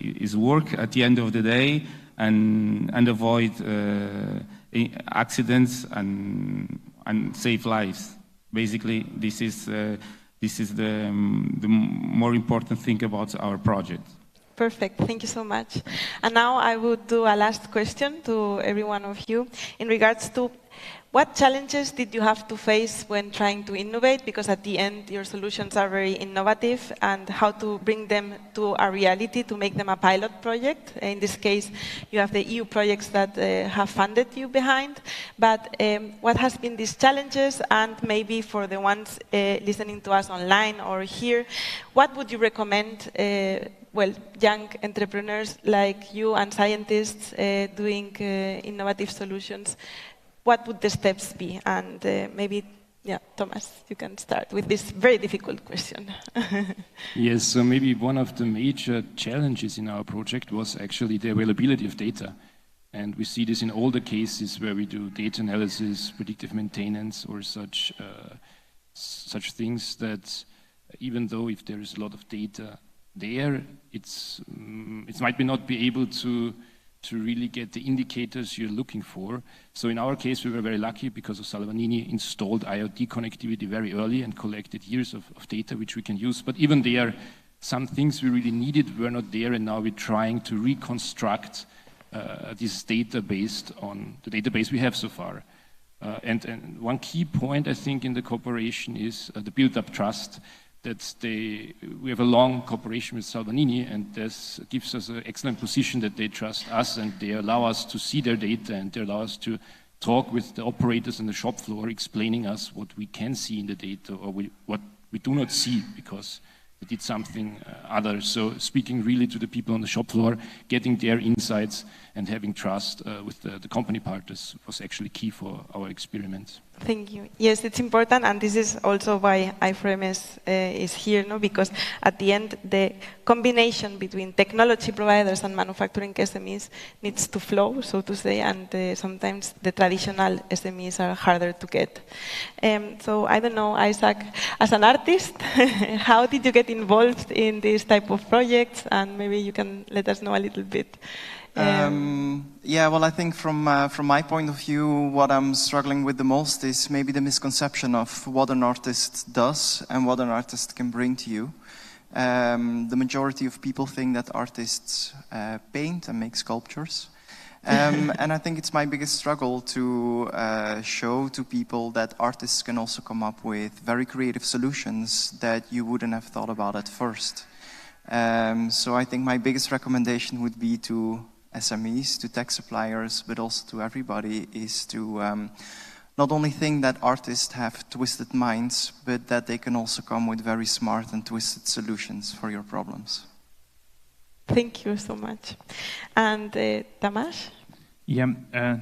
his work at the end of the day, and avoid accidents and save lives. Basically, this is the more important thing about our project. Perfect. Thank you so much. And now I would do a last question to every one of you in regards to what challenges did you have to face when trying to innovate? Because at the end, your solutions are very innovative, and how to bring them to a reality, to make them a pilot project. In this case, you have the EU projects that have funded you behind. But what has been these challenges? And maybe for the ones listening to us online or here, what would you recommend young entrepreneurs like you and scientists doing innovative solutions? What would the steps be? And maybe Yeah, Thomas, you can start with this very difficult question. Yes, so maybe one of the major challenges in our project was actually the availability of data. And we see this in all the cases where we do data analysis, predictive maintenance, or such things, that even though if there is a lot of data there, it might not be able to really get the indicators you're looking for. So in our case, we were very lucky because of Salvagnini installed IoT connectivity very early and collected years of data which we can use. But even there, some things we really needed were not there, and now we're trying to reconstruct this data based on the database we have so far. And one key point, I think, in the cooperation is the built-up trust, that we have a long cooperation with Salvagnini, and this gives us an excellent position that they trust us and they allow us to see their data, and they allow us to talk with the operators on the shop floor, explaining us what we can see in the data or what we do not see because they did something other. So speaking really to the people on the shop floor, getting their insights and having trust with the company partners was actually key for our experiments. Thank you. Yes, it's important, and this is also why I4MS is here, no? Because at the end, the combination between technology providers and manufacturing SMEs needs to flow, so to say, and sometimes the traditional SMEs are harder to get. So I don't know, Isaac, as an artist, how did you get involved in this type of projects? And maybe you can let us know a little bit. Yeah, well, I think from my point of view, what I'm struggling with the most is maybe the misconception of what an artist does and what an artist can bring to you. The majority of people think that artists paint and make sculptures. And I think it's my biggest struggle to show to people that artists can also come up with very creative solutions that you wouldn't have thought about at first. So I think my biggest recommendation would be to SMEs, to tech suppliers, but also to everybody, is to not only think that artists have twisted minds, but that they can also come with very smart and twisted solutions for your problems. Thank you so much. And Tamás? Yeah,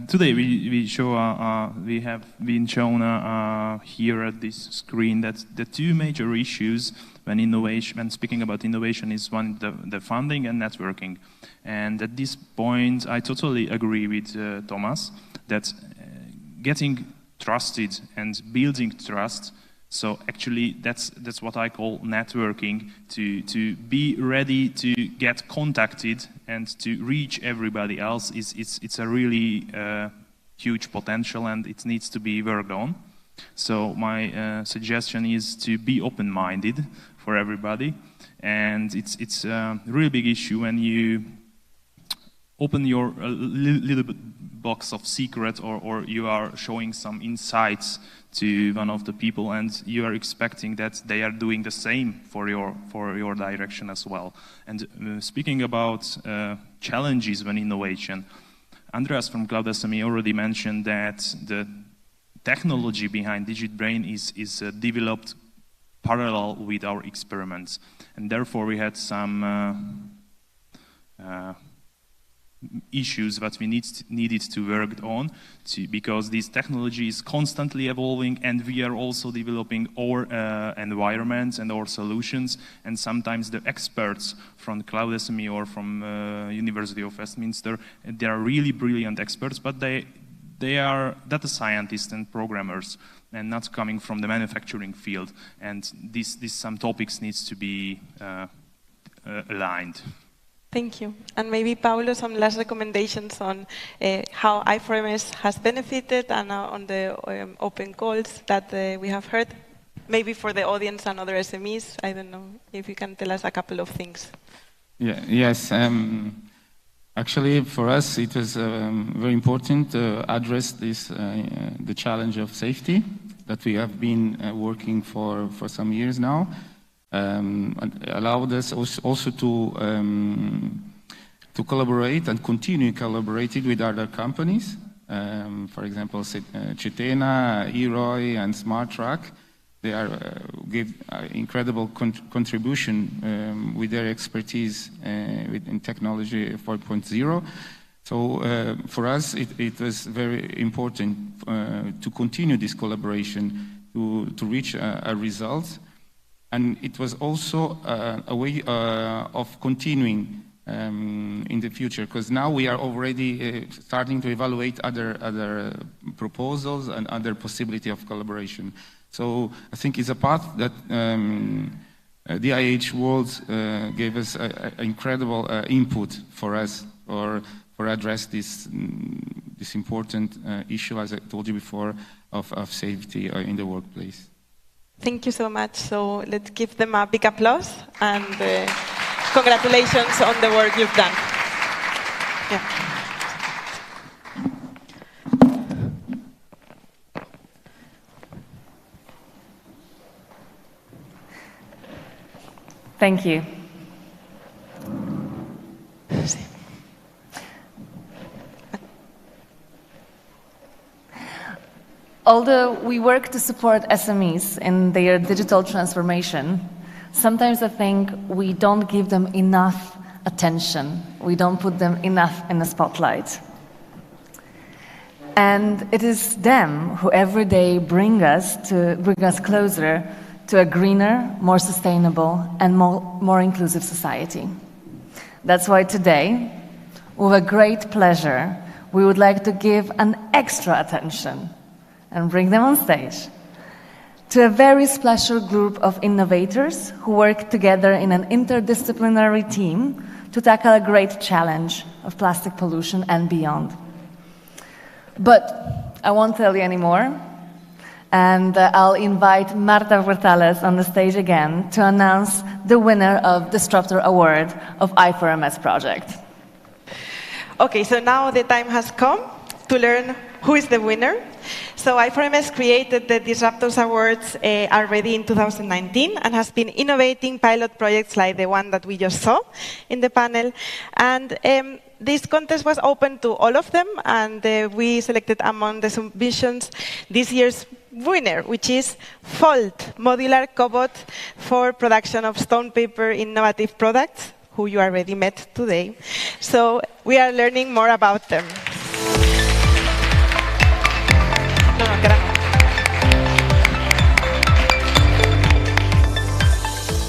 today we have been shown here at this screen that the two major issues when speaking about innovation is one, the funding and networking. And at this point, I totally agree with Thomas that getting trusted and building trust. So actually, that's what I call networking, to be ready to get contacted and to reach everybody else. It's a really huge potential, and it needs to be worked on. So my suggestion is to be open-minded for everybody, and it's a really big issue when you open your little box of secret, or you are showing some insights to one of the people, and you are expecting that they are doing the same for your direction as well. And speaking about challenges when innovation, Andreas from Cloud SME already mentioned that the technology behind Digit Brain is developed parallel with our experiments, and therefore we had some issues that we needed to work on, because this technology is constantly evolving, and we are also developing our environments and our solutions, and sometimes the experts from Cloud SME or from University of Westminster, they are really brilliant experts, but they are data scientists and programmers and not coming from the manufacturing field, and some topics needs to be aligned. Thank you. And maybe, Paulo, some last recommendations on how I4MS has benefited and on the open calls that we have heard, maybe for the audience and other SMEs. I don't know if you can tell us a couple of things. Yeah, yes. Actually, for us, it was very important to address the challenge of safety that we have been working for some years now. Allowed us also to collaborate and continue collaborating with other companies. For example, Cetena, EROI, and SmartTrack. They give incredible contribution with their expertise in technology 4.0. So for us, it was very important to continue this collaboration, to reach a result. And it was also a way of continuing in the future, because now we are already starting to evaluate other proposals and other possibility of collaboration. So I think it's a path that the IH World gave us incredible input for us for address this important issue, as I told you before, of safety in the workplace. Thank you so much. So let's give them a big applause and congratulations on the work you've done. Yeah. Thank you. Although we work to support SMEs in their digital transformation, sometimes I think we don't give them enough attention. We don't put them enough in the spotlight. And it is them who every day bring us closer to a greener, more sustainable, and more inclusive society. That's why today, with a great pleasure, we would like to give an extra attention and bring them on stage to a very special group of innovators who work together in an interdisciplinary team to tackle a great challenge of plastic pollution and beyond. But I won't tell you anymore, and I'll invite Marta Huertales on the stage again to announce the winner of Disruptor Award of I4MS project. Okay, so now the time has come to learn who is the winner. So I4MS created the Disruptors Awards already in 2019 and has been innovating pilot projects like the one that we just saw in the panel. And this contest was open to all of them, and we selected among the submissions this year's winner, which is Fold, modular cobot for production of stone paper innovative products, who you already met today. So we are learning more about them.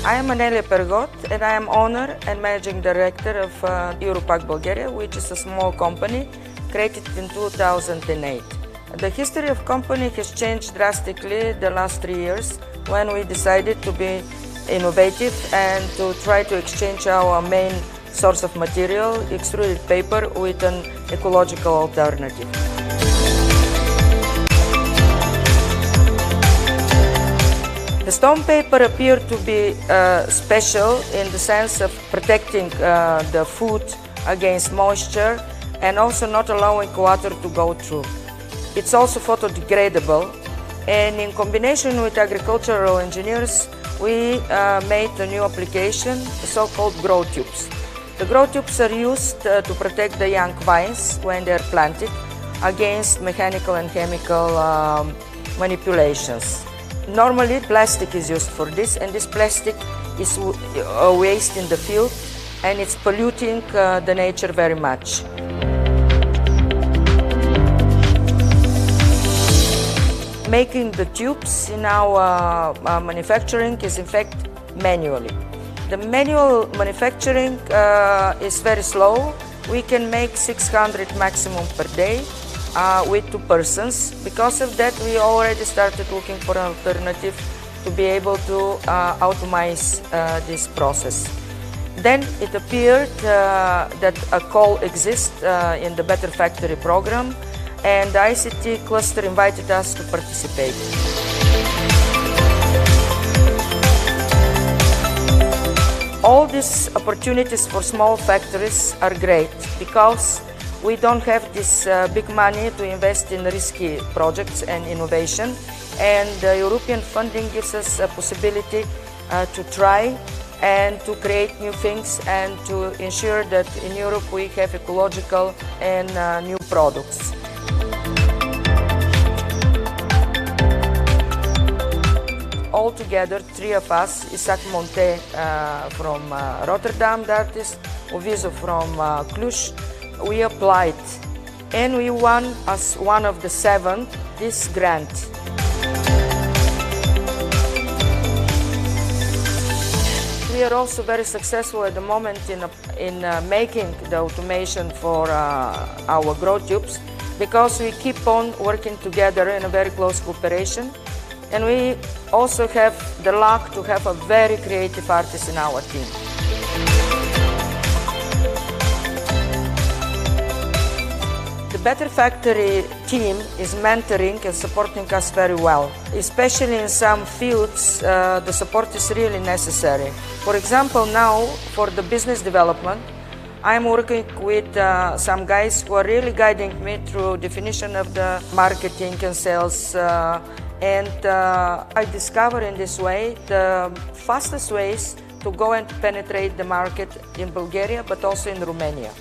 I am Anelia Pergot, and I am owner and managing director of Europac Bulgaria, which is a small company created in 2008. The history of the company has changed drastically the last 3 years when we decided to be innovative and to try to exchange our main source of material, extruded paper, with an ecological alternative. The stone paper appeared to be special in the sense of protecting the food against moisture and also not allowing water to go through. It's also photodegradable, and in combination with agricultural engineers, we made a new application, the so-called grow tubes. The grow tubes are used to protect the young vines when they're planted against mechanical and chemical manipulations. Normally, plastic is used for this, and this plastic is a waste in the field, and it's polluting the nature very much. Making the tubes in our manufacturing is in fact manually. The manual manufacturing is very slow. We can make 600 maximum per day with 2 persons. Because of that, we already started looking for an alternative to be able to automate this process. Then it appeared that a call exists in the Better Factory program, and the ICT cluster invited us to participate. All these opportunities for small factories are great because we don't have this big money to invest in risky projects and innovation, and European funding gives us a possibility to try and to create new things and to ensure that in Europe we have ecological and new products. All together, 3 of us, Isaac Monte from Rotterdam, the artist, Ovizo from Cluj, we applied and we won as one of the 7 this grant. we are also very successful at the moment in making the automation for our grow tubes, because we keep on working together in a very close cooperation. And we also have the luck to have a very creative artist in our team. The Better Factory team is mentoring and supporting us very well. Especially in some fields, the support is really necessary. For example, now for the business development, I'm working with some guys who are really guiding me through definition of the marketing and sales. And I discover in this way the fastest ways to go and penetrate the market in Bulgaria, but also in Romania.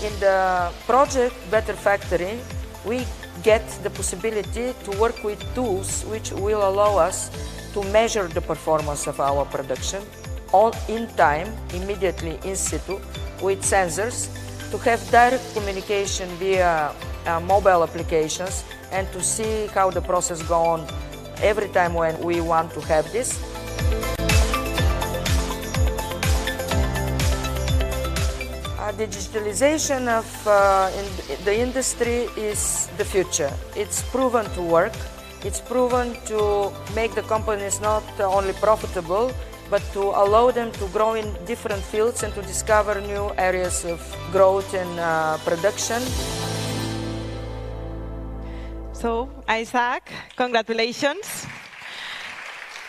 In the project Better Factory, we get the possibility to work with tools which will allow us to measure the performance of our production in time, immediately in situ, with sensors, to have direct communication via mobile applications, and to see how the process goes on every time when we want to have this. Digitalization of the industry is the future. It's proven to work. It's proven to make the companies not only profitable, but to allow them to grow in different fields and to discover new areas of growth and production. So, Isaac, congratulations.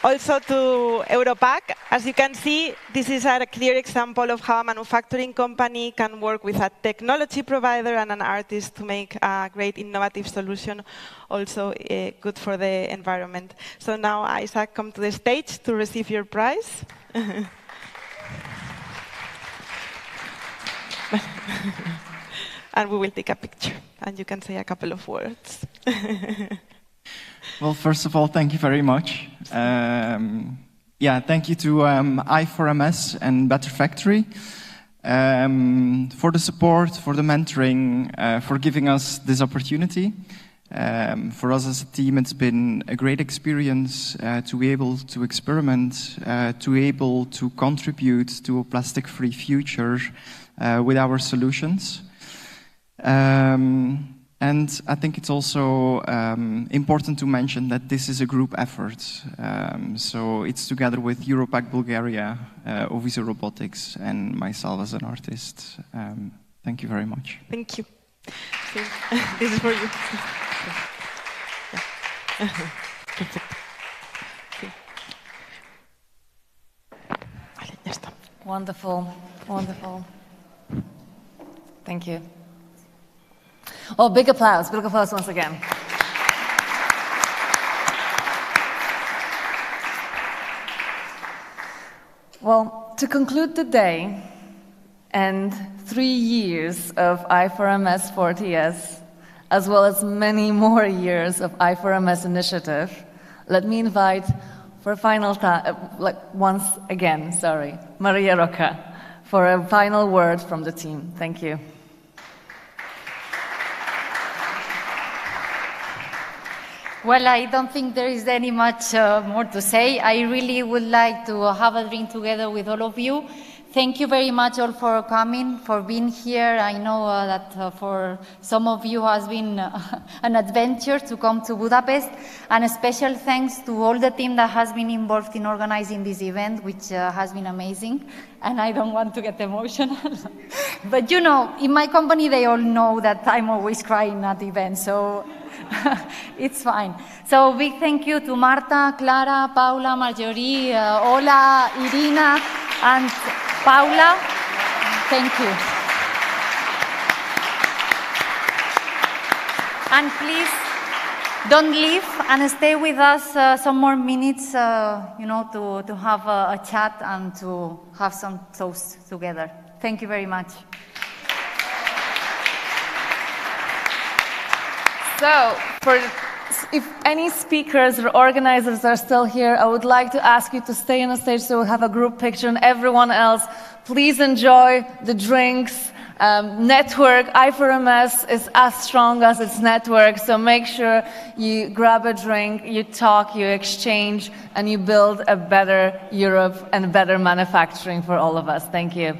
Also to Europac, as you can see, this is a clear example of how a manufacturing company can work with a technology provider and an artist to make a great innovative solution, also good for the environment. So now, Isaac, come to the stage to receive your prize. And we will take a picture, and you can say a couple of words. Well, first of all, thank you very much. Thank you to I4MS and Better Factory for the support, for the mentoring, for giving us this opportunity. For us as a team, it's been a great experience to be able to experiment, to be able to contribute to a plastic-free future with our solutions. And I think it's also important to mention that this is a group effort. So it's together with Europac Bulgaria, Oviso Robotics, and myself as an artist. Thank you very much. Thank you. So, this is for you. Wonderful, wonderful. Thank you. Oh, big applause once again. Well, to conclude the day and 3 years of I4MS 40S, as well as many more years of I4MS initiative, let me invite for a final time, once again, Maria Roca, for a final word from the team. Thank you. Well, I don't think there is any much more to say. I really would like to have a drink together with all of you. Thank you very much all for coming, for being here. I know that for some of you has been an adventure to come to Budapest. And a special thanks to all the team that has been involved in organizing this event, which has been amazing. And I don't want to get emotional. But you know, in my company, they all know that I'm always crying at events. So it's fine. So big thank you to Marta, Clara, Paula, Marjorie, Ola, Irina, and Paula. Thank you. And please don't leave and stay with us some more minutes, to have a chat and to have some toast together. Thank you very much. So, if any speakers or organizers are still here, I would like to ask you to stay on the stage so we'll have a group picture, and everyone else, please enjoy the drinks Network, I4MS is as strong as its network, so make sure you grab a drink, you talk, you exchange, and you build a better Europe and better manufacturing for all of us. Thank you.